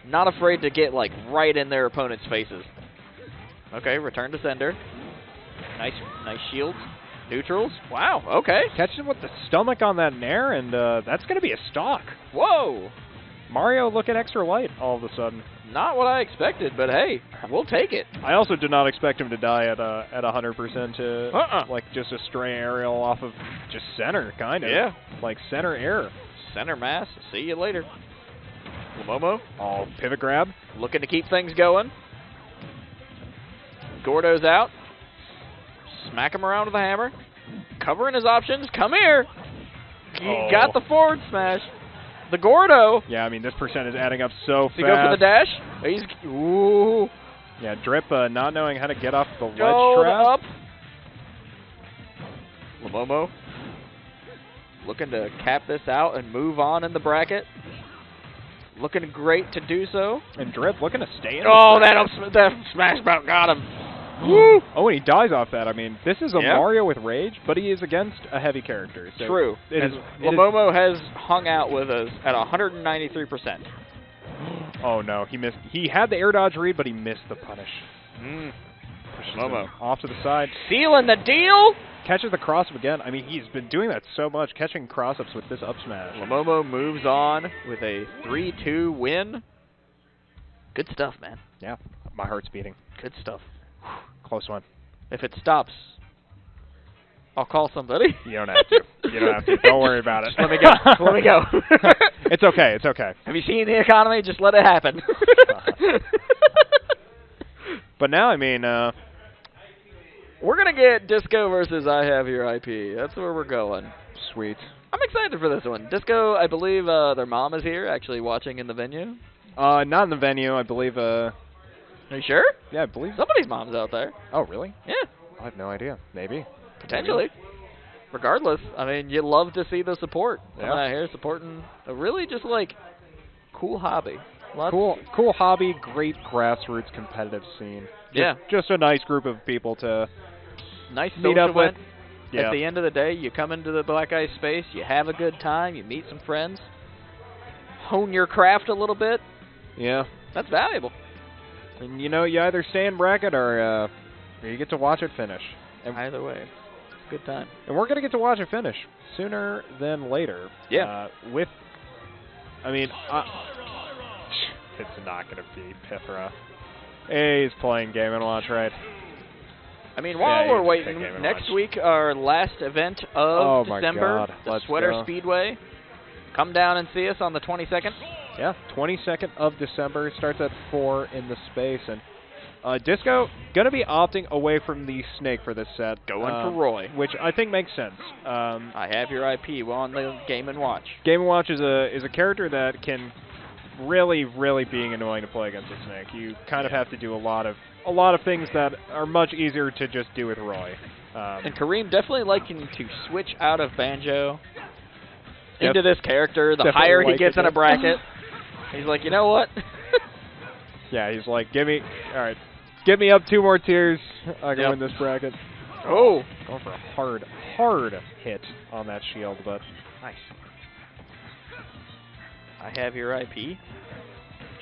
S2: Not afraid to get like right in their opponent's faces. Okay, return to sender. Nice shields. Neutrals. Wow, okay.
S3: Catching with the stomach on that nair, and that's going to be a stock.
S2: Whoa.
S3: Mario looking extra light all of a sudden.
S2: Not what I expected, but hey, we'll take it.
S3: I also did not expect him to die at 100% to like just a stray aerial off of just center, kind of.
S2: Yeah.
S3: Like center air.
S2: Center mass. See you later. Llomomo
S3: Oh, pivot grab.
S2: looking to keep things going. Gordo's out. Smack him around with a hammer. Covering his options. Come here. He
S3: Oh.
S2: got the forward smash. The Gordo.
S3: Yeah, I mean, this percent is adding up so
S2: Does he go for the
S3: fast.
S2: dash? Ooh.
S3: Yeah, Drip not knowing how to get off the ledge
S2: Go
S3: trap.
S2: up. Llomomo looking to cap this out and move on in the bracket. Looking great to do so.
S3: And Drip looking to stay in
S2: Oh,
S3: the
S2: that smash bout got him. Woo!
S3: Oh, and he dies off that. I mean, this is a
S2: Yeah.
S3: Mario with rage, but he is against a heavy character. So
S2: True.
S3: It
S2: And
S3: is,
S2: Llomomo has hung out with us at 193%.
S3: oh, no. He missed. He had the air dodge read, but he missed the punish. Pushes him
S2: Llomomo.
S3: off to the side.
S2: Sealing the deal.
S3: Catches the cross-up again. I mean, he's been doing that so much, catching cross-ups with this up smash.
S2: Llomomo moves on with a 3-2 win. Good stuff, man.
S3: Yeah, my heart's beating.
S2: Good stuff.
S3: Close one.
S2: If it stops, I'll call somebody.
S3: You don't have to. You don't have to. Don't worry about it.
S2: Just let me go. Let me go.
S3: It's okay. It's okay.
S2: Have you seen the economy? Just let it happen.
S3: But now, I mean,
S2: We're going to get Disco versus IHaveYourIP. That's where we're going.
S3: sweet.
S2: I'm excited for this one. Disco, I believe their mom is here actually watching in the venue.
S3: Not in the venue, I believe.
S2: Are you sure?
S3: Yeah, I believe.
S2: Somebody's mom's out there.
S3: Oh, really?
S2: Yeah,
S3: I have no idea. Maybe.
S2: potentially. Regardless, I mean, you love to see the support.
S3: Yeah.
S2: Coming out here supporting a really just like cool hobby. Lots
S3: Cool hobby, great grassroots competitive scene.
S2: Yeah.
S3: Just a nice group of people to
S2: Nice
S3: meet
S2: social
S3: up with.
S2: event.
S3: Yeah.
S2: At the end of the day, you come into the Black Ice space, you have a good time, you meet some friends, hone your craft a little bit.
S3: Yeah.
S2: That's valuable.
S3: And you know, you either stay in bracket or you get to watch it finish.
S2: Either way, good time.
S3: And we're going to get to watch it finish sooner than later.
S2: Yeah.
S3: I mean, it's not going to be Pithra. Hey, he's playing Game & Watch, right?
S2: I mean, while
S3: Yeah,
S2: we're
S3: you
S2: waiting,
S3: can take Game &
S2: next
S3: Watch.
S2: week, our last event
S3: Oh
S2: of
S3: my
S2: December,
S3: God,
S2: the
S3: let's
S2: Sweater
S3: go.
S2: Speedway. Come down and see us on the 22nd.
S3: Yeah, 22nd of December. Starts at 4 in the space. And Disco going to be opting away from the Snake for this set.
S2: Going for Roy.
S3: Which I think makes sense.
S2: I have your IP on the Game & Watch.
S3: Game & Watch is a character that can really being annoying to play against a Snake. You kind of have to do a lot of things that are much easier to just do with Roy.
S2: And Kareem definitely liking to switch out of Banjo into this character. The
S3: Definitely
S2: higher he
S3: like
S2: gets
S3: it,
S2: in a
S3: yeah.
S2: bracket, he's like, you know what?
S3: Yeah, he's like, all right, Get me up 2 more tiers. I can
S2: Yep.
S3: win this bracket.
S2: Oh.
S3: Going for a hard hit on that shield, but
S2: Nice. I have your IP.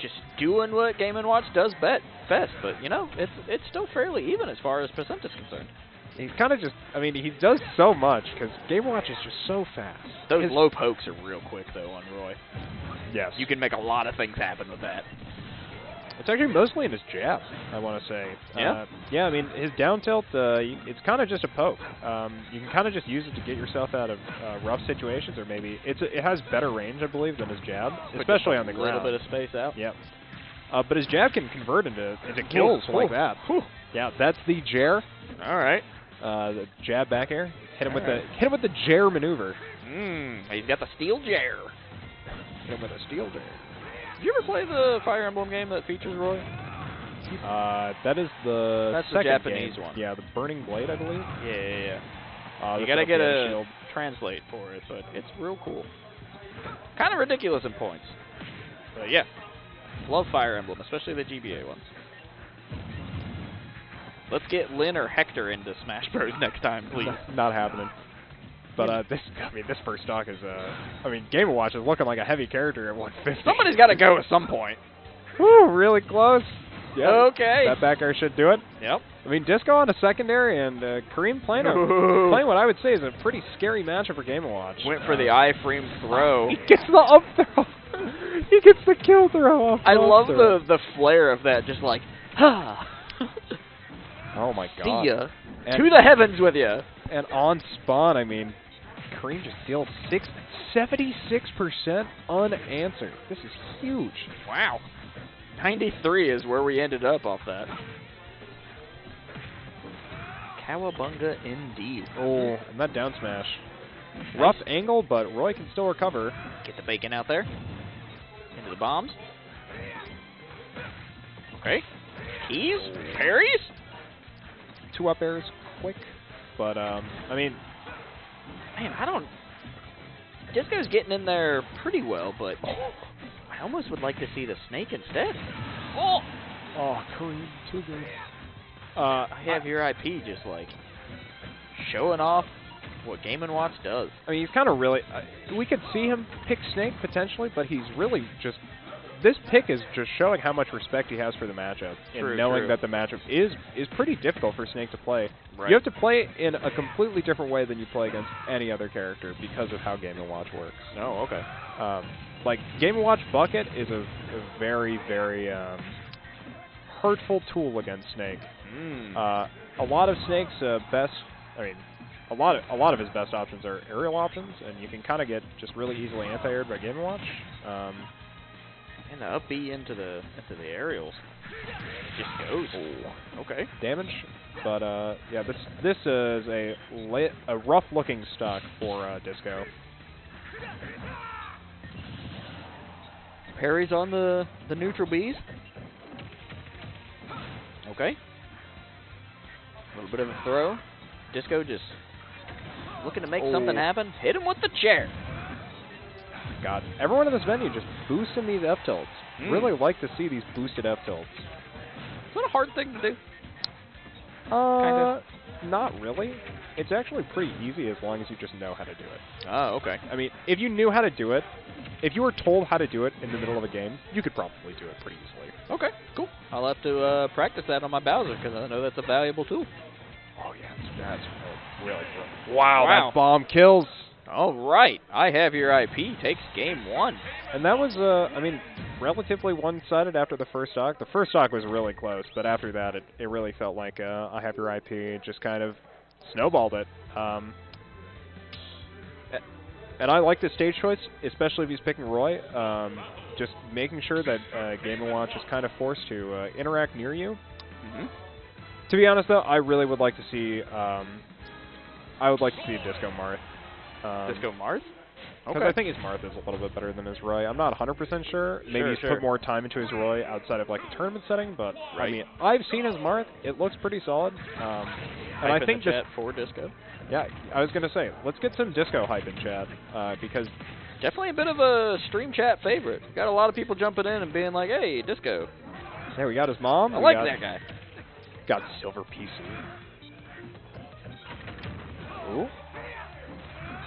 S2: Just doing what Game & Watch does best, but you know, it's still fairly even as far as percent is concerned.
S3: he's kind of just, I mean, he does so much because Game & Watch is just so fast.
S2: Those low pokes are real quick though on Roy.
S3: Yes.
S2: You can make a lot of things happen with that.
S3: It's actually mostly in his jab, I want to say.
S2: Yeah?
S3: Yeah, I mean, his down tilt, it's kind of just a poke. You can kind of just use it to get yourself out of rough situations, or maybe it has better range, I believe, than his jab, especially on the ground.
S2: A little bit of space out.
S3: Yep. But his jab can convert into kills like that. Yeah, that's the Jair.
S2: All right.
S3: The jab back air. Hit him with the Jair maneuver.
S2: He's got the steel Jair.
S3: Hit him with a steel Jair.
S2: Did you ever play the Fire Emblem game that features Roy?
S3: That is the
S2: That's the
S3: second
S2: Japanese
S3: game.
S2: one.
S3: Yeah, the Burning Blade, I believe.
S2: Yeah. You
S3: That's
S2: gotta
S3: up
S2: get
S3: the
S2: a
S3: shield.
S2: translate for it, but it's real cool. Kind of ridiculous in points. But yeah. Love Fire Emblem, especially the GBA ones. Let's get Lynn or Hector into Smash Bros. Next time, please.
S3: Not happening. But this first stock is Game & Watch is looking like a heavy character at 150.
S2: Somebody's got to go at some point.
S3: Whew, really close. Yeah,
S2: Okay.
S3: that back air should do it.
S2: Yep.
S3: I mean, Disco on a secondary and Kareem playing what I would say is a pretty scary matchup for Game & Watch.
S2: Went for the iframe throw.
S3: He gets the up throw. He gets the kill throw off.
S2: I love the flair of that, just like, ha.
S3: Oh my god.
S2: See ya.
S3: And,
S2: To the heavens with ya.
S3: and on spawn, I mean, Kareem just deals 76% unanswered. This is huge.
S2: Wow. 93 is where we ended up off that. Cowabunga indeed.
S3: Oh, and that down smash. Rough angle, but Roy can still recover.
S2: Get the bacon out there. Into the bombs. Okay. Keys? Parries?
S3: 2 up airs, quick. But, I mean,
S2: Man, I don't... Disco's getting in there pretty well, but I almost would like to see the snake instead. Oh!
S3: oh, Kareem, too good.
S2: I have your IP just like showing off what Game & Watch does.
S3: I mean, he's kind of really... we could see him pick Snake, potentially, but he's really just... This pick is just showing how much respect he has for the matchup, and knowing that the matchup is pretty difficult for Snake to play.
S2: Right.
S3: You have to play in a completely different way than you play against any other character because of how Game & Watch works.
S2: Oh, okay.
S3: Like, Game & Watch Bucket is a very, very hurtful tool against Snake. A lot of Snake's best... I mean, a lot of his best options are aerial options, and you can kind of get just really easily anti-aired by Game & Watch.
S2: And the up B into the aerials just goes.
S3: Oh.
S2: Okay.
S3: Damage, but yeah, this is a rough-looking stock for Disco.
S2: Parries on the neutral Bs. Okay. A little bit of a throw. Disco just looking to make something happen. Hit him with the chair.
S3: God, everyone in this venue just boosting these F tilts. Really like to see these boosted F tilts.
S2: Is that a hard thing to do?
S3: Kind of. Not really. It's actually pretty easy as long as you just know how to do it.
S2: Oh, okay.
S3: I mean, if you knew how to do it, if you were told how to do it in the middle of a game, you could probably do it pretty easily.
S2: Okay, cool. I'll have to practice that on my Bowser because I know that's a valuable tool.
S3: Oh yeah, that's really cool. Wow, that bomb kills.
S2: All right, I have your IP. Takes game 1.
S3: And that was, I mean, relatively one-sided after the first stock. The first stock was really close, but after that, it really felt like I have your IP just kind of snowballed it. And I like the stage choice, especially if he's picking Roy. Just making sure that Game & Watch is kind of forced to interact near you. To be honest, though, I really would like to see. I would like to see a Disco Marth.
S2: Disco Marth?
S3: Because I think his Marth is a little bit better than his Roy. I'm not 100% sure. Maybe he's put more time into his Roy outside of like a tournament setting, but I mean, I've seen his Marth. It looks pretty solid. And I think
S2: chat for Disco.
S3: Yeah, I was gonna say, let's get some Disco hype in chat because
S2: definitely a bit of a stream chat favorite. Got a lot of people jumping in and being like, "Hey, Disco."
S3: There we got his mom.
S2: I like that guy.
S3: Got silver PC. Ooh.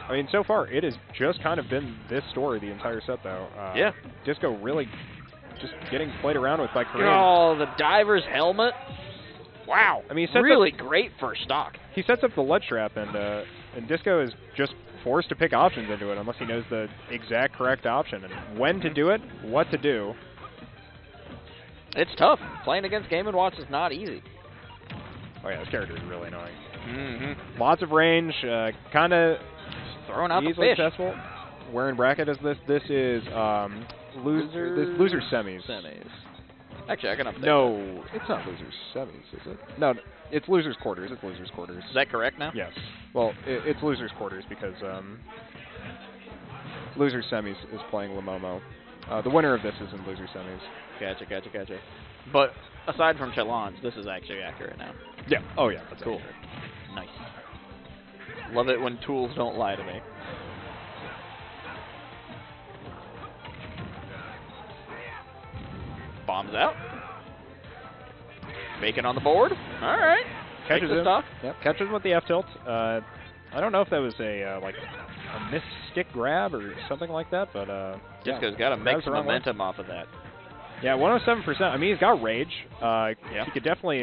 S3: I mean, so far, it has just kind of been this story the entire set, though.
S2: Yeah.
S3: Disco really just getting played around with by Korean.
S2: Oh, the diver's helmet. Wow.
S3: I mean, he sets
S2: really great first stock.
S3: He sets up the ledge trap, and Disco is just forced to pick options into it unless he knows the exact correct option and when to do it, what to do.
S2: It's tough. Playing against Game & Watch is not easy.
S3: Oh yeah, this character is really annoying.
S2: Mm-hmm.
S3: Lots of range, kind of
S2: Throwing out the
S3: easily
S2: fish.
S3: accessible. Where in bracket is this? This is loser semis.
S2: Actually, I can update.
S3: No, it's not losers semis, is it? No, it's losers quarters. It's losers quarters.
S2: Is that correct now?
S3: Yes. Well, it's losers quarters because losers semis is playing Llomomo. The winner of this is in loser semis.
S2: Gotcha. But aside from challenge, this is actually accurate now.
S3: Yeah. Oh yeah, that's
S2: Cool.
S3: accurate.
S2: Nice. Love it when tools don't lie to me. Bombs out. Bacon on the board. All right.
S3: Catches him.
S2: Stock.
S3: Yep. Catches him with the F tilt. I don't know if that was a like a missed stick grab or something like that, but
S2: Disco's got to make some momentum off of that.
S3: Yeah, 107%. I mean, he's got rage.
S2: Yeah.
S3: He could definitely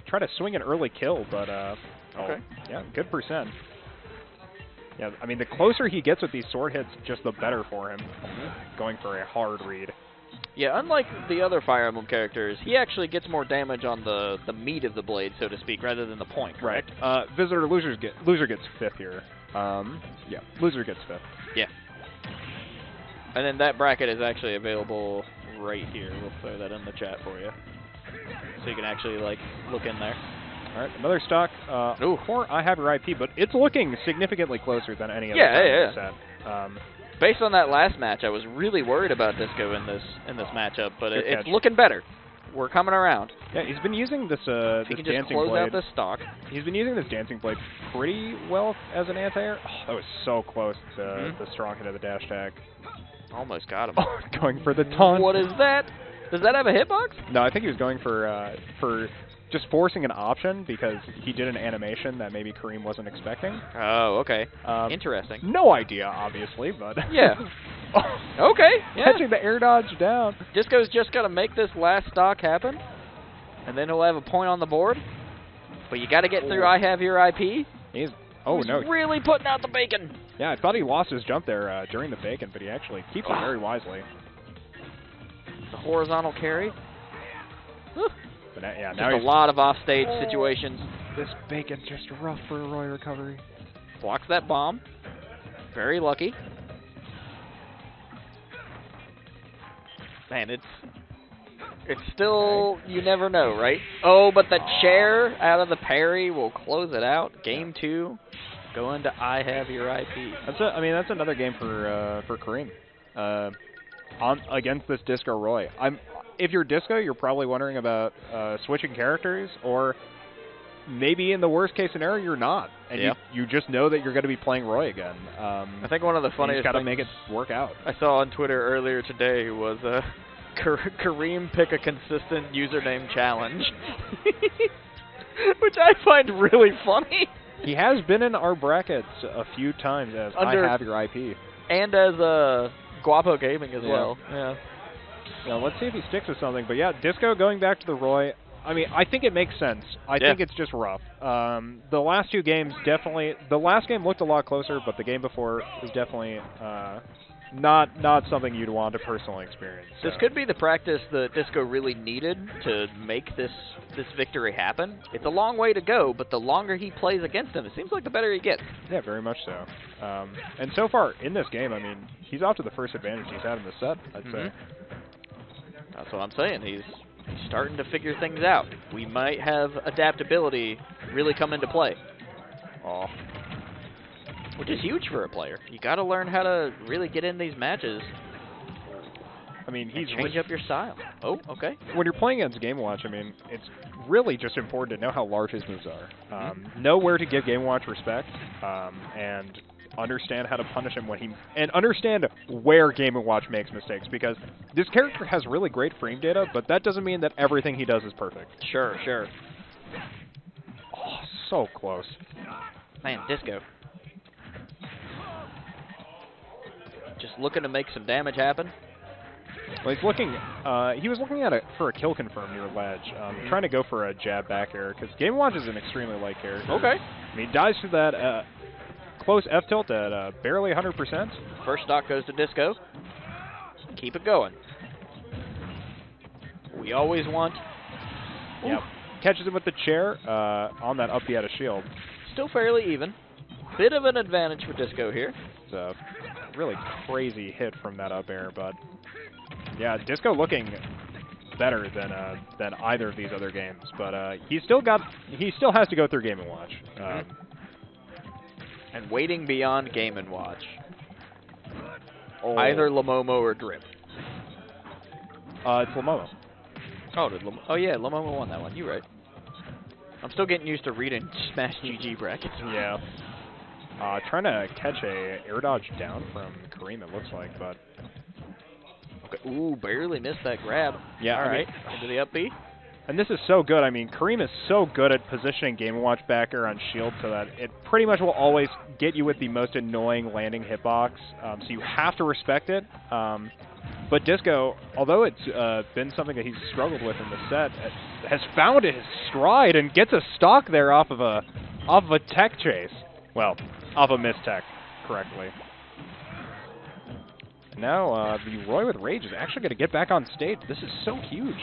S3: try to swing an early kill, but
S2: okay.
S3: Yeah, good percent. Yeah, I mean, the closer he gets with these sword hits, just the better for him. Going for a hard read.
S2: Yeah, unlike the other Fire Emblem characters, he actually gets more damage on the meat of the blade, so to speak, rather than the point, correct?
S3: Right. Loser gets 5th here. Yeah, loser gets 5th.
S2: Yeah. And then that bracket is actually available right here. We'll throw that in the chat for you. So you can actually, like, look in there.
S3: All right, another stock for IHaveYourIP, but it's looking significantly closer than any other set.
S2: Based on that last match, I was really worried about Disco in this matchup, but it's looking better. We're coming around.
S3: Yeah, he's been using this
S2: if he
S3: this
S2: can just
S3: dancing
S2: close
S3: blade.
S2: out this stock.
S3: He's been using this dancing blade pretty well as an anti-air. Oh, that was so close to the strong hit of the dash tag.
S2: Almost got him.
S3: Going for the taunt.
S2: What is that? Does that have a hitbox?
S3: No, I think he was going for just forcing an option because he did an animation that maybe Kareem wasn't expecting.
S2: Oh, okay. Interesting.
S3: No idea, obviously, but...
S2: Yeah. Okay. Yeah.
S3: Catching the air dodge down.
S2: Disco's just got to make this last stock happen, and then he'll have a point on the board. But you got to get through IHaveYourIP.
S3: He's
S2: really putting out the bacon.
S3: Yeah, I thought he lost his jump there during the bacon, but he actually keeps it very wisely.
S2: The horizontal carry.
S3: But yeah,
S2: just a lot of offstage situations.
S3: This bacon's just rough for a Roy recovery.
S2: Blocks that bomb. Very lucky. Man, it's still, you never know, right? Oh, but the chair out of the parry will close it out. Game 2, going to IHaveYourIP.
S3: That's another game for Kareem. Against this Disco Roy. If you're Disco, you're probably wondering about switching characters, or maybe in the worst case scenario, you're not, and you just know that you're going to be playing Roy again.
S2: I think one of the funniest things
S3: got to make it work out.
S2: I saw on Twitter earlier today was Kareem pick a consistent username challenge, which I find really funny.
S3: He has been in our brackets a few times as IHaveYourIP.
S2: And as Guapo Gaming as well. Yeah.
S3: Now, let's see if he sticks with something. But yeah, Disco going back to the Roy. I mean, I think it makes sense. I think it's just rough. The last two games definitely... The last game looked a lot closer, but the game before was definitely not something you'd want to personally experience. So.
S2: This could be the practice that Disco really needed to make this victory happen. It's a long way to go, but the longer he plays against him, it seems like the better he gets.
S3: Yeah, very much so. And so far in this game, I mean, he's off to the first advantage he's had in the set, I'd say.
S2: That's what I'm saying. He's starting to figure things out. We might have adaptability really come into play.
S3: Oh.
S2: Which is huge for a player. You got to learn how to really get in these matches.
S3: I mean, he's
S2: change up your style. Oh, okay.
S3: When you're playing against Game & Watch, I mean, it's really just important to know how large his moves are. Know where to give Game & Watch respect, and understand how to punish him when and understand where Game & Watch makes mistakes, because this character has really great frame data, but that doesn't mean that everything he does is perfect.
S2: Sure.
S3: Oh, so close.
S2: Man, Disco. Just looking to make some damage happen.
S3: Well, he's looking. He was looking at for a kill confirm near ledge, trying to go for a jab back air because Game & Watch is an extremely light character.
S2: Okay.
S3: I mean, he dies to that close F tilt at barely 100%.
S2: First stock goes to Disco. Keep it going. We always want.
S3: Yep. Catches him with the chair on that up B out of shield.
S2: Still fairly even. Bit of an advantage for Disco here.
S3: It's a really crazy hit from that up air, but yeah, Disco looking better than either of these other games. But he still has to go through Game & Watch.
S2: And waiting beyond Game & Watch.
S3: Oh.
S2: Either Llomomo or Drip.
S3: It's Llomomo.
S2: Oh yeah, Llomomo won that one. You're right. I'm still getting used to reading Smash GG brackets.
S3: Yeah. Trying to catch a air dodge down from Kareem, it looks like, but
S2: Okay. Ooh, barely missed that grab.
S3: yeah.
S2: All
S3: I
S2: right,
S3: mean,
S2: into the up B.
S3: and this is so good. I mean, Kareem is so good at positioning Game & Watch back air on shield so that it pretty much will always get you with the most annoying landing hitbox. So you have to respect it. But Disco, although it's been something that he's struggled with in the set, has found his stride and gets a stock there off of a tech chase. Well, off a miss tech, correctly. Now the Roy with Rage is actually going to get back on stage. This is so huge.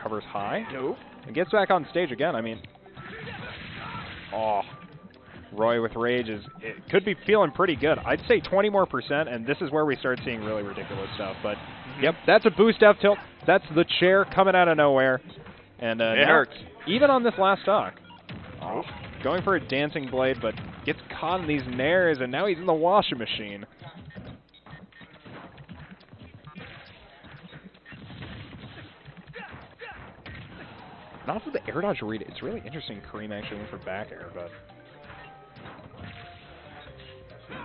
S3: Covers high.
S2: Nope.
S3: And gets back on stage again. I mean, oh, Roy with Rage it could be feeling pretty good. I'd say 20% more, and this is where we start seeing really ridiculous stuff. But yep, that's a boost F tilt. That's the chair coming out of nowhere, and
S2: it hurts.
S3: Even on this last stock. Oh, going for a dancing blade, but gets caught in these nairs, and now he's in the washing machine. And off of the air dodge read, it's really interesting Kareem actually went for back air, but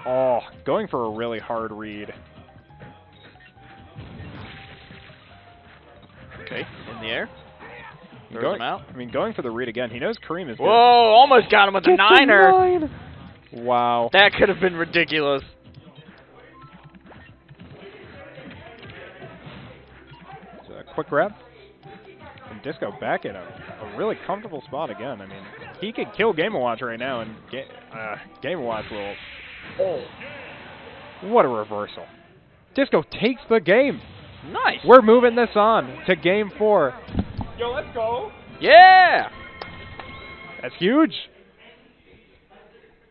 S3: oh, going for a really hard read.
S2: Okay, in the air. Throws
S3: Going,
S2: him out.
S3: I mean, going for the read again. He knows Kareem is good.
S2: Whoa, almost got him with the niner.
S3: Wow.
S2: That could have been ridiculous.
S3: It's a quick grab. And Disco back in a really comfortable spot again. I mean, he could kill Game & Watch right now, and Game & Watch will... Oh, what a reversal. Disco takes the game.
S2: Nice.
S3: We're moving this on to Game 4.
S5: Yo, let's go.
S2: Yeah.
S3: That's huge.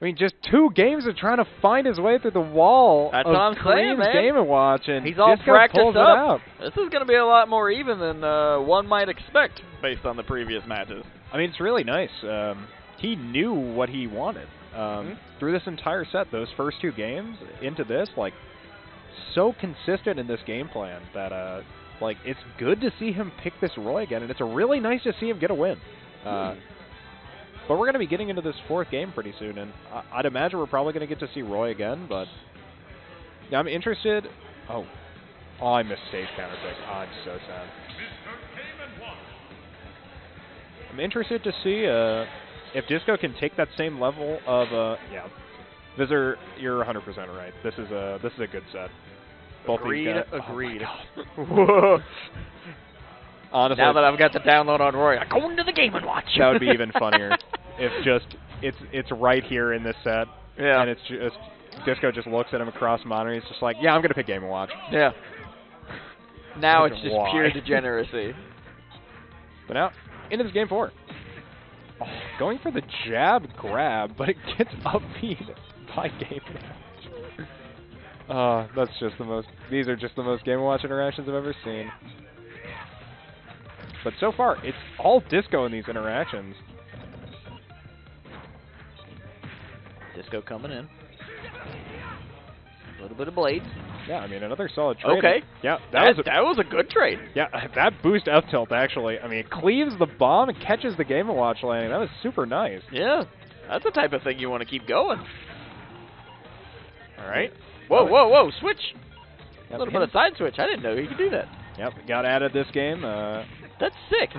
S3: I mean, just 2 games of trying to find his way through the wall
S2: That's
S3: of
S2: what I'm saying,
S3: Kareem's
S2: man.
S3: Game & Watch, and
S2: He's all
S3: Disco
S2: practiced
S3: pulls it
S2: up.
S3: out.
S2: This is going to be a lot more even than one might expect based on the previous matches.
S3: I mean, it's really nice. He knew what he wanted through this entire set. Those first 2 games into this, like, so consistent in this game plan that, like, it's good to see him pick this Roy again, and it's really nice to see him get a win. But we're going to be getting into this 4th game pretty soon, and I'd imagine we're probably going to get to see Roy again, but yeah, I'm interested. Oh, I missed stage counter pick. Oh, I'm so sad. I'm interested to see if Disco can take that same level of yeah. Visitor, you're 100% right. This is a good set. Both
S2: Agreed.
S3: these guys,
S2: Agreed.
S3: Oh whoa. Honestly,
S2: Now that I've got the download on Roy, I go into the game and watch.
S3: that would be even funnier if it's right here in this set.
S2: Yeah.
S3: And it's just Disco just looks at him across monitor. He's just like, yeah, I'm gonna pick Game & Watch.
S2: Yeah. Now
S3: Like,
S2: it's just
S3: why?
S2: pure degeneracy.
S3: But now into this Game 4. Oh, going for the jab grab, but it gets upbeat by Game & Watch. That's just the most. These are just the most Game & Watch interactions I've ever seen. But so far, it's all Disco in these interactions.
S2: Disco coming in. A little bit of blades.
S3: Yeah, I mean, another solid trade.
S2: Okay.
S3: Yeah,
S2: That was a good trade.
S3: yeah, that boost F tilt actually. I mean, it cleaves the bomb and catches the Game & Watch landing. That was super nice.
S2: Yeah. That's the type of thing you want to keep going.
S3: All right.
S2: Whoa, whoa, whoa. Switch.
S3: Yep,
S2: A little bit of side switch. I didn't know you could do that.
S3: Yep, got added this game.
S2: That's sick.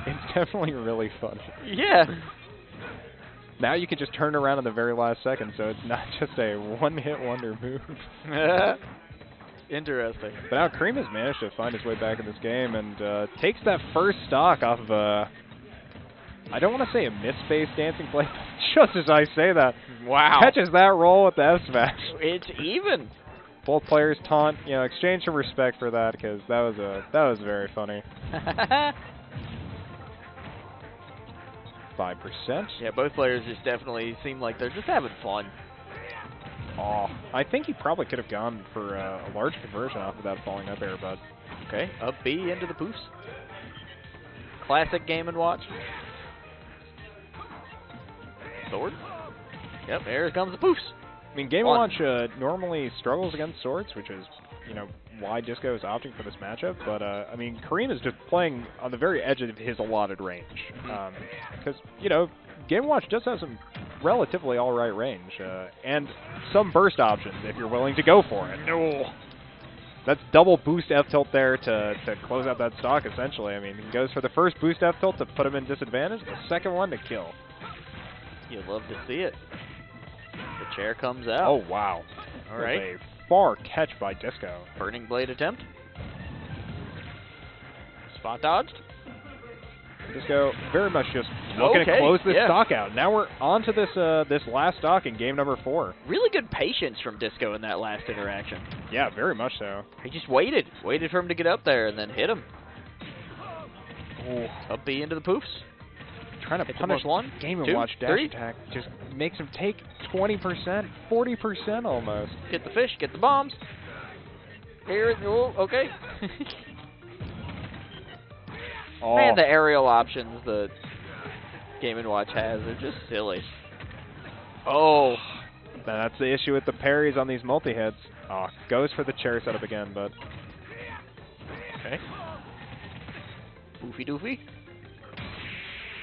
S3: It's definitely really fun.
S2: Yeah.
S3: Now you can just turn around in the very last second, so it's not just a one-hit wonder move.
S2: Interesting.
S3: But now Cream has managed to find his way back in this game and takes that first stock off of I don't want to say a miss-based dancing play, but just as I say that,
S2: wow.
S3: catches that roll with the F smash.
S2: It's even.
S3: Both players taunt, you know, exchange some respect for that because that was very funny. 5%.
S2: Yeah, both players just definitely seem like they're just having fun.
S3: Oh, I think he probably could have gone for a large conversion off of that falling up air, but
S2: okay, up B into the poofs. Classic Game & Watch. Sword. Yep, here comes the poofs.
S3: I mean, Game & Watch normally struggles against swords, which is, you know, why Disco is opting for this matchup. But, I mean, Kareem is just playing on the very edge of his allotted range. Because, you know, Game & Watch does have some relatively all-right range. And some burst options if you're willing to go for it. No. That's double boost F-tilt there to close out that stock, essentially. I mean, he goes for the first boost F-tilt to put him in disadvantage, the second one to kill.
S2: You'd love to see it. The chair comes out.
S3: Oh, wow.
S2: All right.
S3: A far catch by Disco.
S2: Burning Blade attempt. Spot dodged.
S3: Disco very much just looking to close this stock out. Now we're on to this last stock in game number 4.
S2: Really good patience from Disco in that last interaction.
S3: Yeah, very much so.
S2: He just waited for him to get up there and then hit him.
S3: Ooh.
S2: Up B into the poofs.
S3: Trying to punish
S2: one,
S3: Game
S2: two,
S3: & Watch dash
S2: three.
S3: attack just makes him take 20%, 40% almost.
S2: Get the fish, get the bombs. Here, oh, okay.
S3: Oh.
S2: Man, the aerial options that Game & Watch has are just silly. Oh.
S3: That's the issue with the parries on these multi-hits. Oh, goes for the chair setup again, but...
S2: Okay. Oofy doofy.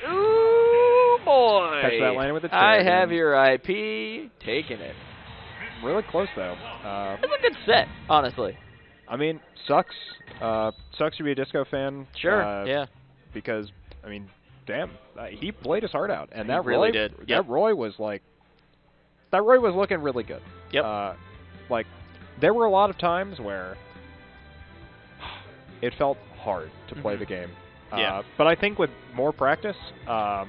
S2: Ooh, boy.
S3: Catch that landing with the chair.
S2: I have your IP. Taking it.
S3: Really close, though.
S2: It's a good set, honestly.
S3: I mean, sucks. Sucks to be a Disco fan.
S2: Sure, yeah.
S3: Because, I mean, damn, he played his heart out. And that
S2: really
S3: Roy,
S2: did.
S3: That Roy was like... That Roy was looking really good.
S2: Yep.
S3: Like, there were a lot of times where it felt hard to play the game.
S2: Yeah.
S3: But I think with more practice, I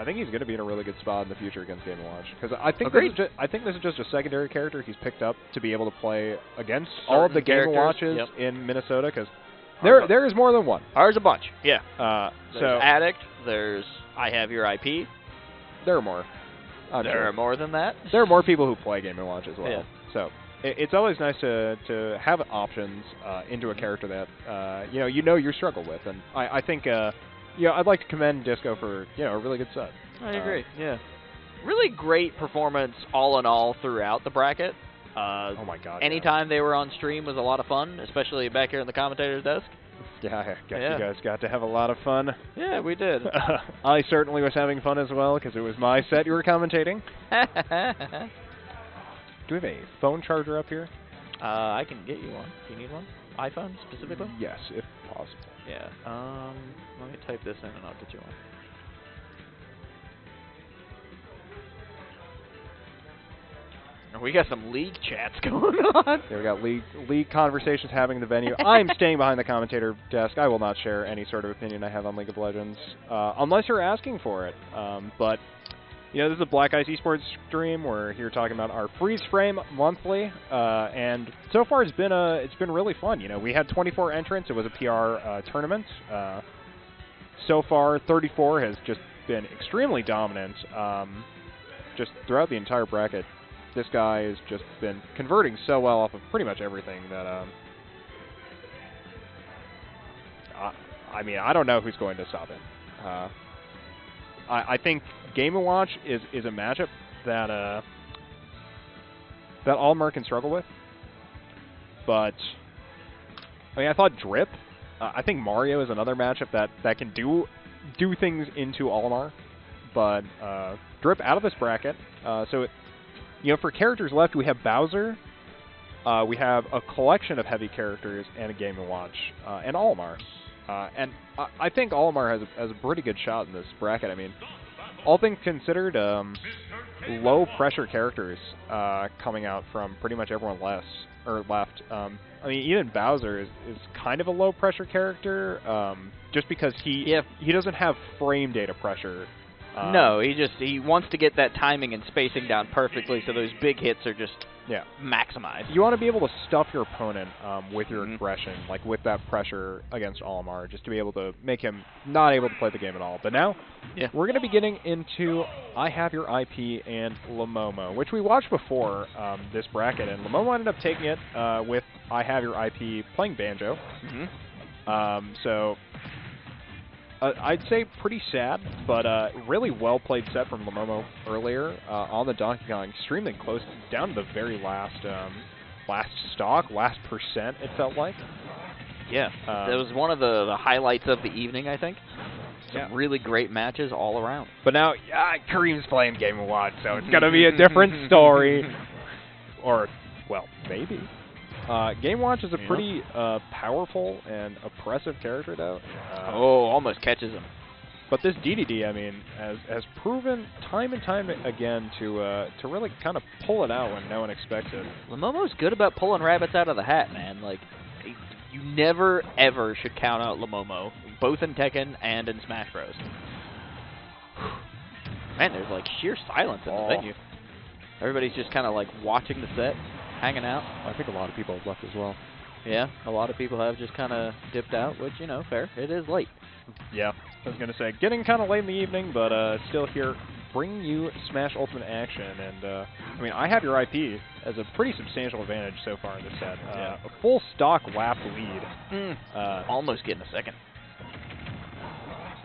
S3: think he's going to be in a really good spot in the future against Game & Watch. Because I think this is just a secondary character he's picked up to be able to play against all of the Game & Watches in Minnesota. Because there is more than one.
S2: There's a bunch. Yeah.
S3: There's
S2: Addict. There's IHaveYourIP.
S3: There are more.
S2: There are more than that.
S3: There are more people who play Game & Watch as well.
S2: Yeah.
S3: So it's always nice to have options into a character that you know you struggle with, and I think I'd like to commend Disco for a really good set.
S2: I agree. Yeah. Really great performance all in all throughout the bracket.
S3: Oh my God.
S2: Anytime they were on stream was a lot of fun, especially back here in the commentator's desk.
S3: Yeah, I guess you guys got to have a lot of fun.
S2: Yeah, we did.
S3: I certainly was having fun as well because it was my set you were commentating. Do we have a phone charger up here?
S2: I can get you one. Do you need one? iPhone specifically?
S3: Yes, if possible.
S2: Yeah. Let me type this in and I'll get you one. We got some league chats going on.
S3: Yeah, we got league conversations happening in the venue. I'm staying behind the commentator desk. I will not share any sort of opinion I have on League of Legends, unless you're asking for it. But this is a Black Ice eSports stream. We're here talking about our freeze frame monthly, and so far it's been really fun. We had 24 entrants. It was a PR tournament. So far, 34 has just been extremely dominant, just throughout the entire bracket. This guy has just been converting so well off of pretty much everything that, I mean, I don't know who's going to stop him. I think Game & Watch is a matchup that Olimar can struggle with. But, I mean, I thought Drip. I think Mario is another matchup that can do things into Olimar. But Drip out of this bracket, so for characters left, we have Bowser, we have a collection of heavy characters, and a Game & Watch, and Olimar. And I think Olimar has a pretty good shot in this bracket. I mean, all things considered, low pressure characters coming out from pretty much everyone left. I mean, even Bowser is kind of a low pressure character, just because he doesn't have frame data pressure.
S2: No, he wants to get that timing and spacing down perfectly, so those big hits are just maximized.
S3: You want to be able to stuff your opponent with your aggression, like with that pressure against Olimar, just to be able to make him not able to play the game at all. But now, we're going to be getting into IHaveYourIP and Llomomo, which we watched before this bracket, and Llomomo ended up taking it with IHaveYourIP playing Banjo. So I'd say pretty sad, but really well-played set from Llomomo earlier on the Donkey Kong. Extremely close, down to the very last stock, last percent, it felt like.
S2: Yeah, that was one of the highlights of the evening, I think. Some really great matches all around.
S3: But now, Kareem's playing Game & Watch, so it's going to be a different story. Or, well, maybe. Game Watch is a pretty powerful and oppressive character, though.
S2: Almost catches him.
S3: But this DDD, I mean, has proven time and time again to really kind of pull it out when no one expects it.
S2: Llomomo's good about pulling rabbits out of the hat, man. Like, you never, ever should count out Llomomo, both in Tekken and in Smash Bros. Man, there's like sheer silence in the venue. Everybody's just kind of like watching the set, hanging out.
S3: I think a lot of people have left as well.
S2: Yeah, a lot of people have just kind of dipped out, which, you know, fair. It is late.
S3: Yeah, I was going to say, getting kind of late in the evening, but still here, bringing you Smash Ultimate action. And, I mean, IHaveYourIP has a pretty substantial advantage so far in this set. A full stock WAP lead.
S2: Almost getting a second.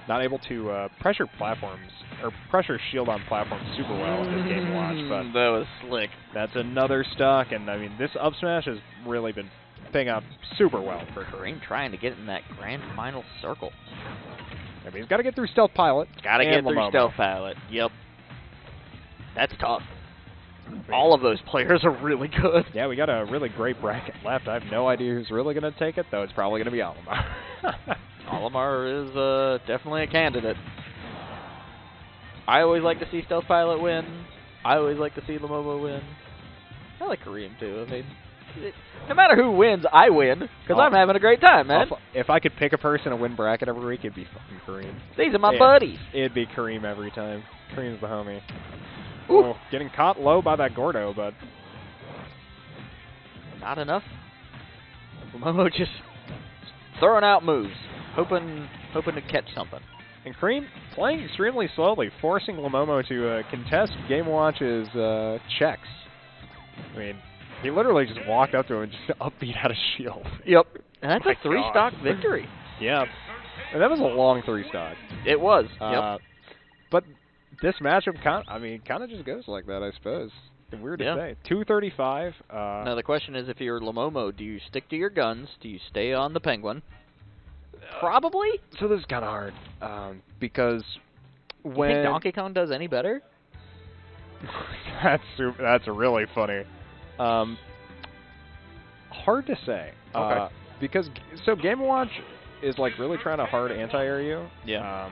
S3: Not able to pressure platforms, or pressure shield on platforms super well in this Game & Watch, but
S2: that was slick.
S3: That's another stock, and I mean, this up smash has really been paying out super well for
S2: Kareem trying to get in that grand final circle.
S3: I mean, he's got to get through Stealth Pilot.
S2: Got to get through Stealth Pilot. Yep. That's tough. All of those players are really good.
S3: Yeah, we got a really great bracket left. I have no idea who's really going to take it, though it's probably going to be Olimar.
S2: Olimar is definitely a candidate. I always like to see Stealth Pilot win. I always like to see Llomomo win. I like Kareem, too. I mean, no matter who wins, I win, because I'm having a great time, man.
S3: If I could pick a person to win bracket every week, it'd be fucking Kareem.
S2: These are my buddies.
S3: It'd be Kareem every time. Kareem's the homie. Oh, getting caught low by that Gordo, but
S2: not enough. Llomomo just throwing out moves, hoping to catch something.
S3: And Kareem playing extremely slowly, forcing Llomomo to contest Game & Watch's checks. I mean, he literally just walked up to him and just upbeat out a shield.
S2: Yep. And that's a 3-stock victory.
S3: Yeah. And that was a long 3-stock.
S2: It was. Yep.
S3: But this matchup kind of just goes like that, I suppose. It's weird to say. 235.
S2: Now the question is, if you're Llomomo, do you stick to your guns? Do you stay on the Penguin? Probably.
S3: So this is kind of hard because when
S2: you think Donkey Kong does any better?
S3: That's really funny. Hard to say.
S2: Okay.
S3: Because Game & Watch is like really trying to hard anti-air you.
S2: Yeah.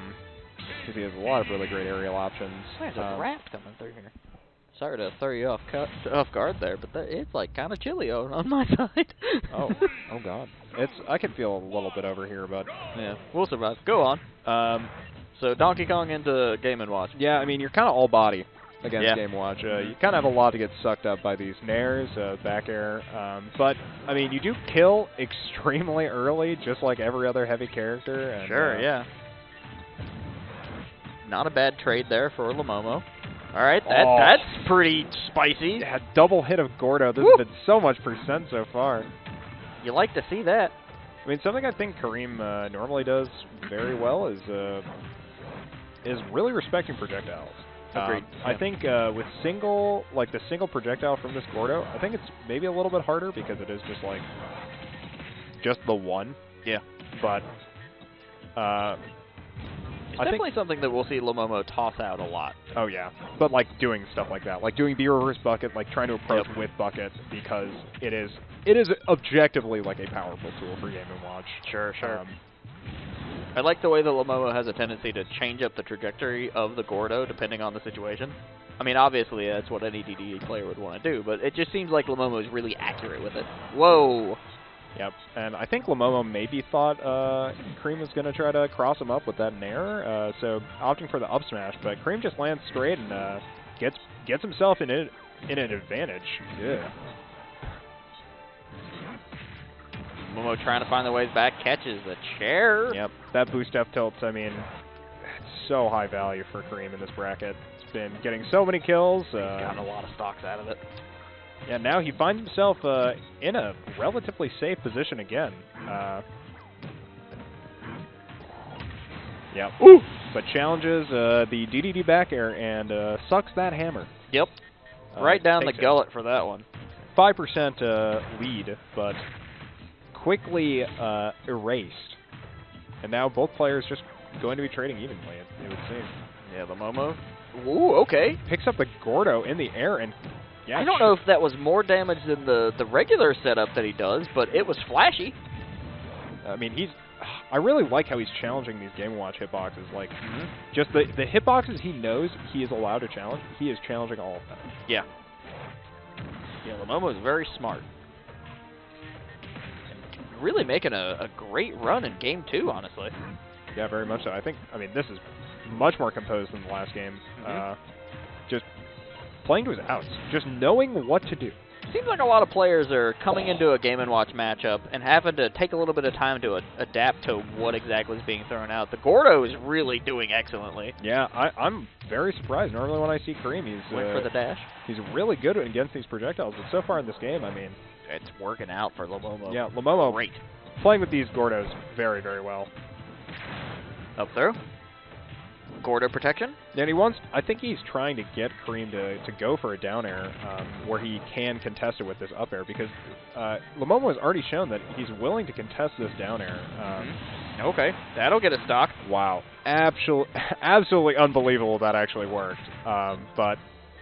S3: Because he has a lot of really great aerial options.
S2: There's a draft coming through here. Sorry to throw you off guard there, but it's like kind of chilly on my side.
S3: oh God. I can feel a little bit over here, but
S2: yeah, we'll survive. Go on. So Donkey Kong into Game & Watch.
S3: Yeah, I mean you're kind of all body against Game & Watch. You kind of have a lot to get sucked up by these nairs, back air. But I mean you do kill extremely early, just like every other heavy character. And,
S2: sure, yeah. Not a bad trade there for Llomomo. All right, that's pretty spicy.
S3: Yeah, double hit of Gordo. This has been so much percent so far.
S2: You like to see that.
S3: I mean, something I think Kareem normally does very well is really respecting projectiles.
S2: Agreed.
S3: I think with the single projectile from this Gordo, I think it's maybe a little bit harder because it is just the one.
S2: Yeah.
S3: But
S2: it's definitely something that we'll see Llomomo toss out a lot.
S3: Oh, yeah. But, like, doing stuff like that. Like, doing the reverse bucket, like, trying to approach with bucket because it is objectively, like, a powerful tool for Game & Watch.
S2: Sure. I like the way that Llomomo has a tendency to change up the trajectory of the Gordo depending on the situation. I mean, obviously, that's what any DDD player would want to do, but it just seems like Llomomo is really accurate with it. Whoa!
S3: Yep, and I think Llomomo maybe thought Cream was going to try to cross him up with that nair, so opting for the up smash, but Cream just lands straight and gets himself in an advantage. Yeah.
S2: Llomomo trying to find the ways back, catches the chair.
S3: Yep, that boost F tilt, I mean, it's so high value for Cream in this bracket. It's been getting so many kills.
S2: He's gotten a lot of stocks out of it.
S3: Yeah, now he finds himself in a relatively safe position again. Yep. Ooh! But challenges the DDD back air and sucks that hammer.
S2: Yep. Right down the
S3: takes it.
S2: gullet for that one.
S3: 5% lead, but quickly erased. And now both players just going to be trading evenly, it would seem.
S2: Yeah, Llomomo. Ooh, okay.
S3: Picks up the Gordo in the air and... Yeah,
S2: I don't know if that was more damage than the regular setup that he does, but it was flashy.
S3: I mean, I really like how he's challenging these Game & Watch hitboxes. Like, just the hitboxes he knows he is allowed to challenge, he is challenging all of them.
S2: Yeah. Yeah, Llomomo is very smart. And really making a great run in Game 2, honestly.
S3: Yeah, very much so. I mean, this is much more composed than the last game. Just playing to his outs, just knowing what to do.
S2: Seems like a lot of players are coming into a Game & Watch matchup and having to take a little bit of time to adapt to what exactly is being thrown out. The Gordo is really doing excellently.
S3: Yeah, I'm very surprised. Normally when I see Kareem,
S2: Went for the dash.
S3: He's really good against these projectiles, but so far in this game, I mean...
S2: It's working out for Llomomo.
S3: Yeah, Llomomo
S2: Great.
S3: Playing with these Gordos very, very well.
S2: Up throw. Gordo protection.
S3: And I think he's trying to get Kareem to go for a down air where he can contest it with this up air because Llomomo has already shown that he's willing to contest this down air.
S2: Okay, that'll get a stock.
S3: Wow, absolutely unbelievable that actually worked. But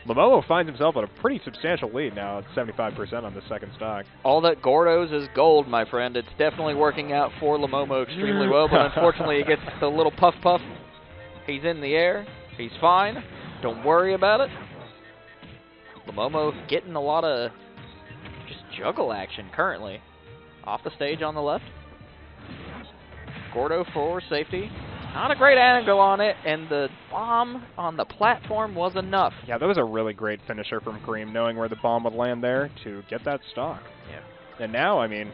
S3: Llomomo finds himself at a pretty substantial lead now at 75% on the second stock.
S2: All that Gordos is gold, my friend. It's definitely working out for Llomomo extremely well, but unfortunately he gets the little puff. He's in the air. He's fine. Don't worry about it. Llomomo getting a lot of just juggle action currently. Off the stage on the left. Gordo for safety. Not a great angle on it, and the bomb on the platform was enough.
S3: Yeah, that was a really great finisher from Kareem, knowing where the bomb would land there to get that stock.
S2: Yeah.
S3: And now, I mean...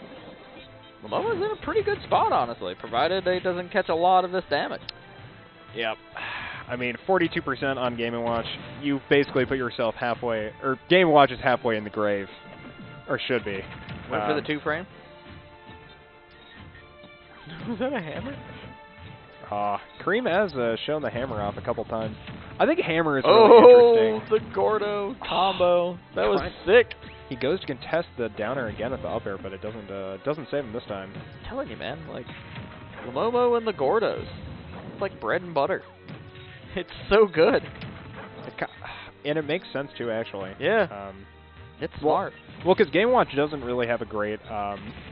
S2: Llomomo's in a pretty good spot, honestly, provided he doesn't catch a lot of this damage.
S3: Yep. I mean, 42% on Game & Watch. You basically put yourself halfway, or Game & Watch is halfway in the grave. Or should be.
S2: Wait for the 2-frame. Was that a hammer?
S3: Kareem has shown the hammer off a couple times. I think hammer is really interesting.
S2: The Gordo combo. That was sick.
S3: He goes to contest the down air again at the up air, but it doesn't save him this time.
S2: I'm telling you, man, like, Llomomo and the Gordos. It's like bread and butter. It's so good.
S3: And it makes sense, too, actually.
S2: Yeah. It's smart.
S3: Well, because Game & Watch doesn't really have a great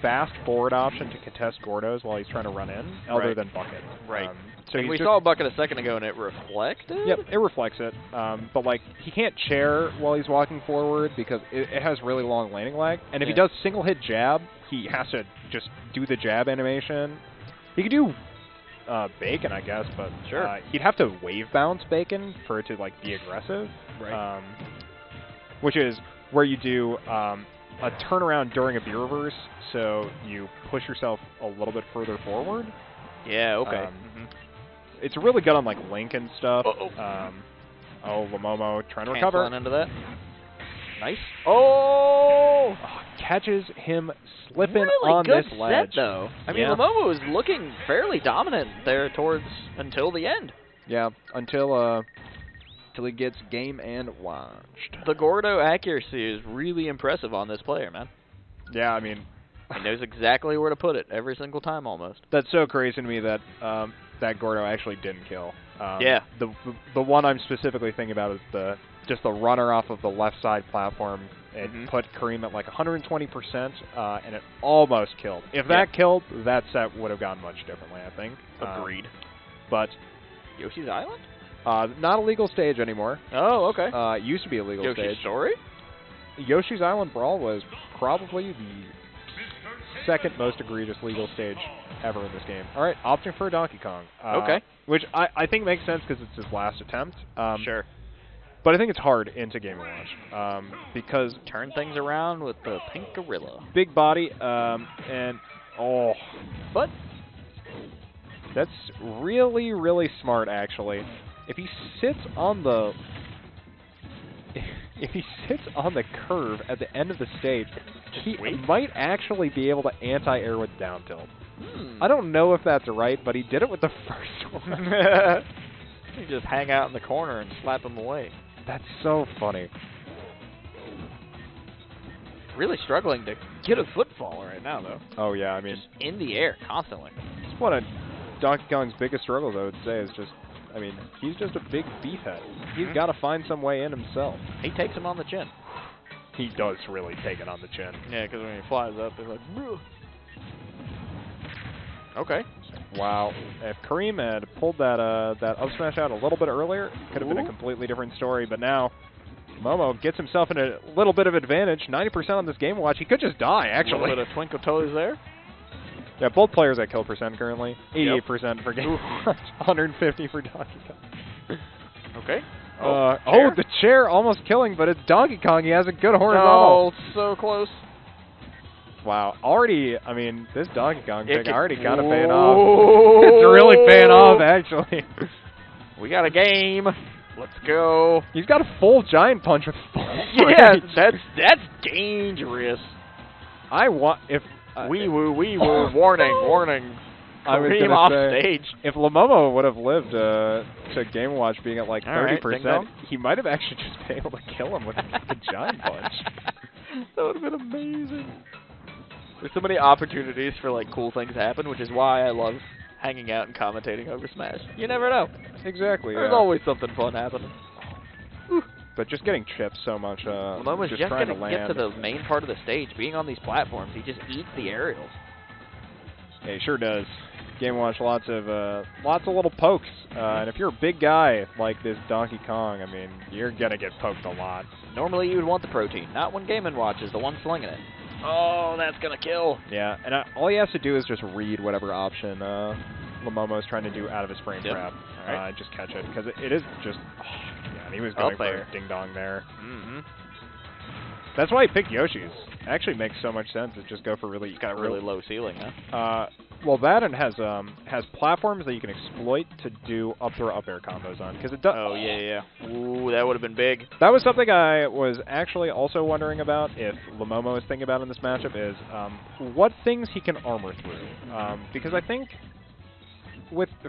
S3: fast forward option to contest Gordos while he's trying to run in, other than Bucket.
S2: Right.
S3: So
S2: we saw a Bucket a second ago, and it reflected?
S3: Yep, it reflects it. But, like, he can't chair while he's walking forward because it has really long landing lag. And if he does single-hit jab, he has to just do the jab animation. He could do Bacon, I guess, but he'd have to wave bounce Bacon for it to, like, be aggressive.
S2: Right.
S3: Which is where you do a turnaround during a B reverse, so you push yourself a little bit further forward.
S2: Yeah, okay.
S3: It's really good on, like, Link and stuff. Llomomo trying to recover.
S2: Canceling into that. Nice.
S3: Catches him slipping
S2: really
S3: on
S2: good
S3: this ledge.
S2: Set, though. I mean, Llomomo was looking fairly dominant there until the end.
S3: Yeah, until he gets Game & Watched.
S2: The Gordo accuracy is really impressive on this player, man.
S3: Yeah, I mean...
S2: He knows exactly where to put it every single time, almost.
S3: That's so crazy to me that that Gordo actually didn't kill.
S2: Yeah.
S3: The one I'm specifically thinking about is the just the runner off of the left side platform. It
S1: Mhm.
S3: put Kareem at like 120%, and it almost killed. If that killed, that set would have gone much differently, I think.
S1: Agreed.
S3: But
S1: Yoshi's Island?
S3: not a legal stage anymore.
S1: Oh, okay.
S3: It used to be a legal
S1: Yoshi's
S3: stage.
S1: Story?
S3: Yoshi's Island Brawl was probably the second most egregious legal stage ever in this game. All right, opting for Donkey Kong.
S1: Okay.
S3: Which I think makes sense because it's his last attempt.
S1: Sure.
S3: But I think it's hard into Game & Watch because
S1: Turn things around with the pink gorilla.
S3: big body and
S1: But
S3: that's really, really smart actually. If he sits on the curve at the end of the stage, he
S1: Sweet.
S3: might actually be able to anti-air with down tilt.
S1: Hmm.
S3: I don't know if that's right, but he did it with the first one.
S1: You just hang out in the corner and slap him away.
S3: That's so funny.
S1: Really struggling to get a footfall right now, though.
S3: Oh yeah, I mean,
S1: Just in the air constantly.
S3: it's one of Donkey Kong's biggest struggles, I would say, is just, I mean, he's just a big beefhead. He's got to find some way in himself.
S1: He takes him on the chin.
S3: He does really take it on the chin.
S1: Yeah, because when he flies up, they're like, "Bruh." Okay.
S3: Wow. If Kareem had pulled that up smash out a little bit earlier, could have been a
S1: Ooh.
S3: completely different story. But now, Momo gets himself in a little bit of advantage. 90% on this Game & Watch. He could just die,
S1: A
S3: actually.
S1: little bit of twinkle toes there.
S3: Yeah, both players at kill percent currently. 88% for Game & Watch. 150 for Donkey Kong.
S1: Okay.
S3: The chair almost killing, but it's Donkey Kong. He has a good horizontal.
S1: No, so close.
S3: Wow. Already, I mean, this Donkey Kong
S1: It
S3: pick
S1: could-
S3: already kind of paying off. It's really paying off, actually.
S1: We got a game. Let's go.
S3: He's got a full giant punch with full
S1: Yeah,
S3: range.
S1: that's dangerous.
S3: I want if
S1: Wee woo, warning, warning.
S3: I was
S1: Kareem
S3: gonna
S1: off
S3: say,
S1: stage.
S3: if Llomomo would have lived to Game & Watch being at like
S1: All right,
S3: 30%,
S1: ding dong.
S3: he might have actually just been able to kill him with a giant punch.
S1: That would have been amazing. There's so many opportunities for like cool things to happen, which is why I love hanging out and commentating over Smash. You never know.
S3: Exactly.
S1: There's
S3: yeah.
S1: always something fun happening.
S3: But just getting chipped so much.
S1: Lomomo's just
S3: trying
S1: gonna
S3: to
S1: get
S3: land.
S1: to the main part of the stage. Being on these platforms, he just eats the aerials.
S3: Yeah, he sure does. Game & Watch, lots of little pokes. And if you're a big guy like this Donkey Kong, I mean, you're gonna get poked a lot.
S1: Normally you would want the protein, not when Game & Watch is the one slinging it. Oh, that's gonna kill.
S3: Yeah, and all he has to do is just read whatever option Llomomo is trying to do out of his frame
S1: Yep.
S3: trap.
S1: All right.
S3: Just catch it, because it is just... yeah, and he was going
S1: Up
S3: for
S1: there.
S3: a ding-dong there.
S1: Mm-hmm.
S3: That's why he picked Yoshi's. Actually makes so much sense to just go for really...
S1: Got a really low ceiling, huh?
S3: Well, that and has platforms that you can exploit to do up throw up air combos on, because it does...
S1: Oh, yeah. Ooh, that would have been big.
S3: That was something I was actually also wondering about, if Llomomo is thinking about in this matchup, is what things he can armor through. Because I think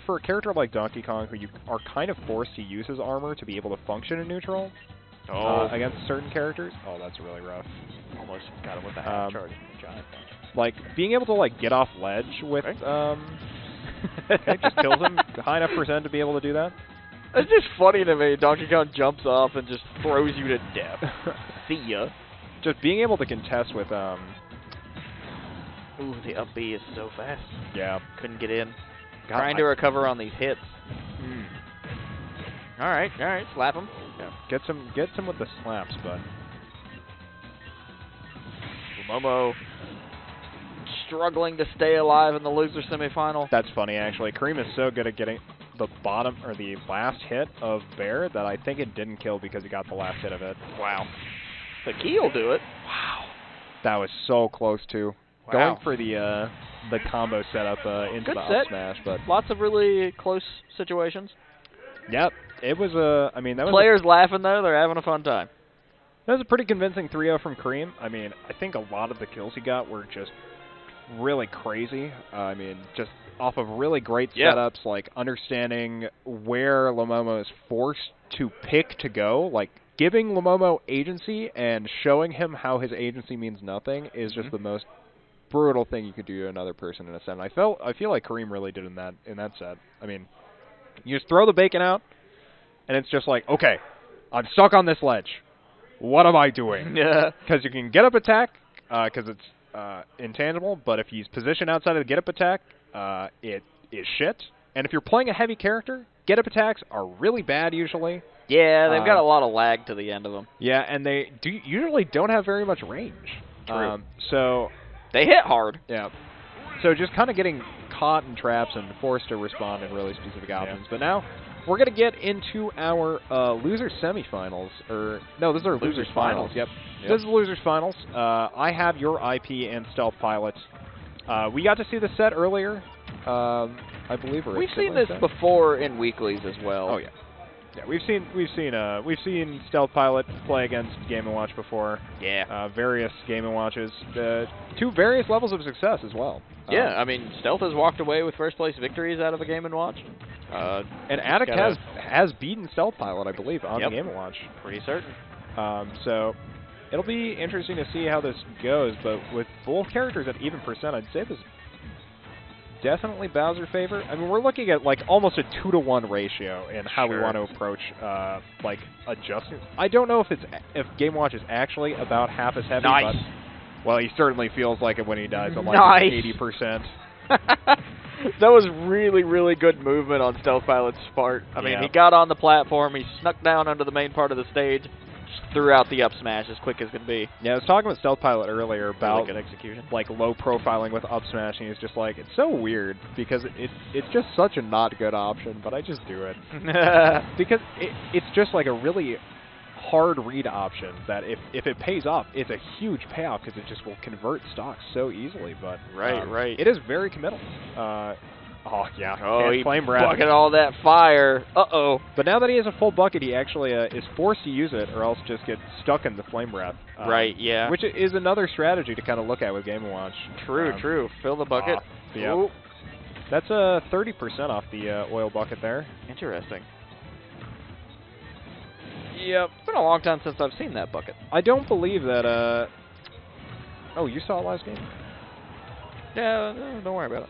S3: for a character like Donkey Kong, who you are kind of forced to use his armor to be able to function in neutral against certain characters. Oh, that's really rough.
S1: Almost got him with the half charge. Giant.
S3: Like, being able to, like, get off ledge with, it just kills him high enough percent to be able to do that.
S1: It's just funny to me. Donkey Kong jumps off and just throws you to death. See ya.
S3: Just being able to contest with,
S1: Ooh, the up B is so fast.
S3: yeah.
S1: Couldn't get in.
S3: God,
S1: Trying to recover on these hits. All right, slap him.
S3: Yeah. Gets him with the slaps, but...
S1: Momo struggling to stay alive in the loser semifinal.
S3: That's funny, actually. Kareem is so good at getting the bottom, or the last hit of Bear, that I think it didn't kill because he got the last hit of it.
S1: Wow. The key will do it.
S3: Wow. That was so close, too.
S1: Wow.
S3: Going for the combo setup into
S1: Good
S3: the
S1: set.
S3: up smash, but...
S1: Lots of really close situations.
S3: Yep. It was I mean, that was
S1: Players laughing, though. They're having a fun time.
S3: That was a pretty convincing 3-0 from Kareem. I mean, I think a lot of the kills he got were just really crazy. I mean, just off of really great setups, like understanding where Llomomo is forced to pick to go, like giving Llomomo agency and showing him how his agency means nothing is just the most brutal thing you could do to another person in a set. And I feel like Kareem really did in that set. I mean, you just throw the bacon out, and it's just like, okay, I'm stuck on this ledge. What am I doing?
S2: Yeah.
S3: Because you can get up attack, because it's intangible, but if he's positioned outside of the get up attack, it is shit. And if you're playing a heavy character, get up attacks are really bad usually.
S2: Yeah, they've got a lot of lag to the end of them.
S3: Yeah, and they usually don't have very much range.
S2: True.
S3: So
S2: They hit hard.
S3: yeah. So just kind of getting caught in traps and forced to respond in really specific options. But now we're going to get into our loser semifinals. No, this is our losers finals. Yep. This is the losers finals. I have your IP and Stealth Pilot. We got to see the set earlier, I believe.
S2: We've seen this before in weeklies as well.
S3: Oh yeah. Yeah, we've seen Stealth Pilot play against Game & Watch before.
S2: Yeah.
S3: Various Game & Watches, to various levels of success as well.
S2: Yeah, I mean, Stealth has walked away with first place victories out of a Game & Watch.
S3: And Attic has beaten Stealth Pilot, I believe, on the Game & Watch.
S2: Pretty certain.
S3: So it'll be interesting to see how this goes. But with both characters at even percent, I'd say this is definitely Bowser favor. I mean, we're looking at like almost a 2-to-1 ratio in how we want to approach like adjusting. I don't know if Game Watch is actually about half as heavy.
S2: Nice.
S3: But, well, he certainly feels like it when he dies on like
S2: Nice.
S3: 80%.
S2: That was really, really good movement on Stealth Pilot's part. I mean, he got on the platform, he snuck down under the main part of the stage, just threw out the up smash as quick as could be.
S3: Yeah, I was talking with Stealth Pilot earlier about
S2: really good execution.
S3: Like low profiling with up smash, and he's just like, it's so weird because it's just such a not good option, but I just do it because it's just like a really hard read option that if it pays off, it's a huge payoff because it just will convert stocks so easily. But
S2: right.
S3: it is very committal. Oh yeah.
S2: Oh, he
S3: flame breath.
S2: bucket all that fire. Uh-oh.
S3: But now that he has a full bucket, he actually is forced to use it, or else just get stuck in the flame breath.
S2: Right. Yeah.
S3: Which is another strategy to kind of look at with Game & Watch.
S2: True. Fill the bucket.
S3: Yeah. That's 30% off the oil bucket there.
S2: Interesting. Yep. It's been a long time since I've seen that bucket.
S3: I don't believe that. Oh, you saw it last game?
S2: Yeah, no, don't worry about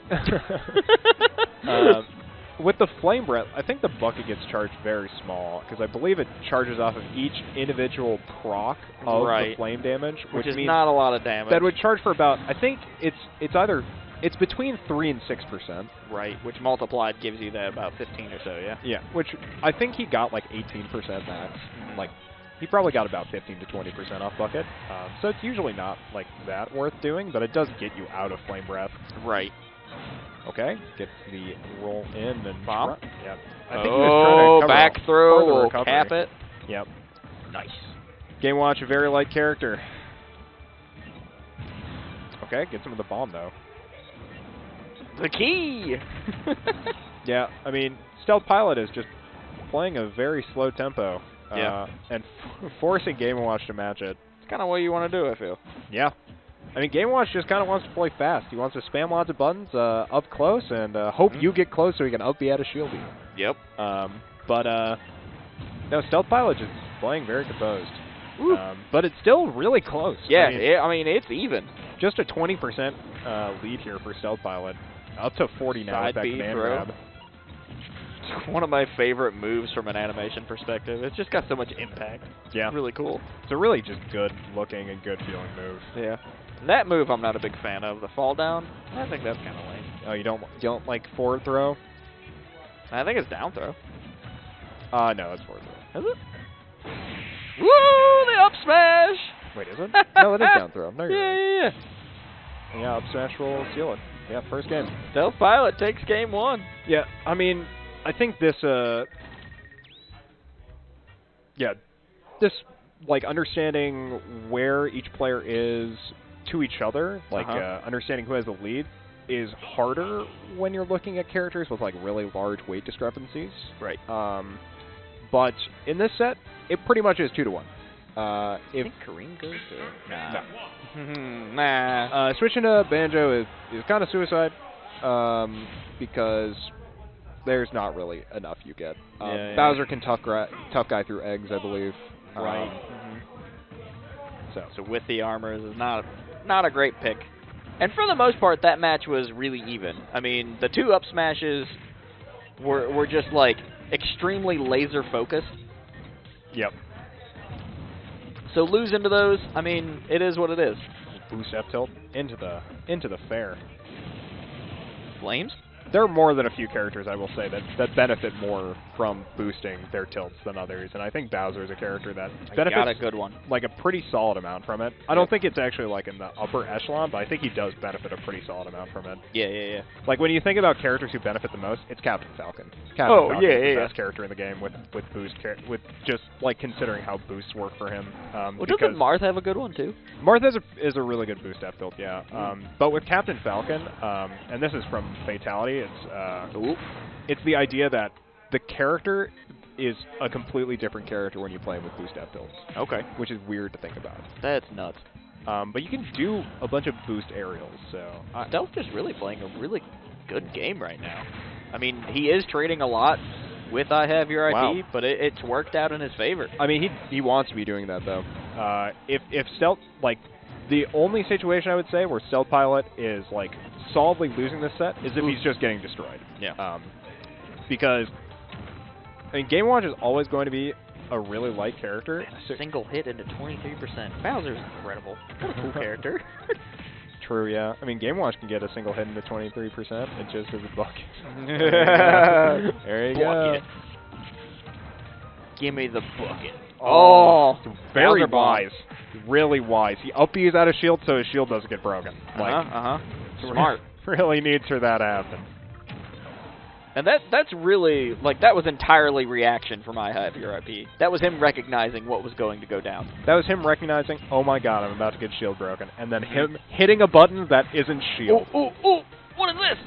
S2: it.
S3: With the flame breath, I think the bucket gets charged very small because I believe it charges off of each individual proc of the flame damage,
S2: which is
S3: means
S2: not a lot of damage.
S3: That would charge for about, I think it's between 3 and 6%.
S2: Right, which multiplied gives you that about 15 or so, yeah?
S3: Yeah, which I think he got like 18% max. Like, he probably got about 15 to 20% off bucket. So it's usually not like that worth doing, but it does get you out of flame breath.
S2: Right.
S3: Okay, get the roll in and
S2: bomb.
S3: Yeah. I think he was trying to cover
S2: back throw will
S3: recovery.
S2: cap it.
S3: Yep.
S2: Nice.
S3: Game Watch, a very light character. Okay, gets him with the bomb though.
S2: The key!
S3: Yeah, I mean, Stealth Pilot is just playing a very slow tempo. And forcing Game & Watch to match it.
S2: It's kind of what you want to do, I feel.
S3: Yeah. I mean, Game & Watch just kind of wants to play fast. He wants to spam lots of buttons up close and hope you get close so he can up B out of shield beam.
S2: Yep.
S3: No, Stealth Pilot is playing very composed. But it's still really close.
S2: Yeah, I mean it's even.
S3: Just a 20% lead here for Stealth Pilot. Up to 40 now with that command grab.
S2: One of my favorite moves from an animation perspective. It's just got so much impact.
S3: Yeah.
S2: It's really cool.
S3: It's a really just good looking and good feeling move.
S2: Yeah. That move I'm not a big fan of. The fall down, I think that's kind of lame.
S3: Oh, you don't like forward throw?
S2: I think it's down throw.
S3: No, it's forward throw.
S2: Is it? Woo! The up smash!
S3: Wait, is it? No, it is down throw. No, you're
S2: right.
S3: Yeah, up smash will seal it. Yeah, first game.
S2: Stealth Pilot takes game 1.
S3: Yeah, I mean, I think this, like, understanding where each player is to each other, like, understanding who has the lead, is harder when you're looking at characters with, like, really large weight discrepancies.
S2: Right.
S3: But in this set, it pretty much is 2-to-1.
S2: I think Kareem goes to...
S3: No.
S2: Nah.
S3: Switching to Banjo is kind of suicide, because there's not really enough you get. Bowser can tough guy through eggs, I believe.
S2: Right. So with the armors is not a great pick. And for the most part, that match was really even. I mean, the 2 up smashes were just like extremely laser focused.
S3: Yep.
S2: So lose into those, I mean, it is what it is.
S3: Boost F tilt into the fair.
S2: Flames?
S3: There are more than a few characters, I will say, that benefit more from boosting their tilts than others, and I think Bowser is a character that benefits
S2: got a good one.
S3: like a pretty solid amount from it. I don't think it's actually like in the upper echelon, but I think he does benefit a pretty solid amount from it.
S2: Yeah.
S3: Like when you think about characters who benefit the most, it's Captain Falcon. Captain Falcon is the best character in the game with boost, with just like considering how boosts work for him.
S2: Well, doesn't Marth have a good one too?
S3: Marth is a really good boost F tilt, yeah. But with Captain Falcon, and this is from Fatality, it's the idea that the character is a completely different character when you play him with boost F tilts.
S2: Okay.
S3: Which is weird to think about.
S2: That's nuts.
S3: But you can do a bunch of boost aerials, so...
S2: Stealth just really playing a really good game right now. I mean, he is trading a lot with IHaveYourIP, but it's worked out in his favor.
S3: I mean, he wants to be doing that, though. If Stealth, like, the only situation I would say where Stealth Pilot is, like, solidly losing this set is if he's just getting destroyed.
S2: Yeah.
S3: Because, I mean, Game Watch is always going to be a really light character.
S2: A single hit into 23%. Bowser's incredible. What a cool character.
S3: True, yeah. I mean, Game Watch can get a single hit into 23%. It just is a bucket. There you go.
S2: Give me the bucket.
S3: Oh, very
S2: Bowser bomb.
S3: wise. Really wise. He up B's out of shield so his shield doesn't get broken.
S2: Smart.
S3: Really needs for that to happen.
S2: And that's really, like, that was entirely reaction from IHaveYourIP. That was him recognizing what was going to go down.
S3: That was him recognizing, oh my god, I'm about to get shield broken. And then him hitting a button that isn't shield.
S2: Ooh, what is this?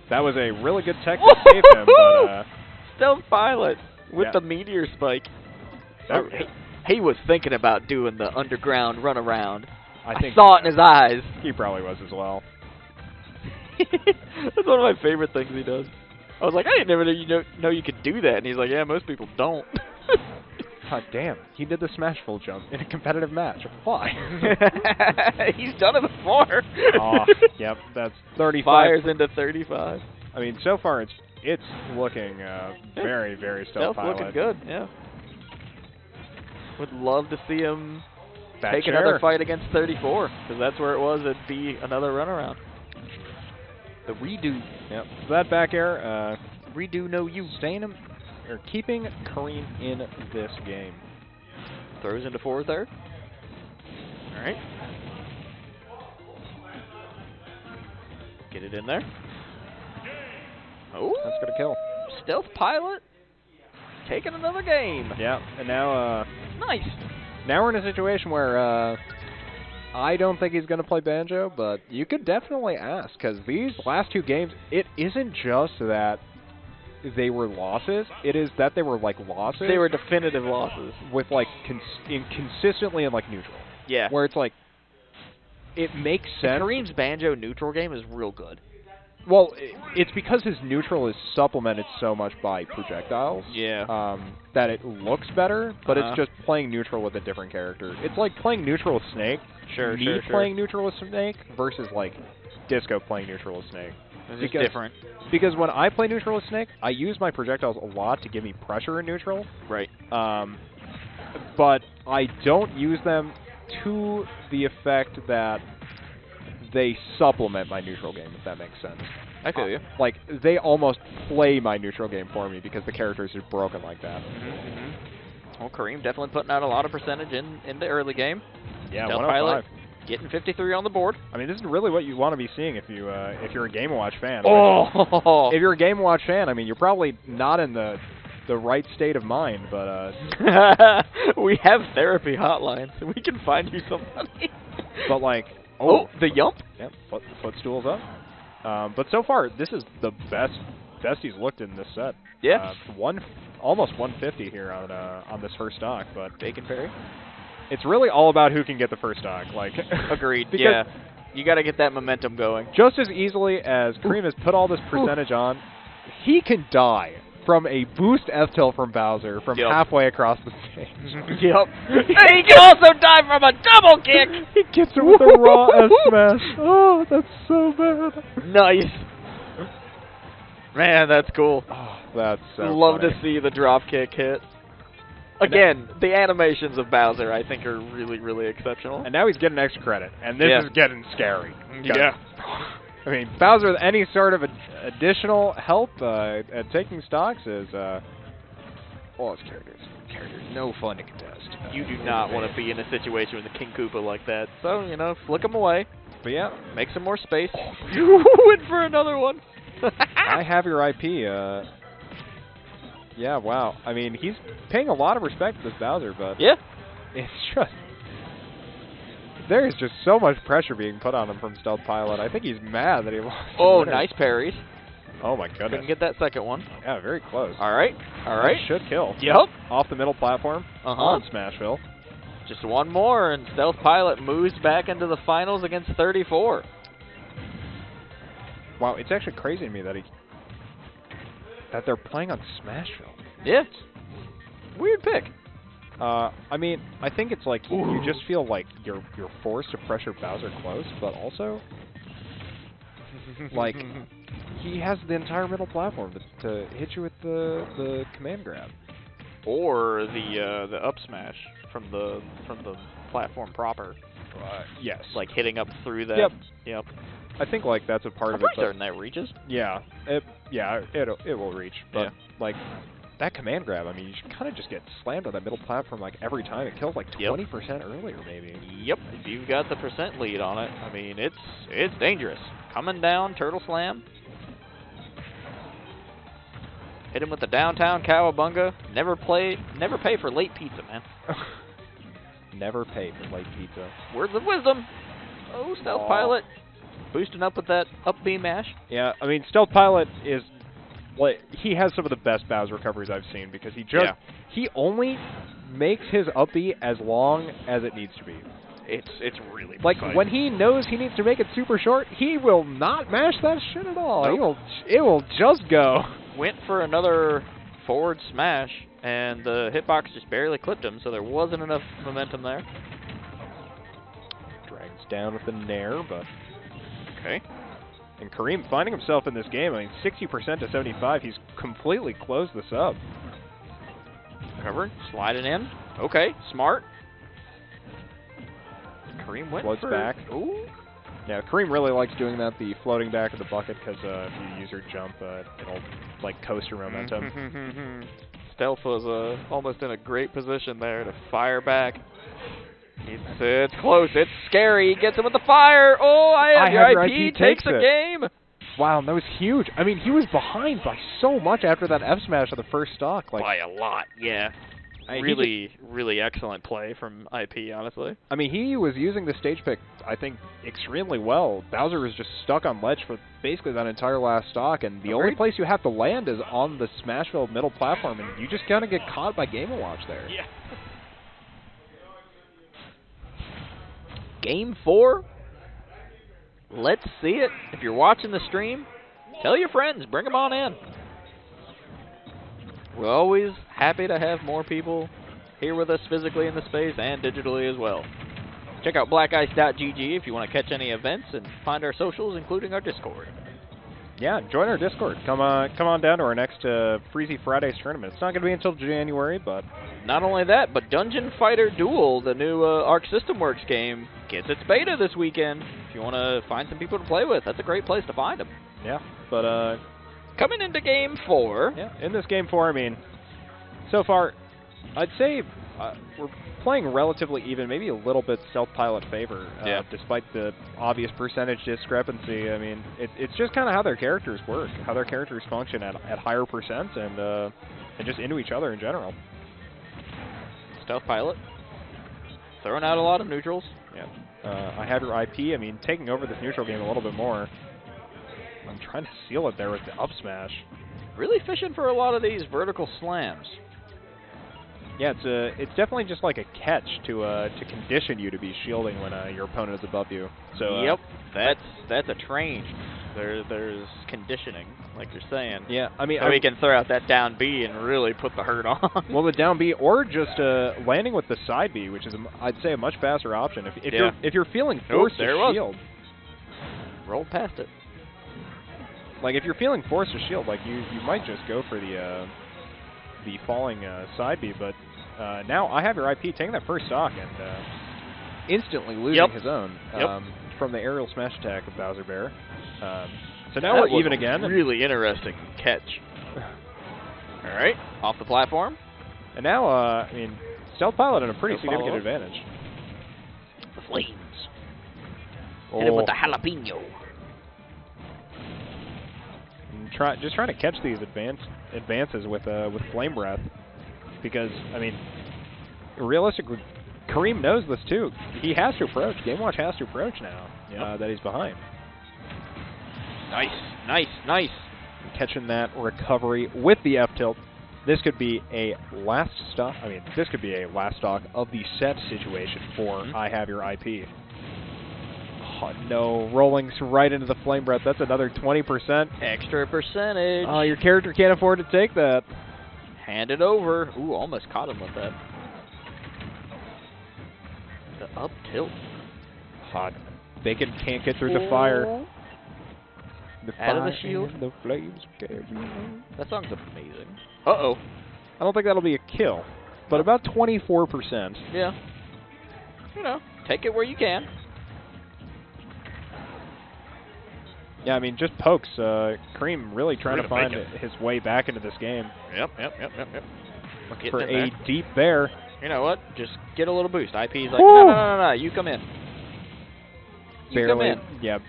S3: That was a really good tech to save him, but...
S2: Stealth Pilot with the meteor spike. He was thinking about doing the underground runaround. I saw it in his eyes.
S3: He probably was as well.
S2: That's one of my favorite things he does. I was like, I didn't never know you could do that. And he's like, yeah, most people don't.
S3: God damn. He did the smash full jump in a competitive match. Why?
S2: He's done it before.
S3: Oh, yep, that's 35.
S2: Fires into 35.
S3: I mean, so far it's looking very, very Stealth Pilot.
S2: Looking good, yeah. Would love to see him
S3: That's
S2: take another fight against 34, because that's where it was. It'd be another runaround. The redo.
S3: Yep. So that back air,
S2: redo no you.
S3: Keeping Kareem in this game.
S2: Throws into forward there. All right. Get it in there. Oh,
S3: that's gonna kill.
S2: Stealth Pilot taking another game.
S3: Yeah, and now
S2: nice.
S3: Now we're in a situation where I don't think he's going to play Banjo, but you could definitely ask, because these last two games, it isn't just that they were losses, it is that they were, like, losses.
S2: They were definitive losses.
S3: With, like, consistently in, like, neutral.
S2: Yeah.
S3: Where it's, like, it makes sense.
S2: Kareem's Banjo neutral game is real good.
S3: Well, it's because his neutral is supplemented so much by projectiles.
S2: Yeah.
S3: That it looks better, but it's just playing neutral with a different character. It's like playing neutral with Snake.
S2: Sure.
S3: Playing neutral with Snake versus like Disco playing neutral with Snake.
S2: It's different.
S3: Because when I play neutral with Snake, I use my projectiles a lot to give me pressure in neutral.
S2: Right.
S3: But I don't use them to the effect that they supplement my neutral game, if that makes sense.
S2: I feel you.
S3: Like, they almost play my neutral game for me because the characters are broken like that.
S2: Well, Kareem definitely putting out a lot of percentage in the early game.
S3: Yeah,
S2: Stealth
S3: 105.
S2: Pilot getting 53 on the board.
S3: I mean, this is really what you want to be seeing if you're a Game & Watch fan.
S2: Oh!
S3: If you're a Game & Watch fan, I mean, you're probably not in the right state of mind, but...
S2: we have therapy hotlines. We can find you somebody.
S3: But, like...
S2: Oh, the Yump?
S3: Yep, footstool's up. But so far, this is the best he's looked in this set.
S2: Yeah.
S3: Almost 150 here on this first stock, but
S2: Bacon Fairy.
S3: It's really all about who can get the first stock. Like,
S2: agreed. Yeah, you got to get that momentum going.
S3: Just as easily as Kareem has put all this percentage on, he can die from a boost F-tilt from Bowser from halfway across the stage.
S2: Yep. He can also die from a double kick.
S3: He gets it with a raw S-smash. Oh, that's so bad.
S2: Nice. Man, that's cool.
S3: Oh, that's so
S2: Love
S3: funny.
S2: to see the drop kick hit. Again, the animations of Bowser, I think, are really, really exceptional.
S3: And now he's getting extra credit, and this
S2: Yeah.
S3: is getting scary.
S2: Yeah.
S3: I mean, Bowser with any sort of additional help at taking stocks is, well, his character's no fun to contest.
S2: You do not want to be in a situation with a King Koopa like that. So, you know, flick him away.
S3: But yeah,
S2: Make some more space. Went for another one.
S3: I have your IP. Yeah, wow. I mean, he's paying a lot of respect to this Bowser, but
S2: Yeah.
S3: it's just there is just so much pressure being put on him from Stealth Pilot. I think he's mad that he lost.
S2: Oh,
S3: winners.
S2: nice parries.
S3: Oh my goodness.
S2: Couldn't get that second one.
S3: Yeah, very close.
S2: All right. All right.
S3: That should kill.
S2: Yep.
S3: Off the middle platform.
S2: Uh-huh.
S3: On Smashville.
S2: Just one more, and Stealth Pilot moves back into the finals against 34.
S3: Wow, it's actually crazy to me that they're playing on Smashville.
S2: Yeah. Weird pick.
S3: I mean, I think it's like you just feel like you're forced to pressure Bowser close, but also like he has the entire middle platform to hit you with the command grab.
S2: Or the up smash from the platform proper.
S3: Yes.
S2: Like hitting up through that.
S3: Yep.
S2: Yep.
S3: I think like that's a part
S2: I'm
S3: of it.
S2: pretty certain that reaches.
S3: Yeah. It will reach, but
S2: Yeah.
S3: like that command grab, I mean, you kind of just get slammed on that middle platform like every time. It kills like 20% earlier, maybe.
S2: Yep. If you've got the percent lead on it, I mean, it's dangerous. Coming down, turtle slam. Hit him with the downtown cowabunga. Never pay for late pizza, man.
S3: Never pay for late pizza.
S2: Words of wisdom. Oh, Stealth Pilot. Boosting up with that up B mash.
S3: Yeah, I mean, Stealth Pilot is like he has some of the best Bowser recoveries I've seen because he only makes his up B as long as it needs to be.
S2: It's really
S3: Like
S2: precise.
S3: when he knows he needs to make it super short, he will not mash that shit at all.
S2: Nope.
S3: It will just go.
S2: Went for another forward smash, and the hitbox just barely clipped him, so there wasn't enough momentum there.
S3: Drags down with the nair, but
S2: Okay.
S3: and Kareem finding himself in this game. I mean, 60% to 75. He's completely closed this up.
S2: Covered, sliding in. Okay, smart. Kareem went
S3: Floats
S2: for
S3: back.
S2: Ooh.
S3: Yeah, Kareem really likes doing that, the floating back of the bucket, because if you use your jump, it'll like coast your momentum.
S2: Stealth was almost in a great position there to fire back. It's close. It's scary. He gets him with the fire. Oh, IHaveYourIP takes the game.
S3: Wow, and that was huge. I mean, he was behind by so much after that F smash of the first stock. Like,
S2: By a lot, yeah. Really excellent play from IP, honestly.
S3: I mean, he was using the stage pick, I think, extremely well. Bowser was just stuck on ledge for basically that entire last stock, and the only place you have to land is on the Smashville middle platform, and you just kind of get caught by Game & Watch there.
S2: Yeah. Game 4. Let's see it. If you're watching the stream, tell your friends. Bring them on in. We're always happy to have more people here with us physically in the space and digitally as well. Check out blackice.gg if you want to catch any events and find our socials, including our Discord.
S3: Yeah, join our Discord. Come on down to our next Freezy Fridays tournament. It's not going to be until January, but
S2: Not only that, but Dungeon Fighter Duel, the new Arc System Works game, gets its beta this weekend. If you want to find some people to play with, that's a great place to find them.
S3: yeah. But
S2: Coming into Game 4.
S3: yeah, in this Game 4, I mean, so far, I'd say we're playing relatively even, maybe a little bit Stealth Pilot favor, despite the obvious percentage discrepancy. I mean, it's just kind of how their characters work, how their characters function at higher percents, and just into each other in general.
S2: Stealth Pilot. Throwing out a lot of neutrals.
S3: Yeah. IHaveYourIP, I mean, taking over this neutral game a little bit more. I'm trying to seal it there with the up smash.
S2: Really fishing for a lot of these vertical slams.
S3: Yeah, it's definitely just like a catch to condition you to be shielding when your opponent is above you. So
S2: Yep, that's a train. There's conditioning, like you're saying.
S3: Yeah, I mean,
S2: So we can throw out that down B and really put the hurt on.
S3: well, the down B or just landing with the side B, which is I'd say a much faster option. If you're feeling forced to shield,
S2: rolled past it.
S3: like if you're feeling forced to shield, like you might just go for the falling side B, but now IHaveYourIP taking that first stock and instantly losing his own from the aerial smash attack of Bowser Bear. So now we're even again.
S2: Really interesting catch. All right, off the platform.
S3: And now, I mean, Stealth Pilot in a pretty significant advantage.
S2: The flames. Hit him with the jalapeno.
S3: And just trying to catch these advances with Flame Breath, because I mean, realistically, Kareem knows this too. He has to approach. Game Watch has to approach now that he's behind.
S2: Nice, nice, nice.
S3: Catching that recovery with the F tilt. This could be a last stock. I mean, this could be a last stock of the set situation for IHaveYourIP. Oh no, rolling right into the Flame Breath. That's another 20%.
S2: Extra percentage.
S3: Oh, your character can't afford to take that.
S2: Hand it over. Ooh, almost caught him with that. The up tilt.
S3: Hot. Bacon can't get through the fire.
S2: Out of the shield.
S3: The flames.
S2: That song's amazing. Uh-oh.
S3: I don't think that'll be a kill, but about 24%.
S2: Yeah. You know, take it where you can.
S3: Yeah, I mean, just pokes. Kareem really trying to find his way back into this game.
S2: Yep.
S3: Looking for a deep bear.
S2: You know what? Just get a little boost. IP's like, no, you come in.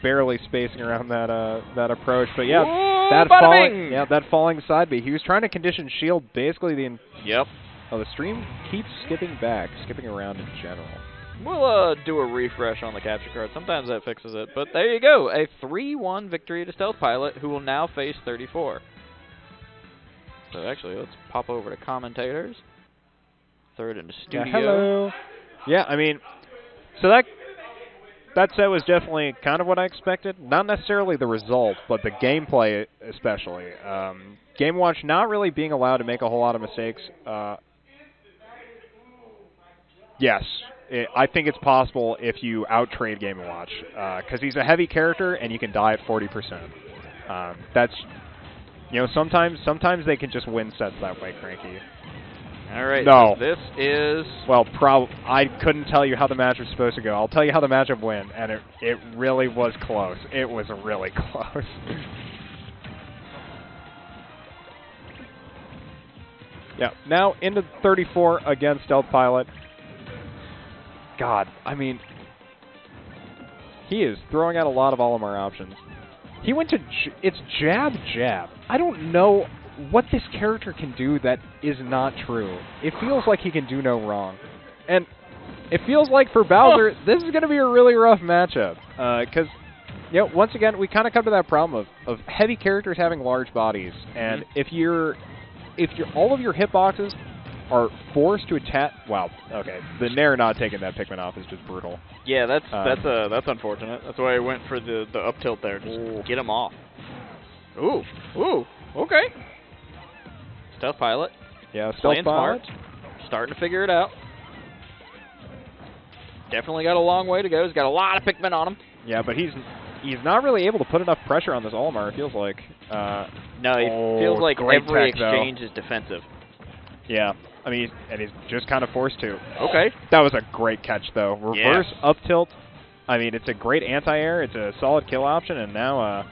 S3: Barely spacing around that approach, but yeah,
S2: Whoa,
S3: that falling side B. He was trying to condition shield basically the.
S2: Yep.
S3: Oh, the stream keeps skipping around in general.
S2: We'll do a refresh on the capture card. Sometimes that fixes it, but there you go, a 3-1 victory to Stealth Pilot, who will now face 34. So actually, let's pop over to commentators. Third in the studio.
S3: Yeah, hello. Yeah, I mean, so that set was definitely kind of what I expected. Not necessarily the result, but the gameplay especially. Game Watch not really being allowed to make a whole lot of mistakes. Yes, I think it's possible if you out-trade Game & Watch, because he's a heavy character and you can die at 40%. That's, you know, sometimes they can just win sets that way, Cranky.
S2: All right.
S3: No.
S2: So this is...
S3: Well, I couldn't tell you how the match was supposed to go. I'll tell you how the matchup went, and it really was close. It was really close. Yeah, now into 34 against Stealth Pilot. God, I mean, he is throwing out a lot of Olimar options. He went to, it's jab, jab. I don't know what this character can do that is not true. It feels like he can do no wrong. And it feels like for Bowser, this is going to be a really rough matchup. Because, you know, once again, we kind of come to that problem of heavy characters having large bodies. And if all of your hitboxes are forced to attack, wow, okay, the Nair not taking that Pikmin off is just brutal.
S2: Yeah, that's unfortunate. That's why I went for the up tilt there. Just get him off. Ooh, okay. Stealth Pilot.
S3: Yeah, Stealth Pilot.
S2: Smart. Starting to figure it out. Definitely got a long way to go. He's got a lot of Pikmin on him.
S3: Yeah, but he's not really able to put enough pressure on this Olimar, it feels like.
S2: No, it feels like every exchange is defensive.
S3: Yeah, I mean, and he's just kind of forced to.
S2: Okay.
S3: That was a great catch, though. Reverse up tilt. I mean, it's a great anti-air. It's a solid kill option, and now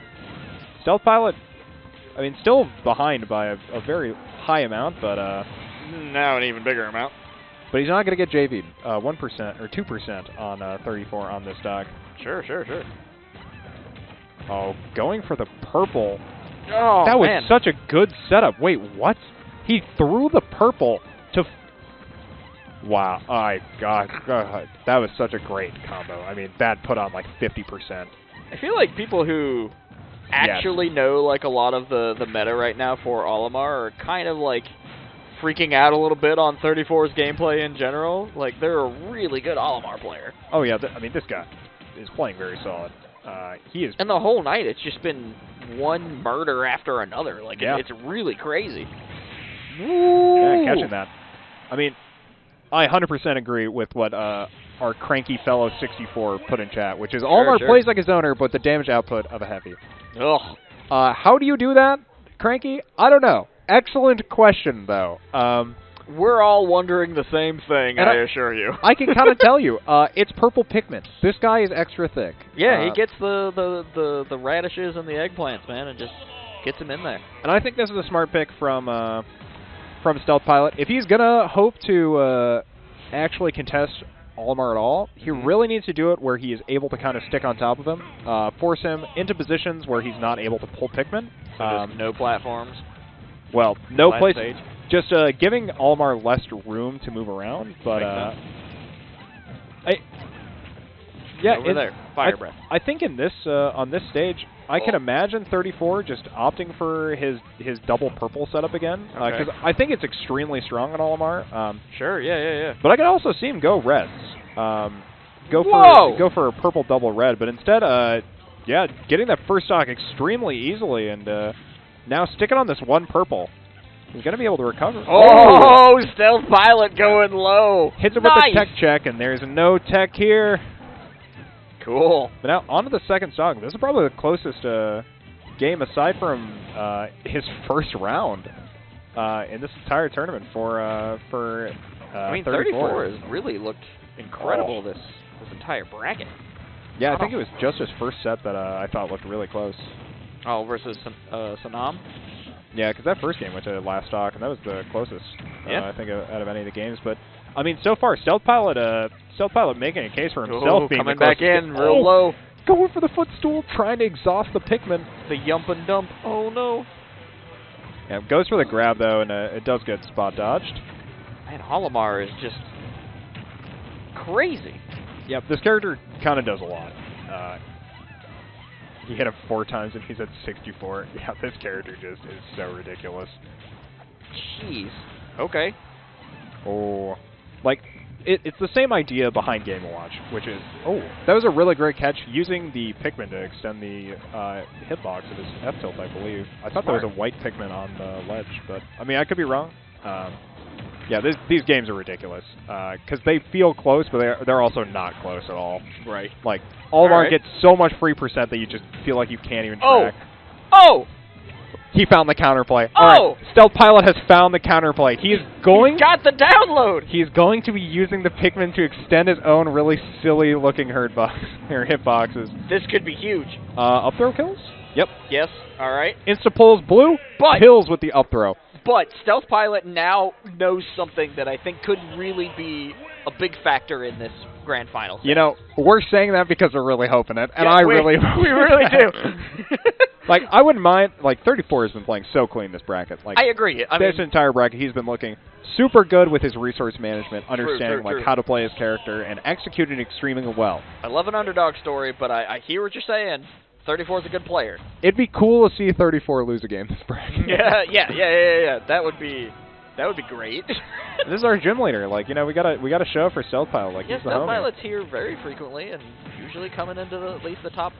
S3: Stealth Pilot, I mean, still behind by a very high amount, but...
S2: now an even bigger amount.
S3: But he's not going to get JV'd. 1% or 2% on 34 on this stock.
S2: Sure.
S3: Oh, going for the purple.
S2: Oh,
S3: that was such a good setup. Wait, what? He threw the purple to... Wow. Oh, God. That was such a great combo. I mean, that put on like 50%.
S2: I feel like people who actually know like a lot of the meta right now for Olimar are kind of like freaking out a little bit on 34's gameplay in general. Like, they're a really good Olimar player.
S3: Oh, yeah. I mean, this guy is playing very solid. He is...
S2: And the whole night, it's just been one murder after another. Like, it's really crazy. Ooh.
S3: Yeah, catching that. I mean, I 100% agree with what our cranky fellow 64 put in chat, which is Olimar plays like his owner, but the damage output of a heavy.
S2: Ugh.
S3: How do you do that, Cranky? I don't know. Excellent question, though.
S2: We're all wondering the same thing,
S3: And
S2: I assure you.
S3: I can kind of tell you, it's purple pigment. This guy is extra thick.
S2: Yeah, he gets the radishes and the eggplants, man, and just gets them in there.
S3: And I think this is a smart pick from Stealth Pilot. If he's gonna hope to actually contest Olimar at all, he really needs to do it where he is able to kind of stick on top of him, force him into positions where he's not able to pull Pikmin.
S2: So just no platforms.
S3: Well, no
S2: Last
S3: place.
S2: stage.
S3: Just giving Olimar less room to move around, but
S2: Over there, fire breath.
S3: I think in this on this stage, I can imagine 34 just opting for his double purple setup again, because I think it's extremely strong on Olimar.
S2: Sure, yeah.
S3: But I can also see him go reds,
S2: Whoa!
S3: go for a purple double red, but instead, getting that first stock extremely easily, and now sticking on this one purple. He's going to be able to recover.
S2: Oh, Stealth Pilot going low.
S3: Hits him with the tech check, and there's no tech here.
S2: Cool.
S3: But now, on to the second stock. This is probably the closest game, aside from his first round in this entire tournament for
S2: I mean,
S3: 34
S2: has really looked incredible this entire bracket.
S3: Yeah, I think it was just his first set that I thought looked really close.
S2: Oh, versus Senam?
S3: Yeah, because that first game went to last stock, and that was the closest, I think, out of any of the games. But, I mean, so far, Stealth Pilot making a case for himself being
S2: coming
S3: the
S2: back in real low.
S3: Going for the footstool, trying to exhaust the Pikmin.
S2: The yump and dump. Oh, no.
S3: Yeah, goes for the grab, though, and it does get spot dodged.
S2: Man, Olimar is just crazy.
S3: Yep, this character kind of does a lot. He hit him 4 times and he's at 64. Yeah, this character just is so ridiculous.
S2: Jeez. Okay.
S3: Oh. Like, it's the same idea behind Game & Watch, which is, that was a really great catch, using the Pikmin to extend the hitbox of his F-tilt, I believe. I thought there was a white Pikmin on the ledge, but, I mean, I could be wrong. Yeah, these games are ridiculous, because they feel close, but they're also not close at all.
S2: Right.
S3: Like, Olimar gets so much free percent that you just feel like you can't even track.
S2: Oh!
S3: He found the counterplay.
S2: Oh!
S3: All right, Stealth Pilot has found the counterplay. He's
S2: got the download!
S3: He's going to be using the Pikmin to extend his own really silly-looking hitboxes.
S2: This could be huge.
S3: Up throw kills? Yep.
S2: Yes, all right.
S3: Insta-pulls blue,
S2: But
S3: kills with the up throw.
S2: But Stealth Pilot now knows something that I think could really be a big factor in this grand final.
S3: You know, we're saying that because we're really hoping it, and
S2: we really do.
S3: Like, I wouldn't mind. Like, 34 has been playing so clean this bracket. Like,
S2: I agree.
S3: This entire bracket, he's been looking super good with his resource management, understanding
S2: true.
S3: how to play his character, and executing extremely well. I
S2: love an underdog story, but I hear what you're saying. 34 is a good player.
S3: It'd be cool to see 34 lose a game this bracket.
S2: Yeah. That would be great.
S3: This is our gym leader. Like, you know, we gotta show for Stealth Pilot. Like, he's the
S2: Stealth
S3: homie.
S2: Pilot's here very frequently and usually coming into at least the top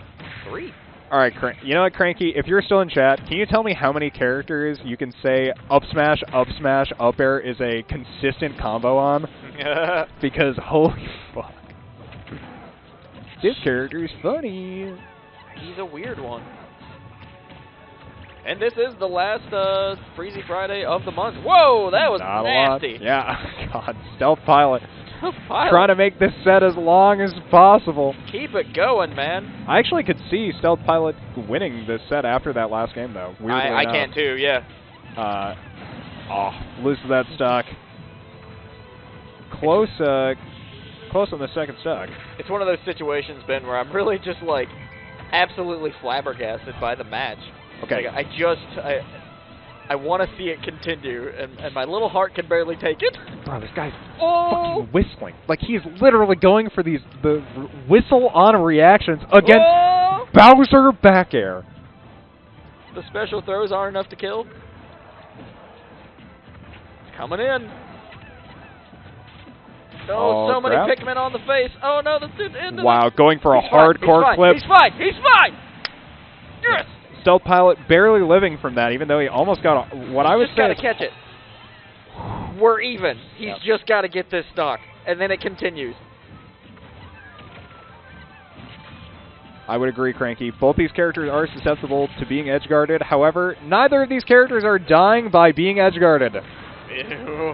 S2: 3.
S3: All right, you know what, Cranky? If you're still in chat, can you tell me how many characters you can say up smash, up air is a consistent combo on? Because holy fuck, this character is funny.
S2: He's a weird one. And this is the last Freezy Friday of the month. Whoa, that was
S3: Not
S2: nasty.
S3: A lot. Yeah, God, Stealth Pilot.
S2: Pilot.
S3: Trying to make this set as long as possible.
S2: Keep it going, man.
S3: I actually could see Stealth Pilot winning this set after that last game, though.
S2: I can too, yeah.
S3: Lose to that stock. Close on the second stock.
S2: It's one of those situations, Ben, where I'm really just like absolutely flabbergasted by the match.
S3: Okay.
S2: Like, I want to see it continue, and my little heart can barely take it.
S3: Bro, this guy's fucking whistling. Like, he's literally going for the whistle-on reactions against Bowser back air.
S2: The special throws aren't enough to kill. It's coming in. So many Pikmin on the face. Oh, no, that's the end of
S3: Wow, going for a hardcore clip.
S2: He's fine! Yes!
S3: Stealth Pilot barely living from that, even though he almost got what I would say.
S2: Just got to catch it. We're even. He's just got to get this stock, and then it continues.
S3: I would agree, Cranky. Both these characters are susceptible to being edge-guarded. However, neither of these characters are dying by being edge-guarded.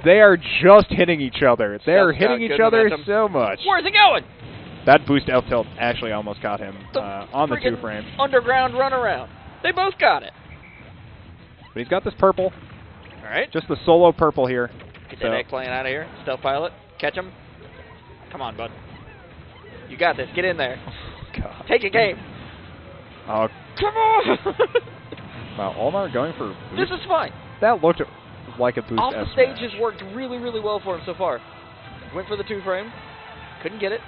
S3: They are just hitting each other. They are
S2: Stealth's
S3: hitting
S2: got
S3: each
S2: good
S3: other
S2: momentum.
S3: so much.
S2: Where's he going?
S3: That boost out tilt actually almost got him
S2: The
S3: on the
S2: friggin'
S3: 2-frame.
S2: Underground runaround. They both got it.
S3: But he's got this purple.
S2: All right.
S3: Just the solo purple here.
S2: Get
S3: So-
S2: that eggplant out of here. Stealth pilot. Catch him. Come on, bud. You got this. Get in there.
S3: God.
S2: Take a game.
S3: Oh,
S2: Come on.
S3: wow. Olimar going for
S2: This
S3: boost.
S2: is fine.
S3: That looked like a boost
S2: Off the
S3: S
S2: stage
S3: smash.
S2: has worked really, really well for him so far. Went for the 2-frame. Couldn't get it.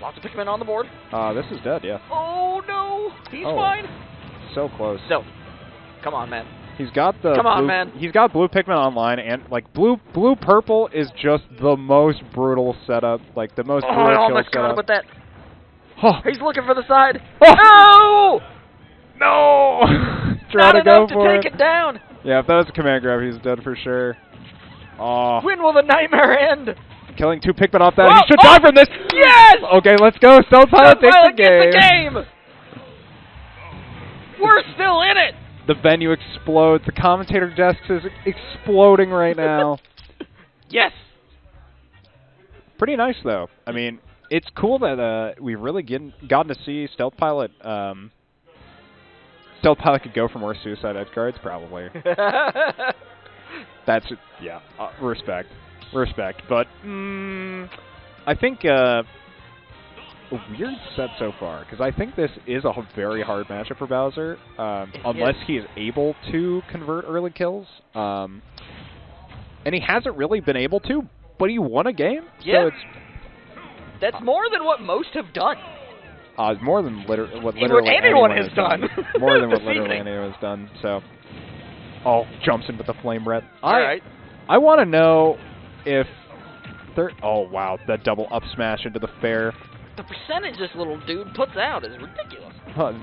S2: Lots of Pikmin on the board.
S3: This is dead, yeah.
S2: Oh, no. He's
S3: Oh.
S2: fine.
S3: So close.
S2: So, come on, man.
S3: He's got the
S2: Come on,
S3: blue,
S2: man.
S3: He's got blue Pikmin online, and like blue purple is just the most brutal setup, like the most
S2: Oh, I
S3: brutal kill
S2: almost got him
S3: setup.
S2: with that.
S3: Oh,
S2: He's looking for the side.
S3: Oh!
S2: No!
S3: no! Try
S2: Not
S3: to
S2: enough
S3: go
S2: to
S3: for
S2: take it down.
S3: Yeah, if that was a command grab, he's dead for sure. Oh,
S2: When will the nightmare end?
S3: killing 2 Pikmin off that.
S2: Oh,
S3: He should die from this.
S2: Yes!
S3: Okay, let's go. Stealth Pilot takes
S2: Pilot
S3: the
S2: gets
S3: game.
S2: the game. We're still in it.
S3: The venue explodes. The commentator desk is exploding right now.
S2: Yes.
S3: Pretty nice, though. I mean, it's cool that we've really gotten to see Stealth Pilot. Stealth Pilot could go for more suicide edge guards, probably. That's, yeah, respect. Respect. But, I think a weird set so far, because I think this is a very hard matchup for Bowser, unless he is able to convert early kills. And he hasn't really been able to, but he won a game.
S2: Yeah.
S3: So it's
S2: That's more than what most have done.
S3: it's more than what
S2: What
S3: literally
S2: anyone
S3: has
S2: has done.
S3: More than what
S2: This
S3: literally
S2: evening.
S3: anyone has done. So, jumps in with the flame breath.
S2: All right.
S3: I want to know if oh wow, that double up smash into the fair.
S2: The percentage this little dude puts out is ridiculous.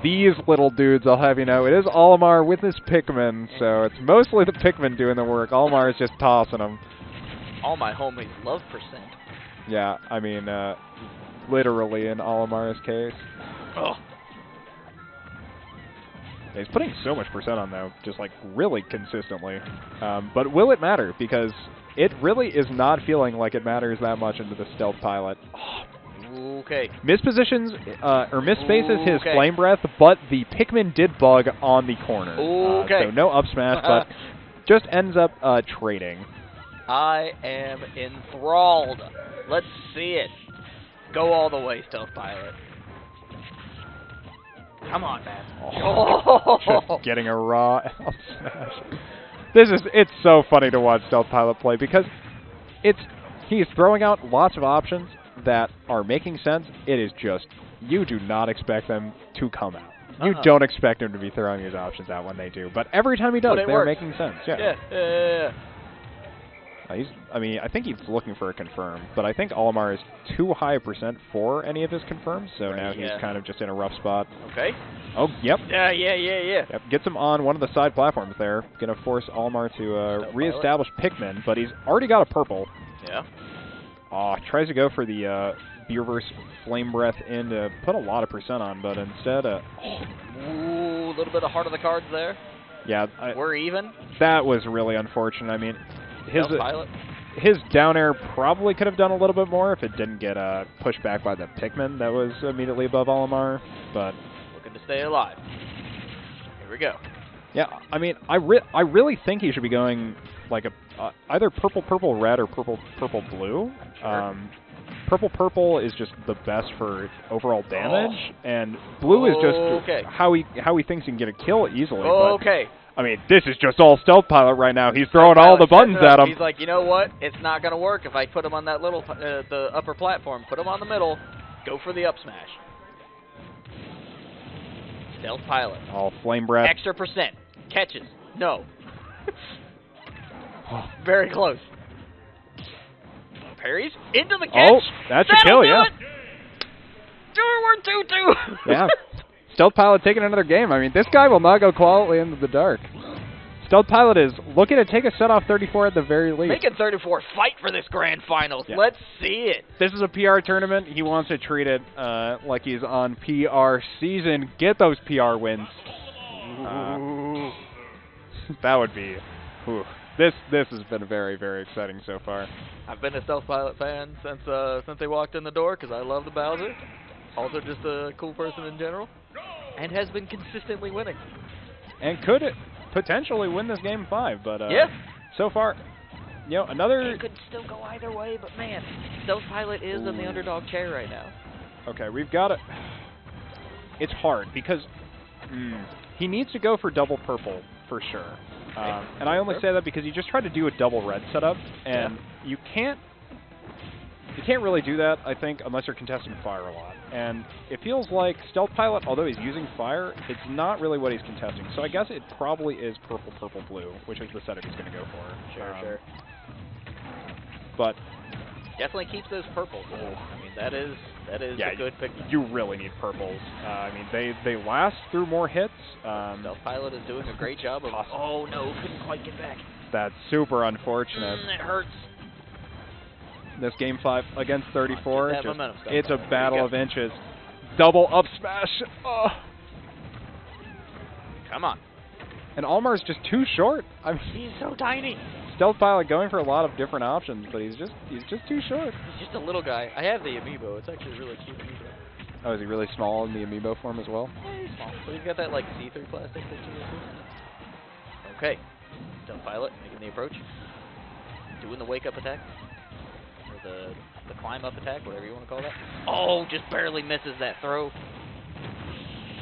S3: These little dudes, I'll have you know, it is Olimar with his Pikmin, so it's mostly the Pikmin doing the work. Olimar is just tossing them.
S2: All my homies love percent.
S3: Yeah, I mean, literally in Olimar's case.
S2: Oh.
S3: He's putting so much percent on, though, just like really consistently. But will it matter? Because it really is not feeling like it matters that much into the Stealth Pilot.
S2: Okay.
S3: Mispositions, or misspaces his
S2: Okay.
S3: Flame Breath, but the Pikmin did bug on the corner.
S2: Okay.
S3: So no up smash, but just ends up trading.
S2: I am enthralled. Let's see it. Go all the way, Stealth Pilot. Come on, man.
S3: Just getting a raw up smash. It's so funny to watch Stealth Pilot play because he's throwing out lots of options that are making sense. It is just, you do not expect them to come out. You don't expect him to be throwing his options out when they do. But every time he does,
S2: it
S3: they're
S2: works.
S3: making sense. Yeah.
S2: Yeah.
S3: I think he's looking for a confirm, but I think Olimar is too high a percent for any of his confirms, so now he's kind of just in a rough spot.
S2: Okay.
S3: Oh, yep.
S2: Yeah.
S3: Yep, gets him on one of the side platforms there. Gonna force Olimar to reestablish Pikmin, but he's already got a purple.
S2: Yeah.
S3: Tries to go for the Beerverse Flame Breath in to put a lot of percent on, but instead,
S2: Ooh, a little bit of heart of the cards there.
S3: yeah,
S2: We're even.
S3: that was really unfortunate. I mean,
S2: Stealth Pilot.
S3: his down air probably could have done a little bit more if it didn't get pushed back by the Pikmin that was immediately above Olimar, but
S2: Looking to stay alive. Here we go.
S3: yeah, I mean, I really think he should be going like either purple red or purple blue.
S2: Sure.
S3: Purple is just the best for overall damage, and blue is just how he thinks he can get a kill easily.
S2: Okay.
S3: But, I mean, this is just all Stealth Pilot right now. He's throwing all the buttons at him.
S2: He's like, you know what? It's not going to work if I put him on that little, the upper platform. Put him on the middle. Go for the up smash. Stealth Pilot.
S3: Oh, Flame Breath.
S2: Extra percent. Catches. No. Very close. Parries into the catch.
S3: Oh, that's a kill, yeah.
S2: We're 2-2.
S3: Yeah. Stealth Pilot taking another game. I mean, this guy will not go quietly into the dark. Stealth Pilot is looking to take a set off 34 at the very least.
S2: Making 34 fight for this grand finals.
S3: Yeah.
S2: Let's see it.
S3: This is a PR tournament. He wants to treat it like he's on PR season. Get those PR wins. That would be... Whew. this has been very, very exciting so far.
S2: I've been a Stealth Pilot fan since they walked in the door because I love the Bowser. Also just a cool person in general. And has been consistently winning.
S3: And could potentially win this game 5, but
S2: yeah.
S3: So far, you know, another...
S2: It could still go either way, but man, Stealth Pilot is in the underdog chair right now.
S3: Okay, we've got it. It's hard because he needs to go for double purple for sure. And I only say that because he just tried to do a double red setup, and you can't really do that, I think, unless you're contesting fire a lot. And it feels like Stealth Pilot, although he's using fire, it's not really what he's contesting. So I guess it probably is purple, purple, blue, which is the setup he's going to go for.
S2: Sure.
S3: But
S2: definitely keeps those purples. I mean, that is a good pick.
S3: You really need purples. I mean, they last through more hits.
S2: Stealth Pilot is doing a great job of... Oh, no, couldn't quite get back.
S3: That's super unfortunate.
S2: It hurts.
S3: This game 5 against 34, it's a
S2: There
S3: battle of inches. Double up smash. Oh.
S2: Come on.
S3: And Olimar's just too short. I mean,
S2: he's so tiny.
S3: Stealth Pilot going for a lot of different options, but he's just too short.
S2: He's just a little guy. I have the amiibo. It's actually a really cute amiibo.
S3: Oh, is he really small in the amiibo form as well?
S2: Yeah, he's small. So he's got that like see-through plastic picture. Okay. Stealth Pilot making the approach. Doing the wake-up attack. Or the climb-up attack, whatever you want to call that. Oh, just barely misses that throw.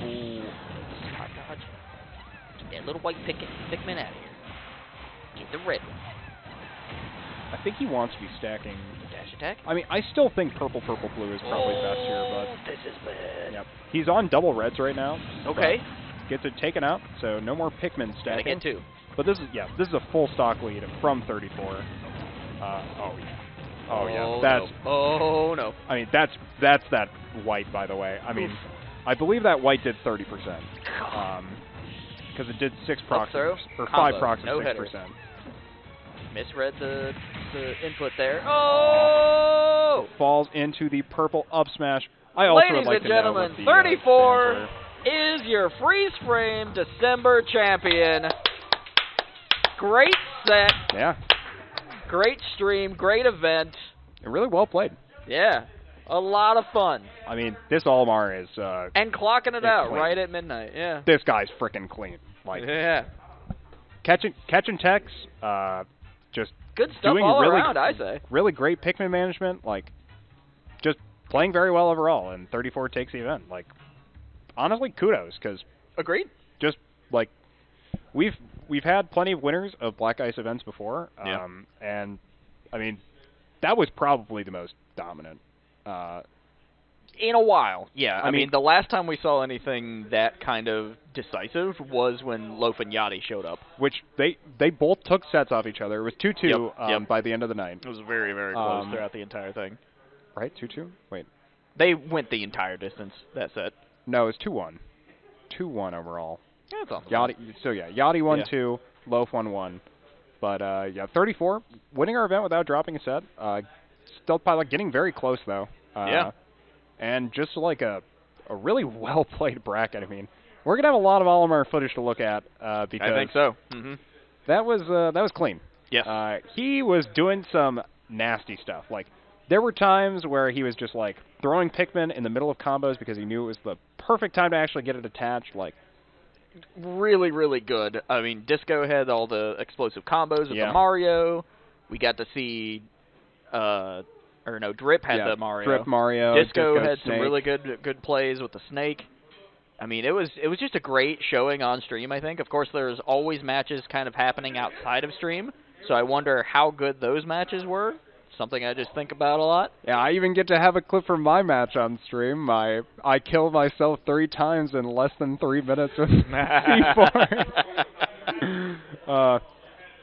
S2: Ooh. Smart dodge. Get that little white Pikmin out of here. Get the red one.
S3: I think he wants to be stacking.
S2: Dash attack?
S3: I mean, I still think purple, purple, blue is probably best here, but...
S2: This is bad.
S3: Yep. He's on double reds right now.
S2: Okay.
S3: Gets it taken out, so no more Pikmin stacking.
S2: Gotta get 2.
S3: But this is a full stock lead from 34. Oh yeah, that's...
S2: No. Oh no.
S3: I mean, that's that white, by the way. I mean, I believe that white did 30%. Because it did 6 procs, or 5 procs
S2: no
S3: 6%.
S2: Misread the input there. Oh!
S3: Falls into the purple up smash. I also
S2: Ladies
S3: would like
S2: and
S3: to know
S2: gentlemen,
S3: what the,
S2: 34 is your freeze frame December champion. Great set.
S3: Yeah.
S2: Great stream. Great event.
S3: And really well played.
S2: Yeah. A lot of fun.
S3: I mean, this Olimar is...
S2: and clocking it out
S3: clean.
S2: right at midnight. Yeah.
S3: This guy's freaking clean. Like,
S2: yeah.
S3: Catching techs, just
S2: good stuff
S3: doing
S2: all
S3: really,
S2: around, I say.
S3: Really great Pikmin management, like, just playing very well overall, and 34 takes the event. Like, honestly, kudos, because...
S2: Agreed.
S3: Just, like, we've had plenty of winners of Black Ice events before, and, I mean, that was probably the most dominant.
S2: In a while, yeah. I mean, the last time we saw anything that kind of decisive was when Loaf and Yachty showed up.
S3: Which they both took sets off each other. It was 2-2 by the end of the night.
S2: It was very, very close throughout the entire thing.
S3: Right? 2-2? Wait.
S2: They went the entire distance, that set.
S3: No, it was 2-1. 2-1 overall.
S2: Yeah, that's awesome.
S3: Yachty won 2, Loaf won 1. But, 34, winning our event without dropping a set. Stealth Pilot getting very close, though. And just like a really well-played bracket. I mean, we're going to have a lot of Olimar footage to look at because...
S2: I think so.
S3: That was clean.
S2: Yes.
S3: He was doing some nasty stuff. Like, there were times where he was just, like, throwing Pikmin in the middle of combos because he knew it was the perfect time to actually get it attached. Like,
S2: really, really good. I mean, Disco had all the explosive combos with the Mario. We got to see... Drip had the Mario.
S3: Drip Mario.
S2: Disco had
S3: Snake.
S2: some really good plays with the Snake. I mean, it was just a great showing on stream, I think. Of course, there's always matches kind of happening outside of stream, so I wonder how good those matches were. Something I just think about a lot.
S3: Yeah, I even get to have a clip from my match on stream. I killed myself 3 times in less than 3 minutes with C4.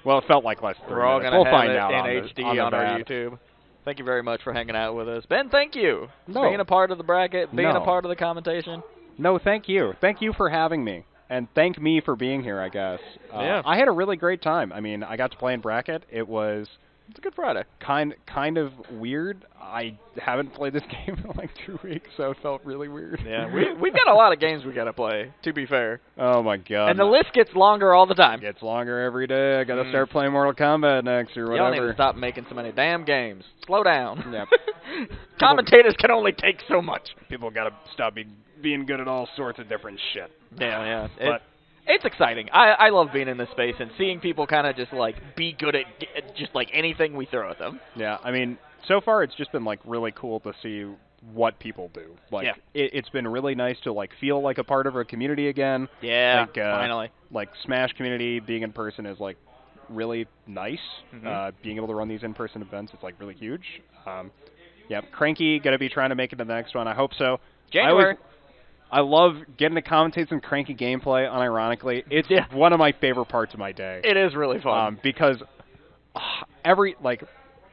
S3: Well, it felt like less than 3
S2: We're all
S3: minutes.
S2: going to
S3: We'll
S2: have
S3: find
S2: it
S3: out
S2: in HD on our YouTube. Thank you very much for hanging out with us. Ben, thank you for being a part of the bracket, being a part of the commentation.
S3: No, thank you. Thank you for having me. And thank me for being here, I guess.
S2: Yeah.
S3: I had a really great time. I mean, I got to play in bracket. It was
S2: It's a good Friday.
S3: Kind of weird. I haven't played this game in like 2 weeks, so it felt really weird.
S2: Yeah, we've got a lot of games we got to play, to be fair.
S3: Oh my god.
S2: And the list gets longer all the time.
S3: It gets longer every day. I gotta start playing Mortal Kombat next or whatever.
S2: Y'all need to stop making so many damn games. Slow down.
S3: Yep.
S2: Commentators can only take so much.
S3: People gotta stop being good at all sorts of different shit.
S2: Yeah.
S3: But
S2: It's exciting. I love being in this space and seeing people kind of just, like, be good at just, like, anything we throw at them.
S3: yeah, I mean, so far it's just been like really cool to see what people do. Like,
S2: Yeah.
S3: it's been really nice to like feel like a part of a community again.
S2: Yeah,
S3: Like,
S2: finally.
S3: Like Smash community being in person is like really nice. Being able to run these in-person events is like really huge. Yeah, Cranky gonna be trying to make it to the next one. I hope so.
S2: January.
S3: I love getting to commentate some Cranky gameplay. Unironically, it's one of my favorite parts of my day.
S2: It is really fun.
S3: Because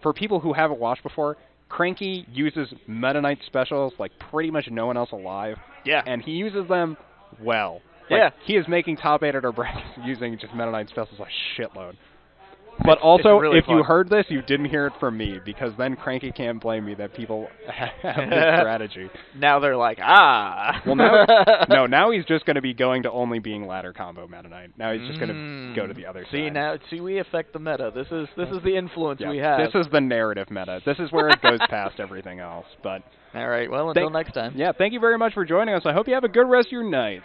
S3: for people who haven't watched before, Cranky uses Meta Knight specials like pretty much no one else alive.
S2: Yeah.
S3: And he uses them well. Like,
S2: Yeah.
S3: He is making top 8 at our brackets using just Meta Knight specials a shitload. But also,
S2: really
S3: if you
S2: fun.
S3: heard this, you didn't hear it from me, because then Cranky can't blame me that people have this strategy.
S2: Now they're like, ah.
S3: Well, now he's just going to be going to only being ladder combo Meta Knight. Now he's just going to go to the other side.
S2: See, we affect the meta. This is the influence
S3: Yeah,
S2: we have.
S3: This is the narrative meta. This is where it goes past everything else. But
S2: all right, well, until next time.
S3: Yeah, thank you very much for joining us. I hope you have a good rest of your nights.